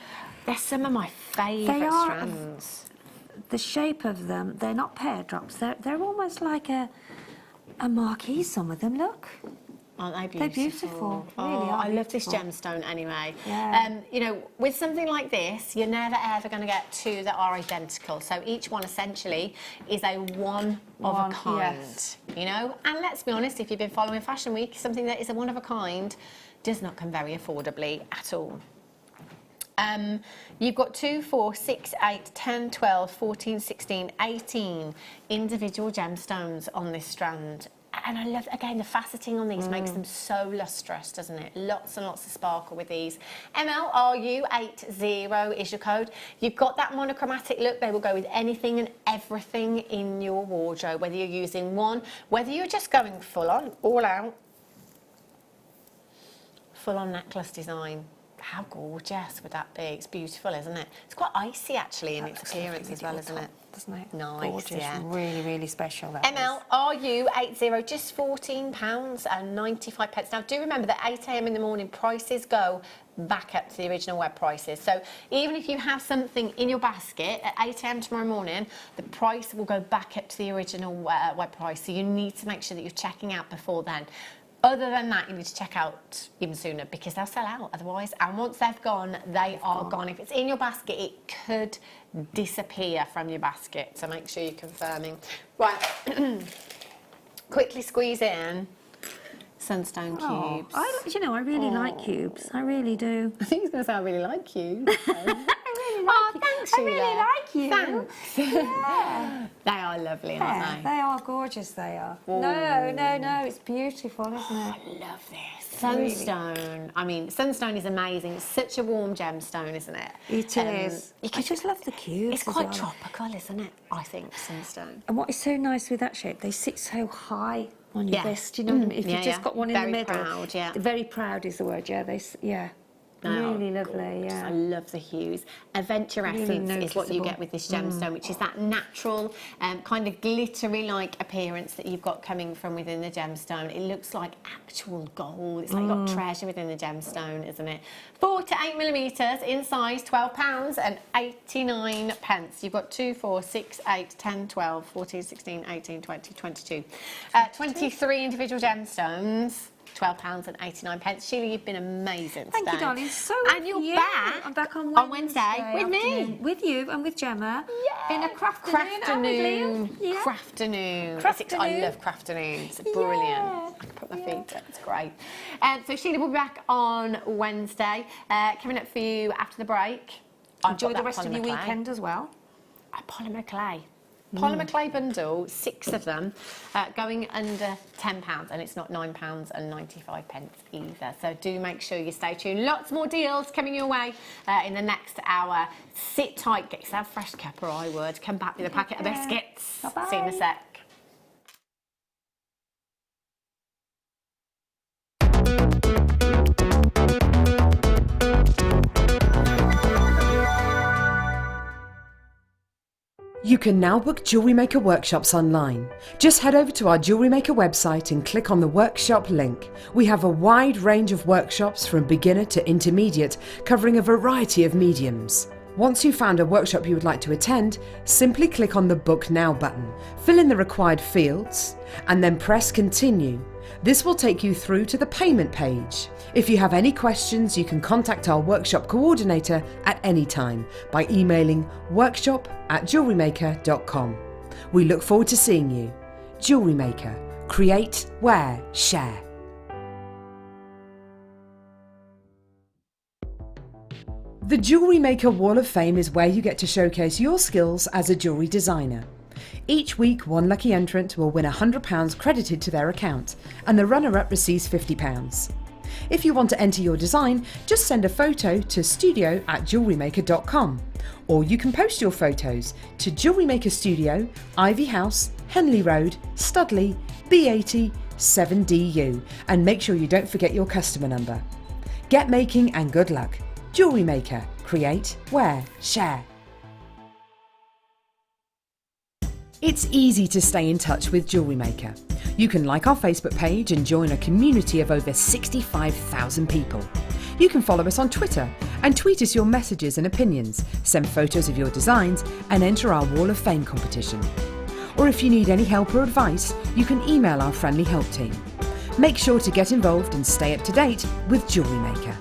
They're some of my favourite strands. The shape of them, they're not pear drops, they're almost like a marquee, some of them, look. Aren't they beautiful? They're beautiful. Really I love this gemstone anyway. Yeah. You know, with something like this, you're never ever going to get two that are identical. So each one essentially is a one of a kind. Yes. You know, and let's be honest, if you've been following Fashion Week, something that is a one of a kind does not come very affordably at all. You've got 2, 4, 6, 8, 10, 12, 14, 16, 18 individual gemstones on this strand. And I love, again, the faceting on these makes them so lustrous, doesn't it? Lots and lots of sparkle with these. MLRU80 is your code. You've got that monochromatic look. They will go with anything and everything in your wardrobe, whether you're using one, whether you're just going full on, all out. Full on necklace design. How gorgeous would that be? It's beautiful, isn't it? It's quite icy, actually, in its appearance as well, isn't it? Doesn't it? Nice, gorgeous, yeah. Really, really special. MLRU80, just £14.95. Now, do remember that 8 AM in the morning, prices go back up to the original web prices. So even if you have something in your basket at 8 AM tomorrow morning, the price will go back up to the original web price. So you need to make sure that you're checking out before then. Other than that, you need to check out even sooner because they'll sell out otherwise. And once they've gone, they are gone. If it's in your basket, it could disappear from your basket. So make sure you're confirming. Right, quickly squeeze in sunstone cubes. You know, I really like cubes. I really do. I think he's going to say I really like cubes. Thanks, Sheila. I really like you. Thanks. Yeah. They are lovely, aren't they? They are gorgeous, they are. Ooh. No, it's beautiful, isn't it? I love this. Sunstone. Really? I mean, sunstone is amazing. It's such a warm gemstone, isn't it? It is. I just love the cubes. It's quite tropical, isn't it? I think, sunstone. And what is so nice with that shape, they sit so high on your wrist, you know what I mean? If you've just got one in the middle. Very proud, yeah. Very proud is the word, yeah. Really lovely, yeah. I love the hues. Adventurescence is what you get with this gemstone, which is that natural, kind of glittery-like appearance that you've got coming from within the gemstone. It looks like actual gold. It's like you've got treasure within the gemstone, isn't it? 4 to 8 millimetres in size, £12.89. You've got 2, 4, 6, 8, 10, 12, 14, 16, 18, 20, 22. 23 individual gemstones. £12.89. Sheila, you've been amazing today. Thank you, darling. So and you're back. I'm back on Wednesday with me, with you, and with Gemma. Yeah. In a crafternoon. Yeah. Crafternoon. I love crafternoons. It's brilliant. I can put my feet up. It's great. So Sheila will be back on Wednesday. Coming up for you after the break. Enjoy the rest of your weekend as well. Polymer clay. Polymer clay bundle, 6 of them, going under £10, and it's not £9.95 either. So do make sure you stay tuned. Lots more deals coming your way in the next hour. Sit tight, get yourself fresh cap, or I would. Come back with a packet of biscuits. Bye-bye. See you in a sec. You can now book Jewellery Maker workshops online. Just head over to our Jewellery Maker website and click on the workshop link. We have a wide range of workshops from beginner to intermediate, covering a variety of mediums. Once you've found a workshop you would like to attend, simply click on the Book Now button, fill in the required fields, and then press Continue. This will take you through to the payment page. If you have any questions, you can contact our workshop coordinator at any time by emailing workshop@jewellerymaker.com. We look forward to seeing you. Jewellery Maker. Create, wear, share. The Jewellery Maker Wall of Fame is where you get to showcase your skills as a jewellery designer. Each week, one lucky entrant will win £100 credited to their account, and the runner-up receives £50. If you want to enter your design, just send a photo to studio@jewellerymaker.com, or you can post your photos to Jewellery Maker Studio, Ivy House, Henley Road, Studley, B80 7DU, and make sure you don't forget your customer number. Get making and good luck. Jewellery Maker. Create, wear, share. It's easy to stay in touch with Jewellery Maker. You can like our Facebook page and join a community of over 65,000 people. You can follow us on Twitter and tweet us your messages and opinions, send photos of your designs, and enter our Wall of Fame competition. Or if you need any help or advice, you can email our friendly help team. Make sure to get involved and stay up to date with Jewellery Maker.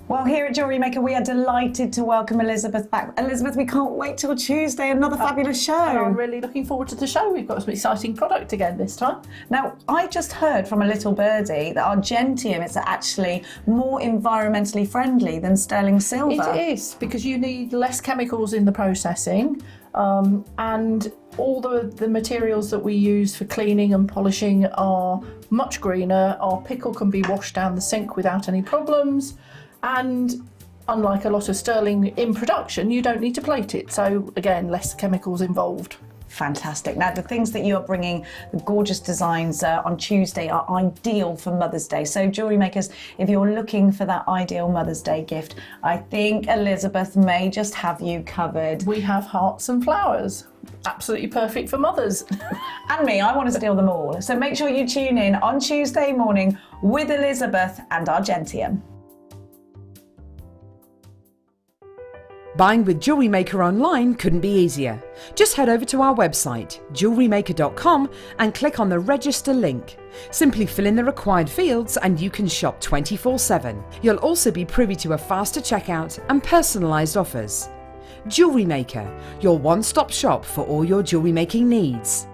Well, here at Jewellery Maker, we are delighted to welcome Elizabeth back. Elizabeth, we can't wait till Tuesday, another fabulous show. I'm really looking forward to the show. We've got some exciting product again this time. Now, I just heard from a little birdie that our Gentium is actually more environmentally friendly than sterling silver. It is, because you need less chemicals in the processing, and all the materials that we use for cleaning and polishing are much greener. Our pickle can be washed down the sink without any problems. And unlike a lot of sterling in production, you don't need to plate it. So again, less chemicals involved. Fantastic. Now, the things that you are bringing, the gorgeous designs on Tuesday, are ideal for Mother's Day. So, jewellery makers, if you're looking for that ideal Mother's Day gift, I think Elizabeth may just have you covered. We have hearts and flowers. Absolutely perfect for mothers. And me, I want to steal them all. So make sure you tune in on Tuesday morning with Elizabeth and our Gentium. Buying with Jewellery Maker online couldn't be easier. Just head over to our website, jewellerymaker.com, and click on the register link. Simply fill in the required fields and you can shop 24/7. You'll also be privy to a faster checkout and personalised offers. Jewellery Maker, your one-stop shop for all your jewellery making needs.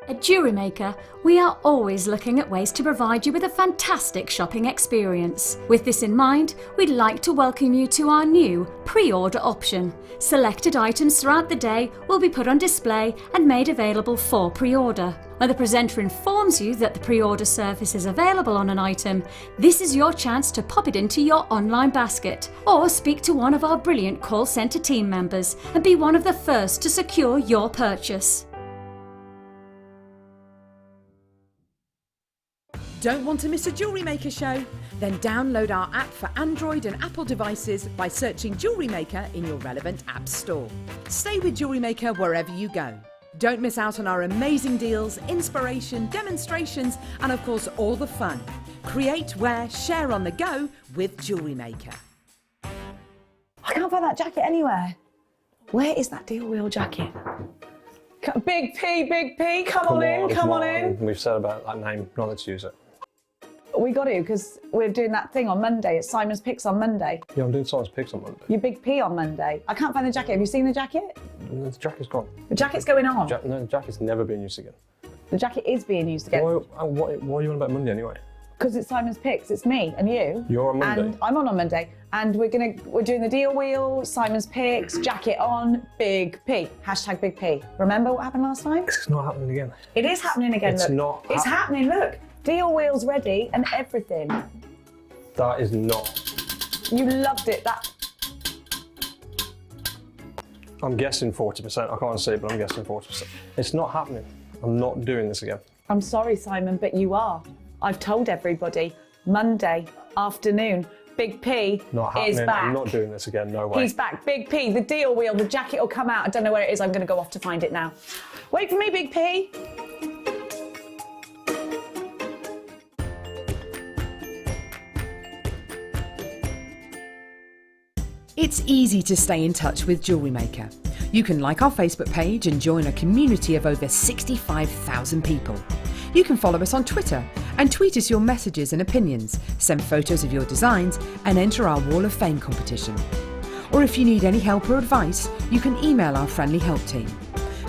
At Jewellery Maker, we are always looking at ways to provide you with a fantastic shopping experience. With this in mind, we'd like to welcome you to our new pre-order option. Selected items throughout the day will be put on display and made available for pre-order. When the presenter informs you that the pre-order service is available on an item, this is your chance to pop it into your online basket or speak to one of our brilliant call centre team members and be one of the first to secure your purchase. Don't want to miss a Jewellery Maker show? Then download our app for Android and Apple devices by searching Jewellery Maker in your relevant app store. Stay with Jewellery Maker wherever you go. Don't miss out on our amazing deals, inspiration, demonstrations, and of course all the fun. Create, wear, share on the go with Jewellery Maker. I can't find that jacket anywhere. Where is that deal wheel jacket? Big P, come on in. We've said about that name, not let's use it. We got to, because we're doing that thing on Monday. It's Simon's Picks on Monday. Yeah, I'm doing Simon's Picks on Monday. Your Big P on Monday. I can't find the jacket. Have you seen the jacket? The jacket's gone. The jacket's going on. No, the jacket's never been used again. The jacket is being used again. Why are you on about Monday anyway? Because it's Simon's Picks, it's me and you. You're on Monday. And I'm on Monday. And we're doing the deal wheel, Simon's Picks, jacket on, Big P. Hashtag Big P. Remember what happened last time? It's not happening again. It is happening again, It's look. not It's happening, look. Deal wheel's ready and everything. That is not. You loved it, that. I'm guessing 40%. I can't see it, but I'm guessing 40%. It's not happening. I'm not doing this again. I'm sorry, Simon, but you are. I've told everybody. Monday afternoon, Big P Not happening. is back. I'm not doing this again. No way. He's back. Big P, the deal wheel, the jacket will come out. I don't know where it is. I'm going to go off to find it now. Wait for me, Big P. It's easy to stay in touch with Jewellery Maker. You can like our Facebook page and join a community of over 65,000 people. You can follow us on Twitter and tweet us your messages and opinions, send photos of your designs and enter our Wall of Fame competition. Or if you need any help or advice, you can email our friendly help team.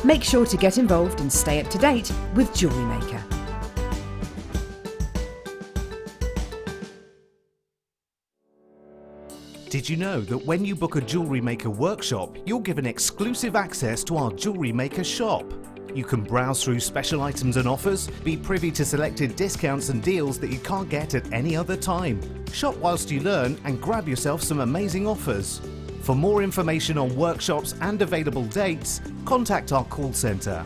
Make sure to get involved and stay up to date with Jewellery Maker. Did you know that when you book a Jewellery Maker workshop, you're given exclusive access to our Jewellery Maker shop? You can browse through special items and offers, be privy to selected discounts and deals that you can't get at any other time. Shop whilst you learn and grab yourself some amazing offers. For more information on workshops and available dates, contact our call centre.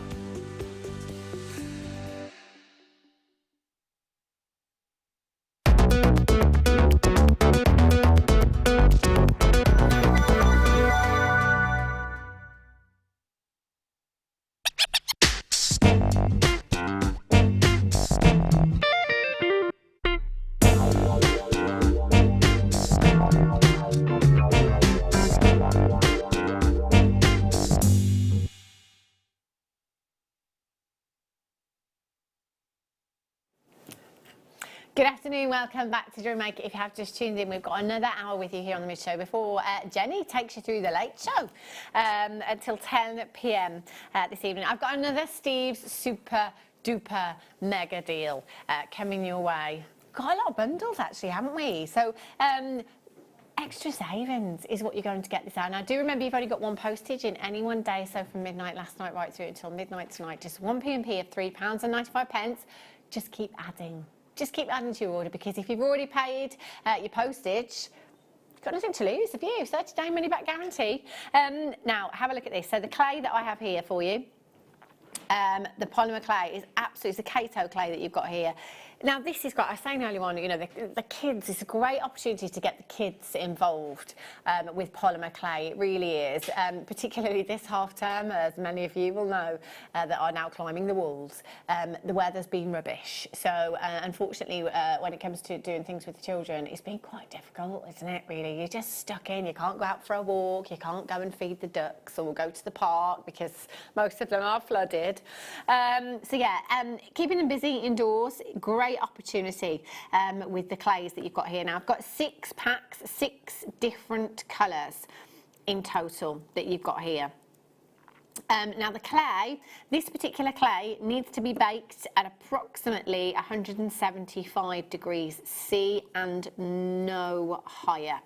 Good afternoon, welcome back to Jewellery Maker. If you have just tuned in, we've got another hour with you here on the Mid Show before Jenny takes you through the late show until 10 p.m. This evening. I've got another Steve's super duper mega deal coming your way. Got a lot of bundles actually, haven't we? So extra savings is what you're going to get this hour. Now, do remember you've only got one postage in any one day, so from midnight last night right through until midnight tonight, just one P&P of £3.95. Just keep adding. Just keep adding to your order, because if you've already paid your postage, you've got nothing to lose, have you? 30-day money-back guarantee. Now, have a look at this. So the clay that I have here for you, the polymer clay is absolutely, it's the Kato clay that you've got here. Now, this is great. I was saying earlier on, you know, the kids, it's a great opportunity to get the kids involved with polymer clay. It really is, particularly this half term, as many of you will know, that are now climbing the walls. The weather's been rubbish. So, unfortunately, when it comes to doing things with the children, it's been quite difficult, isn't it, really? You're just stuck in. You can't go out for a walk. You can't go and feed the ducks or go to the park because most of them are flooded. So, yeah, keeping them busy indoors, great opportunity with the clays that you've got here. Now, I've got 6 packs, 6 different colours in total that you've got here. Now the clay, this particular clay needs to be baked at approximately 175 degrees C and no higher.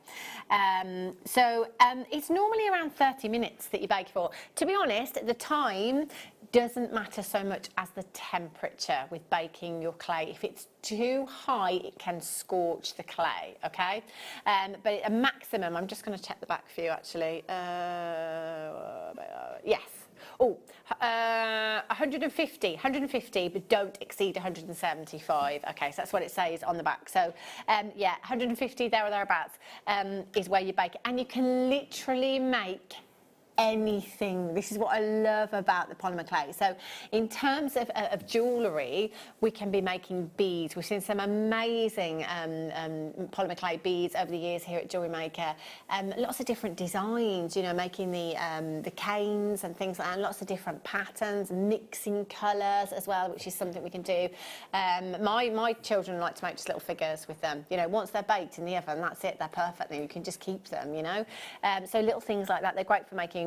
It's normally around 30 minutes that you bake for. To be honest, the time doesn't matter so much as the temperature with baking your clay. If it's too high, it can scorch the clay, okay? But a maximum, I'm just going to check the back for you actually. Yes. Oh, 150, but don't exceed 175. Okay, so that's what it says on the back. So, yeah, 150 there or thereabouts is where you bake it. And you can literally make anything. This is what I love about the polymer clay. So in terms of jewellery, we can be making beads. We've seen some amazing polymer clay beads over the years here at Jewellery Maker. Lots of different designs, you know, making the canes and things like that, lots of different patterns, mixing colours as well, which is something we can do. My children like to make just little figures with them. You know, once they're baked in the oven, that's it, they're perfect. You can just keep them, you know. So little things like that, they're great for making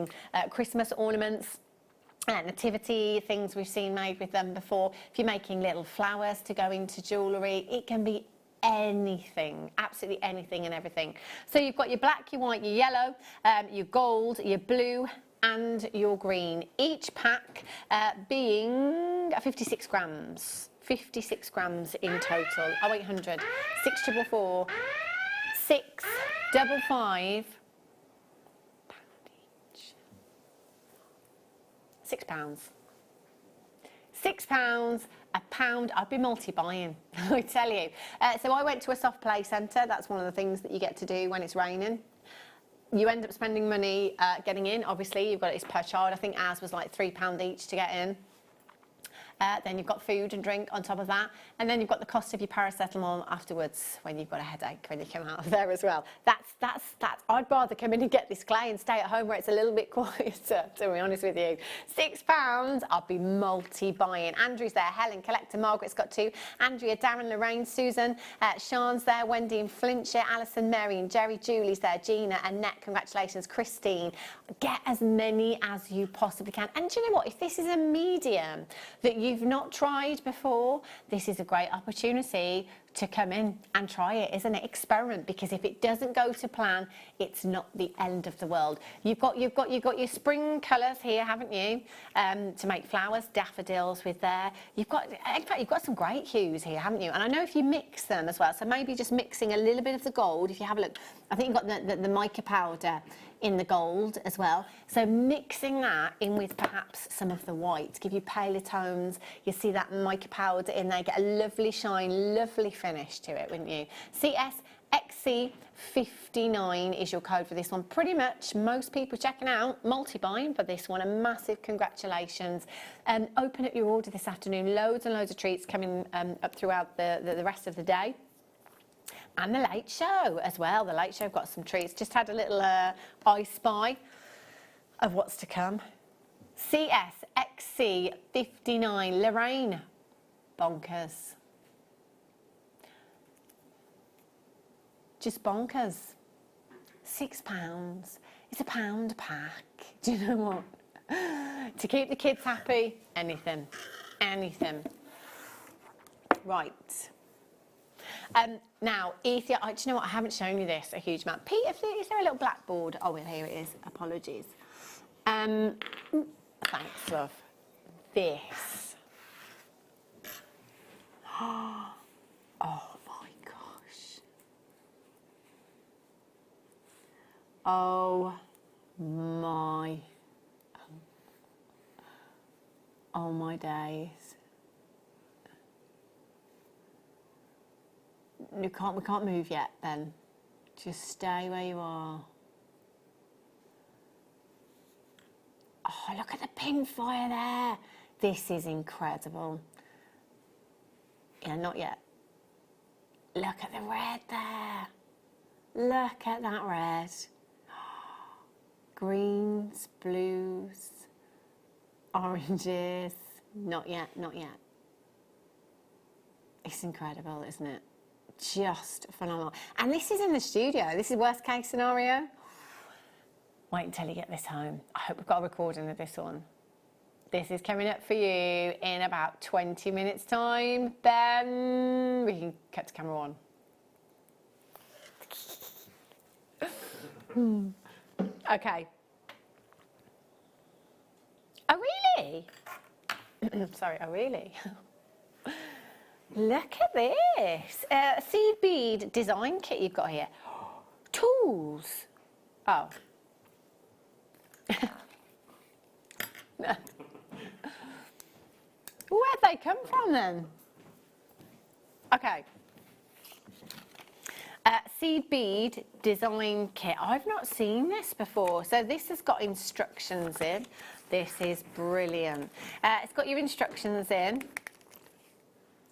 Christmas ornaments, nativity things we've seen made with them before. If you're making little flowers to go into jewellery, it can be anything, absolutely anything and everything. So you've got your black, your white, your yellow, your gold, your blue and your green. Each pack being 56 grams. 56 grams in total. 0800 644 655 £6. £6, a pound. I'd be multi-buying, I tell you. So I went to a soft play centre. That's one of the things that you get to do when it's raining. You end up spending money getting in. Obviously, you've got it's per child. I think ours was like £3 each to get in. Then you've got food and drink on top of that, and then you've got the cost of your paracetamol afterwards when you've got a headache when you come out of there as well. That's. I'd rather come in and get this clay and stay at home where it's a little bit quieter, to be honest with you. £6, I'd be multi-buying. Andrew's there, Helen, Collector, Margaret's got 2, Andrea, Darren, Lorraine, Susan, Sean's there, Wendy and Flintshire, Alison, Mary and Jerry, Julie's there, Gina, Annette, congratulations, Christine. Get as many as you possibly can. And do you know what? If this is a medium that you've not tried before, this is a great opportunity to come in and try it, isn't it? Experiment, because if it doesn't go to plan, it's not the end of the world. You've got your spring colours here, haven't you? To make flowers, daffodils with there. In fact, you've got some great hues here, haven't you? And I know if you mix them as well, so maybe just mixing a little bit of the gold. If you have a look, I think you've got the mica powder in the gold as well. So mixing that in with perhaps some of the white, give you paler tones. You see that mica powder in there, get a lovely shine, lovely finish to it, wouldn't you? CSXC59 is your code for this one. Pretty much most people checking out, multi-buying for this one. A massive congratulations. Open up your order this afternoon. Loads and loads of treats coming up throughout the rest of the day. And the Late Show as well. The Late Show got some treats. Just had a little I spy of what's to come. CSXC59, Lorraine, bonkers. Just bonkers. £6. It's £1 a pack. Do you know what? To keep the kids happy, anything. Anything. Right. Now, Ethan, do you know what? I haven't shown you this a huge amount. Pete, is there a little blackboard? Oh, well, here it is. Apologies. Thanks, love. This. Oh, my gosh. Oh, my days. We can't move yet then. Just stay where you are. Oh, look at the pin fire there. This is incredible. Yeah, not yet. Look at the red there. Look at that red. Greens, blues, oranges. Not yet, not yet. It's incredible, isn't it? Just phenomenal. And this is in the studio. This is worst case scenario. Wait until you get this home. I hope we've got a recording of this one. This is coming up for you in about 20 minutes time. Then we can cut the camera on. Okay. Oh, really? Sorry, oh, really? Look at this. Seed bead design kit you've got here. Tools. Oh. No. Where'd they come from then? Okay. Seed bead design kit. I've not seen this before. So this has got instructions in. This is brilliant. It's got your instructions in.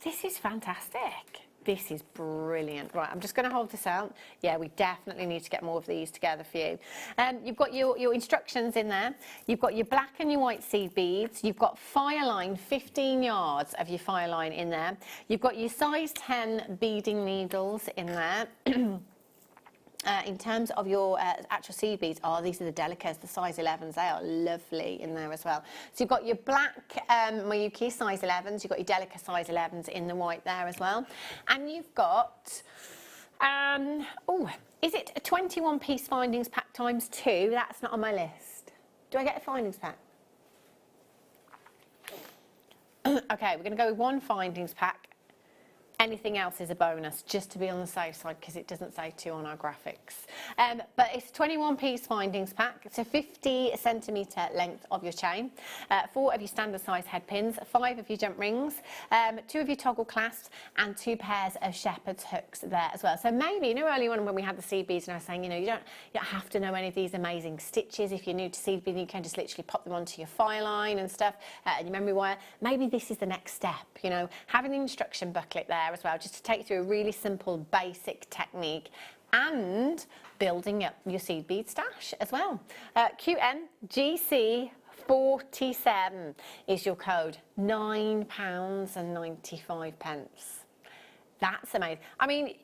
This is fantastic. This is brilliant. Right, I'm just going to hold this out. Yeah, we definitely need to get more of these together for you. You've got your instructions in there. You've got your black and your white seed beads. You've got fire line, 15 yards of your fire line in there. You've got your size 10 beading needles in there. In terms of your actual seed beads, these are the delicas, the size 11s. They are lovely in there as well. So you've got your black Mayuki size 11s, you've got your delica size 11s in the white there as well. And you've got, is it a 21-piece findings pack times 2? That's not on my list. Do I get a findings pack? Okay, we're going to go with 1 findings pack. Anything else is a bonus, just to be on the safe side, because it doesn't say 2 on our graphics. But it's a 21-piece findings pack. It's a 50-centimetre length of your chain, 4 of your standard size head pins, 5 of your jump rings, 2 of your toggle clasps, and 2 pairs of shepherd's hooks there as well. So maybe, you know, earlier on when we had the seed beads, and I was saying, you know, you don't have to know any of these amazing stitches. If you're new to seed beading, you can just literally pop them onto your file line and stuff, and your memory wire. Maybe this is the next step, you know, having the instruction booklet there as well, just to take you through a really simple basic technique and building up your seed bead stash as well. QNGC47 is your code, £9.95. That's amazing. I mean,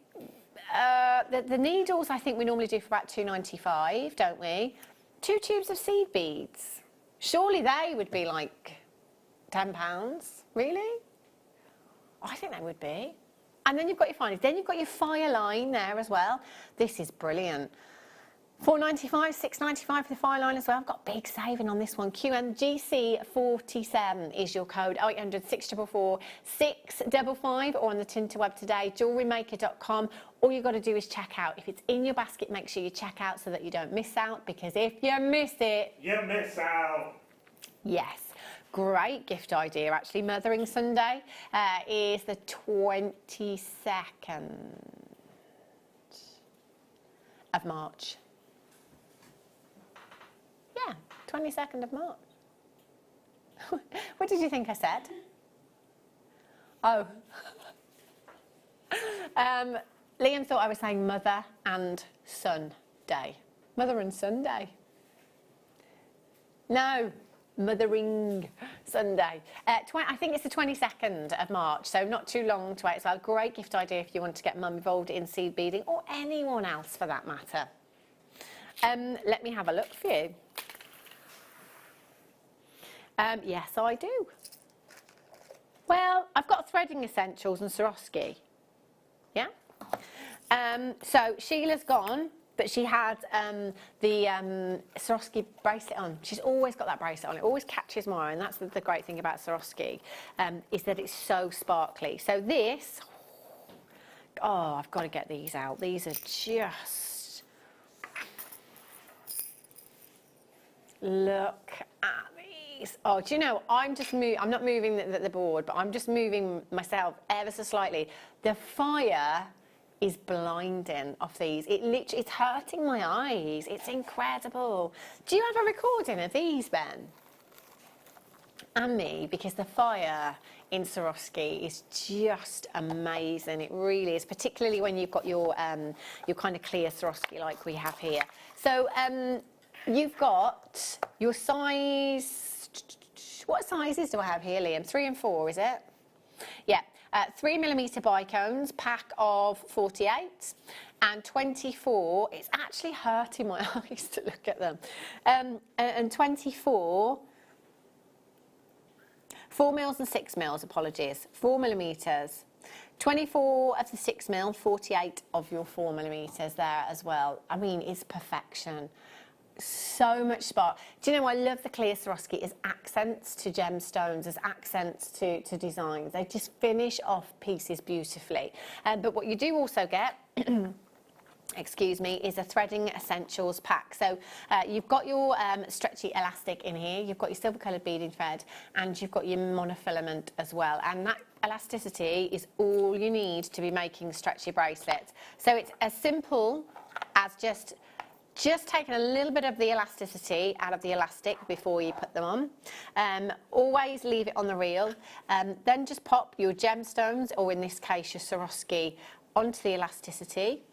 the needles I think we normally do for about £2.95, don't we? 2 tubes of seed beads. Surely they would be like £10, really? I think they would be. And then you've got your findings. Then you've got your fire line there as well. This is brilliant. £4.95, £6.95 for the fire line as well. I've got big saving on this one. QNGC47 is your code. 0800 644 655, or on the Tinterweb today, JewelleryMaker.com. All you've got to do is check out. If it's in your basket, make sure you check out so that you don't miss out, because if you miss it, you miss out. Yes. Great gift idea, actually. Mothering Sunday is the 22nd of March. Yeah, 22nd of March. What did you think I said? Oh. Liam thought I was saying Mother and Son Day. Mother and Son Day. No. Mothering Sunday. I think it's the 22nd of March, so not too long to wait as well. Great gift idea if you want to get mum involved in seed beading, or anyone else for that matter. Let me have a look for you. Yes, I do. Well, I've got threading essentials and Swarovski. Yeah? So Sheila's gone, but she had the Swarovski bracelet on. She's always got that bracelet on. It always catches my eye, and that's the great thing about Swarovski, is that it's so sparkly. So this, I've got to get these out. These are just, look at these. Oh, do you know, I'm not moving the board, but I'm just moving myself ever so slightly. The fire is blinding off these. It's hurting my eyes. It's incredible. Do you have a recording of these, Ben? And me, because the fire in Swarovski is just amazing. It really is, particularly when you've got your kind of clear Swarovski like we have here. So you've got your size. What sizes do I have here, Liam? 3 and 4, is it? Yeah. 3mm bicones, pack of 48, and 24. It's actually hurting my eyes to look at them. And 24, 4mm and 6mm, apologies, 4mm. 24 of the 6mm, 48 of your 4mm there as well. I mean, it's perfection. So much spark. Do you know, I love the clear Swarovski as accents to gemstones, as accents to designs. They just finish off pieces beautifully. But what you do also get excuse me, is a threading essentials pack. So you've got your stretchy elastic in here, you've got your silver coloured beading thread, and you've got your monofilament as well. And that elasticity is all you need to be making stretchy bracelets. So it's as simple as just taking a little bit of the elasticity out of the elastic before you put them on. Always leave it on the reel. Then just pop your gemstones, or in this case your Swarovski, onto the elasticity.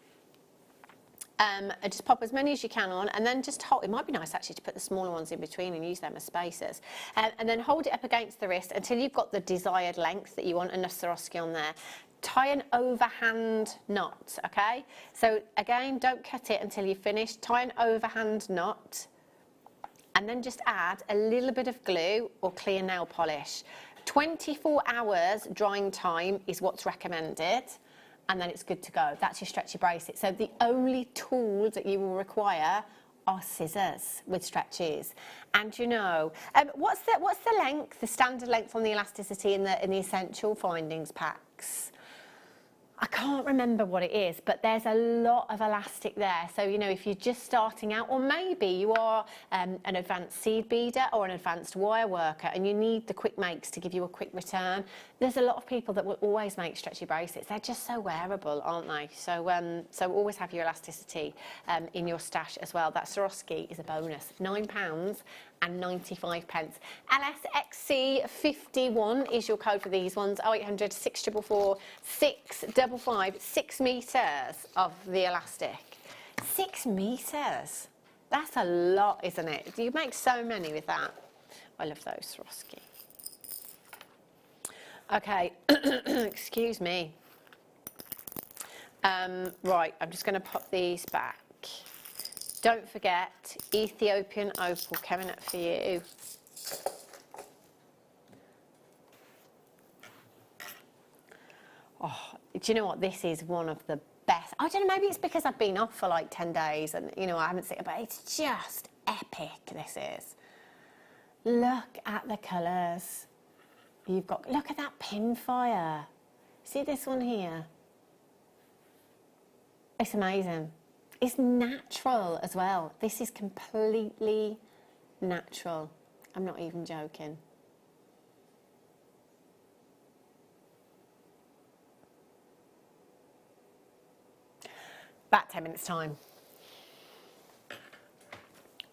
And just pop as many as you can on, and then just hold. It might be nice actually to put the smaller ones in between and use them as spacers. And then hold it up against the wrist until you've got the desired length that you want, enough Swarovski on there. tie an overhand knot, okay? So again, don't cut it until you've finished. Tie an overhand knot, and then just add a little bit of glue or clear nail polish. 24 hours drying time is what's recommended, and then it's good to go. That's your stretchy bracelet. So the only tools that you will require are scissors with stretches. And you know, what's the length, the standard length on the elasticity in the essential findings packs? I can't remember what it is, but there's a lot of elastic there. So, you know, if you're just starting out, or maybe you are an advanced seed beader or an advanced wire worker and you need the quick makes to give you a quick return, there's a lot of people that will always make stretchy bracelets. They're just so wearable, aren't they? So, so always have your elasticity in your stash as well. That Swarovski is a bonus. £9.95. LSXC51 is your code for these ones. 0800 644 655. 6 metres of the elastic. 6 metres. That's a lot, isn't it? You make so many with that. I love those Swarovski. Okay, excuse me. Right, I'm just going to pop these back. Don't forget, Ethiopian opal coming up for you. Oh, do you know what? This is one of the best. I don't know, maybe it's because I've been off for like 10 days and, you know, I haven't seen it, but it's just epic, this is. Look at the colours. You've got, look at that pin fire. See this one here? It's amazing. It's natural as well. This is completely natural. I'm not even joking. About 10 minutes time.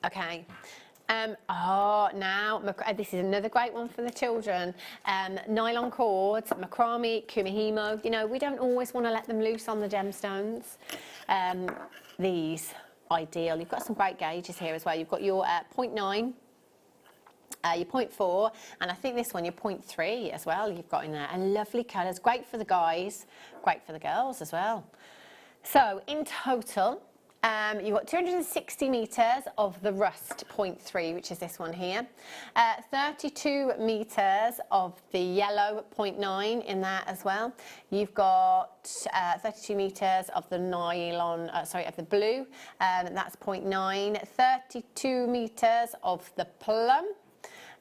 Okay. Now, this is another great one for the children. Nylon cords, macrame, kumihimo. You know, we don't always want to let them loose on the gemstones. These, ideal. You've got some great gauges here as well. You've got your 0.9, your 0.4, and I think this one, your 0.3 as well, you've got in there. And lovely colours. Great for the guys, great for the girls as well. So, in total, you've got 260 metres of the rust 0.3, which is this one here. 32 metres of the yellow 0.9 in there as well. You've got 32 metres of the nylon, of the blue, that's 0.9. 32 metres of the plum.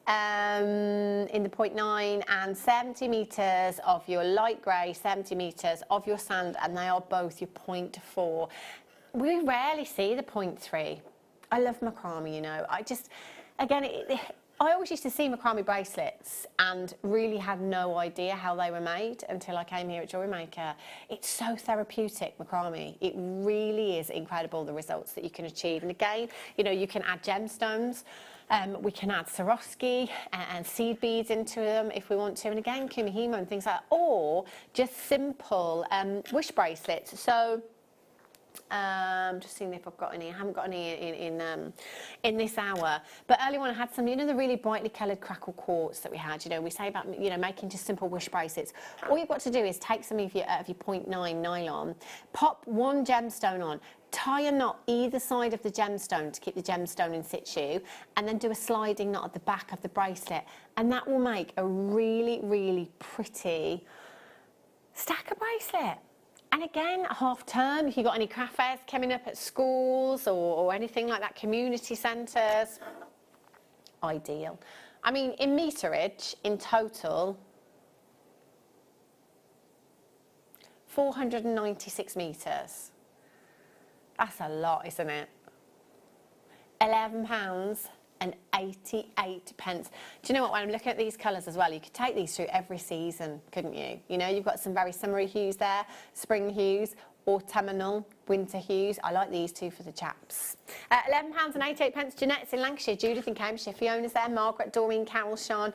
In the 0.9, and 70 metres of your light grey, 70 metres of your sand, and they are both your 0.4. We rarely see the 0.3. I love macrame, you know. I just, again, I always used to see macrame bracelets and really had no idea how they were made until I came here at Jewellery Maker. It's so therapeutic, macrame. It really is incredible, the results that you can achieve. And again, you know, you can add gemstones. We can add Swarovski and seed beads into them if we want to. And again, kumihimo and things like that. Or just simple wish bracelets. So, just seeing if I've got any. I haven't got any in this hour. But earlier on I had some, you know, the really brightly coloured crackle quartz that we had. You know, we say about, you know, making just simple wish bracelets. All you've got to do is take some of your 0.9 nylon, pop one gemstone on, tie a knot either side of the gemstone to keep the gemstone in situ, and then do a sliding knot at the back of the bracelet. And that will make a really, really pretty stacker bracelet. And again, half term, if you've got any craft fairs coming up at schools or anything like that, community centres, ideal. I mean, in meterage, in total, 496 metres. That's a lot, isn't it? £11.88. Do you know what, when I'm looking at these colours as well, you could take these through every season, couldn't you? You know, you've got some very summery hues there, spring hues, autumnal, winter hues. I like these two for the chaps. £11.88. Jeanette's in Lancashire, Judith in Cambridgeshire, Fiona's there, Margaret, Doreen, Carol, Sean,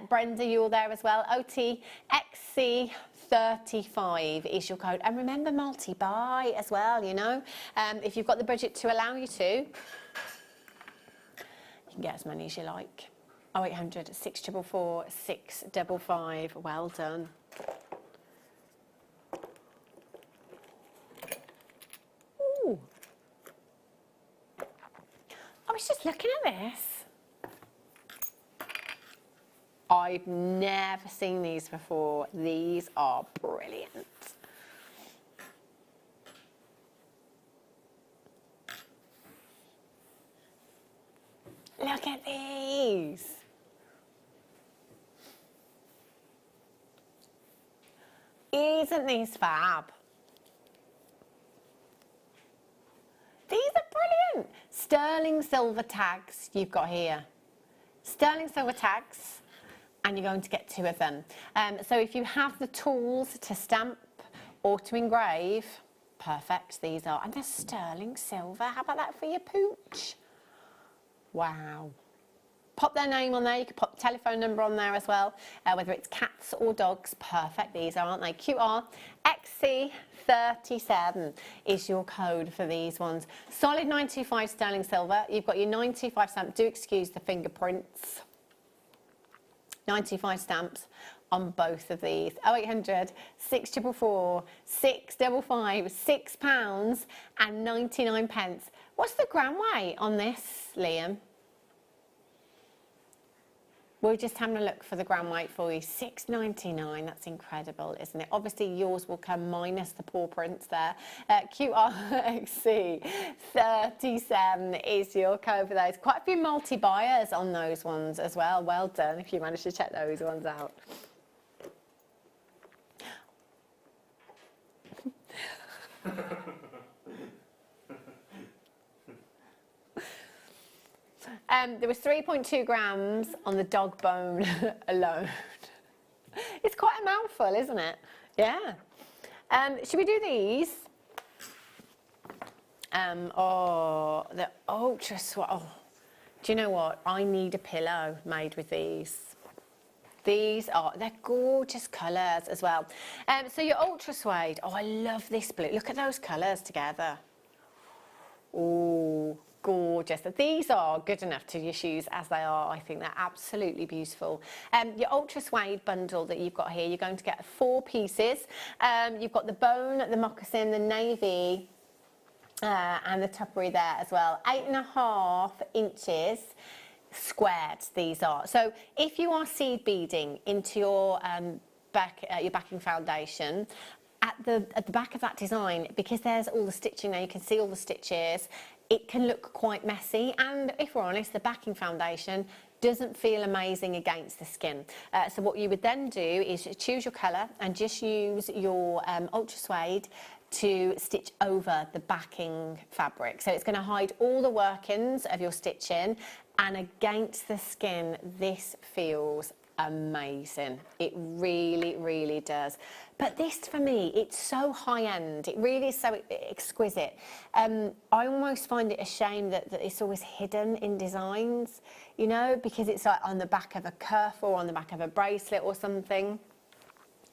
Brenda, you're there as well. OTXC35 is your code. And remember, multi-buy as well, you know. If you've got the budget to allow you to, you can get as many as you like. 0800 644 655. Well done. was just looking at this. I've never seen these before. These are brilliant. Look at these. Isn't these fab? These are brilliant. Sterling silver tags you've got here. Sterling silver tags, and you're going to get 2 of them. So if you have the tools to stamp or to engrave, perfect, these are. And they're sterling silver. How about that for your pooch? Wow. Pop their name on there. You can pop the telephone number on there as well, whether it's cats or dogs. Perfect, these are, aren't they? QR XC37 is your code for these ones. Solid 925 sterling silver. You've got your 925 stamp. Do excuse the fingerprints. 925 stamps on both of these. 0800 644 655, £6.99. What's the gram weight on this, Liam? We're just having a look for the gram weight for you. £6.99. That's incredible, isn't it? Obviously, yours will come minus the paw prints there. QRXC37 is your code for those. Quite a few multi-buyers on those ones as well. Well done if you managed to check those ones out. There was 3.2 grams on the dog bone alone. It's quite a mouthful, isn't it? Yeah. Should we do these? Oh, the ultra swat. Oh, do you know what? I need a pillow made with these. They're gorgeous colours as well. So your ultra suede. Oh, I love this blue. Look at those colours together. Oh, gorgeous. These are good enough to your shoes as they are. I think they're absolutely beautiful. Your ultra suede bundle that you've got here, you're going to get 4 pieces. You've got the bone, the moccasin, the navy, and the tuppery there as well. 8.5 inches squared these are. So if you are seed beading into your backing foundation, at the back of that design, because there's all the stitching there, you can see all the stitches, it can look quite messy, and if we're honest, the backing foundation doesn't feel amazing against the skin. So what you would then do is choose your colour and just use your ultra suede to stitch over the backing fabric. So it's going to hide all the workings of your stitching, and against the skin this feels amazing. It really, really does. But this, for me, it's so high-end. It really is so exquisite. I almost find it a shame that it's always hidden in designs, you know, because it's like on the back of a cuff or on the back of a bracelet or something.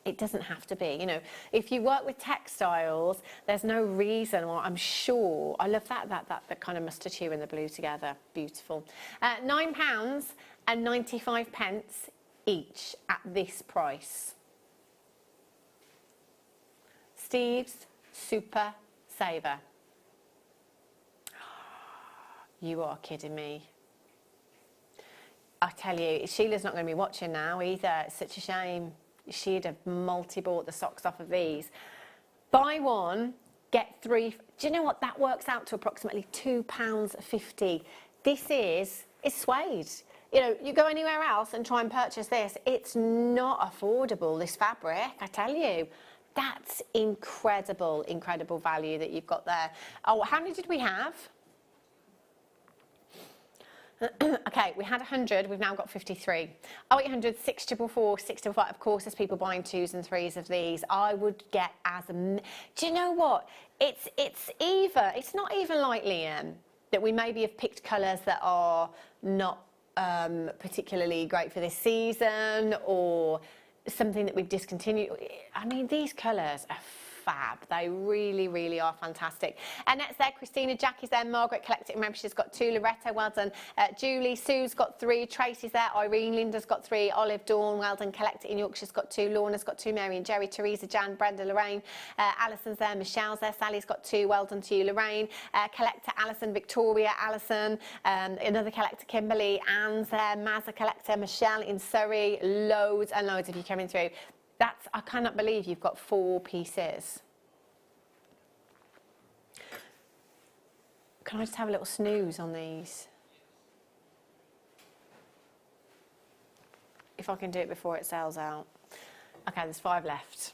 It doesn't have to be, you know. If you work with textiles, there's no reason, or I'm sure. I love that kind of mustard hue and the blue together. Beautiful. £9.95 each at this price. Steve's Super Saver. You are kidding me. I tell you, Sheila's not going to be watching now either. It's such a shame. She'd have multi-bought the socks off of these. Buy one, get 3. Do you know what? That works out to approximately £2.50. It's suede. You know, you go anywhere else and try and purchase this, it's not affordable, this fabric, I tell you. That's incredible, incredible value that you've got there. Oh, how many did we have? Okay, we had 100, we've now got 53. 0800 644 655. Of course, there's people buying 2s and 3s of these. I would get as a... Do you know what? It's not even like, Liam, that we maybe have picked colours that are not particularly great for this season, or something that we've discontinued. I mean, these colours are fab. They really, really are fantastic. Annette's there, Christina, Jackie's there, Margaret collected. Remember, she's got 2. Loretta, well done. Julie, Sue's got 3. Tracy's there. Irene, Linda's got 3. Olive, Dawn, well done. Collected in Yorkshire's got 2. Lorna's got 2. Mary and Jerry, Teresa, Jan, Brenda, Lorraine. Alison's there. Michelle's there. Sally's got 2. Well done to you, Lorraine. Collector, Alison, Victoria, Alison. Another collector, Kimberly. Anne's there. Mazza collector, Michelle in Surrey. Loads and loads of you coming through. I cannot believe you've got 4 pieces. Can I just have a little snooze on these? If I can do it before it sells out. Okay, there's 5 left.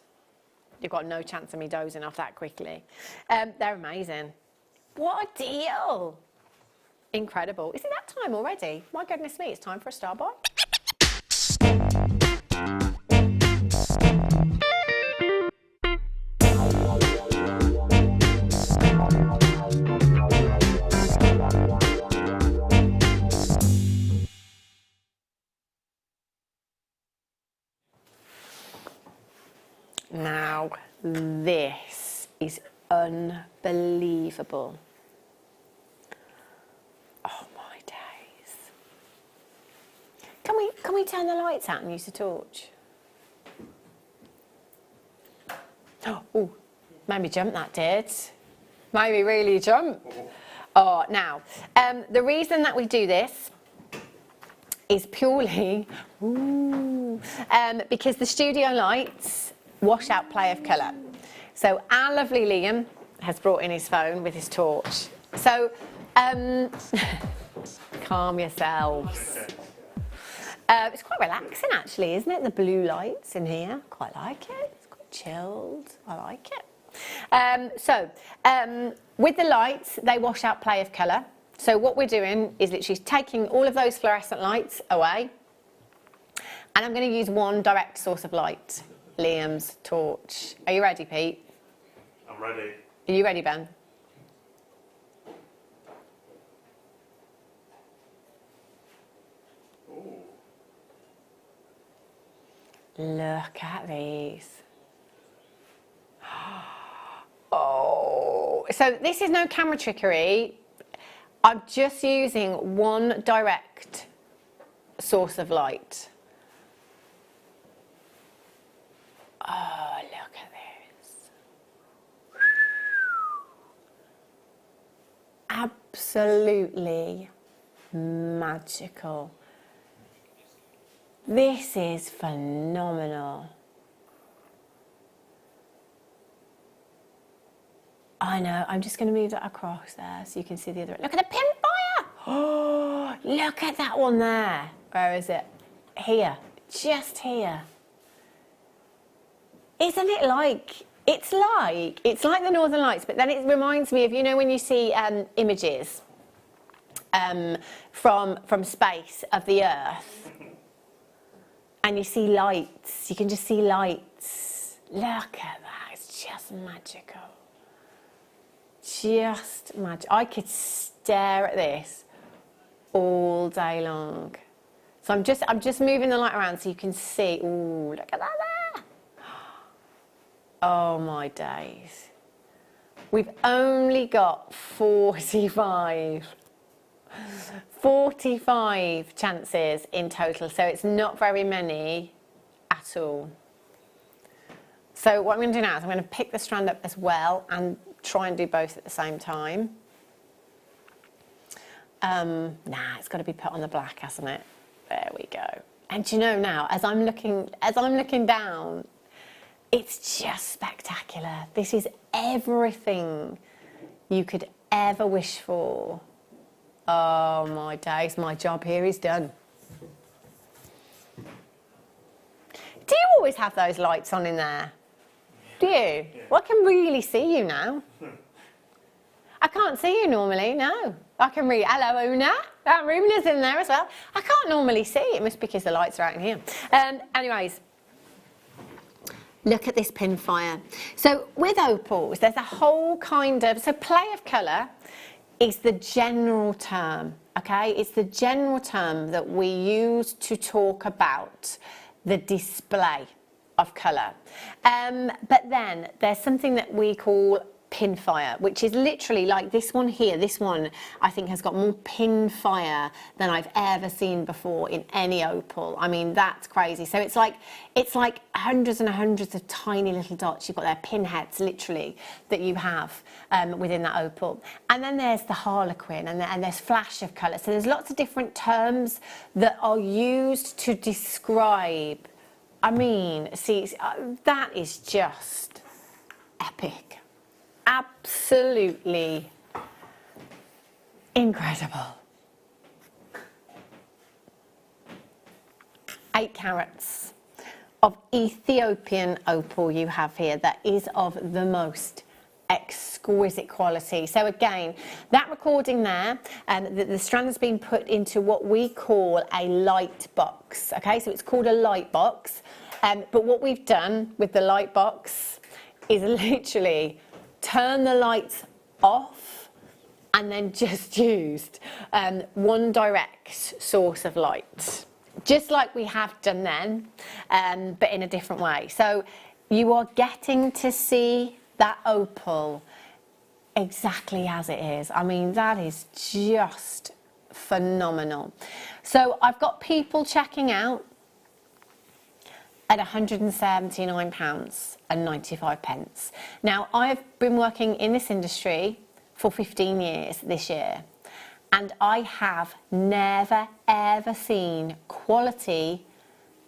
You've got no chance of me dozing off that quickly. They're amazing. What a deal! Incredible. Is it that time already? My goodness me, it's time for a star buy. Now, this is unbelievable. Oh my days. Can we turn the lights out and use the torch? Oh, made me jump, that did. Made me really jump. Oh, now, the reason that we do this is purely because the studio lights wash out play of colour. So our lovely Liam has brought in his phone with his torch. So calm yourselves. It's quite relaxing actually, isn't it? The blue lights in here, quite like it. It's quite chilled, I like it. With the lights, they wash out play of colour. So what we're doing is literally taking all of those fluorescent lights away, and I'm going to use one direct source of light. Liam's torch. Are you ready, Pete? I'm ready. Are you ready, Ben? Ooh. Look at these. Oh, so this is no camera trickery. I'm just using one direct source of light. Oh, look at this. Absolutely magical. This is phenomenal. I know, I'm just going to move that across there so you can see the other. Look at the pin fire! Oh, look at that one there. Where is it? Here, just here. Isn't it like, it's like the Northern Lights, but then it reminds me of, you know, when you see images from space of the Earth, and you see lights, you can just see lights. Look at that, it's just magical. Just magic. I could stare at this all day long. So I'm just moving the light around so you can see. Ooh, look at that there. Oh my days. We've only got 45 chances in total, so it's not very many at all. So what I'm going to do now is I'm going to pick the strand up as well and try and do both at the same time. Nah, it's got to be put on the black, hasn't it? There we go. And do you know now, as I'm looking down, it's just spectacular. This is everything you could ever wish for. Oh my days, my job here is done. Do you always have those lights on in there? Do you? Yeah. Well, I can really see you now. I can't see you normally, no. I can read, hello Una, Rumina's in there as well. I can't normally see, it must be because the lights are out in here. Anyways, look at this pin fire. So with opals, there's a whole kind of, so play of colour is the general term, okay? It's the general term that we use to talk about the display of colour. But then there's something that we call pin fire, which is literally like this one here. This one I think has got more pin fire than I've ever seen before in any opal. I mean, that's crazy. So it's like hundreds and hundreds of tiny little dots. You've got their pin heads literally that you have within that opal. And then there's the harlequin, and there's flash of colour. So there's lots of different terms that are used to describe. I mean, see, that is just epic. Absolutely incredible. 8 carats of Ethiopian opal you have here that is of the most exquisite quality. So again, that recording there, the strand has been put into what we call a light box. Okay, so it's called a light box. But what we've done with the light box is literally turn the lights off and then just used one direct source of light, just like we have done then, but in a different way. So you are getting to see that opal exactly as it is. I mean, that is just phenomenal. So I've got people checking out at £179.95. Now, I've been working in this industry for 15 years this year, and I have never ever seen quality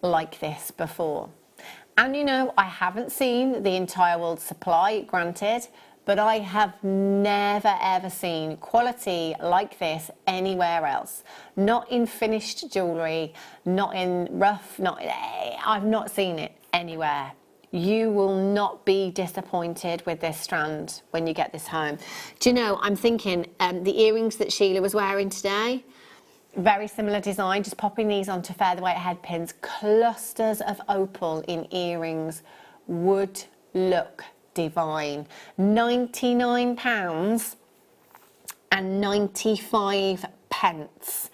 like this before. And you know, I haven't seen the entire world supply, granted, but I have never ever seen quality like this anywhere else. Not in finished jewellery, not in rough, I've not seen it anywhere. You will not be disappointed with this strand when you get this home. Do you know, I'm thinking the earrings that Sheila was wearing today, very similar design, just popping these onto featherweight head pins, clusters of opal in earrings would look divine. £99.95,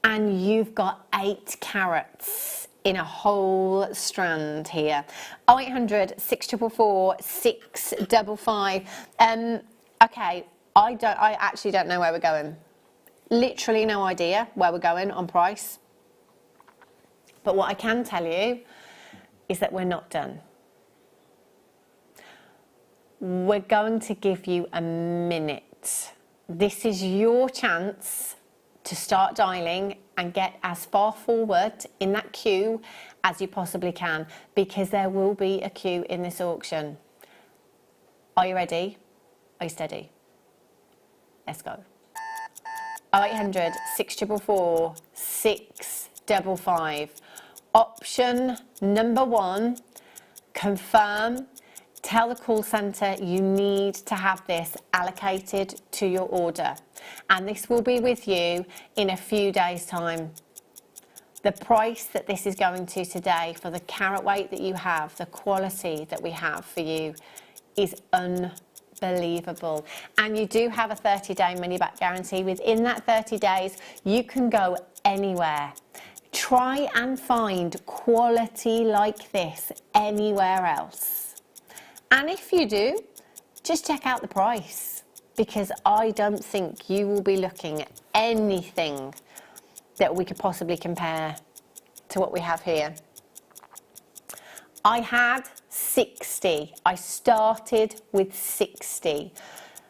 and you've got 8 carats in a whole strand here. 0800 644 655. Okay, I actually don't know where we're going. Literally no idea where we're going on price. But what I can tell you is that we're not done. We're going to give you a minute. This is your chance to start dialing and get as far forward in that queue as you possibly can, because there will be a queue in this auction. Are you ready? Are you steady? Let's go. 0800 644 655. Option number 1, confirm. Tell the call centre you need to have this allocated to your order, and this will be with you in a few days' time. The price that this is going to today for the carat weight that you have, the quality that we have for you, is unbelievable. And you do have a 30-day money-back guarantee. Within that 30 days, you can go anywhere. Try and find quality like this anywhere else. And if you do, just check out the price, because I don't think you will be looking at anything that we could possibly compare to what we have here. I had 60. I started with 60.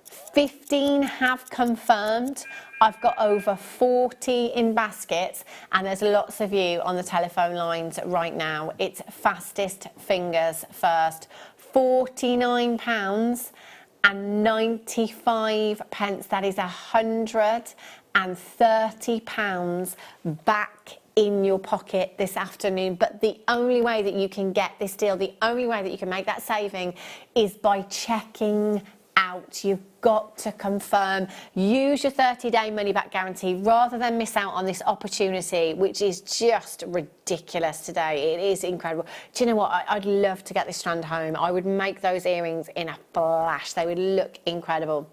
15 have confirmed. I've got over 40 in baskets, and there's lots of you on the telephone lines right now. It's fastest fingers first. £49.95. That is £130 back in your pocket this afternoon. But the only way that you can get this deal, the only way that you can make that saving, is by checking out. You've got to confirm. Use your 30-day money-back guarantee rather than miss out on this opportunity, which is just ridiculous today. It is incredible. Do you know what? I'd love to get this strand home. I would make those earrings in a flash. They would look incredible.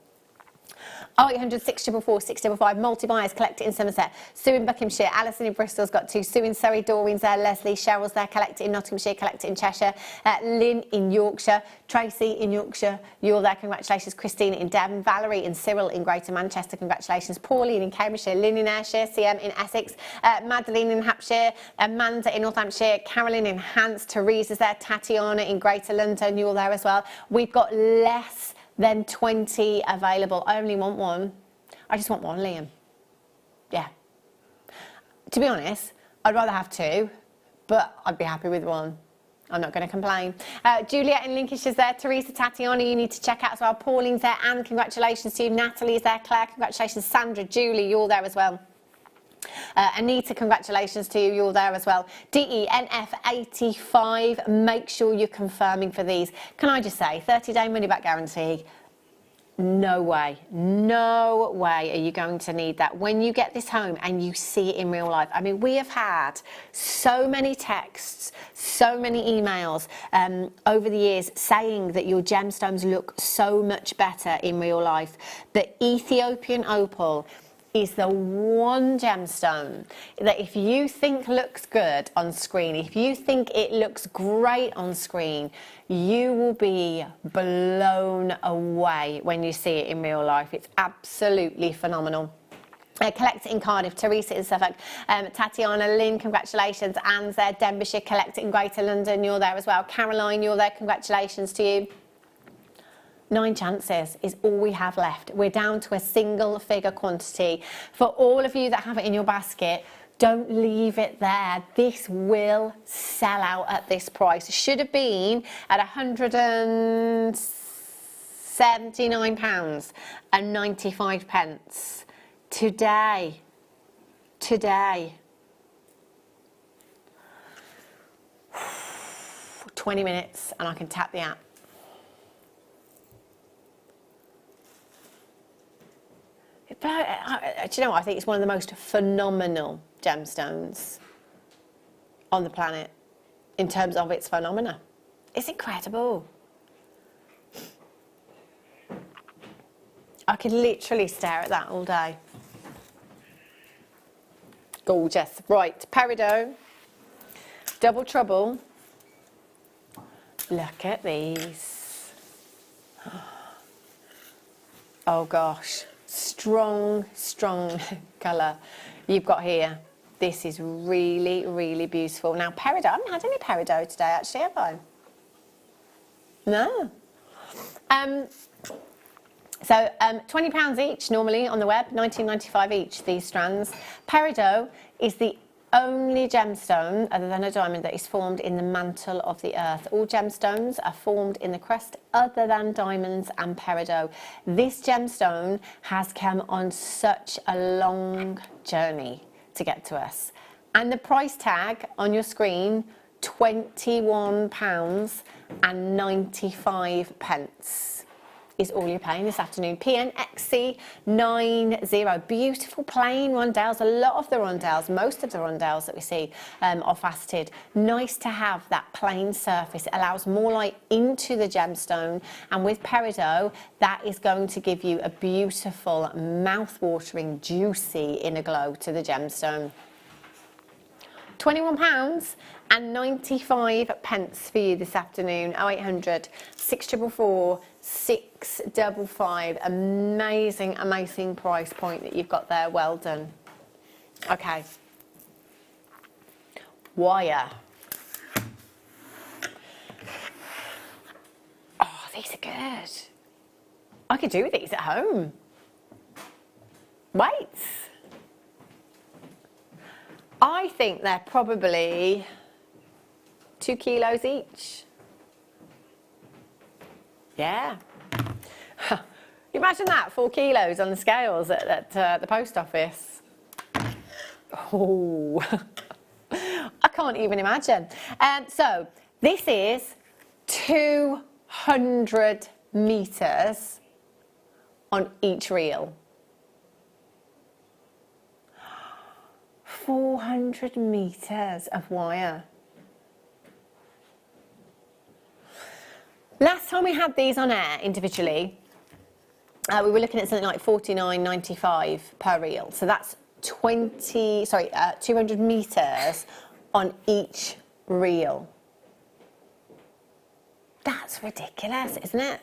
0800 644 655, multi-buyers, collect it in Somerset. Sue in Buckinghamshire, Alison in Bristol's got 2, Sue in Surrey, Doreen's there, Leslie, Cheryl's there, collect it in Nottinghamshire, collect it in Cheshire, Lynn in Yorkshire, Tracy in Yorkshire, you're there, congratulations, Christine in Devon, Valerie and Cyril in Greater Manchester, congratulations, Pauline in Cambridgeshire, Lynn in Ayrshire, CM in Essex, Madeline in Hampshire, Amanda in Northamptonshire, Carolyn in Hants, Teresa's there, Tatiana in Greater London, you're there as well. We've got less than 20 available. I only want one. I just want one, Liam. Yeah. To be honest, I'd rather have 2, but I'd be happy with 1. I'm not going to complain. Juliet in Lincolnshire's there. Teresa, Tatiana, you need to check out as well. Pauline's there. Anne, congratulations to you. Natalie's there. Claire, congratulations. Sandra, Julie, you're there as well. Anita, congratulations to you, you're there as well. DENF85, make sure you're confirming for these. Can I just say, 30-day money-back guarantee, no way are you going to need that when you get this home and you see it in real life. I mean, we have had so many texts, so many emails over the years saying that your gemstones look so much better in real life. The Ethiopian opal is the one gemstone that if you think looks good on screen, if you think it looks great on screen, you will be blown away when you see it in real life. It's absolutely phenomenal. Collect it in Cardiff, Teresa in Suffolk, Tatiana, Lynn, congratulations, Anne's there, Denbighshire, collect it in Greater London, you're there as well. Caroline, you're there, congratulations to you. 9 chances is all we have left. We're down to a single figure quantity. For all of you that have it in your basket, don't leave it there. This will sell out at this price. It should have been at £179.95. Today. 20 minutes and I can tap the app. But do you know what? I think it's one of the most phenomenal gemstones on the planet in terms of its phenomena. It's incredible. I could literally stare at that all day. Gorgeous. Right, peridot, double trouble. Look at these. Oh gosh. Strong colour you've got here. This is really beautiful. Now peridot, I haven't had any peridot today actually, have I? No. So £20 each normally on the web, $19.95 each, these strands. Peridot is the only gemstone other than a diamond that is formed in the mantle of the earth. All gemstones are formed in the crust other than diamonds and peridot. This gemstone has come on such a long journey to get to us. And the price tag on your screen, £21.95 is all you're paying this afternoon. PNXC90, beautiful plain rondelles. A lot of the rondelles, most of the rondelles that we see are faceted. Nice to have that plain surface. It allows more light into the gemstone, and with peridot, that is going to give you a beautiful, mouth-watering, juicy inner glow to the gemstone. £21.95 for you this afternoon. 0800 644 655. Amazing price point that you've got there. Well done. Okay. Wire. Oh, these are good. I could do these at home. Weights. I think they're probably 2 kilos each. Yeah. Imagine that, 4 kilos on the scales at the post office. Oh, I can't even imagine. So this is 200 metres on each reel. 400 metres of wire. Last time we had these on air individually, we were looking at something like $49.95 per reel. So that's 200 metres on each reel. That's ridiculous, isn't it?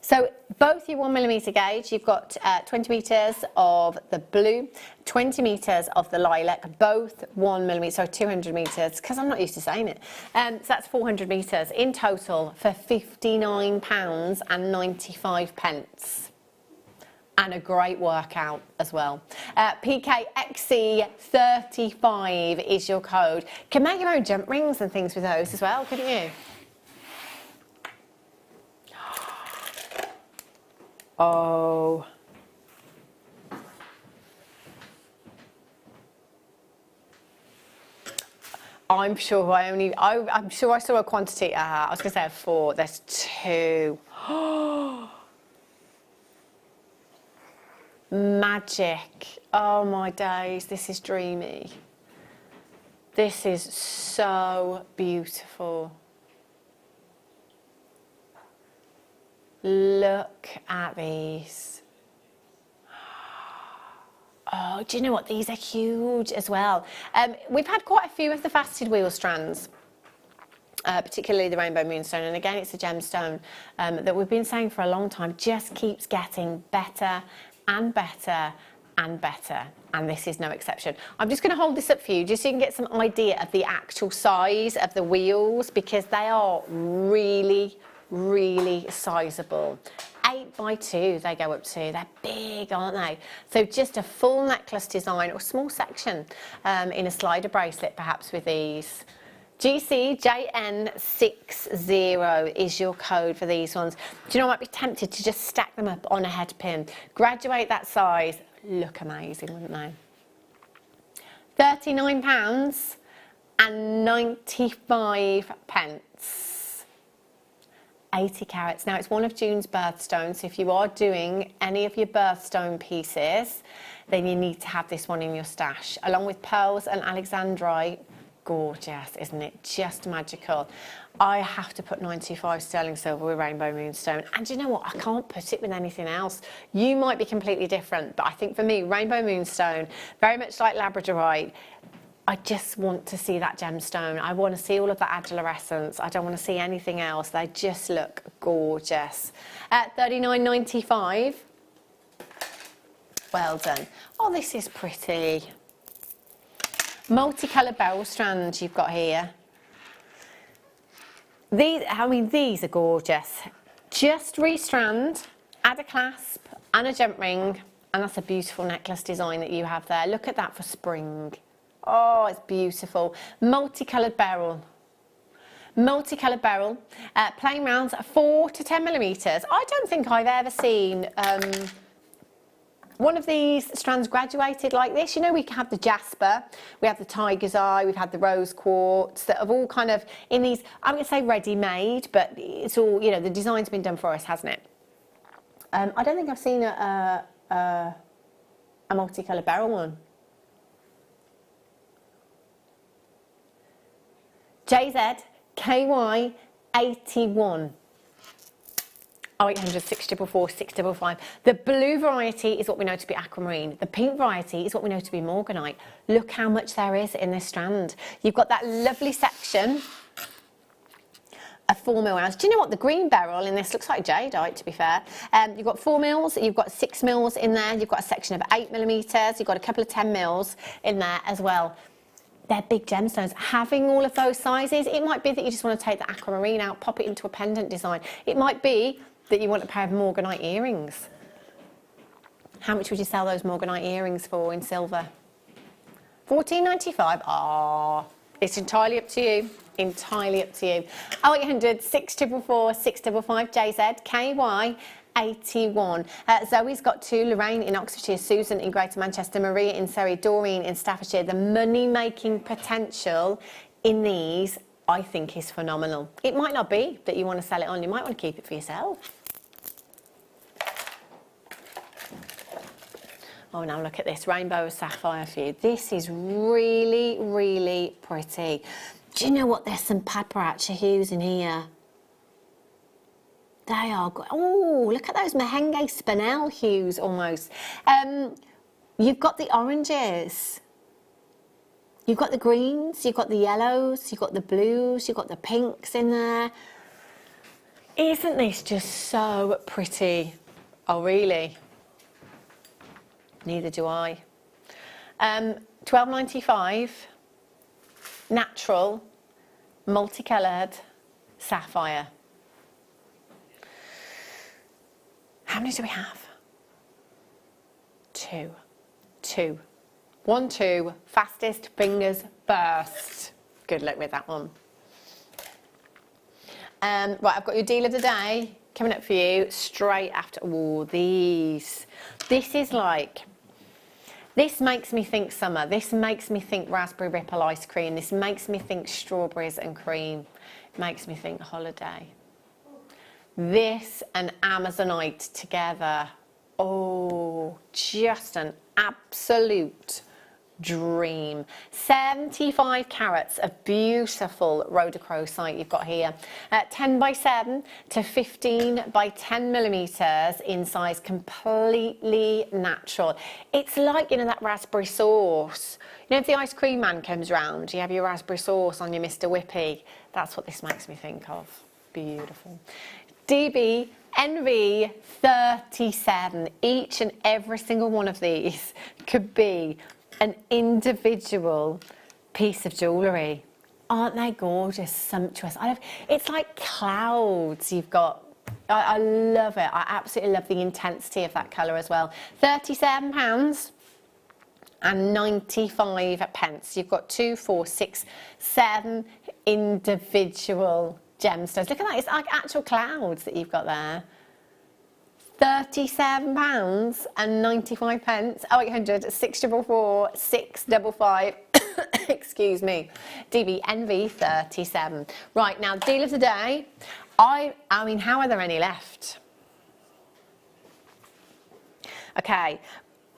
So both your 1mm gauge, you've got 20 metres of the blue, 20 metres of the lilac, both 1mm, so 200 metres, because I'm not used to saying it. So that's 400 metres in total for £59.95. And a great workout as well. PKXC35 is your code. You can make your own jump rings and things with those as well, couldn't you? Oh. I'm sure I'm sure I saw a quantity. I was going to say 4. There's 2. Magic. Oh my days, this is dreamy. This is so beautiful. Look at these. Oh, do you know what? These are huge as well. We've had quite a few of the faceted wheel strands, particularly the Rainbow Moonstone. And again, it's a gemstone that we've been saying for a long time, just keeps getting better and better and better. And this is no exception. I'm just going to hold this up for you just so you can get some idea of the actual size of the wheels, because they are really, really sizable. 8x2 they go up to. They're big, aren't they? So just a full necklace design or small section in a slider bracelet perhaps with these. GCJN60 is your code for these ones. Do you know, I might be tempted to just stack them up on a head pin. Graduate that size. Look amazing, wouldn't they? £39.95. 80 carats. Now, it's one of June's birthstones, so if you are doing any of your birthstone pieces, then you need to have this one in your stash, along with pearls and alexandrite. Gorgeous, isn't it? Just magical. I have to put 925 sterling silver with Rainbow Moonstone, and you know what? I can't put it with anything else. You might be completely different, but I think for me, Rainbow Moonstone, very much like labradorite, I just want to see that gemstone. I want to see all of that adulorescence. I don't want to see anything else. They just look gorgeous. At $39.95. Well done. Oh, this is pretty. Multicoloured beryl strands you've got here. These are gorgeous. Just restrand, add a clasp and a jump ring, and that's a beautiful necklace design that you have there. Look at that for spring. Oh, it's beautiful. Multicoloured beryl. Multicoloured beryl. Plain rounds, 4 to 10 millimetres. I don't think I've ever seen one of these strands graduated like this. You know, we have the jasper, we have the tiger's eye, we've had the rose quartz that have all kind of in these, I'm going to say ready-made, but it's all, you know, the design's been done for us, hasn't it? I don't think I've seen a multicoloured beryl one. JZKY81. 0800 644 655. The blue variety is what we know to be aquamarine. The pink variety is what we know to be morganite. Look how much there is in this strand. You've got that lovely section of 4 mil rounds. Do you know what? The green beryl in this looks like jadeite, to be fair. You've got 4 mils, you've got 6 mils in there, you've got a section of 8 millimetres, you've got a couple of 10 mils in there as well. They're big gemstones. Having all of those sizes, it might be that you just want to take the aquamarine out, pop it into a pendant design. It might be that you want a pair of morganite earrings. How much would you sell those morganite earrings for in silver? $14.95. Ah, it's entirely up to you. Entirely up to you. 0800 644 655 JZKY81. Zoe's got 2, Lorraine in Oxfordshire, Susan in Greater Manchester, Maria in Surrey, Doreen in Staffordshire. The money-making potential in these, I think, is phenomenal. It might not be that you want to sell it on, you might want to keep it for yourself. Oh, now look at this, rainbow sapphire for you. This is really, really pretty. Do you know what? There's some paparazzi hues in here. They are good. Oh, look at those merengue spinel hues almost. You've got the oranges. You've got the greens, you've got the yellows, you've got the blues, you've got the pinks in there. Isn't this just so pretty? Oh, really? Neither do I. £12.95, natural, multicoloured, sapphire. How many do we have? Two. 1, 2, fastest fingers first. Good luck with that one. Right, I've got your deal of the day coming up for you straight after. Oh, these. This is like, this makes me think summer. This makes me think raspberry ripple ice cream. This makes me think strawberries and cream. Makes me think holiday. This and Amazonite together. Oh, just an absolute dream. 75 carats of beautiful rhodochrosite you've got here. 10 by 7 to 15 by 10 millimeters in size, completely natural. It's like, you know, that raspberry sauce. You know, if the ice cream man comes round, you have your raspberry sauce on your Mr. Whippy. That's what this makes me think of. Beautiful. DB NV 37. Each and every single one of these could be an individual piece of jewellery. Aren't they gorgeous, sumptuous? It's like clouds you've got. I love it. I absolutely love the intensity of that colour as well. £37 and 95 pence. You've got 2, 4, 6, 7 individual gemstones. Look at that, it's like actual clouds that you've got there. £37 and 95 pence. 0800 644 655. Excuse me. DBNV 37. Right, now deal of the day. I mean, how are there any left? Okay,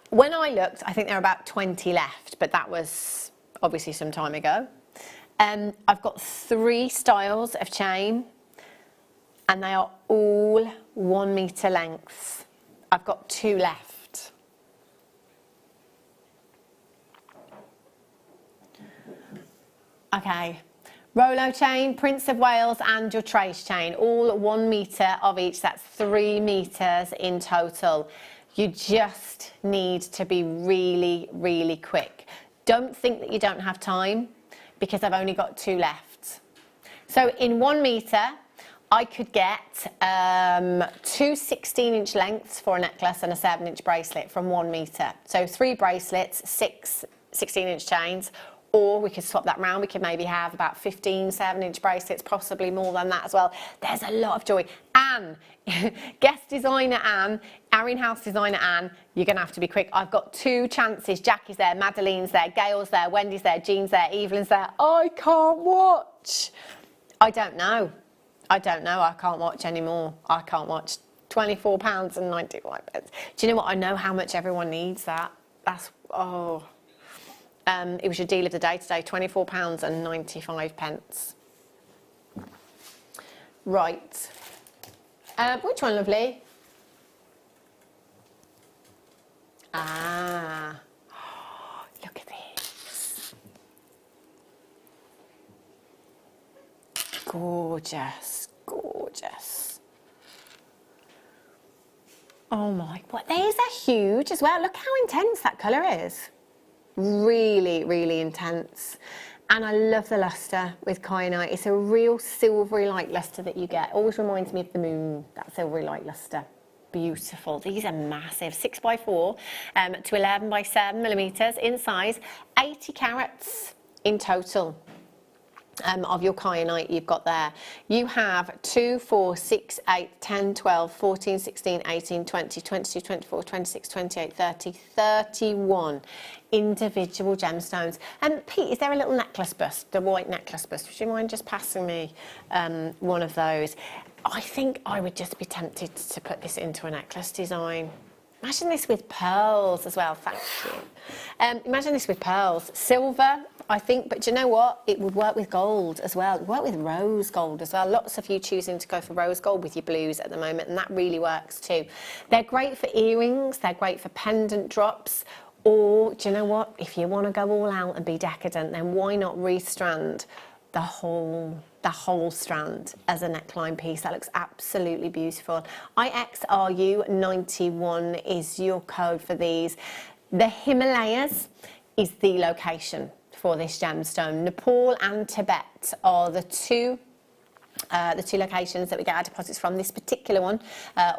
when I looked, I think there are about 20 left, but that was obviously some time ago. I've got 3 styles of chain, and they are all 1 metre lengths. I've got 2 left. Okay, Rolo chain, Prince of Wales and your trace chain, all 1 metre of each. That's 3 metres in total. You just need to be really, really quick. Don't think that you don't have time, because I've only got 2 left. So in 1 metre, I could get 2 16-inch lengths for a necklace and a 7-inch bracelet from 1 metre. So 3 bracelets, 6 16-inch chains, or we could swap that round. We could maybe have about 15 7-inch bracelets, possibly more than that as well. There's a lot of joy. Anne, guest designer Anne, Arryn House designer Anne, you're going to have to be quick. I've got 2 chances. Jackie's there, Madeline's there, Gail's there, Wendy's there, Jean's there, Evelyn's there. I can't watch. I don't know. I can't watch anymore. I can't watch. £24 and 95 pence. Do you know what? I know how much everyone needs that. That's, oh. It was your deal of the day today, £24 and 95 pence. Right. Which one, lovely? Ah. Oh, look at this. Gorgeous, gorgeous. Oh my, what, these are huge as well. Look how intense that colour is. Really, really intense. And I love the lustre with kyanite. It's a real silvery light lustre that you get. Always reminds me of the moon, that silvery light lustre. Beautiful. These are massive. 6 by 4 to 11 by 7 millimetres in size. 80 carats in total. Of your kyanite you've got there. You have 2, 4, 6, 8, 10, 12, 14, 16, 18, 20, 22, 24, 26, 28, 30, 31 individual gemstones. And Pete, is there a little necklace bust, the white necklace bust? Would you mind just passing me one of those? I think I would just be tempted to put this into a necklace design. Imagine this with pearls as well, thank you. Imagine this with pearls. Silver I think, but do you know what? It would work with gold as well. It would work with rose gold as well. Lots of you choosing to go for rose gold with your blues at the moment, and that really works too. They're great for earrings, they're great for pendant drops, or do you know what? If you want to go all out and be decadent, then why not restrand the whole strand as a neckline piece? That looks absolutely beautiful. IXRU91 is your code for these. The Himalayas is the location for this gemstone. Nepal and Tibet are the two locations that we get our deposits from. This particular one,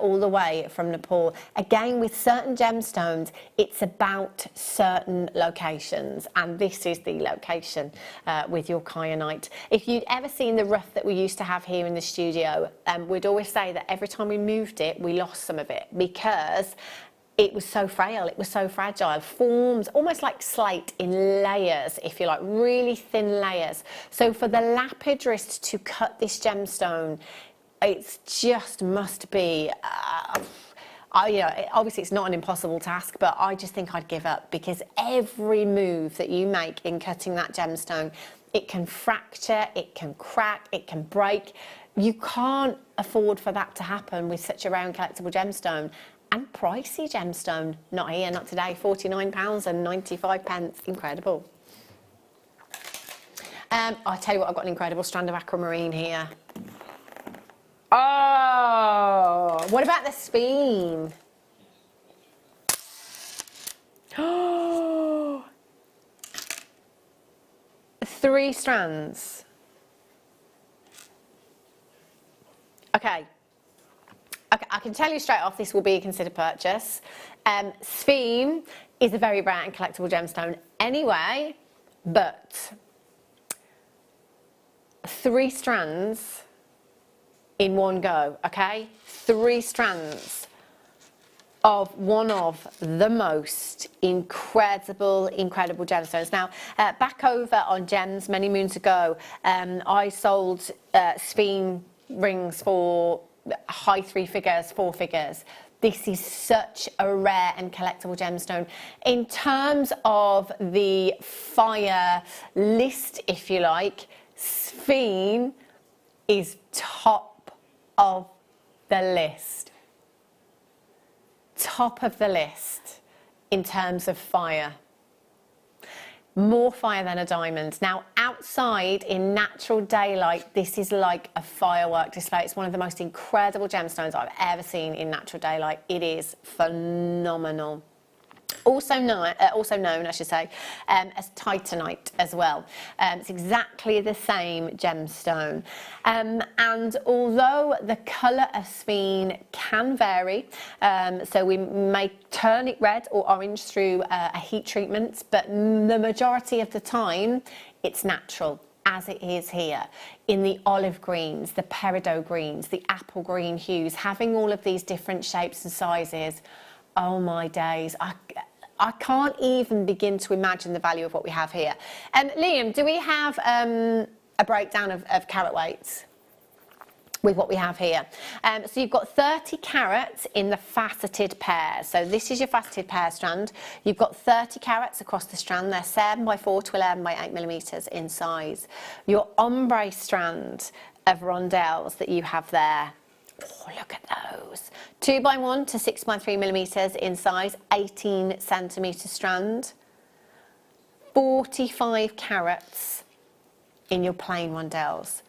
all the way from Nepal. Again, with certain gemstones, it's about certain locations, and this is the location with your kyanite. If you'd ever seen the rough that we used to have here in the studio, we'd always say that every time we moved it, we lost some of it because it was so frail, it was so fragile, forms almost like slate in layers, if you like, really thin layers. So for the lapidrist to cut this gemstone, it just must be, obviously it's not an impossible task, but I just think I'd give up, because every move that you make in cutting that gemstone, it can fracture, it can crack, it can break. You can't afford for that to happen with such a round collectible gemstone. And pricey gemstone. Not here, not today. £49.95. Incredible. I'll tell you what, I've got an incredible strand of aquamarine here. Oh, what about the Speen? Oh, 3 strands. Okay. Okay, I can tell you straight off, this will be a considered purchase. Sphene is a very rare and collectible gemstone anyway, but 3 strands in one go, okay? 3 strands of one of the most incredible gemstones. Now, back over on Gems many moons ago, I sold Sphene rings for high 3 figures, 4 figures. This is such a rare and collectible gemstone. In terms of the fire list, if you like, Sphene is top of the list. Top of the list in terms of fire. More fire than a diamond. Now, outside in natural daylight, this is like a firework display. It's one of the most incredible gemstones I've ever seen in natural daylight. It is phenomenal. Also known, I should say, as titanite as well. It's exactly the same gemstone. And although the colour of Sphene can vary, so we may turn it red or orange through a heat treatment, but the majority of the time it's natural, as it is here, in the olive greens, the peridot greens, the apple green hues, having all of these different shapes and sizes. Oh my days, I can't even begin to imagine the value of what we have here. Liam, do we have a breakdown of carat weights with what we have here? So you've got 30 carats in the faceted pair. So this is your faceted pair strand. You've got 30 carats across the strand. They're 7x4 to 11x8mm in size. Your ombre strand of rondelles that you have there. Oh, look at those. 2x1 to 6x3mm in size, 18cm strand. 45 carats in your plain rondelles.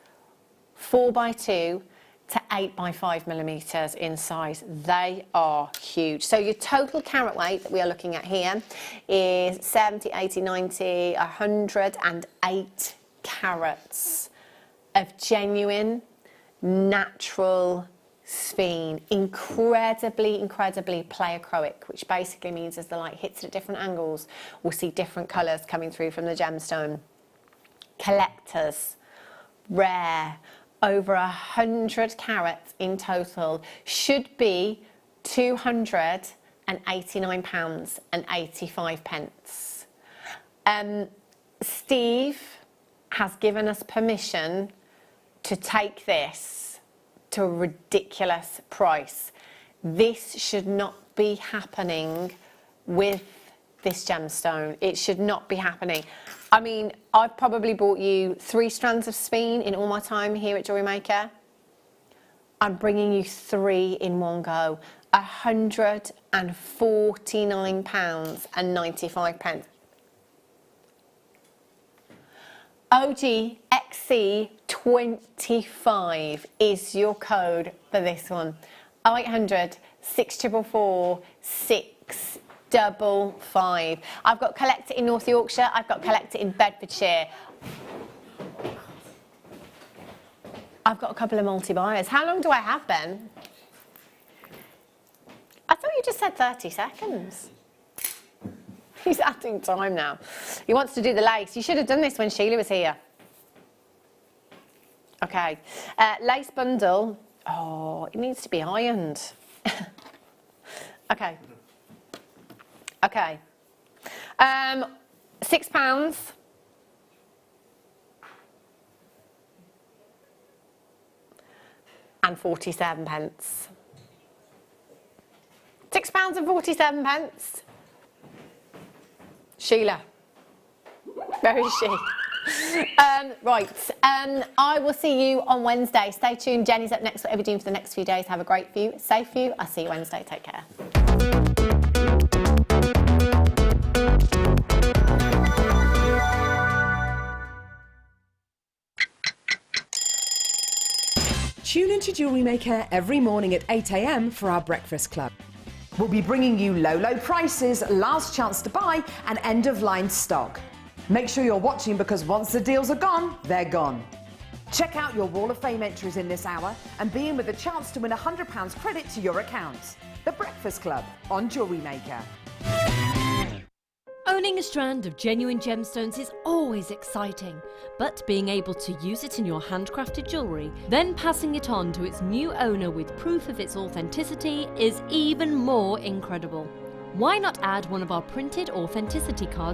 4x2 to 8x5mm in size. They are huge. So your total carat weight that we are looking at here is 70, 80, 90, 108 carats of genuine, natural Sphene. Incredibly pleochroic, which basically means as the light hits at different angles, we'll see different colours coming through from the gemstone. Collectors, rare, over 100 carats in total, should be £289.85. Steve has given us permission to take this to a ridiculous price. This should not be happening with this gemstone. It should not be happening. I mean, I've probably bought you 3 strands of speen in all my time here at Jewellery Maker. I'm bringing you 3 in one go. £149.95. OGXC25 is your code for this one. 0800 644 655. I've got collect it in North Yorkshire. I've got collect it in Bedfordshire. I've got a couple of multi-buyers. How long do I have, Ben? I thought you just said 30 seconds. He's adding time now. He wants to do the lace. You should have done this when Sheila was here. Okay. Lace bundle. Oh, it needs to be ironed. Okay. Okay. £6. And 47 pence. £6 and 47 pence. Sheila. Where is she? Right. I will see you on Wednesday. Stay tuned. Jenny's up next. Whatever you're doing for the next few days, have a great view. Safe view. I'll see you Wednesday. Take care. Tune into Jewellery Maker every morning at 8 AM for our breakfast club. We'll be bringing you low prices, last chance to buy, and end-of-line stock. Make sure you're watching because once the deals are gone, they're gone. Check out your Wall of Fame entries in this hour and be in with a chance to win £100 credit to your account. The Breakfast Club on Jewellery Maker. Owning a strand of genuine gemstones is always exciting, but being able to use it in your handcrafted jewellery, then passing it on to its new owner with proof of its authenticity is even more incredible. Why not add one of our printed authenticity cards